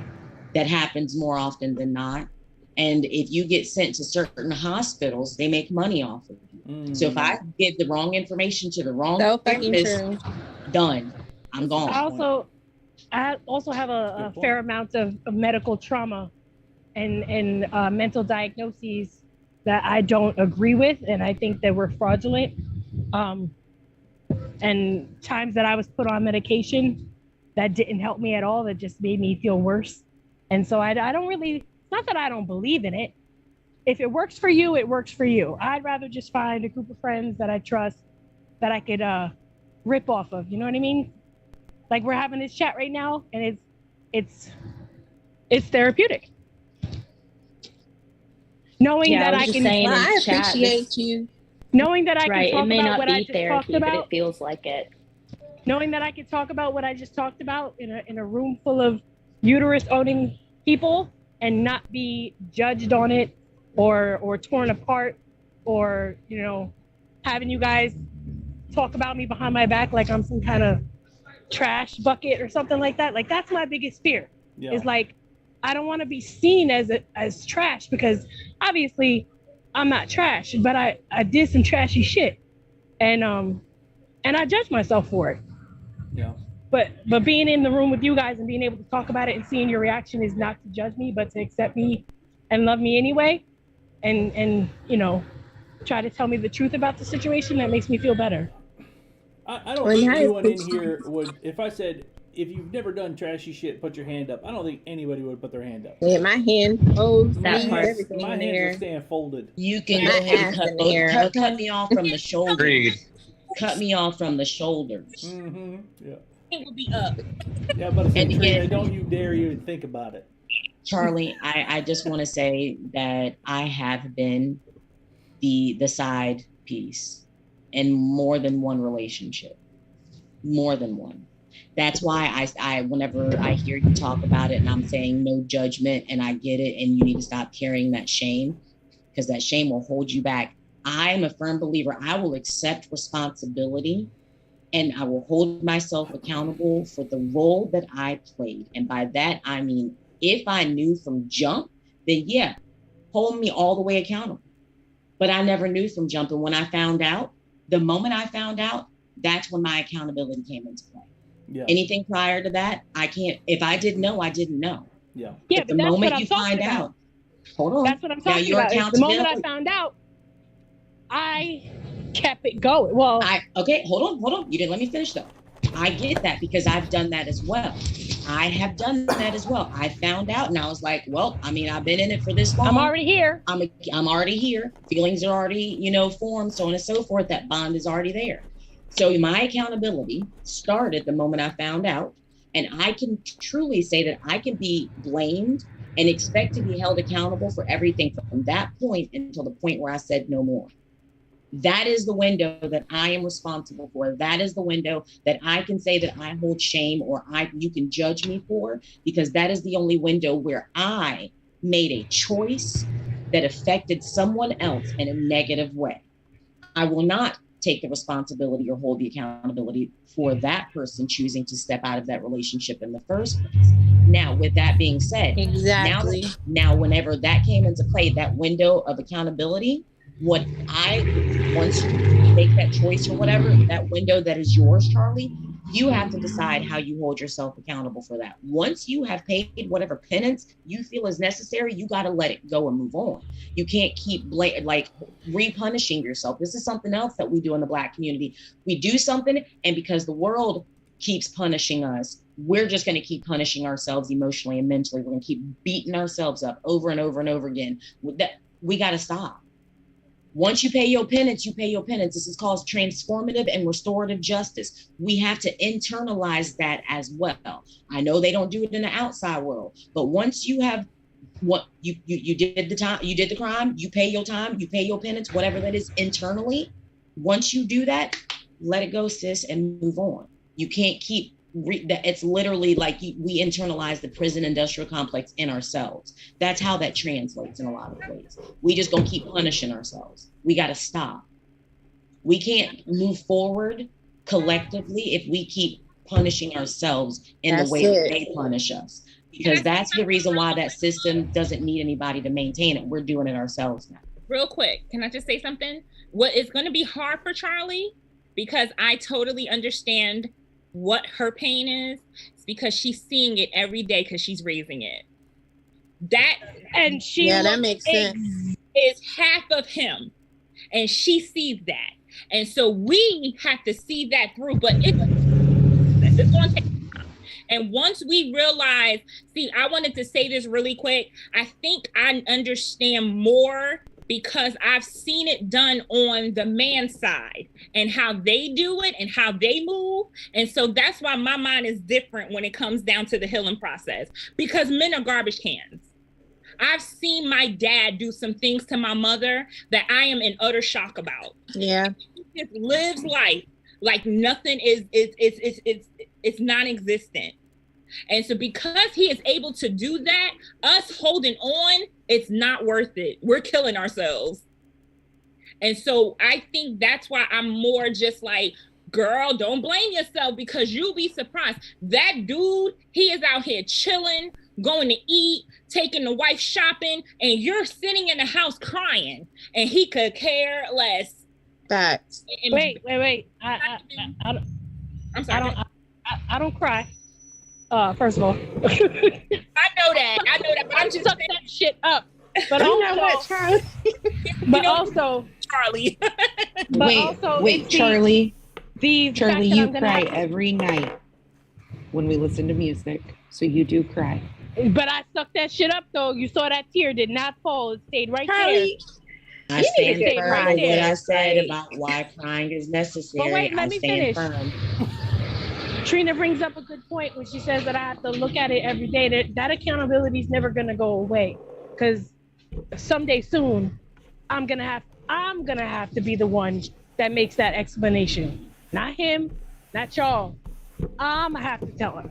that happens more often than not. And if you get sent to certain hospitals, they make money off of you. So if I give the wrong information to the wrong therapist, done. I'm gone. I also have a fair amount of medical trauma and mental diagnoses that I don't agree with, and I think that we're fraudulent. And times that I was put on medication that didn't help me at all, that just made me feel worse. And so I don't really, it's not that I don't believe in it. If it works for you, it works for you. I'd rather just find a group of friends that I trust that I could rip off of. You know what I mean? Like, we're having this chat right now, and it's therapeutic. Knowing that I can, I appreciate you. Knowing that I Right. can talk It may about not what be I just therapy, talked but about. it feels like it. Knowing that I can talk about what I just talked about in a room full of uterus owning people and not be judged on it or torn apart, or, you know, having you guys talk about me behind my back like I'm some kind of trash bucket or something like that. Like, that's my biggest fear. Yeah. Is like, I don't want to be seen as trash, because obviously I'm not trash, but I did some trashy shit, and I judge myself for it. Yeah. But being in the room with you guys and being able to talk about it and seeing your reaction is not to judge me, but to accept me and love me anyway, and you know, try to tell me the truth about the situation. That makes me feel better. I don't think anyone in here would, if I said, if you've never done trashy shit, put your hand up, I don't think anybody would put their hand up. Yeah, my hand holds My knees, hands everything my in hands there. are staying folded. You can My go ahead ass and in the air, cut me off from the shoulders. Agreed. Cut me off from the shoulders. Mm-hmm. Yeah. It will be up. Yeah, but it's And Trina, again- don't you dare even think about it. Charlie, I just want to say that I have been the side piece in more than one relationship, more than one. That's why I whenever I hear you talk about it and I'm saying no judgment and I get it and you need to stop carrying that shame because that shame will hold you back. I'm a firm believer. I will accept responsibility and I will hold myself accountable for the role that I played. And by that, I mean, if I knew from jump, then yeah, hold me all the way accountable. But I never knew from jump. And when I found out, the moment I found out, that's when my accountability came into play. Yeah. Anything prior to that, I can't. If I didn't know, I didn't know. Yeah. Yeah, but the that's moment what you I'm talking find about. out, hold on. That's what I'm Now talking your about. It's the moment I accountability. found out, I kept it going. Well, okay, hold on. You didn't let me finish though. I get that because I've done that as well. I have done that as well. I found out and I was like, well, I mean, I've been in it for this long. I'm already here. I'm already here. Feelings are already, formed, so on and so forth. That bond is already there. So my accountability started the moment I found out. And I can truly say that I can be blamed and expect to be held accountable for everything from that point until the point where I said no more. That is the window that I am responsible for. That is the window that I can say that I hold shame or you can judge me for, because that is the only window where I made a choice that affected someone else in a negative way. I will not take the responsibility or hold the accountability for that person choosing to step out of that relationship in the first place. Now, with that being said, exactly. Now whenever that came into play, that window of accountability, once you make that choice or whatever, that window that is yours, Charlie, you have to decide how you hold yourself accountable for that. Once you have paid whatever penance you feel is necessary, you got to let it go and move on. You can't keep re-punishing yourself. This is something else that we do in the Black community. We do something, and because the world keeps punishing us, we're just going to keep punishing ourselves emotionally and mentally. We're going to keep beating ourselves up over and over and over again. We got to stop. Once you pay your penance, you pay your penance. This is called transformative and restorative justice. We have to internalize that as well. I know they don't do it in the outside world, but once you have what you did the time, you did the crime, you pay your time, you pay your penance, whatever that is internally. Once you do that, let it go, sis, and move on. You can't keep it's literally like we internalize the prison industrial complex in ourselves. That's how that translates in a lot of ways. We just gonna keep punishing ourselves. We got to stop. We can't move forward collectively if we keep punishing ourselves in the way that they punish us, because that's the reason why that system doesn't need anybody to maintain it. We're doing it ourselves now. Real quick, can I just say something? What is going to be hard for Charlie, because I totally understand what her pain is because she's seeing it every day because she's raising it. That makes sense. Is half of him, and she sees that, and so we have to see that through. But it's going to take time. And once we realize, I wanted to say this really quick. I think I understand more because I've seen it done on the man side and how they do it and how they move. And so that's why my mind is different when it comes down to the healing process, because men are garbage cans. I've seen my dad do some things to my mother that I am in utter shock about. Yeah. He just lives life like nothing it's non-existent. And so because he is able to do that, us holding on, it's not worth it. We're killing ourselves. And so I think that's why I'm more just like, girl, don't blame yourself, because you'll be surprised. That dude, he is out here chilling, going to eat, taking the wife shopping, and you're sitting in the house crying, and he could care less. Facts. Wait. I'm sorry. I don't cry. First of all, I know that, but I'm just suck that shit up. But you also, know what, Charlie? But also, Charlie. Wait, Charlie. Charlie, you cry every night when we listen to music, so you do cry. But I sucked that shit up, though. You saw that tear did not fall; it stayed right Charlie, there. I stand firm on what I said about why crying is necessary. But wait, let me finish. Firm. Trina brings up a good point when she says that I have to look at it every day. That accountability is never going to go away, because someday soon I'm I'm gonna have to be the one that makes that explanation. Not him, not y'all. I'm gonna have to tell her.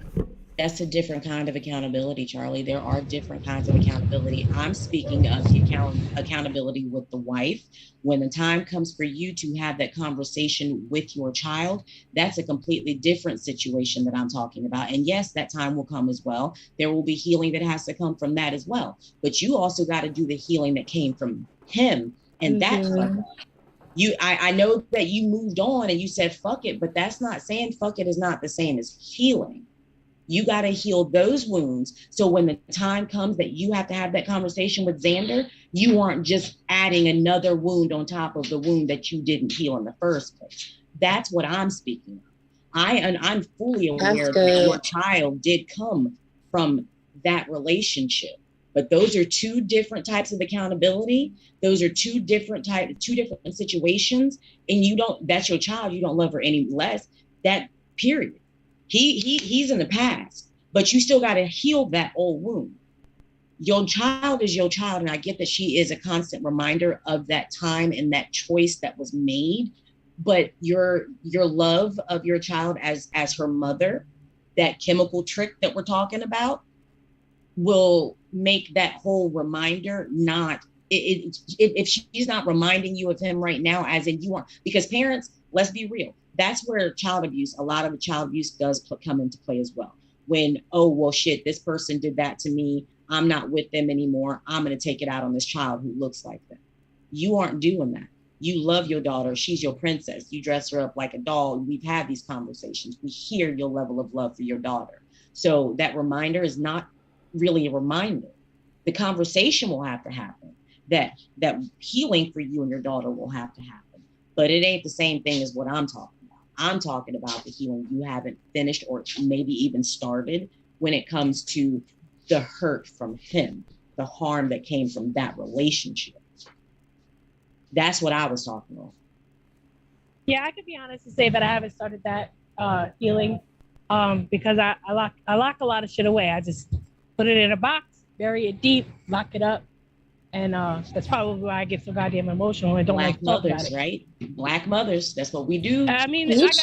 That's a different kind of accountability, Charlie. There are different kinds of accountability. I'm speaking of the accountability with the wife. When the time comes for you to have that conversation with your child, that's a completely different situation that I'm talking about. And yes, that time will come as well. There will be healing that has to come from that as well. But you also got to do the healing that came from him. And that's I know that you moved on and you said fuck it, but that's not saying fuck it is not the same as healing. You got to heal those wounds. So when the time comes that you have to have that conversation with Xander, you aren't just adding another wound on top of the wound that you didn't heal in the first place. That's what I'm speaking of. I'm fully aware that your child did come from that relationship. But those are two different types of accountability. Those are two different situations. And that's your child. You don't love her any less. That period. He's in the past, but you still got to heal that old wound. Your child is your child. And I get that she is a constant reminder of that time and that choice that was made. But your love of your child as her mother, that chemical trick that we're talking about, will make that whole reminder not, if she's not reminding you of him right now, as in you are, because parents, let's be real, that's where a lot of child abuse does come into play as well. When, oh, well, shit, this person did that to me. I'm not with them anymore. I'm going to take it out on this child who looks like them. You aren't doing that. You love your daughter. She's your princess. You dress her up like a doll. We've had these conversations. We hear your level of love for your daughter. So that reminder is not really a reminder. The conversation will have to happen. That healing for you and your daughter will have to happen. But it ain't the same thing as what I'm talking about. I'm talking about the healing you haven't finished or maybe even started when it comes to the hurt from him, the harm that came from that relationship. That's what I was talking about. Yeah, I could be honest and say that I haven't started that healing because I lock a lot of shit away. I just put it in a box, bury it deep, lock it up. And that's probably why I get so goddamn emotional and don't like to talk about it. Right? Black mothers, that's what we do. I mean, I got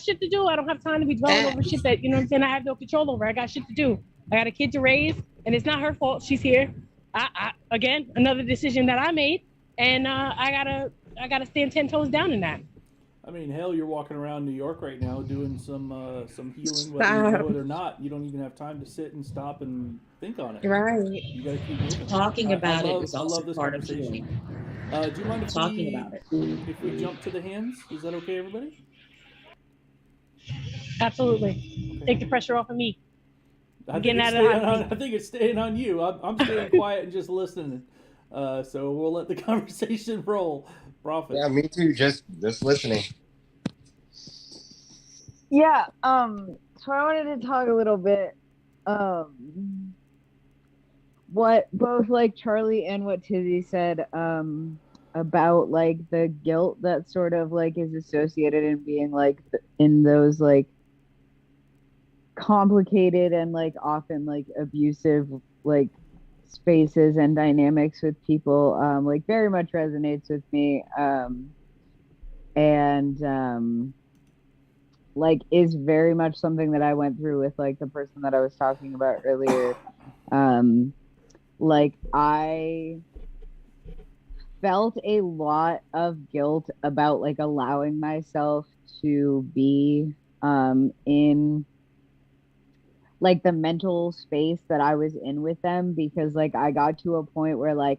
shit to do. I don't have time to be dwelling over shit that, you know what I'm saying, I have no control over. I got shit to do. I got a kid to raise, and it's not her fault. She's here. Again, another decision that I made, and I gotta stand 10 toes down in that. I mean, hell, you're walking around New York right now doing some healing, whether you know it or not. You don't even have time to sit and stop and think on it. Right. You got to keep moving. Talking about it is also this part of healing. Do you mind if we jump to the hands? Is that okay, everybody? Absolutely. Okay. Take the pressure off of me. I think it's staying on you. I'm staying quiet and just listening. So we'll let the conversation roll. Prophet. Yeah, me too. Just listening. Yeah. So I wanted to talk a little bit. What both like Charlie and what Tizzy said. About like the guilt that sort of like is associated in being like in those like complicated and like often like abusive like spaces and dynamics with people like very much resonates with me and like is very much something that I went through with like the person that I was talking about earlier. Like I felt a lot of guilt about like allowing myself to be in like the mental space that I was in with them, because like I got to a point where like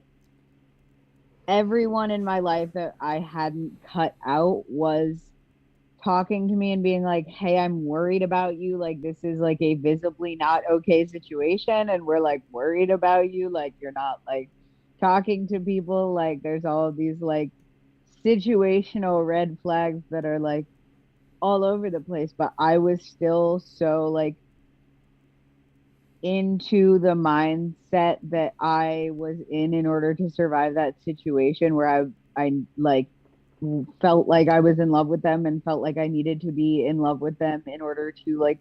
everyone in my life that I hadn't cut out was talking to me and being like, hey, I'm worried about you. Like, this is like a visibly not okay situation. And we're like worried about you. Like, you're not like talking to people. Like, there's all of these like situational red flags that are like all over the place. But I was still so like into the mindset that I was in order to survive that situation where I like felt like I was in love with them and felt like I needed to be in love with them in order to like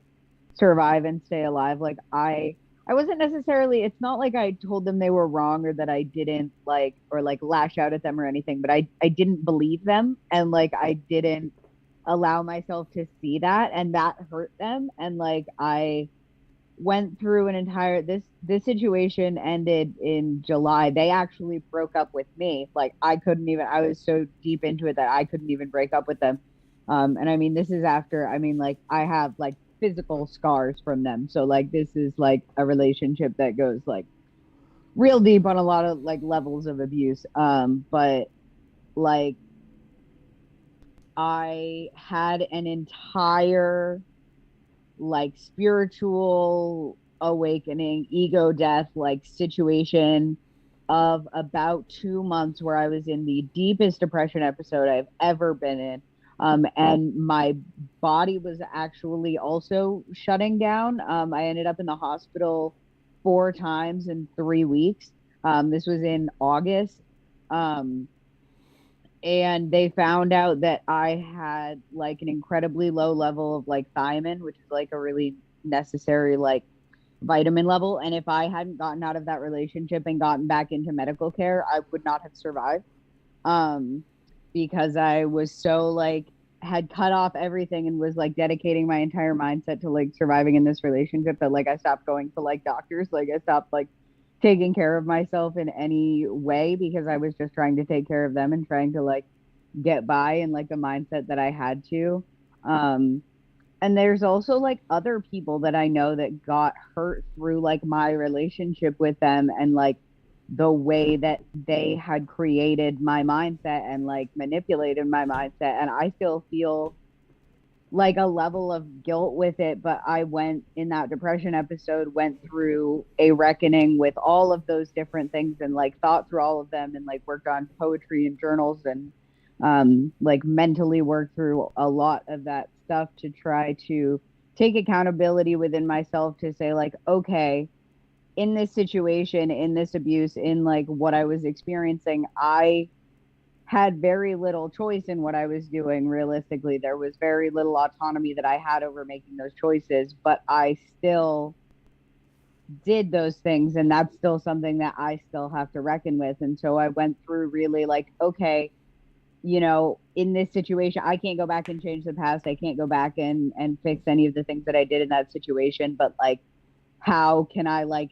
survive and stay alive. Like I I wasn't necessarily, it's not like I told them they were wrong or that I didn't like, or like lash out at them or anything, but I didn't believe them. And like, I didn't allow myself to see that, and that hurt them. And like, I went through an entire, this situation ended in July. They actually broke up with me. Like, I was so deep into it that I couldn't even break up with them. And I mean, this is after, I mean, like, I have like physical scars from them. So like, this is like a relationship that goes like real deep on a lot of like levels of abuse. But like, I had an entire like spiritual awakening, ego death like situation of about 2 months where I was in the deepest depression episode I've ever been in. And my body was actually also shutting down. I ended up in the hospital 4 times in 3 weeks. This was in August. And they found out that I had like an incredibly low level of like thiamine, which is like a really necessary like vitamin level. And if I hadn't gotten out of that relationship and gotten back into medical care, I would not have survived. Because I was so like had cut off everything and was like dedicating my entire mindset to like surviving in this relationship that like I stopped going to like doctors. Like I stopped like taking care of myself in any way because I was just trying to take care of them and trying to like get by in like the mindset that I had to. And there's also like other people that I know that got hurt through like my relationship with them and like the way that they had created my mindset and like manipulated my mindset. And I still feel like a level of guilt with it, but I went in that depression episode, went through a reckoning with all of those different things and like thought through all of them and like worked on poetry and journals and like mentally worked through a lot of that stuff to try to take accountability within myself to say like, okay, in this situation, in this abuse, in like what I was experiencing, I had very little choice in what I was doing. Realistically, there was very little autonomy that I had over making those choices, but I still did those things. And that's still something that I still have to reckon with. And so I went through really like, okay, you know, in this situation, I can't go back and change the past. I can't go back and fix any of the things that I did in that situation. But like, how can I like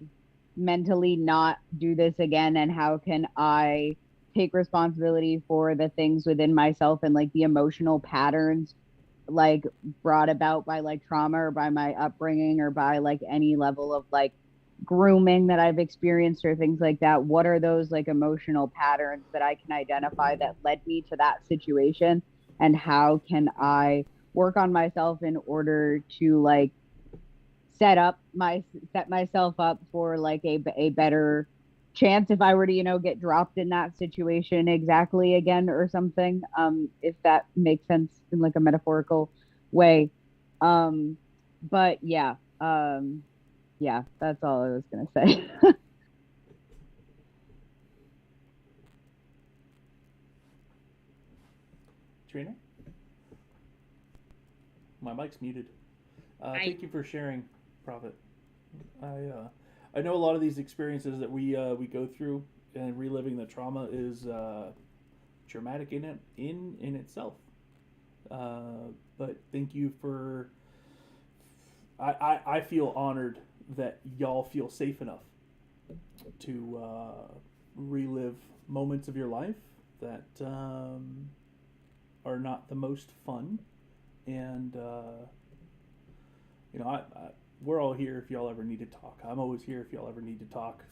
mentally not do this again? And how can I take responsibility for the things within myself and like the emotional patterns like brought about by like trauma or by my upbringing or by like any level of like grooming that I've experienced or things like that? What are those like emotional patterns that I can identify that led me to that situation? And how can I work on myself in order to like set myself up for like a better chance if I were to, you know, get dropped in that situation exactly again or something, if that makes sense in like a metaphorical way. But yeah, yeah, that's all I was gonna say. Trina? My mic's muted. Thank you for sharing, Prophet. I know a lot of these experiences that we go through and reliving the trauma is traumatic in itself. But thank you for. I feel honored that y'all feel safe enough to relive moments of your life that are not the most fun, and you know, we're all here if y'all ever need to talk. I'm always here if y'all ever need to talk.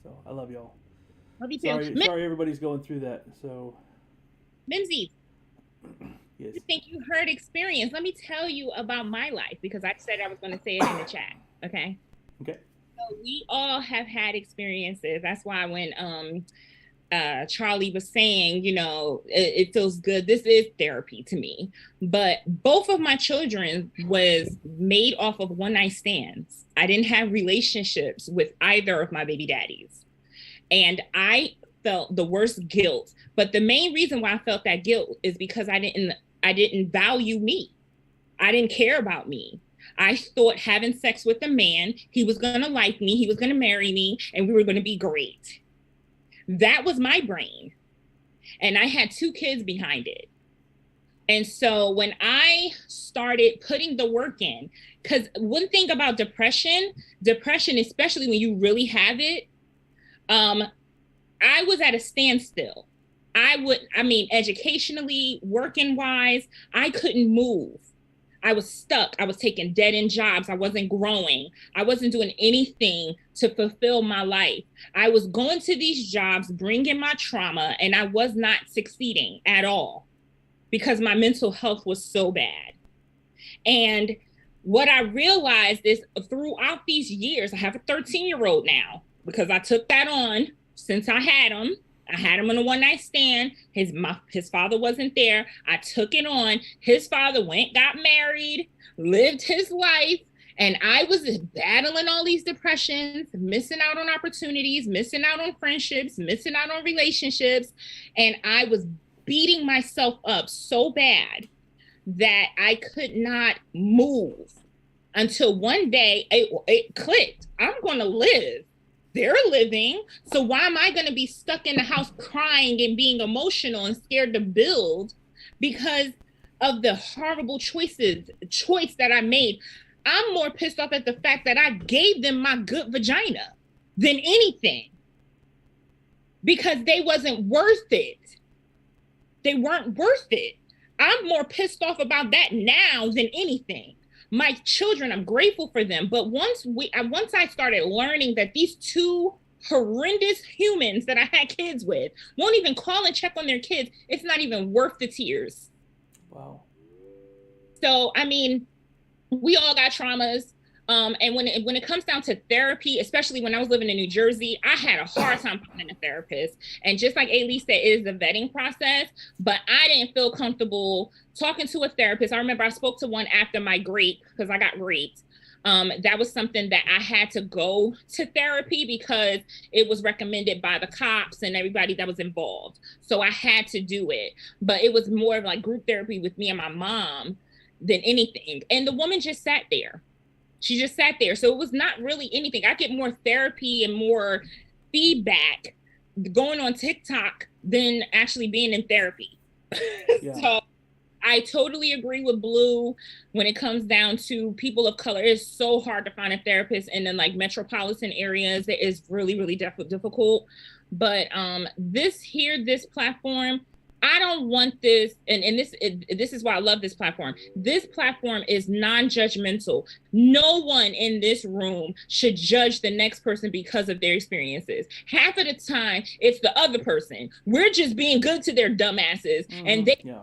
So I love y'all. Love you too. Sorry everybody's going through that. So Mimsy, yes. You think you heard experience? Let me tell you about my life because I said I was going to say it in the chat. Okay. Okay. So we all have had experiences. That's why when Charlie was saying, you know, it feels good. This is therapy to me. But both of my children was made off of one night stands. I didn't have relationships with either of my baby daddies. And I felt the worst guilt. But the main reason why I felt that guilt is because I didn't value me. I didn't care about me. I thought having sex with a man, he was going to like me, he was going to marry me, and we were going to be great. That was my brain. And I had 2 kids behind it. And so when I started putting the work in, because one thing about depression, especially when you really have it, I was at a standstill. Educationally, working wise, I couldn't move. I was stuck. I was taking dead-end jobs. I wasn't growing. I wasn't doing anything to fulfill my life. I was going to these jobs, bringing my trauma, and I was not succeeding at all because my mental health was so bad. And what I realized is throughout these years, I have a 13-year-old now because I took that on since I had him. I had him on a one-night stand. His father wasn't there. I took it on. His father got married, lived his life, and I was battling all these depressions, missing out on opportunities, missing out on friendships, missing out on relationships, and I was beating myself up so bad that I could not move until one day it clicked. I'm going to live. They're living. So why am I going to be stuck in the house crying and being emotional and scared to build because of the horrible choice that I made? I'm more pissed off at the fact that I gave them my good vagina than anything because they wasn't worth it. They weren't worth it. I'm more pissed off about that now than anything. My children, I'm grateful for them. But once I started learning that these 2 horrendous humans that I had kids with won't even call and check on their kids, it's not even worth the tears. Wow. So, we all got traumas. And when it comes down to therapy, especially when I was living in New Jersey, I had a hard time finding a therapist. And just like Ailey said, it is a vetting process, but I didn't feel comfortable talking to a therapist. I remember I spoke to one after my rape, because I got raped. That was something that I had to go to therapy because it was recommended by the cops and everybody that was involved. So I had to do it, but it was more of like group therapy with me and my mom than anything. And the woman just sat there. She just sat there. So it was not really anything. I get more therapy and more feedback going on TikTok than actually being in therapy. Yeah. So I totally agree with Blue when it comes down to people of color. It's so hard to find a therapist in like metropolitan areas. It is really, really difficult. But this platform, I don't want this, and this is why I love this platform. This platform is non-judgmental. No one in this room should judge the next person because of their experiences. Half of the time, it's the other person. We're just being good to their dumbasses, and they. Yeah.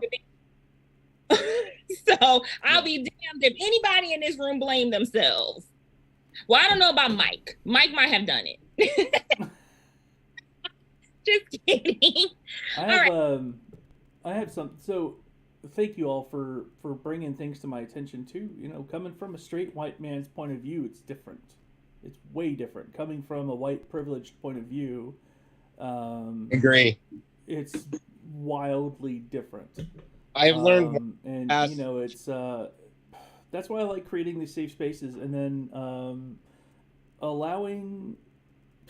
So I'll be damned if anybody in this room blame themselves. Well, I don't know about Mike. Mike might have done it. Just kidding. I have some. So, thank you all for bringing things to my attention too. Coming from a straight white man's point of view, it's different. It's way different. Coming from a white privileged point of view, agree. It's wildly different. I've learned, and it's that's why I like creating these safe spaces, and then allowing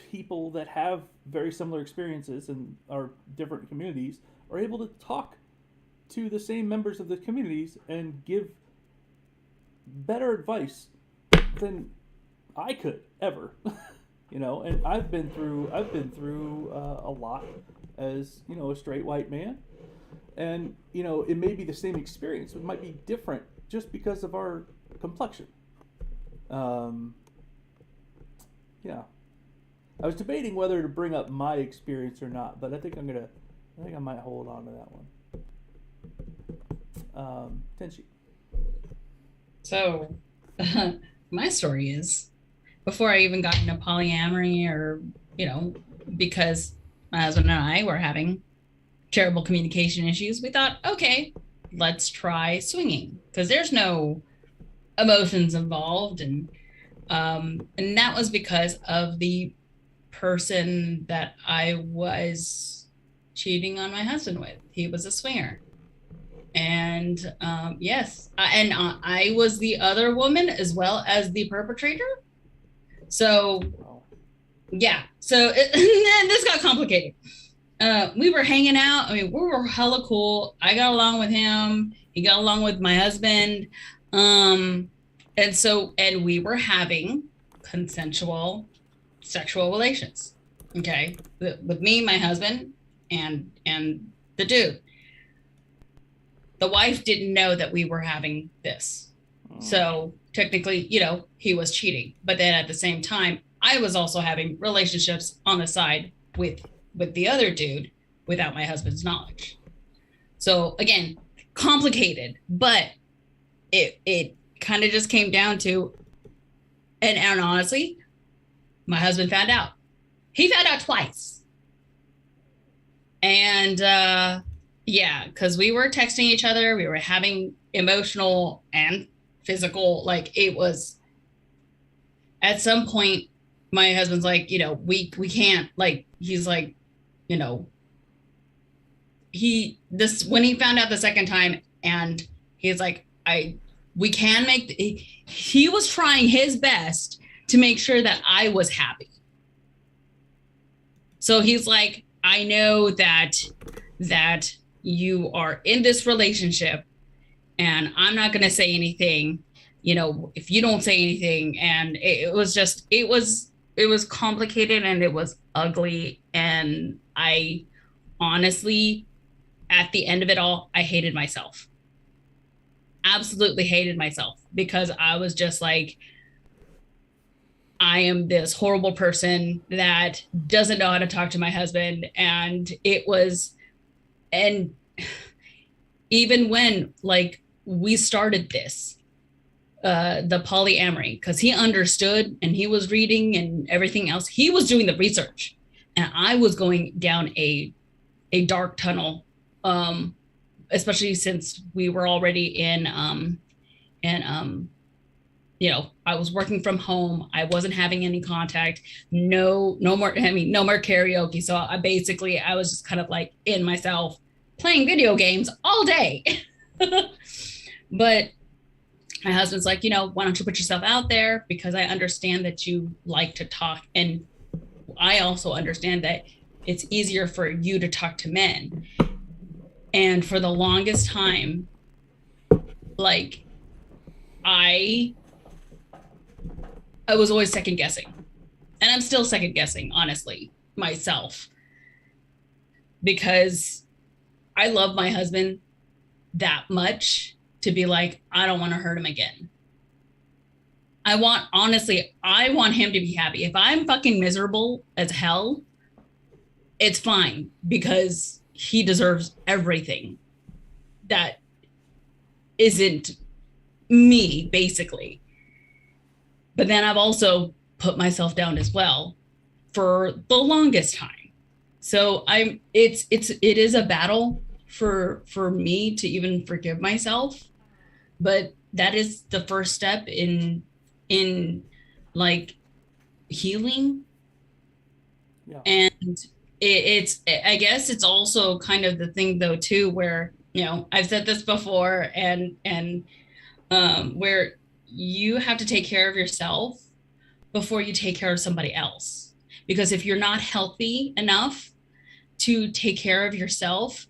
people that have very similar experiences and are different communities are able to talk to the same members of the communities and give better advice than I could ever. And I've been through a lot as a straight white man, and it may be the same experience, it might be different just because of our complexion. I was debating whether to bring up my experience or not, but I think I might hold on to that one. Tenshi. So, my story is, before I even got into polyamory, or because my husband and I were having terrible communication issues, we thought, okay, let's try swinging, because there's no emotions involved, and that was because of the person that I was cheating on my husband with. He was a swinger. And yes, and I was the other woman as well as the perpetrator. So yeah, so this got complicated. We were hanging out. I mean, we were hella cool. I got along with him. He got along with my husband. And we were having consensual sexual relations. Okay. With me, my husband, and the dude. The wife didn't know that we were having this. So technically, he was cheating. But then at the same time, I was also having relationships on the side with the other dude without my husband's knowledge. So again, complicated, but it kind of just came down to, and honestly, my husband found out. He found out twice. And yeah, because we were texting each other, we were having emotional and physical, like it was, at some point, my husband's like, we can't, like, he's like, when he found out the second time, and he's like, we can make, he was trying his best to make sure that I was happy. So he's like, I know that you are in this relationship, and I'm not going to say anything, if you don't say anything. And it was complicated, and it was ugly. And I honestly, at the end of it all, I hated myself. Absolutely hated myself, because I was just like, I am this horrible person that doesn't know how to talk to my husband. And even when, like, we started this, the polyamory, because he understood, and he was reading and everything else. He was doing the research, and I was going down a dark tunnel, especially since we were already in I was working from home. I wasn't having any contact. No more karaoke. So I was just kind of like in myself playing video games all day. But my husband's like, why don't you put yourself out there? Because I understand that you like to talk. And I also understand that it's easier for you to talk to men. And for the longest time, like, I was always second guessing. And I'm still second guessing, honestly, myself. Because I love my husband that much to be like, I don't want to hurt him again. I want him to be happy. If I'm fucking miserable as hell, it's fine, because he deserves everything that isn't me, basically. But then I've also put myself down as well for the longest time. So it is a battle for me to even forgive myself. But that is the first step in like healing. Yeah. And I guess it's also kind of the thing though too, where, I've said this before, and where you have to take care of yourself before you take care of somebody else. Because if you're not healthy enough to take care of yourself,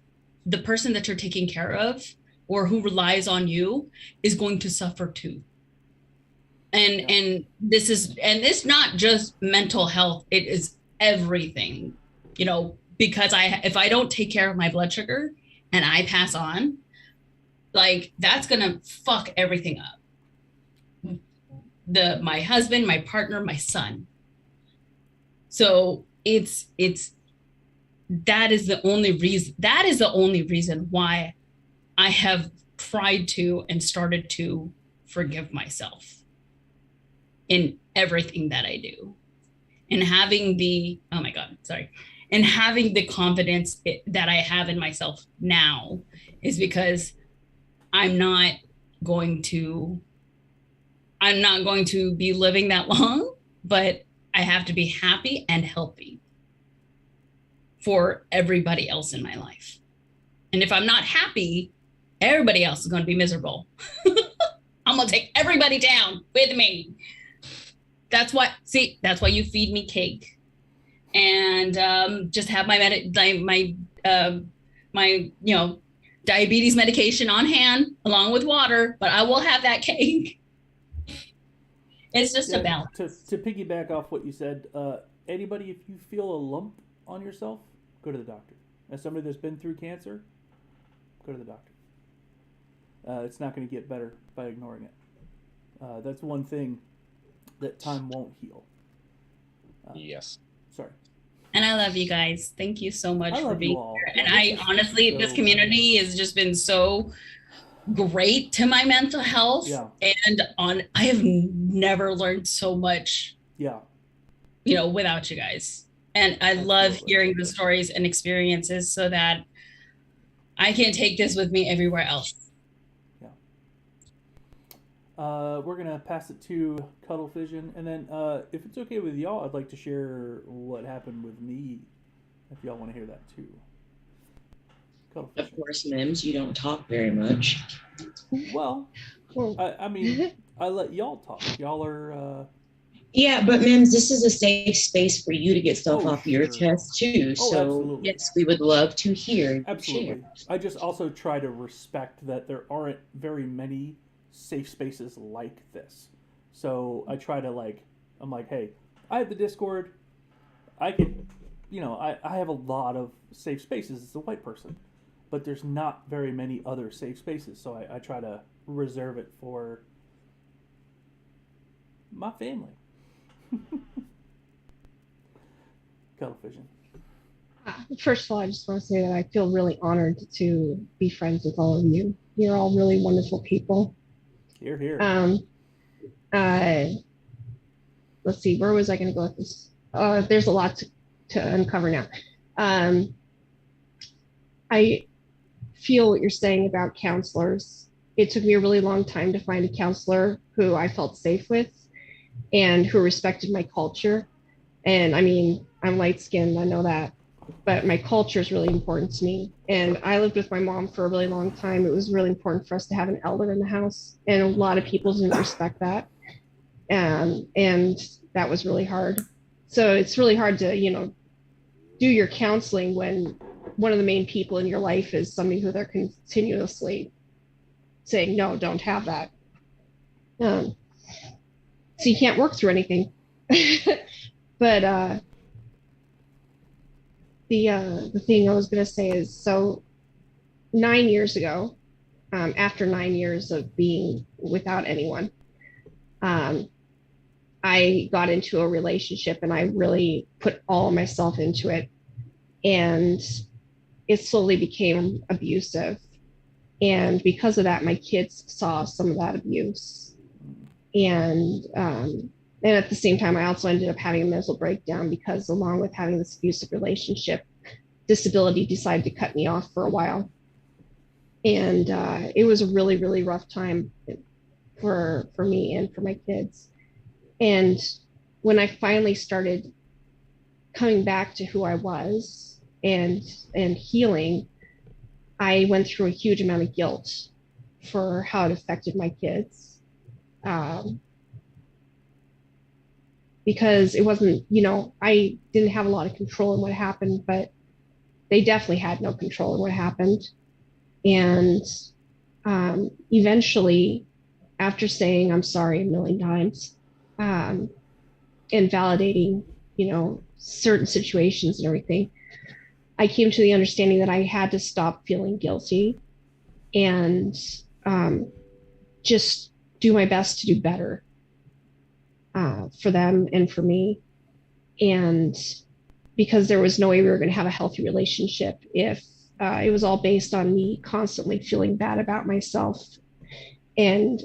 the person that you're taking care of or who relies on you is going to suffer too. And it's not just mental health, it is everything, because if I don't take care of my blood sugar and I pass on, like, that's gonna fuck everything up. My husband, my partner, my son. So that is the only reason why I have tried to and started to forgive myself in everything that I do. And having the confidence that I have in myself now is because I'm not going to be living that long, but I have to be happy and healthy for everybody else in my life. And if I'm not happy everybody else is going to be miserable. I'm going to take everybody down with me. That's why you feed me cake and just have my diabetes medication on hand along with water, but I will have that cake. It's just a balance. To piggyback off what you said, anybody, if you feel a lump on yourself, go to the doctor. As somebody that's been through cancer, go to the doctor. It's not going to get better by ignoring it. That's one thing that time won't heal. Yes. Sorry. And I love you guys. Thank you so much for being here. And Yeah, I honestly, this community has just been so great to my mental health. Yeah. And I have never learned so much. Yeah. Without you guys. And I love hearing the stories and experiences so that I can take this with me everywhere else. We're going to pass it to Cuddle Fission. And then if it's okay with y'all, I'd like to share what happened with me, if y'all want to hear that too. Of course, Mims, you don't talk very much. Well, I mean, I let y'all talk. Y'all are... Yeah, but Mims, this is a safe space for you to get stuff off your chest too. Oh, so absolutely. yes, we would love to hear. Absolutely. Share. I just also try to respect that there aren't very many safe spaces like this. So I try to I'm like, hey, I have the Discord. I can, I have a lot of safe spaces as a white person, but there's not very many other safe spaces. So I try to reserve it for my family. Cuddle Fission. First of all, I just want to say that I feel really honored to be friends with all of you. You're all really wonderful people. Here, here. Let's see, where was I going to go with this? There's a lot to uncover now. I feel what you're saying about counselors. It took me a really long time to find a counselor who I felt safe with and who respected my culture. And I mean, I'm light-skinned, I know that, but my culture is really important to me. And I lived with my mom for a really long time. It was really important for us to have an elder in the house, and a lot of people didn't respect that. And that was really hard. So it's really hard to, do your counseling when one of the main people in your life is somebody who they're continuously saying, no, don't have that. So you can't work through anything. But the thing I was going to say is, so 9 years ago, after 9 years of being without anyone, I got into a relationship and I really put all of myself into it. And it slowly became abusive. And because of that, my kids saw some of that abuse. And at the same time, I also ended up having a mental breakdown because along with having this abusive relationship, disability decided to cut me off for a while. And it was a really, really rough time for me and for my kids. And when I finally started coming back to who I was and healing, I went through a huge amount of guilt for how it affected my kids. Because it wasn't, I didn't have a lot of control in what happened, but they definitely had no control in what happened. And eventually, after saying I'm sorry a million times, and validating, certain situations and everything, I came to the understanding that I had to stop feeling guilty and just do my best to do better for them and for me. And because there was no way we were going to have a healthy relationship if it was all based on me constantly feeling bad about myself and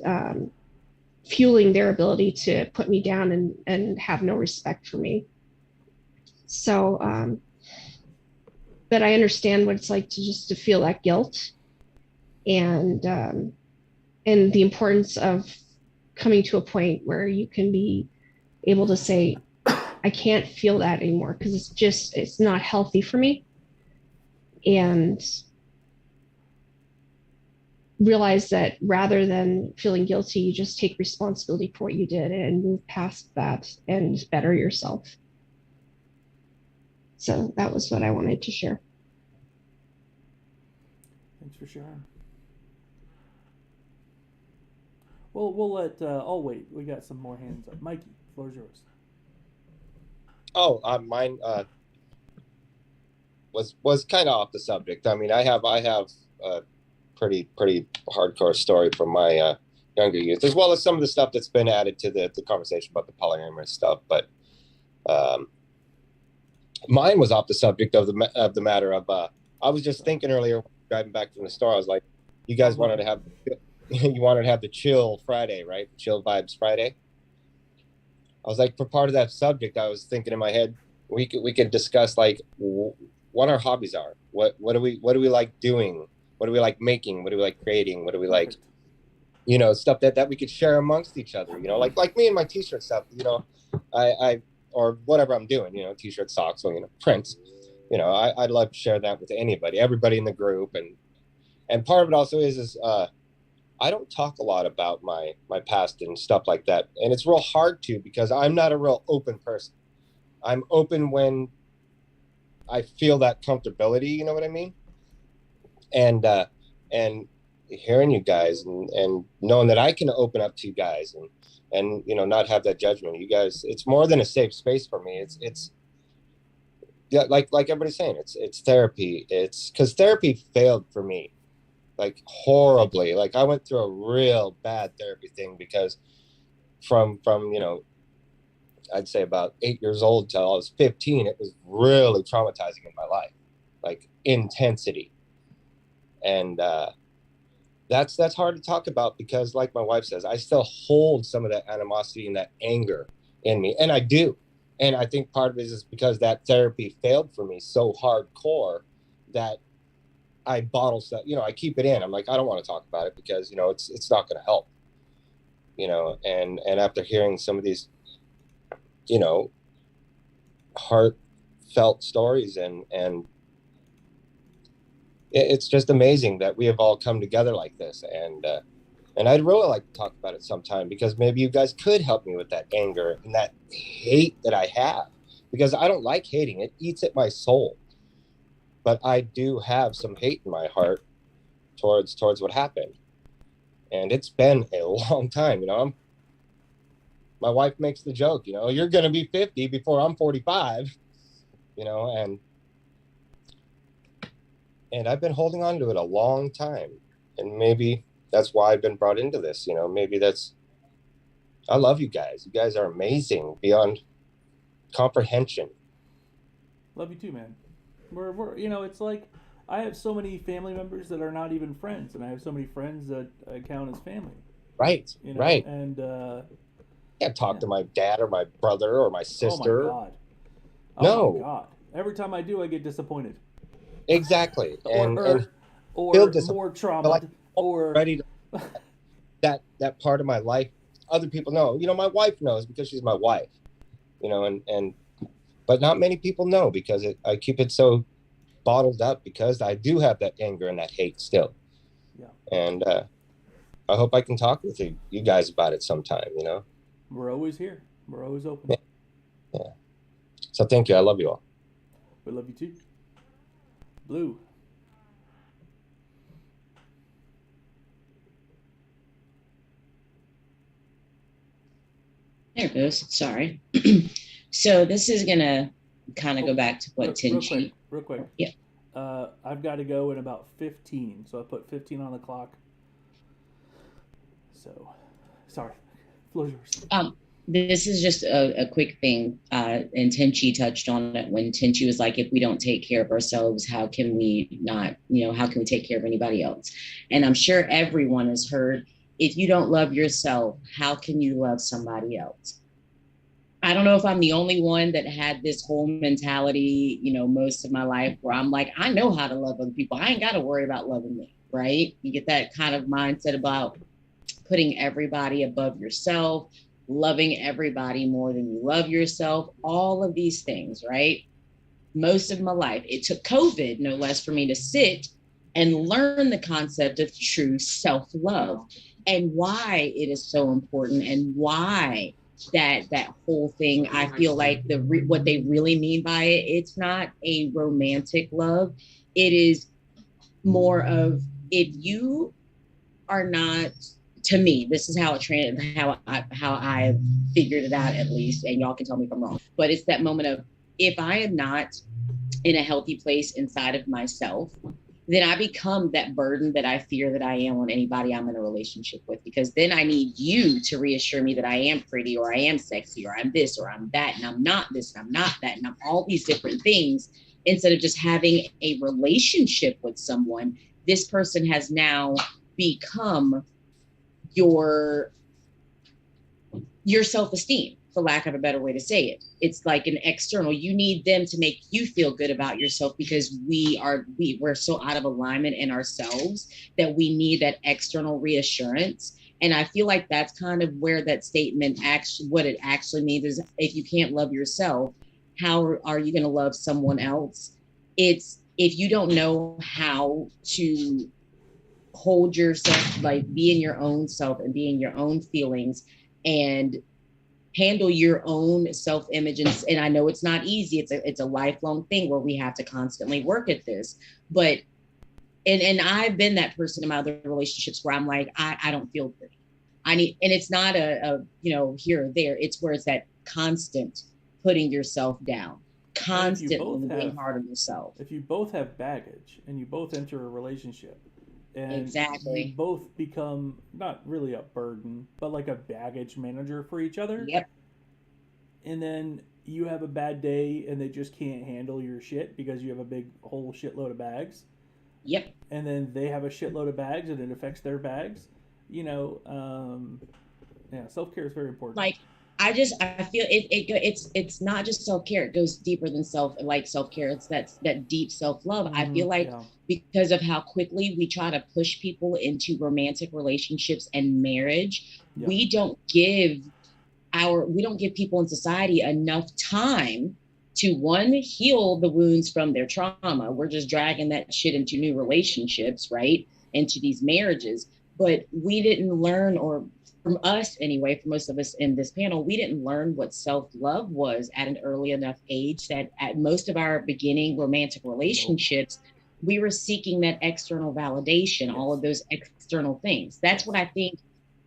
fueling their ability to put me down and have no respect for me. So, but I understand what it's like to feel that guilt and the importance of coming to a point where you can be able to say, I can't feel that anymore because it's not healthy for me. And realize that rather than feeling guilty, you just take responsibility for what you did and move past that and better yourself. So that was what I wanted to share. Thanks for sharing. Well, we'll let. Oh wait, we got some more hands up. Mikey, floor's yours. Oh, mine was kind of off the subject. I mean, I have a pretty hardcore story from my younger youth, as well as some of the stuff that's been added to the conversation about the polyamorous stuff. But mine was off the subject of the matter of. I was just thinking earlier, driving back from the store, I was like, you guys wanted to have the chill Friday, right? Chill vibes Friday. I was like, for part of that subject, I was thinking in my head, we could discuss like what our hobbies are. What do we like doing? What do we like making? What do we like creating? What do we like, stuff that we could share amongst each other, like me and my t-shirt stuff, I or whatever I'm doing, t-shirt, socks, or, prints, I'd love to share that with everybody in the group. And part of it also is I don't talk a lot about my past and stuff like that. And it's real hard to, because I'm not a real open person. I'm open when I feel that comfortability, you know what I mean? And hearing you guys and knowing that I can open up to you guys and not have that judgment. You guys, it's more than a safe space for me. It's yeah, like everybody's saying, it's therapy. It's because therapy failed for me, like horribly. Like I went through a real bad therapy thing because from I'd say about 8 years old till I was 15, it was really traumatizing in my life, like intensity. And that's hard to talk about because, like my wife says, I still hold some of that animosity and that anger in me, and I do. And I think part of it is because that therapy failed for me so hardcore that I bottle stuff, I keep it in. I'm like, I don't want to talk about it because, it's not going to help, and after hearing some of these, heartfelt stories and it's just amazing that we have all come together like this. And I'd really like to talk about it sometime because maybe you guys could help me with that anger and that hate that I have, because I don't like hating. It eats at my soul. But I do have some hate in my heart towards what happened. And it's been a long time, my wife makes the joke, you're going to be 50 before I'm 45, and I've been holding on to it a long time. And maybe that's why I've been brought into this, I love you guys. You guys are amazing beyond comprehension. Love you too, man. We're it's like I have so many family members that are not even friends, and I have so many friends that I count as family. Right. Right. And I can't talk to my dad or my brother or my sister. Oh my God. No. My God. Every time I do, I get disappointed. Exactly. or more trauma. Like, ready to that part of my life. Other people know. My wife knows because she's my wife. But not many people know because I keep it so bottled up because I do have that anger and that hate still. Yeah. And I hope I can talk with you guys about it sometime, We're always here. We're always open. Yeah. So thank you. I love you all. We love you too. Blue. There it goes. Sorry. So this is going to kind of go back to what Tenchi. Real quick. Yeah. I've got to go in about 15. So I put 15 on the clock. So, sorry. Floor's yours. This is just a quick thing. And Tenchi touched on it when Tenchi was like, if we don't take care of ourselves, how can we not, how can we take care of anybody else? And I'm sure everyone has heard, if you don't love yourself, how can you love somebody else? I don't know if I'm the only one that had this whole mentality, most of my life where I'm like, I know how to love other people. I ain't got to worry about loving me, right? You get that kind of mindset about putting everybody above yourself, loving everybody more than you love yourself, all of these things, right? Most of my life, it took COVID, no less, for me to sit and learn the concept of true self-love and why it is so important and why that whole thing. I feel like what they really mean by it, it's not a romantic love. It is more of, if you are not, to me, this is how I figured it out, at least, and y'all can tell me if I'm wrong, but it's that moment of, if I am not in a healthy place inside of myself, then I become that burden that I fear that I am on anybody I'm in a relationship with, because then I need you to reassure me that I am pretty, or I am sexy, or I'm this, or I'm that, and I'm not this, and I'm not that, and I'm all these different things, instead of just having a relationship with someone. This person has now become your self-esteem, for lack of a better way to say it. It's like an external. You need them to make you feel good about yourself, because we're so out of alignment in ourselves that we need that external reassurance. And I feel like that's kind of where that statement what it actually means is, if you can't love yourself, how are you going to love someone else? It's, if you don't know how to hold yourself, like be in your own self and be in your own feelings and handle your own self-image. And I know it's not easy. It's a lifelong thing where we have to constantly work at this. But and I've been that person in my other relationships where I'm like, I don't feel pretty. And it's not a here or there. It's where it's that constant putting yourself down, constantly being hard on yourself. If you both have baggage and you both enter a relationship, and exactly, you both become not really a burden, but like a baggage manager for each other. Yep. And then you have a bad day and they just can't handle your shit because you have a big whole shitload of bags. Yep. And then they have a shitload of bags and it affects their bags. Self-care is very important. Like, I feel it's not just self-care. It goes deeper than self-care. It's that deep self-love. I feel like because of how quickly we try to push people into romantic relationships and marriage, we don't give people in society enough time to, one, heal the wounds from their trauma. We're just dragging that shit into new relationships, right? Into these marriages. But we didn't learn, or from us anyway, for most of us in this panel, we didn't learn what self-love was at an early enough age, that at most of our beginning romantic relationships, we were seeking that external validation, all of those external things. That's what I think.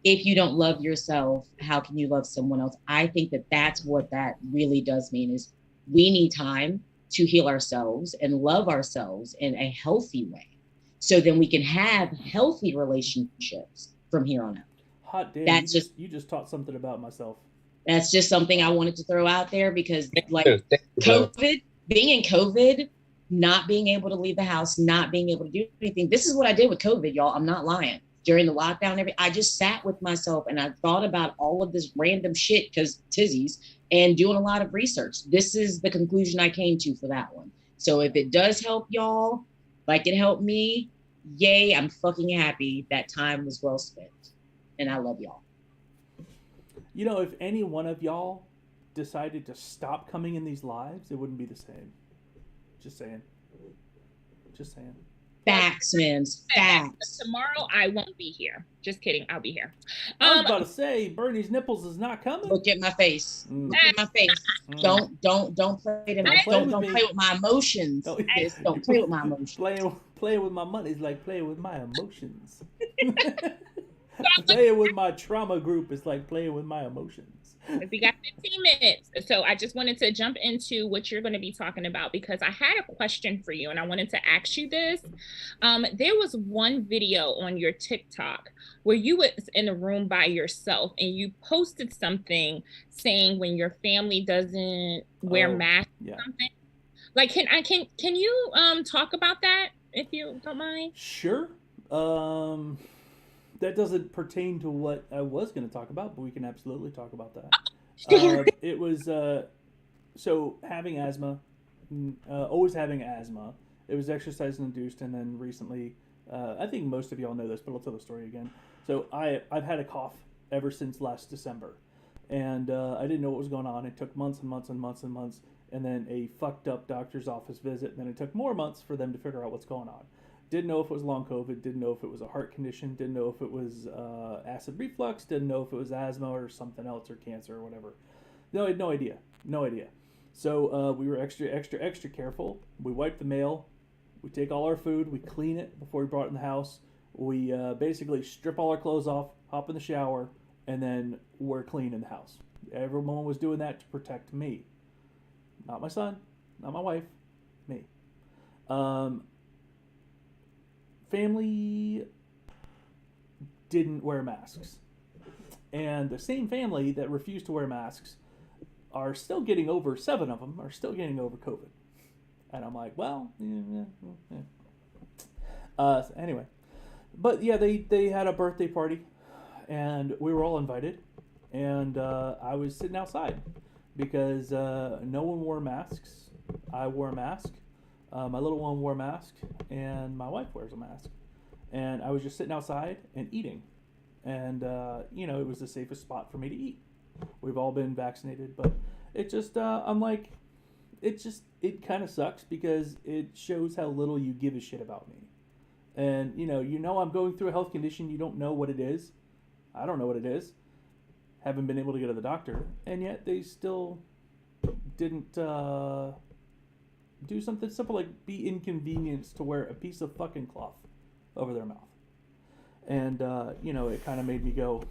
If you don't love yourself, how can you love someone else? I think that that's what that really does mean, is we need time to heal ourselves and love ourselves in a healthy way, so then we can have healthy relationships from here on out. Hot damn, you just taught something about myself. That's just something I wanted to throw out there, because like being in COVID, not being able to leave the house, not being able to do anything. This is what I did with COVID, y'all. I'm not lying. During the lockdown, I just sat with myself and I thought about all of this random shit, because tizzies, and doing a lot of research. This is the conclusion I came to for that one. So if it does help y'all, like it helped me, yay, I'm fucking happy. That time was well spent. And I love y'all. If any one of y'all decided to stop coming in these lives, it wouldn't be the same. Just saying. Facts, Mims. Facts. Tomorrow I won't be here. Just kidding. I'll be here. I was about to say, Bernie's nipples is not coming. Look at my face. Look at my face. Don't play to me. Don't play with my emotions. Don't play with my emotions. Playing with my money is like playing with my emotions. Playing with my trauma group is like playing with my emotions. We got 15 minutes. So I just wanted to jump into what you're going to be talking about, because I had a question for you and I wanted to ask you this. There was one video on your TikTok where you was in a room by yourself and you posted something saying when your family doesn't wear masks or something. Like, can you talk about that if you don't mind? Sure. That doesn't pertain to what I was going to talk about, but we can absolutely talk about that. It was, so having asthma, always having asthma. It was exercise induced, and then recently, I think most of y'all know this, but I'll tell the story again. So I've had a cough ever since last December, and I didn't know what was going on. It took months and months and months and months, and then a fucked up doctor's office visit, and then it took more months for them to figure out what's going on. Didn't know if it was long COVID. Didn't know if it was a heart condition. Didn't know if it was acid reflux. Didn't know if it was asthma or something else or cancer or whatever. No, I had no idea. No idea. So we were extra careful. We wiped the mail. We take all our food. We clean it before we brought it in the house. We basically strip all our clothes off, hop in the shower, and then we're clean in the house. Everyone was doing that to protect me. Not my son, not my wife, me. Family didn't wear masks. And the same family that refused to wear masks are still getting over, 7 of them are still getting over COVID. And I'm like, well, anyway. But yeah, they had a birthday party, and we were all invited. And I was sitting outside because no one wore masks. I wore a mask. My little one wore a mask, and my wife wears a mask. And I was just sitting outside and eating. And, it was the safest spot for me to eat. We've all been vaccinated, but it just, I'm like, it kind of sucks because it shows how little you give a shit about me. And, I'm going through a health condition. You don't know what it is. I don't know what it is. Haven't been able to go to the doctor. And yet they still didn't do something simple like be inconvenienced to wear a piece of fucking cloth over their mouth. And, it kind of made me go,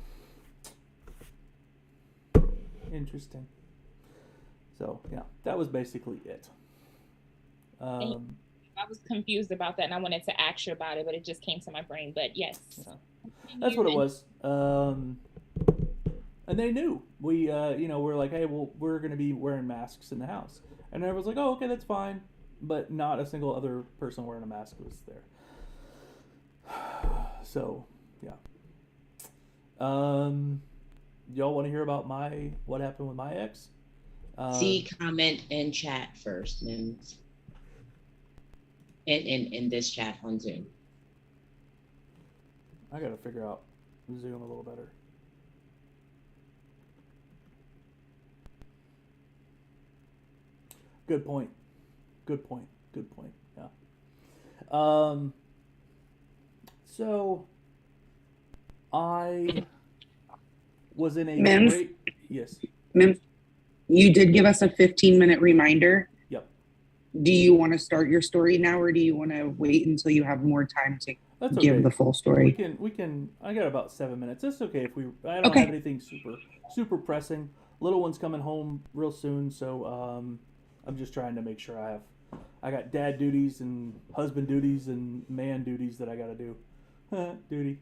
interesting. So, yeah, that was basically it. I was confused about that, and I wanted to ask you about it, but it just came to my brain. But yes. Yeah. That's what it was. And they knew. We, we're like, hey, well, we're going to be wearing masks in the house. And everyone's like, oh, okay, that's fine. But not a single other person wearing a mask was there. So, yeah. Y'all want to hear about what happened with my ex? See comment in chat first, MIMS. In this chat on Zoom. I gotta figure out Zoom a little better. Good point. Yeah. So I was in a MIMS? Yes. MIMS, you did give us a 15-minute reminder. Yep. Do you want to start your story now, or do you want to wait until you have more time to give the full story? We can. I got about 7 minutes. It's okay if I don't have anything super pressing. Little one's coming home real soon, so I'm just trying to make sure I got dad duties and husband duties and man duties that I got to do. Duty.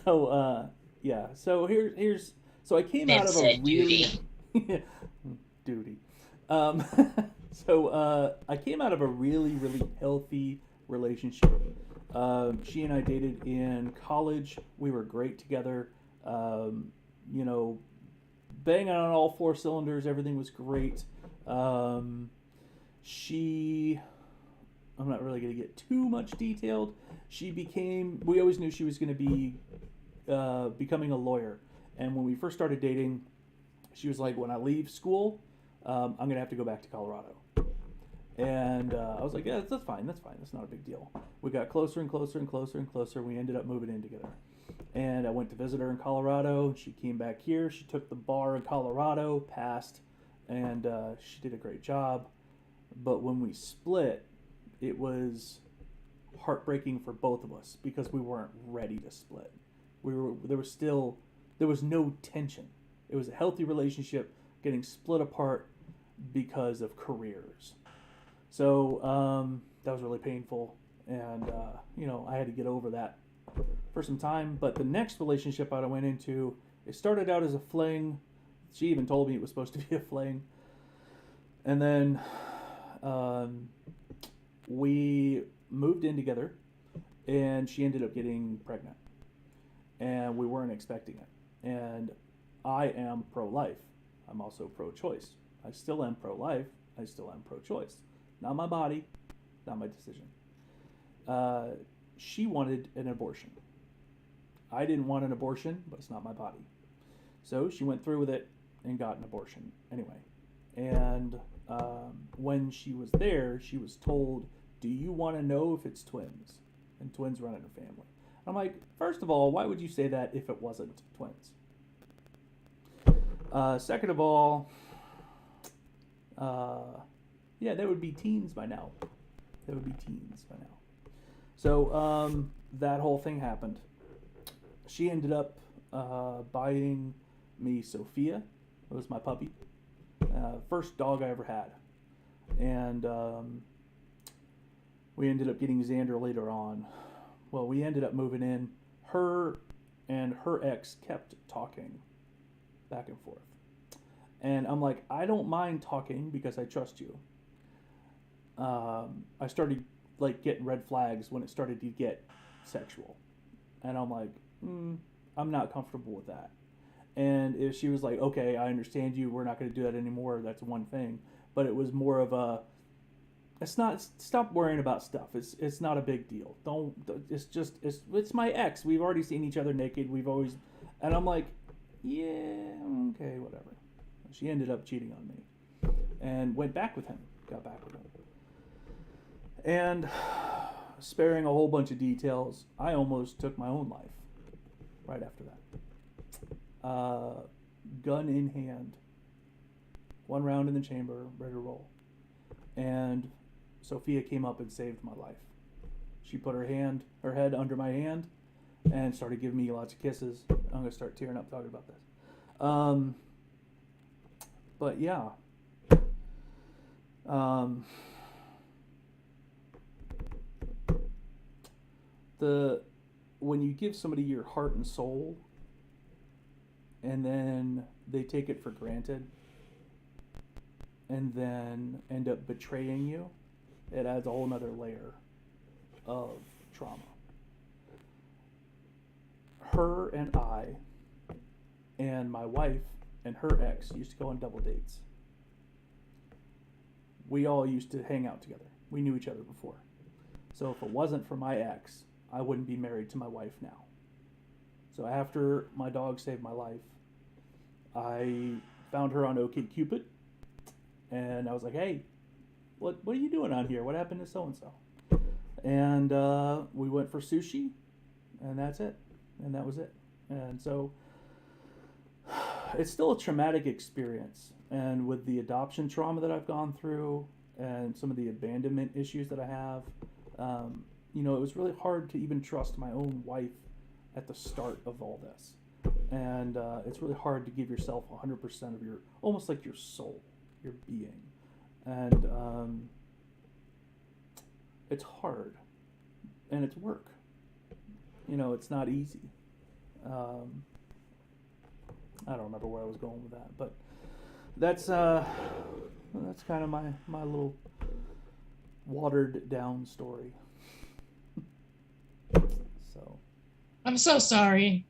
So yeah. So here's. So I came out of a really duty. So I came out of a really healthy relationship. She and I dated in college. We were great together. Banging on all 4 cylinders. Everything was great. I'm not really going to get too much detailed. We always knew she was going to be becoming a lawyer. And when we first started dating, she was like, when I leave school, I'm going to have to go back to Colorado. And I was like, yeah, that's fine. That's not a big deal. We got closer and closer and closer and closer. We ended up moving in together. And I went to visit her in Colorado. She came back here. She took the bar in Colorado, passed, and she did a great job. But when we split, it was heartbreaking for both of us because we weren't ready to split. There was no tension. It was a healthy relationship getting split apart because of careers. So that was really painful, and I had to get over that for some time. But the next relationship I went into, it started out as a fling. She even told me it was supposed to be a fling. And then we moved in together, and she ended up getting pregnant. And we weren't expecting it. And I am pro-life. I'm also pro-choice. I still am pro-life. I still am pro-choice. Not my body, not my decision. She wanted an abortion. I didn't want an abortion, but it's not my body. So she went through with it and got an abortion anyway. And when she was there, she was told do you want to know if it's twins? And twins run in a family. I'm like, first of all, why would you say that if it wasn't twins? Second of all, yeah, they would be teens by now. They would be teens by now. So that whole thing happened. She ended up buying me Sophia. It was my puppy. First dog I ever had. And we ended up getting Xander later on. Well, we ended up moving in. Her and her ex kept talking back and forth. And I'm like, I don't mind talking because I trust you. I started like getting red flags when it started to get sexual. And I'm like, I'm not comfortable with that. And if she was like, okay, I understand you, we're not going to do that anymore, that's one thing. But it was more of a, stop worrying about stuff. It's not a big deal. It's my ex. We've already seen each other naked. And I'm like, yeah, okay, whatever. She ended up cheating on me and went back with him, got back with him. And sparing a whole bunch of details, I almost took my own life right after that. Gun in hand, 1 round in the chamber, ready to roll. And Sophia came up and saved my life. She put her head under my hand and started giving me lots of kisses. I'm going to start tearing up talking about this. But yeah. When you give somebody your heart and soul and then they take it for granted and then end up betraying you, it adds a whole nother layer of trauma. Her and I and my wife and her ex used to go on double dates. We all used to hang out together. We knew each other before. So if it wasn't for my ex, I wouldn't be married to my wife now. So after my dog saved my life, I found her on OkCupid, and I was like, hey, what are you doing on here? What happened to so-and-so? And we went for sushi, and that's it. And that was it. And so it's still a traumatic experience. And with the adoption trauma that I've gone through and some of the abandonment issues that I have, it was really hard to even trust my own wife at the start of all this. And it's really hard to give yourself 100% of almost like your soul, your being. And it's hard. And it's work. It's not easy. I don't remember where I was going with that, but that's kind of my little watered down story. So I'm so sorry.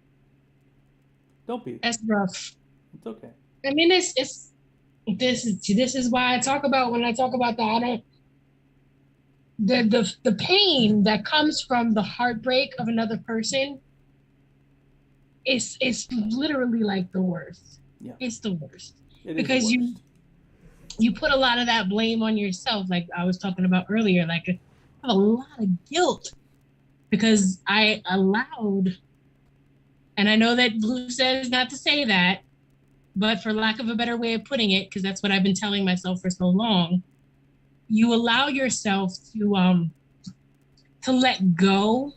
Don't be. That's rough. It's okay. I mean, this is why I talk about when I talk about the pain that comes from the heartbreak of another person. It's literally like the worst. Yeah. It's the worst. Because you put a lot of that blame on yourself, like I was talking about earlier, like a lot of guilt because I allowed, and I know that Blue says not to say that, but for lack of a better way of putting it, because that's what I've been telling myself for so long, you allow yourself to let go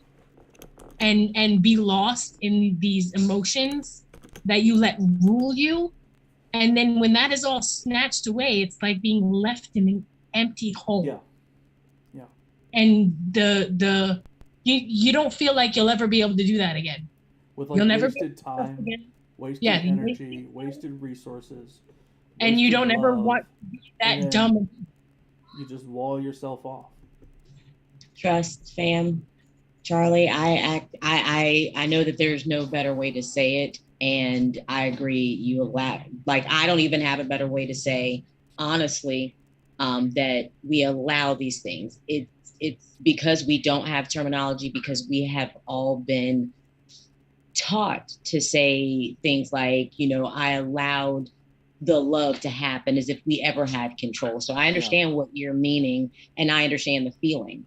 and be lost in these emotions that you let rule you. And then when that is all snatched away, it's like being left in an empty hole. Yeah. Yeah. And you don't feel like you'll ever be able to do that again. With you'll never wasted time, wasted energy, wasted resources. And you don't ever want to be that dumb. You just wall yourself off. Trust, fam. Charlie, I know that there's no better way to say it, and I agree. I don't even have a better way to say, honestly, that we allow these things. It's because we don't have terminology, because we have all been taught to say things like, I allowed the love to happen as if we ever had control. So I understand what you're meaning, and I understand the feeling.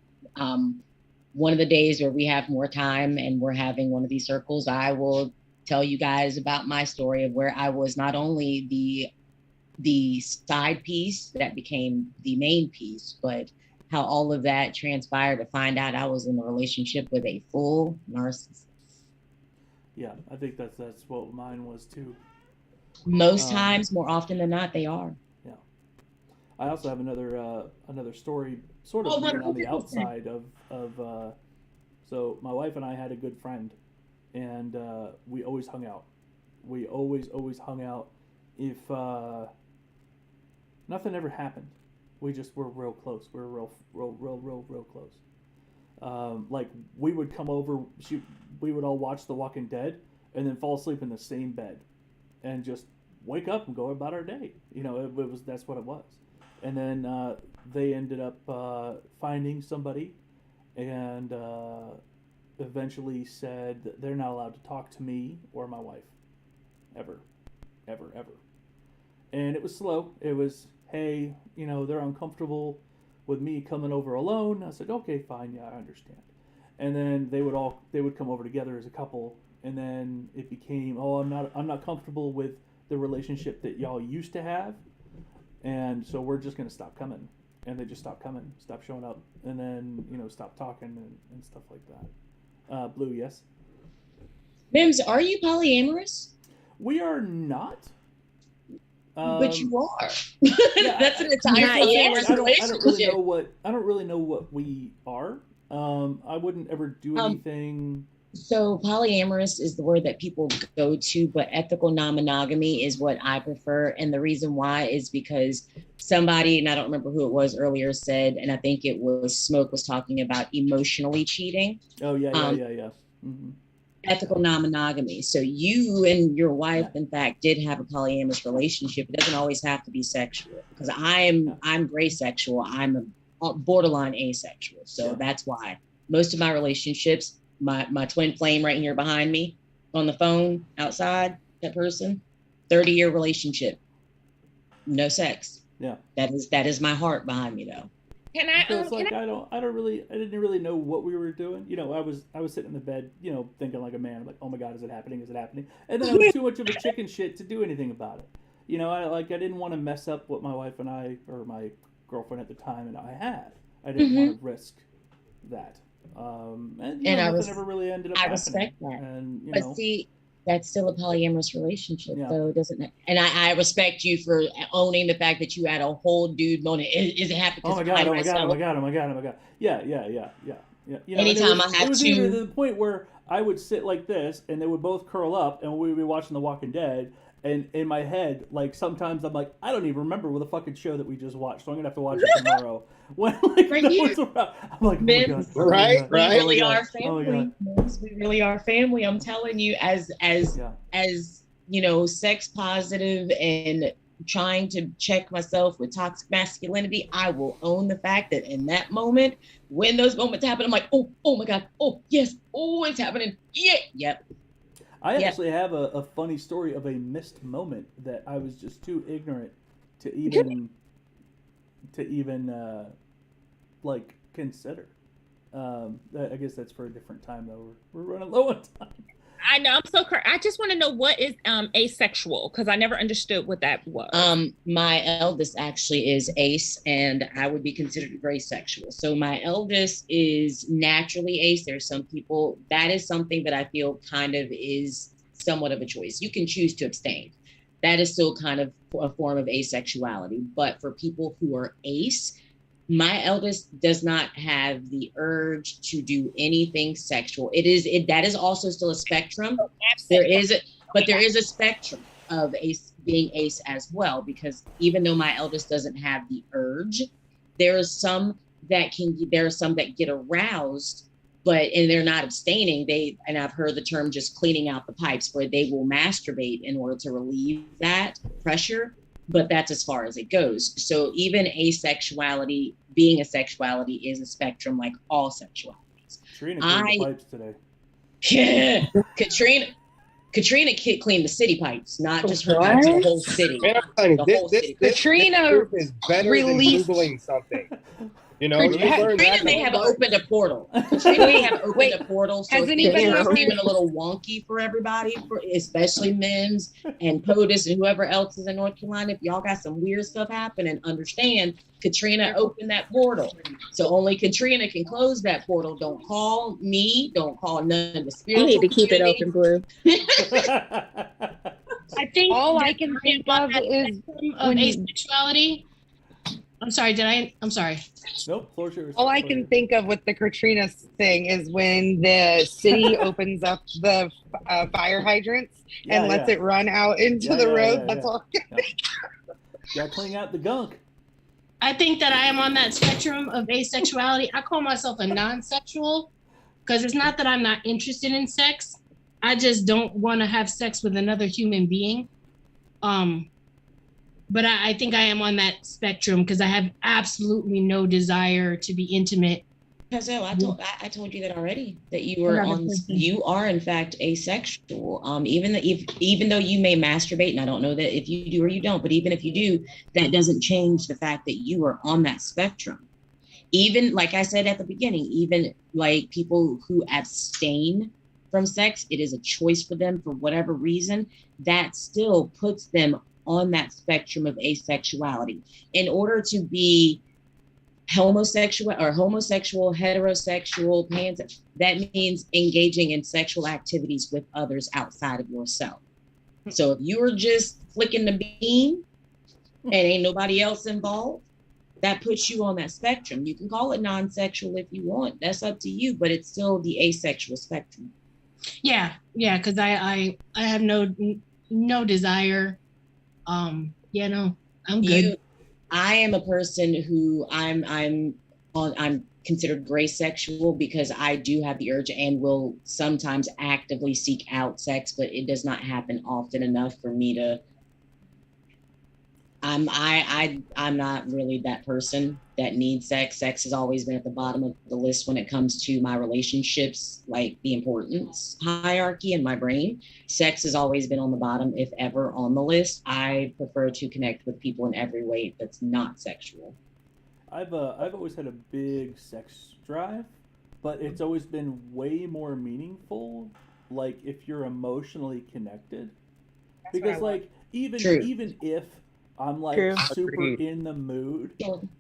One of the days where we have more time and we're having one of these circles, I will tell you guys about my story of where I was not only the side piece that became the main piece, but how all of that transpired to find out I was in a relationship with a full narcissist. Yeah, I think that's what mine was too. Most times, more often than not, they are. Yeah. I also have another story, sort of being on the outside of. So my wife and I had a good friend, and we always hung out. We always hung out. If nothing ever happened, we just were real close. We were real close. Like we would come over, we would all watch The Walking Dead, and then fall asleep in the same bed, and just wake up and go about our day. You know, it was that's what it was. And then they ended up finding somebody, and eventually said that they're not allowed to talk to me or my wife, ever. And it was slow. It was, hey, you know, they're uncomfortable with me coming over alone. I said, okay, fine, yeah, I understand. And then they would come over together as a couple, and then it became, oh, I'm not comfortable with the relationship that y'all used to have, and so we're just gonna stop coming. And they just stopped coming, stopped showing up, and then, you know, stopped talking and stuff like that. Blue, yes? Mims, are you polyamorous? We are not. But you are. Yeah, That's an entire polyamorous relationship. I don't really know what we are. I wouldn't ever do anything. So polyamorous is the word that people go to, but ethical non-monogamy is what I prefer. And the reason why is because somebody, and I don't remember who it was earlier, said, and I think it was Smoke, was talking about emotionally cheating. Oh, yeah. Mm-hmm. Ethical non-monogamy. So you and your wife, in fact, did have a polyamorous relationship. It doesn't always have to be sexual, because I'm gray sexual. I'm a borderline asexual. So that's why most of my relationships, my twin flame right here behind me on the phone outside, that person, 30-year relationship, no sex. Yeah. That is my heart behind me though. Can I? So it's like I didn't really know what we were doing. You know, I was sitting in the bed, you know, thinking like a man. I'm like, oh my God, is it happening? Is it happening? And then I was too much of a chicken shit to do anything about it. You know, I didn't want to mess up what my wife and I, or my girlfriend at the time, and I had. I didn't want to risk that. And nothing ever really ended up happening. I respect that. And but see, that's still a polyamorous relationship, though, doesn't it? And I respect you for owning the fact that you had a whole dude on it. Is it happening? Oh my god! Yeah. You know, anytime it was even to the point where I would sit like this, and they would both curl up, and we would be watching The Walking Dead. And in my head, like sometimes I'm like, I don't even remember what the fucking show that we just watched, so I'm gonna have to watch it tomorrow. When like right no one's around, I'm like, oh my God, right. We really are family. We really are family. I'm telling you, as you know, sex positive and trying to check myself with toxic masculinity, I will own the fact that in that moment, when those moments happen, I'm like, oh my God, oh yes, oh it's happening, yep. I actually have a funny story of a missed moment that I was just too ignorant to even like consider. I guess that's for a different time though. We're running low on time. I know. I'm so correct. I just want to know what is asexual, because I never understood what that was. My eldest actually is ace, and I would be considered gray sexual. So my eldest is naturally ace. There's some people, that is something that I feel kind of is somewhat of a choice. You can choose to abstain. That is still kind of a form of asexuality. But for people who are ace, my eldest does not have the urge to do anything sexual. That is also still a spectrum. There is a spectrum of being ace as well, because even though my eldest doesn't have the urge, there are some that get aroused, and they're not abstaining. And I've heard the term just cleaning out the pipes, where they will masturbate in order to relieve that pressure. But that's as far as it goes. So even asexuality, being a sexuality, is a spectrum like all sexualities. Katrina cleaned the pipes today. Yeah, Katrina. Katrina cleaned the city pipes, not just her pipes, the whole city. Man, I'm telling you, The this, whole this, city. this, Katrina this group is better released- than Googling something. You know, you learn Katrina that may in have a month. opened a portal. Katrina may have opened a portal. So Has if anybody it's else- even a little wonky for everybody, especially MIMS and POTUS and whoever else is in North Carolina, if y'all got some weird stuff happening, understand Katrina opened that portal. So only Katrina can close that portal. Don't call me. Don't call none of the spiritual You need to keep it community. open, Blue. I think All I that can I think am on of that is spectrum of when asexuality. I'm sorry. I'm sorry. Nope. Floor's yours. All I can think of with the Katrina thing is when the city opens up the fire hydrants and lets it run out into the road. That's all I can think. Gotta clean out the gunk. I think that I am on that spectrum of asexuality. I call myself a non-sexual because it's not that I'm not interested in sex. I just don't want to have sex with another human being. But I think I am on that spectrum because I have absolutely no desire to be intimate. Because I told you that already, that you were you are in fact asexual. Even though you may masturbate, and I don't know that if you do or you don't, but even if you do, that doesn't change the fact that you are on that spectrum. Even like I said at the beginning, even like people who abstain from sex, it is a choice for them for whatever reason, that still puts them on that spectrum of asexuality. In order to be homosexual, heterosexual, that means engaging in sexual activities with others outside of yourself. So if you were just flicking the bean and ain't nobody else involved, that puts you on that spectrum. You can call it non-sexual if you want. That's up to you, but it's still the asexual spectrum. Yeah, because I have no desire. I'm good. I am a person who I'm considered gray sexual because I do have the urge and will sometimes actively seek out sex, but it does not happen often enough for me to. I'm not really that person that needs sex. Sex has always been at the bottom of the list when it comes to my relationships, like the importance hierarchy in my brain. Sex has always been on the bottom, if ever on the list. I prefer to connect with people in every way that's not sexual. I've always had a big sex drive, but it's always been way more meaningful, like if you're emotionally connected. Because like even if I'm like super in the mood,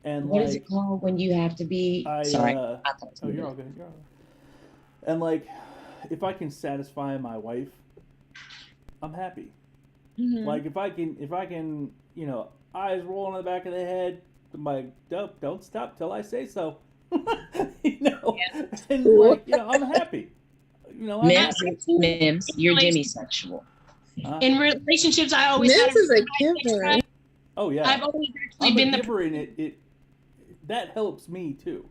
and what like, is it called when you have to be? Sorry. Oh, you're all good. You're all good. And like, if I can satisfy my wife, I'm happy. Mm-hmm. Like if I can, eyes rolling on the back of the head, I'm like, don't stop till I say so. And like, I'm happy. MIMS, you're demisexual. In relationships, I always MIMS is a giver. Oh yeah, I've always actually I'm been a the giver, and it that helps me too.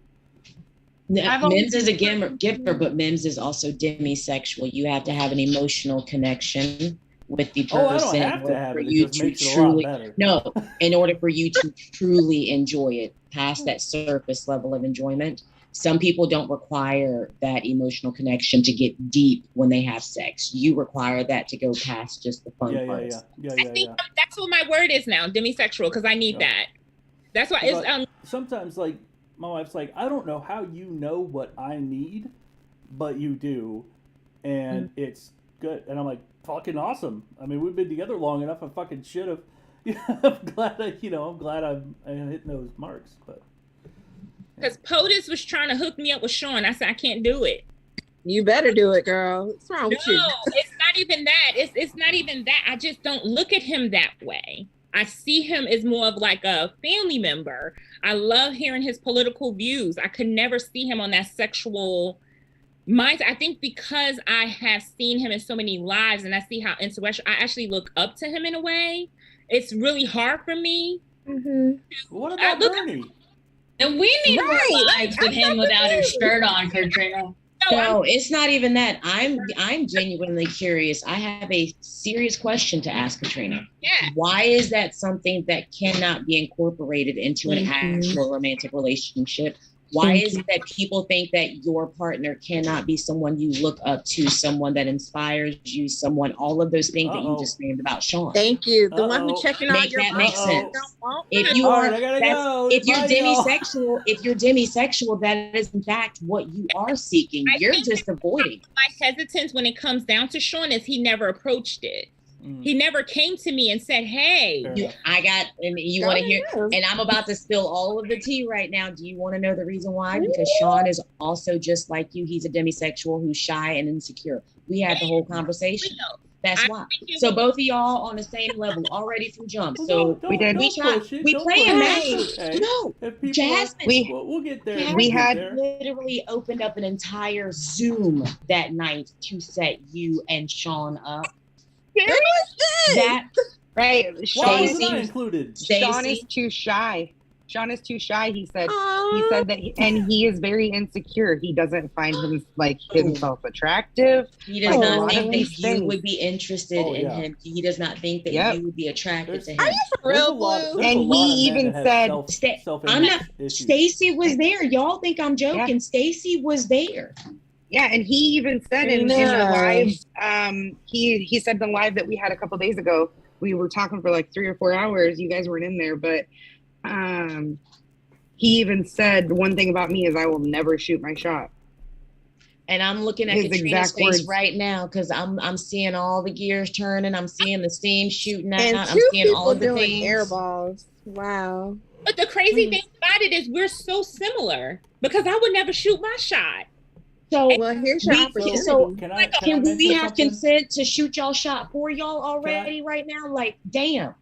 MIMS is a giver, but MIMS is also demisexual. You have to have an emotional connection with the person. Oh, I don't have to have it. It just makes it a lot better. No, in order for you to truly enjoy it, past that surface level of enjoyment. Some people don't require that emotional connection to get deep when they have sex. You require that to go past just the fun parts. I think that's what my word is now, demisexual, because I need that. That's why it's sometimes like my wife's like, I don't know how you know what I need, but you do, and it's good. And I'm like, fucking awesome. I mean, we've been together long enough. I fucking should have. I'm glad I'm hitting those marks, but. Because POTUS was trying to hook me up with Sean. I said, I can't do it. You better do it, girl. What's wrong with you? No, it's not even that. It's not even that. I just don't look at him that way. I see him as more of like a family member. I love hearing his political views. I could never see him on that sexual mindset. I think because I have seen him in so many lives and I see how intellectual, I actually look up to him in a way. It's really hard for me. Mm-hmm. What about Bernie? And we need more lives with him without his shirt on, Katrina. No, it's not even that. I'm genuinely curious. I have a serious question to ask Katrina. Yeah. Why is that something that cannot be incorporated into an actual romantic relationship? Why is it that people think that your partner cannot be someone you look up to, someone that inspires you, someone, all of those things that you just named about Sean? Thank you. The one who checking all Make your that make boxes. sense. If you All are, right, I gotta that's, go. if you're Bye, y'all. demisexual, that is in fact what you are seeking. You're just avoiding. My hesitance when it comes down to Sean is he never approached it. He never came to me and said, "Hey, and you want to hear?" And I'm about to spill all of the tea right now. Do you want to know the reason why? Because Sean is also just like you. He's a demisexual who's shy and insecure. We had the whole conversation. That's why. So both of y'all on the same level already from jump. So we did. We playing matches. Okay. No, Jasmine. We'll get there. Jasmine literally opened up an entire Zoom that night to set you and Sean up. That right? Why was I included? Sean is too shy. Sean is too shy. He said that, he is very insecure. He doesn't find himself attractive. He does not think that you would be interested in him. He does not think that you would be attracted to him. Are you for real, Blue? And he even said, "I'm not." Stacy was there. Y'all think I'm joking? Stacy was there. Yeah, and he even said in the live, he said the live that we had a couple days ago, we were talking for like 3 or 4 hours. You guys weren't in there, but he even said one thing about me is I will never shoot my shot. And I'm looking at Katrina's face right now because I'm seeing all the gears turning. I'm seeing the steam shooting out. And I'm seeing all of the doing things. air balls. Wow. But the crazy thing about it is we're so similar because I would never shoot my shot. So well, here's your opportunity. So can we have consent to shoot y'all shot for y'all already right now? Like, damn.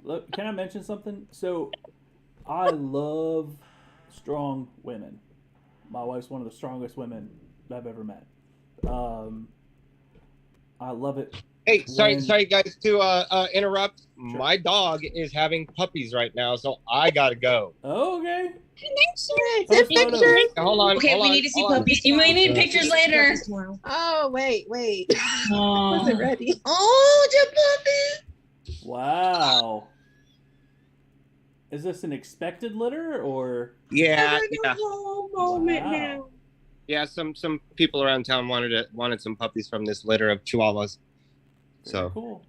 Look, can I mention something? So, I love strong women. My wife's one of the strongest women I've ever met. I love it. Hey, sorry guys to interrupt. Sure. My dog is having puppies right now, so I gotta go. Oh, okay. Hold on. Okay, we need to see puppies. You may need pictures later. Oh, wait. Wasn't ready. Oh, the puppy. Wow. Is this an expected litter or? Yeah. Moment now. Yeah, some people around town wanted some puppies from this litter of chihuahuas. So cool.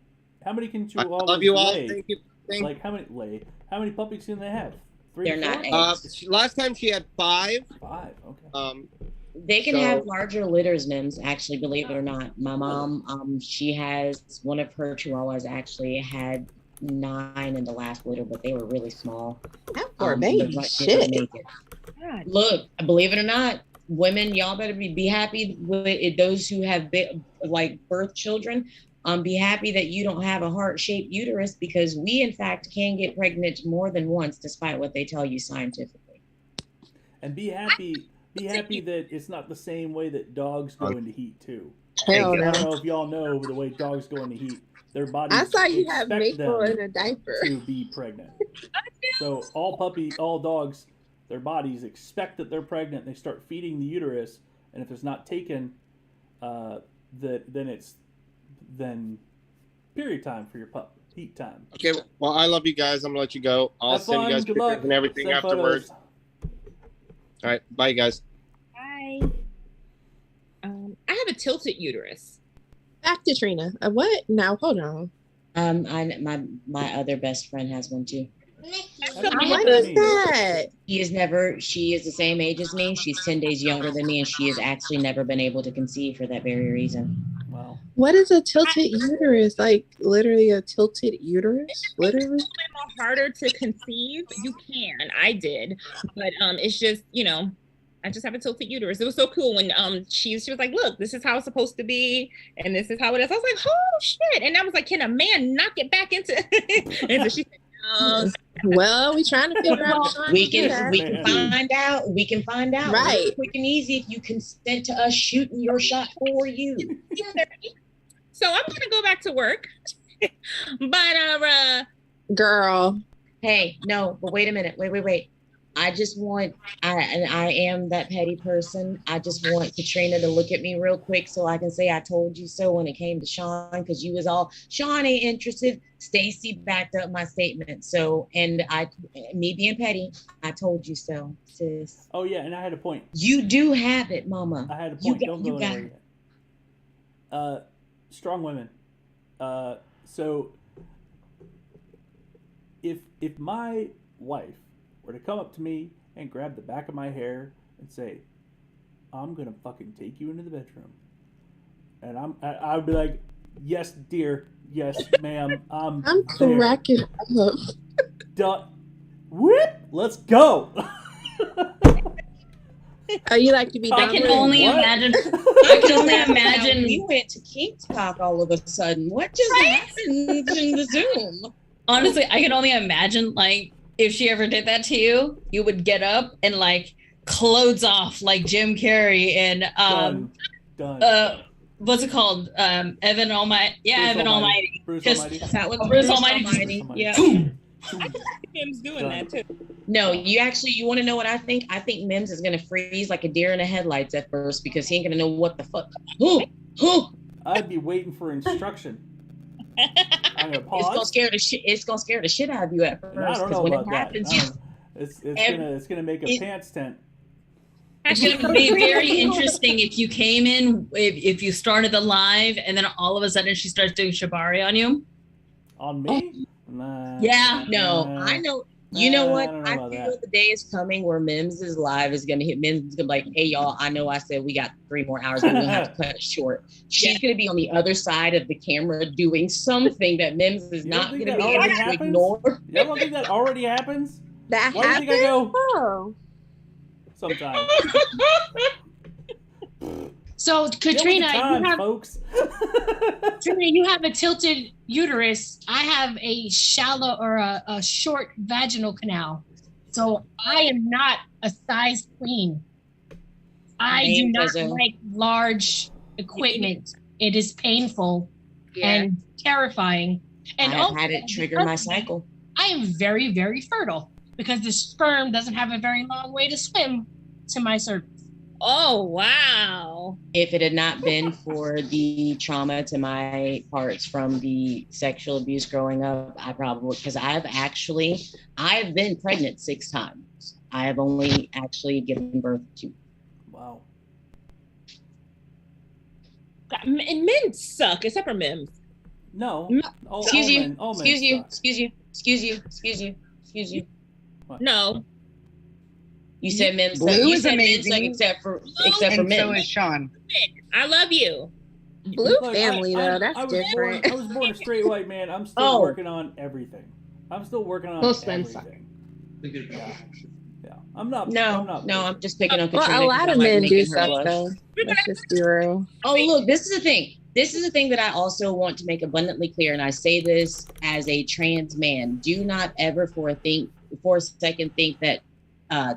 How many can chihuahuas I love you all. lay? Thank you. Like how many puppies can they have? 3, They're 4? not eggs. Last time she had 5. 5. Okay. They can have larger litters, MIMS, actually, believe it or not. My mom, she has one of her chihuahuas actually had 9 in the last litter, but they were really small. That poor baby. Shit. Look, believe it or not, women, y'all better be happy with those who have birth children. Be happy that you don't have a heart-shaped uterus because we, in fact, can get pregnant more than once, despite what they tell you scientifically. And be happy that it's not the same way that dogs go into heat too. I don't know if y'all know the way dogs go into heat. Their bodies I saw you have Maple in a diaper to be pregnant. So all dogs, their bodies expect that they're pregnant. They start feeding the uterus, and if it's not taken, then period time for your pup, heat time. Okay, well, I love you guys. I'm gonna let you go. I'll send you guys pictures and everything afterwards. All right, bye, guys. Bye. I have a tilted uterus. Back to Trina. What? Now, hold on. My other best friend has one too. What is that? She is the same age as me. She's 10 days younger than me, and she has actually never been able to conceive for that very reason. Wow. What is a tilted uterus? Like literally a tilted uterus? Literally? It's a little harder to conceive. You can. I did. But it's just, I just have a tilted uterus. It was so cool when she was like, look, this is how it's supposed to be, and this is how it is. I was like, oh shit. And I was like, can a man knock it back into and so she said, no. Well, we trying to figure out. We can find out. We can find out right quick and easy if you consent to us shooting your shot for you. So I'm gonna go back to work. But girl. Hey, no, but wait a minute. Wait. I just want, I am that petty person. I just want Katrina to look at me real quick so I can say I told you so when it came to Sean, because you was all, Sean ain't interested. Stacy backed up my statement. So, and me being petty, I told you so, sis. Oh yeah, and I had a point. You do have it, mama. I had a point. Don't go got anywhere yet. Strong women. So if my wife were to come up to me and grab the back of my hair and say, "I'm gonna fucking take you into the bedroom," and I would be like, "Yes, dear. Yes, ma'am. I'm cracking up. Whip. Let's go." Oh, you like to be I can only imagine. I can only imagine we went to Kink Talk all of a sudden. What just happened in the Zoom? Honestly, I can only imagine, like, if she ever did that to you, you would get up and like clothes off like Jim Carrey and Done. What's it called? Evan Almighty. Yeah, Evan Almighty. Bruce Just Almighty. That was Bruce Bruce Almighty. Almighty. Yeah. I can see Mims doing that too. No, you want to know what I think? I think Mims is gonna freeze like a deer in the headlights at first because he ain't gonna know what the fuck. I'd be waiting for instruction. I'm gonna pause. It's gonna scare the shit out of you at first. And I don't know when about it that. happens, It's gonna make a pants tent. It's going to be very interesting if you came in, if you started the live and then all of a sudden she starts doing shibari on you. On me? Nah. Yeah. No, I know. You know what? I don't know I feel the day is coming where Mims is live is gonna hit. Mims is gonna be like, "Hey y'all, I know I said we got 3 more hours, but we're gonna have to cut it short." She's gonna be on the other side of the camera doing something that Mims is not gonna be able to ignore. Y'all don't think that already happens? That Why do you think I go? Oh. Sometimes. So Katrina, folks. Katrina, you have a tilted uterus. I have a shallow or a short vaginal canal. So I am not a size queen. I do not like large equipment. It is painful and terrifying. And I had it trigger my cycle. I am very, very fertile because the sperm doesn't have a very long way to swim to my cervix. Oh, wow. If it had not been for the trauma to my parts from the sexual abuse growing up, I probably, because I've been pregnant 6 times. I have only actually given birth to. Wow. And men suck, except for Mims. No. Excuse you. No. You said Mims. Blue You is said amazing. Mims except for And Mims. so is Sean. I love you. Blue Look, family though, that's I was different. Born, I was born a straight white man. I'm still working on everything. I'm still working on Most men suck. everything. Yeah. I'm not. I'm just picking on Well, Katrina. a lot of men do suck though. Let's just be real. Oh, look, this is the thing. This is the thing that I also want to make abundantly clear, and I say this as a trans man. Do not ever for a second think that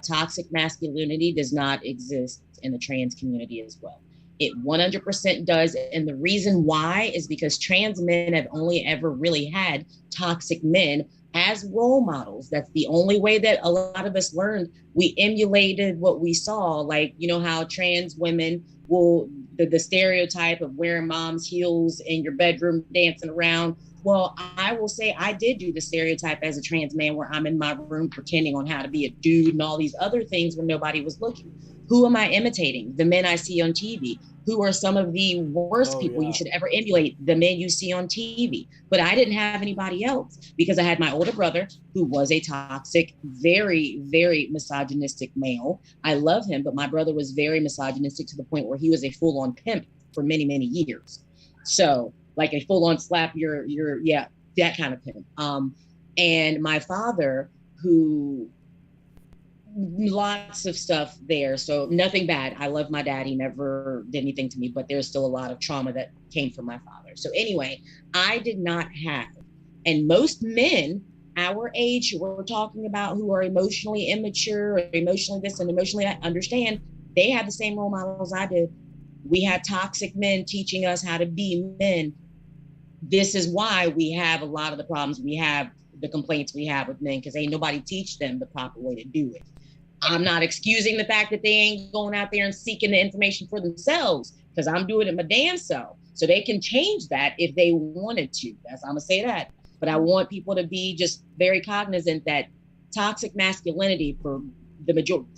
toxic masculinity does not exist in the trans community as well. It 100% does. And the reason why is because trans men have only ever really had toxic men as role models. That's the only way that a lot of us learned. We emulated what we saw. Like, you know how trans women will, the stereotype of wearing mom's heels in your bedroom, dancing around. Well, I will say I did do the stereotype as a trans man where I'm in my room pretending on how to be a dude and all these other things when nobody was looking. Who am I imitating? The men I see on TV. Who are some of the worst people you should ever emulate? The men you see on TV. But I didn't have anybody else because I had my older brother who was a toxic, very, very misogynistic male. I love him, but my brother was very misogynistic to the point where he was a full-on pimp for many, many years. So like a full-on slap, that kind of pimp. And my father, who lots of stuff there. So nothing bad. I love my dad. He never did anything to me, but there's still a lot of trauma that came from my father. So anyway, I did not have, and most men our age who we're talking about who are emotionally immature or emotionally this and emotionally that, understand they had the same role models I did. We had toxic men teaching us how to be men. This is why we have a lot of the problems we have, the complaints we have with men, because ain't nobody teach them the proper way to do it. I'm not excusing the fact that they ain't going out there and seeking the information for themselves, because I'm doing it my damn self. So they can change that if they wanted to. I'm gonna say that. But I want people to be just very cognizant that toxic masculinity for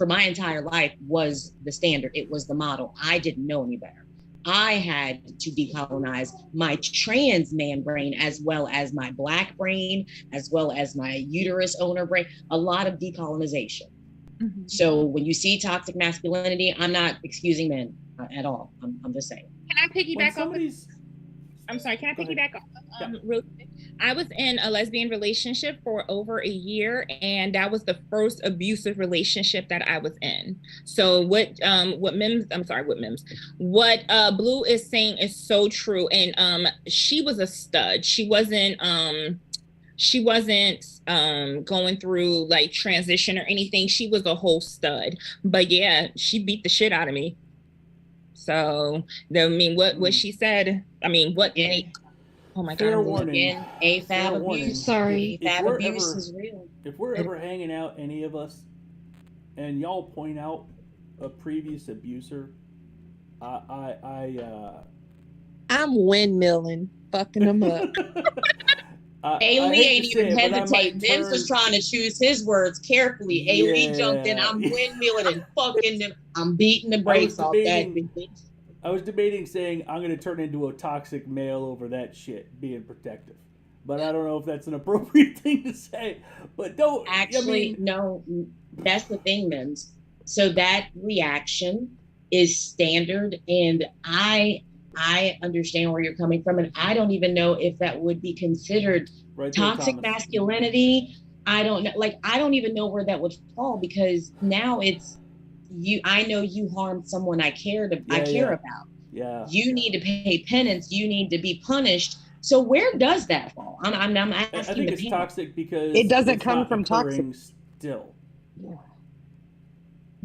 my entire life was the standard. It was the model. I didn't know any better. I had to decolonize my trans man brain, as well as my Black brain, as well as my uterus owner brain, a lot of decolonization. Mm-hmm. So when you see toxic masculinity, I'm not excusing men at all. I'm just saying. Can I piggyback off? I'm sorry, can I piggyback off? Real quick? I was in a lesbian relationship for over a year, and that was the first abusive relationship that I was in. So what Blue is saying is so true. And she was a stud. She wasn't going through like transition or anything. She was a whole stud. But yeah, she beat the shit out of me. So I mean, what she said. I mean, what any. Oh my Fair God! Warning. AFAB abuse. Sorry, AFAB abuse is real. If we're ever hanging out, any of us, and y'all point out a previous abuser, I'm windmilling, fucking them up. Ailey ain't even hesitate. Mims was trying to choose his words carefully. Ailey jumped in. I'm windmilling and fucking them. I'm beating the brakes off that bitch. I was debating saying I'm going to turn into a toxic male over that shit, being protective. But I don't know if that's an appropriate thing to say. But don't. Actually, no, that's the thing, Mims. So that reaction is standard. And I understand where you're coming from. And I don't even know if that would be considered toxic masculinity. I don't know. Like, I don't even know where that would fall, because now it's, I know you harmed someone I care about. Yeah. You need to pay penance. You need to be punished. So where does that fall? I'm asking. I think it's toxic because it doesn't come from toxic. Still. Yeah.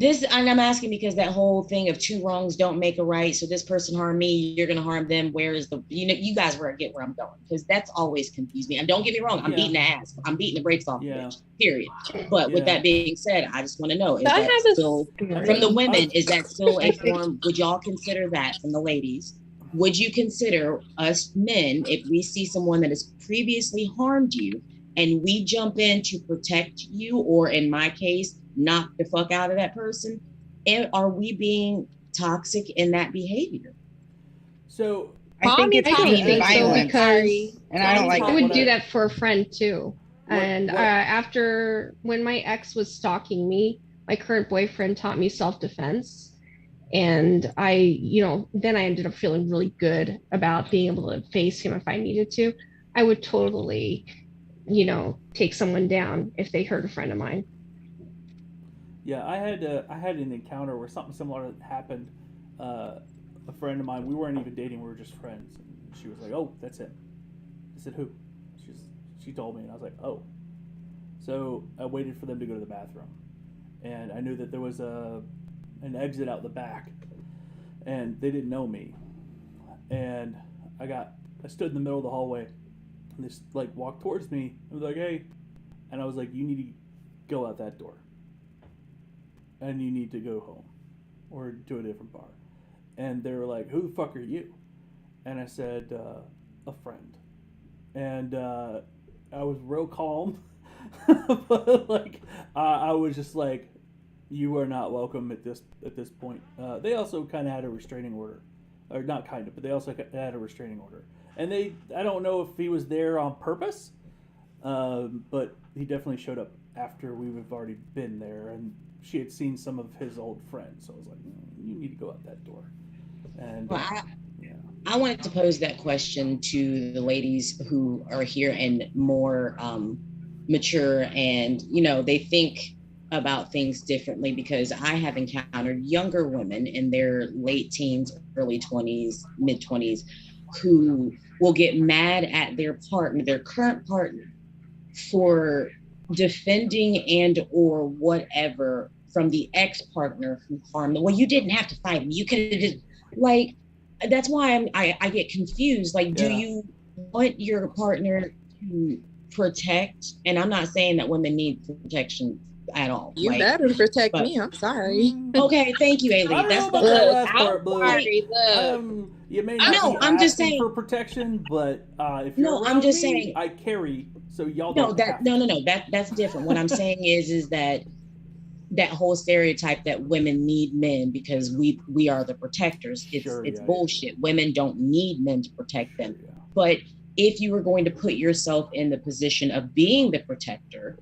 And I'm asking because that whole thing of two wrongs don't make a right. So this person harmed me, you're gonna harm them. Where is the, you guys get where I'm going, because that's always confused me. And don't get me wrong, I'm beating the ass. I'm beating the brakes off the bitch, period. But with that being said, I just want to know, is that still from the women, is that still a form? Would y'all consider that from the ladies? Would you consider us men, if we see someone that has previously harmed you and we jump in to protect you, or in my case, knock the fuck out of that person, and are we being toxic in that behavior? So I think it's violent, because and I don't like. I would do that for a friend too. After when my ex was stalking me, my current boyfriend taught me self-defense, and then I ended up feeling really good about being able to face him if I needed to. I would totally, take someone down if they hurt a friend of mine. Yeah, I had an encounter where something similar happened. A friend of mine, we weren't even dating, we were just friends. And she was like, "Oh, that's him." I said, "Who?" She told me, and I was like, "Oh." So I waited for them to go to the bathroom, and I knew that there was an exit out the back, and they didn't know me. And I stood in the middle of the hallway, and they walked towards me. I was like, "Hey," and I was like, "You need to go out that door. And you need to go home or to a different bar." And they were like, "Who the fuck are you?" And I said, "A friend." And I was real calm. But I was just like, "You are not welcome at this point." They also kind of had a restraining order. Or not kind of, but they also had a restraining order. And I don't know if he was there on purpose, but he definitely showed up after we've already been there, and she had seen some of his old friends. So I was like, "You need to go out that door." And I wanted to pose that question to the ladies who are here and more mature, and they think about things differently, because I have encountered younger women in their late teens, early 20s, mid 20s, who will get mad at their partner, their current partner, for defending and or whatever from the ex-partner who harmed them. Well, you didn't have to fight me. You could have just, that's why I get confused. Do you want your partner to protect? And I'm not saying that women need protection at all. You like, better protect but- me. I'm sorry. Okay, thank you, I Ailey. don't know That's about the that last part, Blue. sorry, You may not No, be I'm just asking saying- for protection, but if you're No, around I'm just me, saying- I carry, so y'all No, don't have to. no. That's different. What I'm saying is that whole stereotype that women need men because we are the protectors. It's bullshit. Women don't need men to protect them. But if you were going to put yourself in the position of being the protector,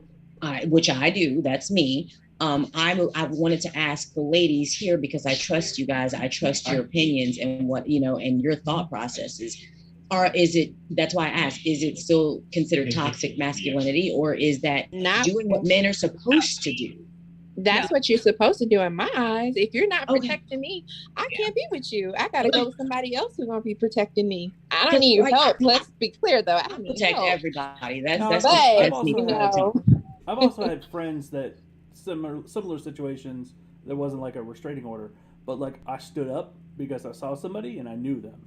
which I do, that's me. I wanted to ask the ladies here because I trust you guys. I trust your opinions and what and your thought processes. That's why I asked, is it still considered toxic masculinity, or is that Not doing what men are supposed to do? That's what you're supposed to do in my eyes. If you're not protecting me, I can't be with you. I gotta go with somebody else who's gonna be protecting me. I don't need your help. Let's be clear though. I need Protect help. everybody. That's me. I've also had friends that similar situations. There wasn't like a restraining order, but like I stood up because I saw somebody and I knew them,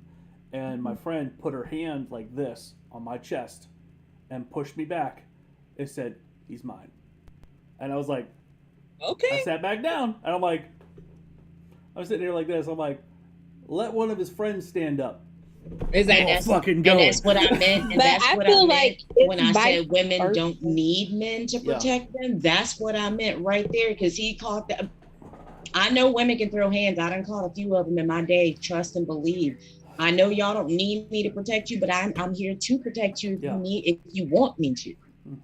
and my friend put her hand like this on my chest and pushed me back. It said, "He's mine," and I was like, okay. I sat back down and I'm like, I'm sitting here like this. I'm like, let one of his friends stand up. Fucking go. And that's what I meant. And But that's I what feel I like meant it's when I vice said women versa. don't need men to protect them. That's what I meant right there, because he caught that. I know women can throw hands. I done caught a few of them in my day. Trust and believe. I know y'all don't need me to protect you, but I'm here to protect you if you want me to.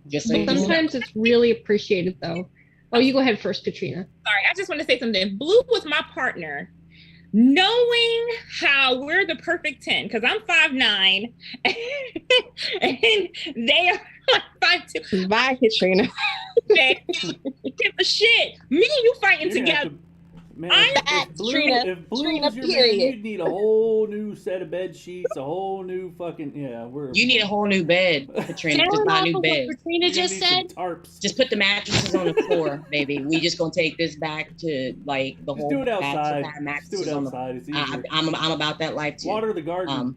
Just so you know. Sometimes it's really appreciated though. Oh, you go ahead first, Katrina. Sorry, I just want to say something. Blue was my partner, knowing how we're the perfect 10, because I'm 5'9", and they are 5'2". Bye, Katrina. Give a shit. Me and you fighting together. Man, if Blue was your man, you'd need a whole new set of bed sheets, a whole new fucking You need a whole new bed, Katrina. Just buy a new bed. Katrina just said. Just put the mattresses on the floor, baby. We just gonna take this back to like the whole. Do it outside. Mattresses Do it on outside. It's the. easier. I'm about that life too. Water the garden.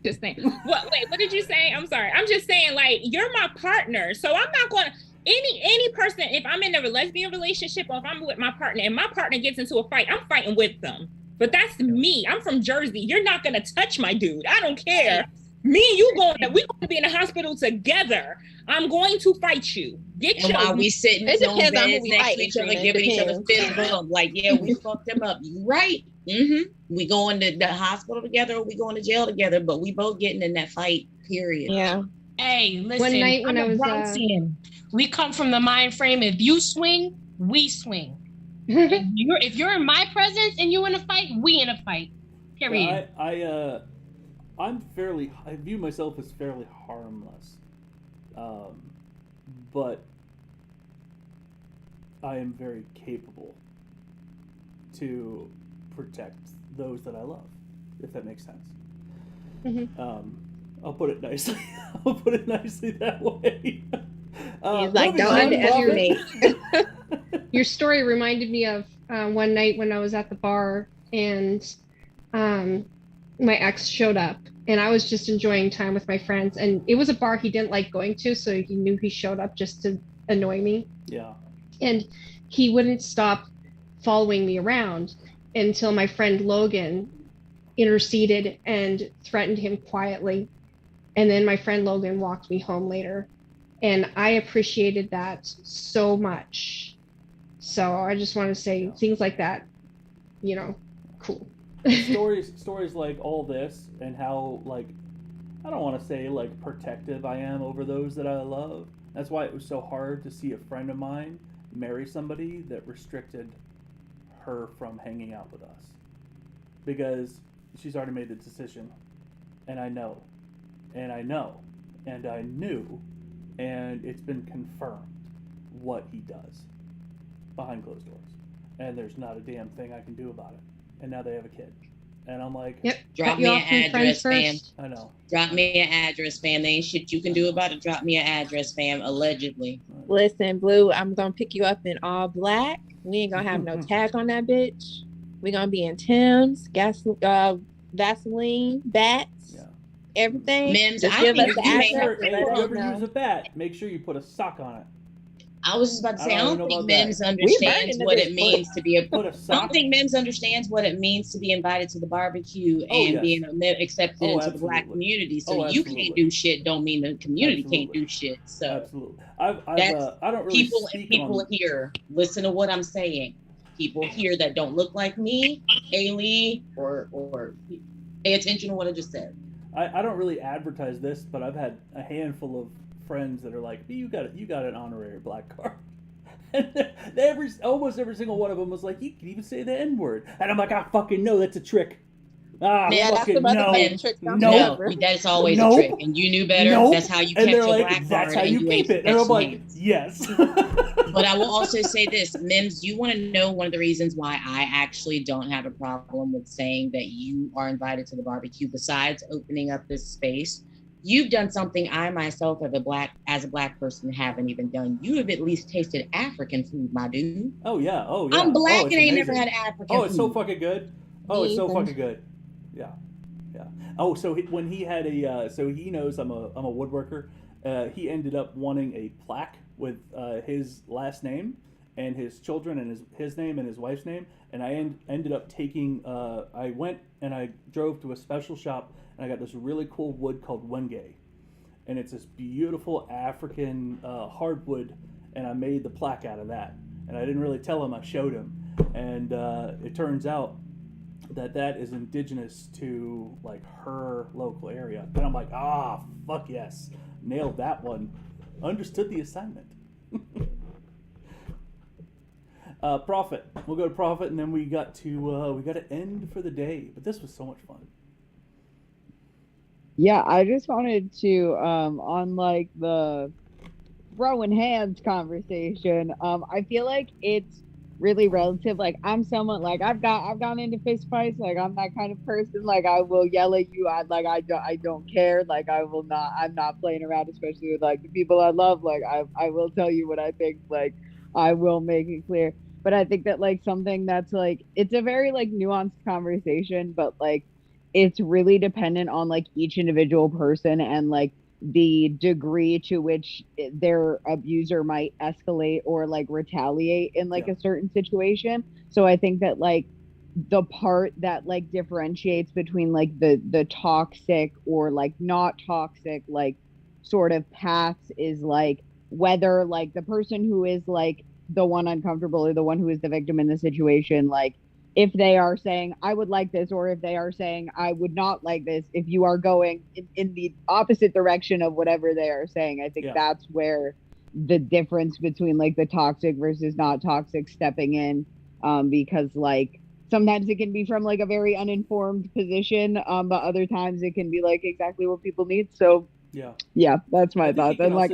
Just saying. Wait, what did you say? I'm sorry. I'm just saying, like, you're my partner, so I'm not gonna. Any person, if I'm in a lesbian relationship or if I'm with my partner and my partner gets into a fight, I'm fighting with them. But that's me. I'm from Jersey. You're not gonna touch my dude. I don't care. Me and you we're gonna be in the hospital together. I'm going to fight you. And while we sitting in beds next to each other, giving each other fist bump, like, yeah, we fucked him up. You right? We going to the hospital together, or we going to jail together, but we both getting in that fight. Period. Yeah. Hey, listen. One night when I'm I was Bronxian. We come from the mind frame: if you swing, we swing. if you're in my presence and you in a fight, we in a fight. Period. Yeah, I view myself as fairly harmless, but I am very capable to protect those that I love, if that makes sense. I'll put it nicely. I'll put it nicely that way. He's like, don't underestimate. Your story reminded me of one night when I was at the bar and my ex showed up and I was just enjoying time with my friends, and it was a bar he didn't like going to, so he knew he showed up just to annoy me. Yeah. And he wouldn't stop following me around until my friend Logan interceded and threatened him quietly. And then my friend Logan walked me home later. And I appreciated that so much. So I just want to say things like that, cool. stories like all this and how, like, I don't want to say like protective I am over those that I love. That's why it was so hard to see a friend of mine marry somebody that restricted her from hanging out with us, because she's already made the decision, and I know, and I knew, and it's been confirmed what he does behind closed doors, and there's not a damn thing I can do about it. And now they have a kid, and I'm like, yep. Drop me an address, fam. I know. Drop me an address, fam. There ain't shit you can do about it. Drop me an address, fam. Allegedly. Listen, Blue, I'm gonna pick you up in all black. We ain't gonna have no tag on that bitch. We gonna be in Tim's, Vaseline, bats, everything. MIMS, Just I give think us the you address. If you ever use a bat, make sure you put a sock on it. I was just about to say, I don't think Mims that. understands what it means to be I don't think Mims understands what it means to be invited to the barbecue and being accepted into the Black community. So you can't do shit don't mean the community can't do shit. So I don't really people here listen to what I'm saying. People here that don't look like me, Ailey, or pay attention to what I just said. I don't really advertise this, but I've had a handful of friends that are like, you got an honorary black card. And almost every single one of them was like, you can even say the N-word. And I'm like, I fucking know that's a trick. No, that's always a trick. And you knew better. Nope. That's how you kept your black card. That's how you keep it. And I'm like, yes. But I will also say this, Mims, you want to know one of the reasons why I actually don't have a problem with saying that you are invited to the barbecue, besides opening up this space. You've done something I myself as a black person haven't even done. You have at least tasted African food, my dude. Oh yeah. I'm black and ain't never had African food. Oh, it's so fucking good. Oh, it's so fucking good. Yeah. Oh, so when he had so he knows I'm a woodworker. He ended up wanting a plaque with his last name and his children and his name and his wife's name. And I ended up taking. I went and I drove to a special shop. And I got this really cool wood called wenge, and it's this beautiful African hardwood, and I made the plaque out of that. And I didn't really tell him, I showed him, and it turns out that is indigenous to like her local area. And I'm like, fuck yes, nailed that one, understood the assignment. Prophet, we'll go to Prophet, and then we got to end for the day. But this was so much fun. Yeah, I just wanted to, on like the throwing hands conversation, I feel like it's really relative. Like I'm someone like I've gone into fist fights. Like I'm that kind of person. Like I will yell at you. I don't care. Like I'm not playing around, especially with like the people I love. Like I will tell you what I think. Like I will make it clear. But I think that like something that's like, it's a very like nuanced conversation, but like it's really dependent on like each individual person and like the degree to which their abuser might escalate or like retaliate in like a certain situation. So I think that like the part that like differentiates between like the toxic or like not toxic like sort of paths is like whether like the person who is like the one uncomfortable or the one who is the victim in the situation, like if they are saying I would like this, or if they are saying I would not like this, if you are going in the opposite direction of whatever they are saying, I think that's where the difference between like the toxic versus not toxic stepping in, because like sometimes it can be from like a very uninformed position, but other times it can be like exactly what people need. So yeah, that's my thoughts. And like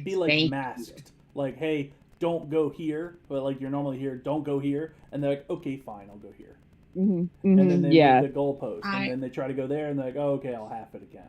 be like masked, like, hey, don't go here, but like you're normally here, don't go here, and they're like, okay, fine, I'll go here. And then they move the goalpost, and then they try to go there, and they're like, oh, okay, I'll half it again.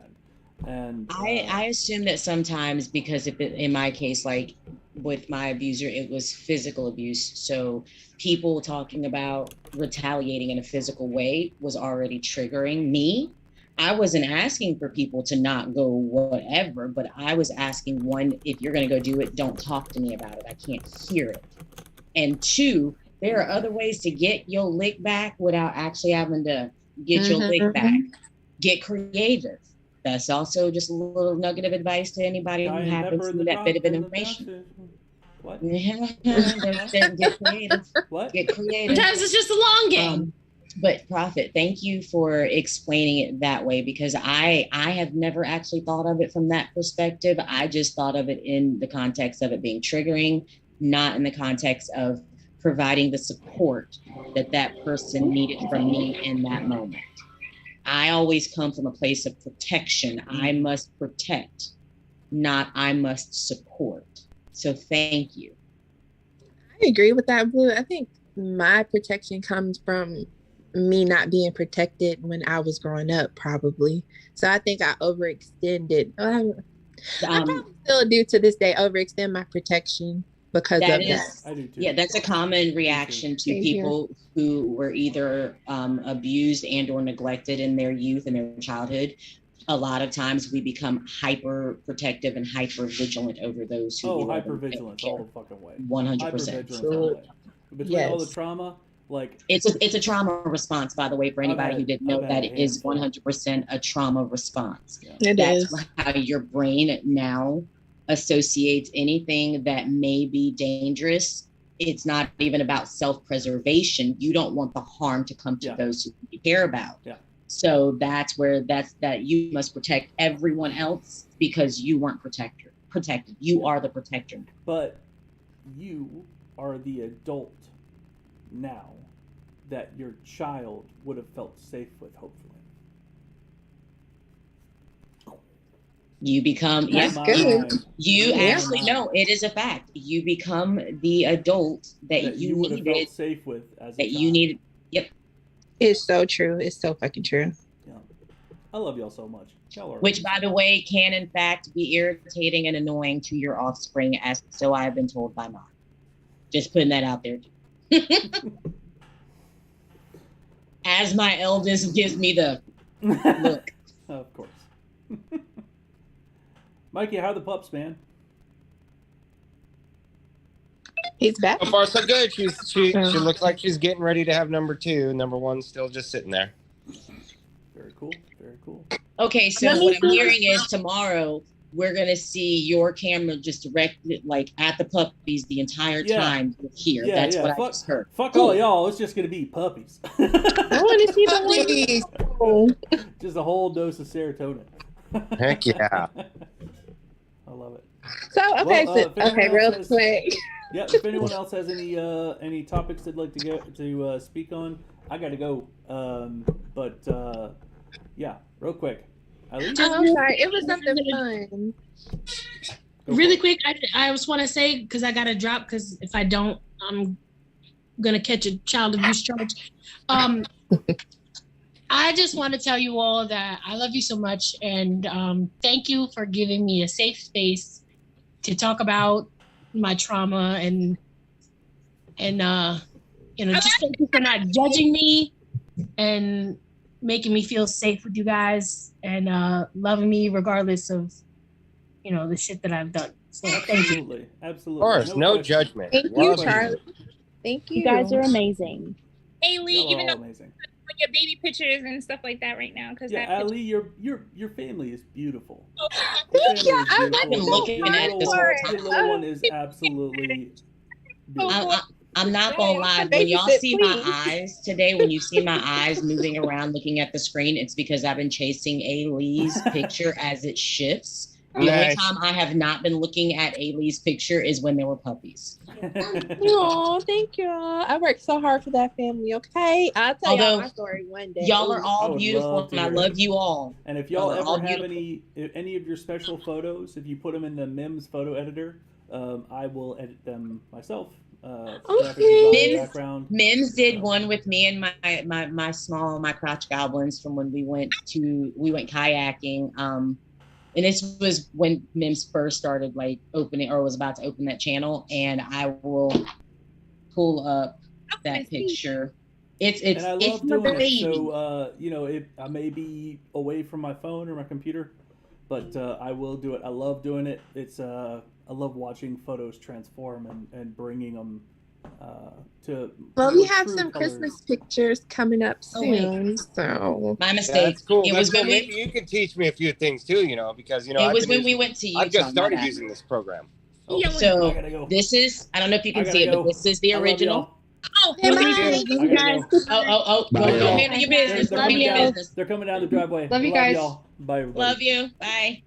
And I assume that sometimes, because in my case, like with my abuser, it was physical abuse. So people talking about retaliating in a physical way was already triggering me. I wasn't asking for people to not go whatever, but I was asking, one, if you're going to go do it, don't talk to me about it. I can't hear it. And two, there are other ways to get your lick back without actually having to get your lick back. Get creative. That's also just a little nugget of advice to anybody who happens to that bit of information. What? Get creative. What? Get creative. Sometimes it's just a long game. But Prophet, thank you for explaining it that way, because I have never actually thought of it from that perspective. I just thought of it in the context of it being triggering, not in the context of providing the support that person needed from me in that moment. I always come from a place of protection. I must protect, not I must support. So thank you. I agree with that, Blue. I think my protection comes from me not being protected when I was growing up, probably. So I think I overextended. I probably still do to this day, overextend my protection because of that. I do too. Yeah, that's a common reaction to people who were either abused and or neglected in their youth and their childhood. a lot of times we become hyper protective and hyper vigilant over those who we love hyper vigilance all the fucking way. 100%. All the way. Between all the trauma, like it's a trauma response, by the way, for anybody who didn't know, that it is 100% a trauma response. Yeah. That's how your brain now associates anything that may be dangerous. It's not even about self-preservation. You don't want the harm to come to those who you care about. Yeah. So that's where that you must protect everyone else because you weren't protected. You are the protector. But you are the adult now that your child would have felt safe with, hopefully. You become, you actually know it is a fact. You become the adult that you would have needed, felt safe with as a that you child. needed. Yep. It's so true. It's so fucking true. Yeah. I love y'all so much. Y'all are Which, by the way, can in fact be irritating and annoying to your offspring, as so I have been told by mine. Just putting that out there. As my eldest gives me the look. Of course. Mikey, how are the pups, man? He's back. So far, so good. She looks like she's getting ready to have number 2. Number 1's still just sitting there. Very cool. Very cool. Okay, so what I'm hearing is tomorrow we're gonna see your camera just directed like at the puppies the entire time you're here. That's what I just heard. Fuck all y'all. It's just gonna be puppies. I want to see the puppies. Just a whole dose of serotonin. Heck yeah. I love it. So real quick. Yeah, if anyone else has any topics they'd like to speak on, I gotta go. Yeah, real quick. I'm sorry, it was something fun. Really quick, I just want to say, because I gotta drop, because if I don't, I'm gonna catch a child abuse charge. I just want to tell you all that I love you so much, and thank you for giving me a safe space to talk about my trauma, and just thank you for not judging me and making me feel safe with you guys, and loving me regardless of the shit that I've done. So thank you. Absolutely. Of course, no judgment. Thank you, Charlie. Thank you. You guys are amazing. Hey Lee, even though amazing. your baby pictures and stuff like that right now, because Ali, your family is beautiful. Thank you. I've been looking at this Your little one is absolutely beautiful. I'm not gonna lie. When y'all see my eyes today, when you see my eyes moving around looking at the screen, it's because I've been chasing A-Lee's picture as it shifts. The only time I have not been looking at A-Lee's picture is when there were puppies. Oh, thank you. I worked so hard for that family, okay? I'll tell y'all my story one day. Y'all are all beautiful, and I love you all. And if y'all ever have any of your special photos, if you put them in the MIMS photo editor, I will edit them myself. MIMS did one with me and my crotch goblins from when we went kayaking. And this was when MIMS first started opening, or was about to open that channel. And I will pull up that picture. It's my baby. So I may be away from my phone or my computer, but I will do it. I love doing it. I love watching photos transform and bringing them to. Well, we have some colors. Christmas pictures coming up soon. So my mistake. That's cool. It was when maybe you can teach me a few things too. Because it was when we went to Utah. I've just started using this program. So this is, I don't know if you can see it, but this is the original. Oh, hey, guys. Oh, go handle your business. They're coming down the driveway. Love you guys. Y'all. Bye, everybody. Love you. Bye.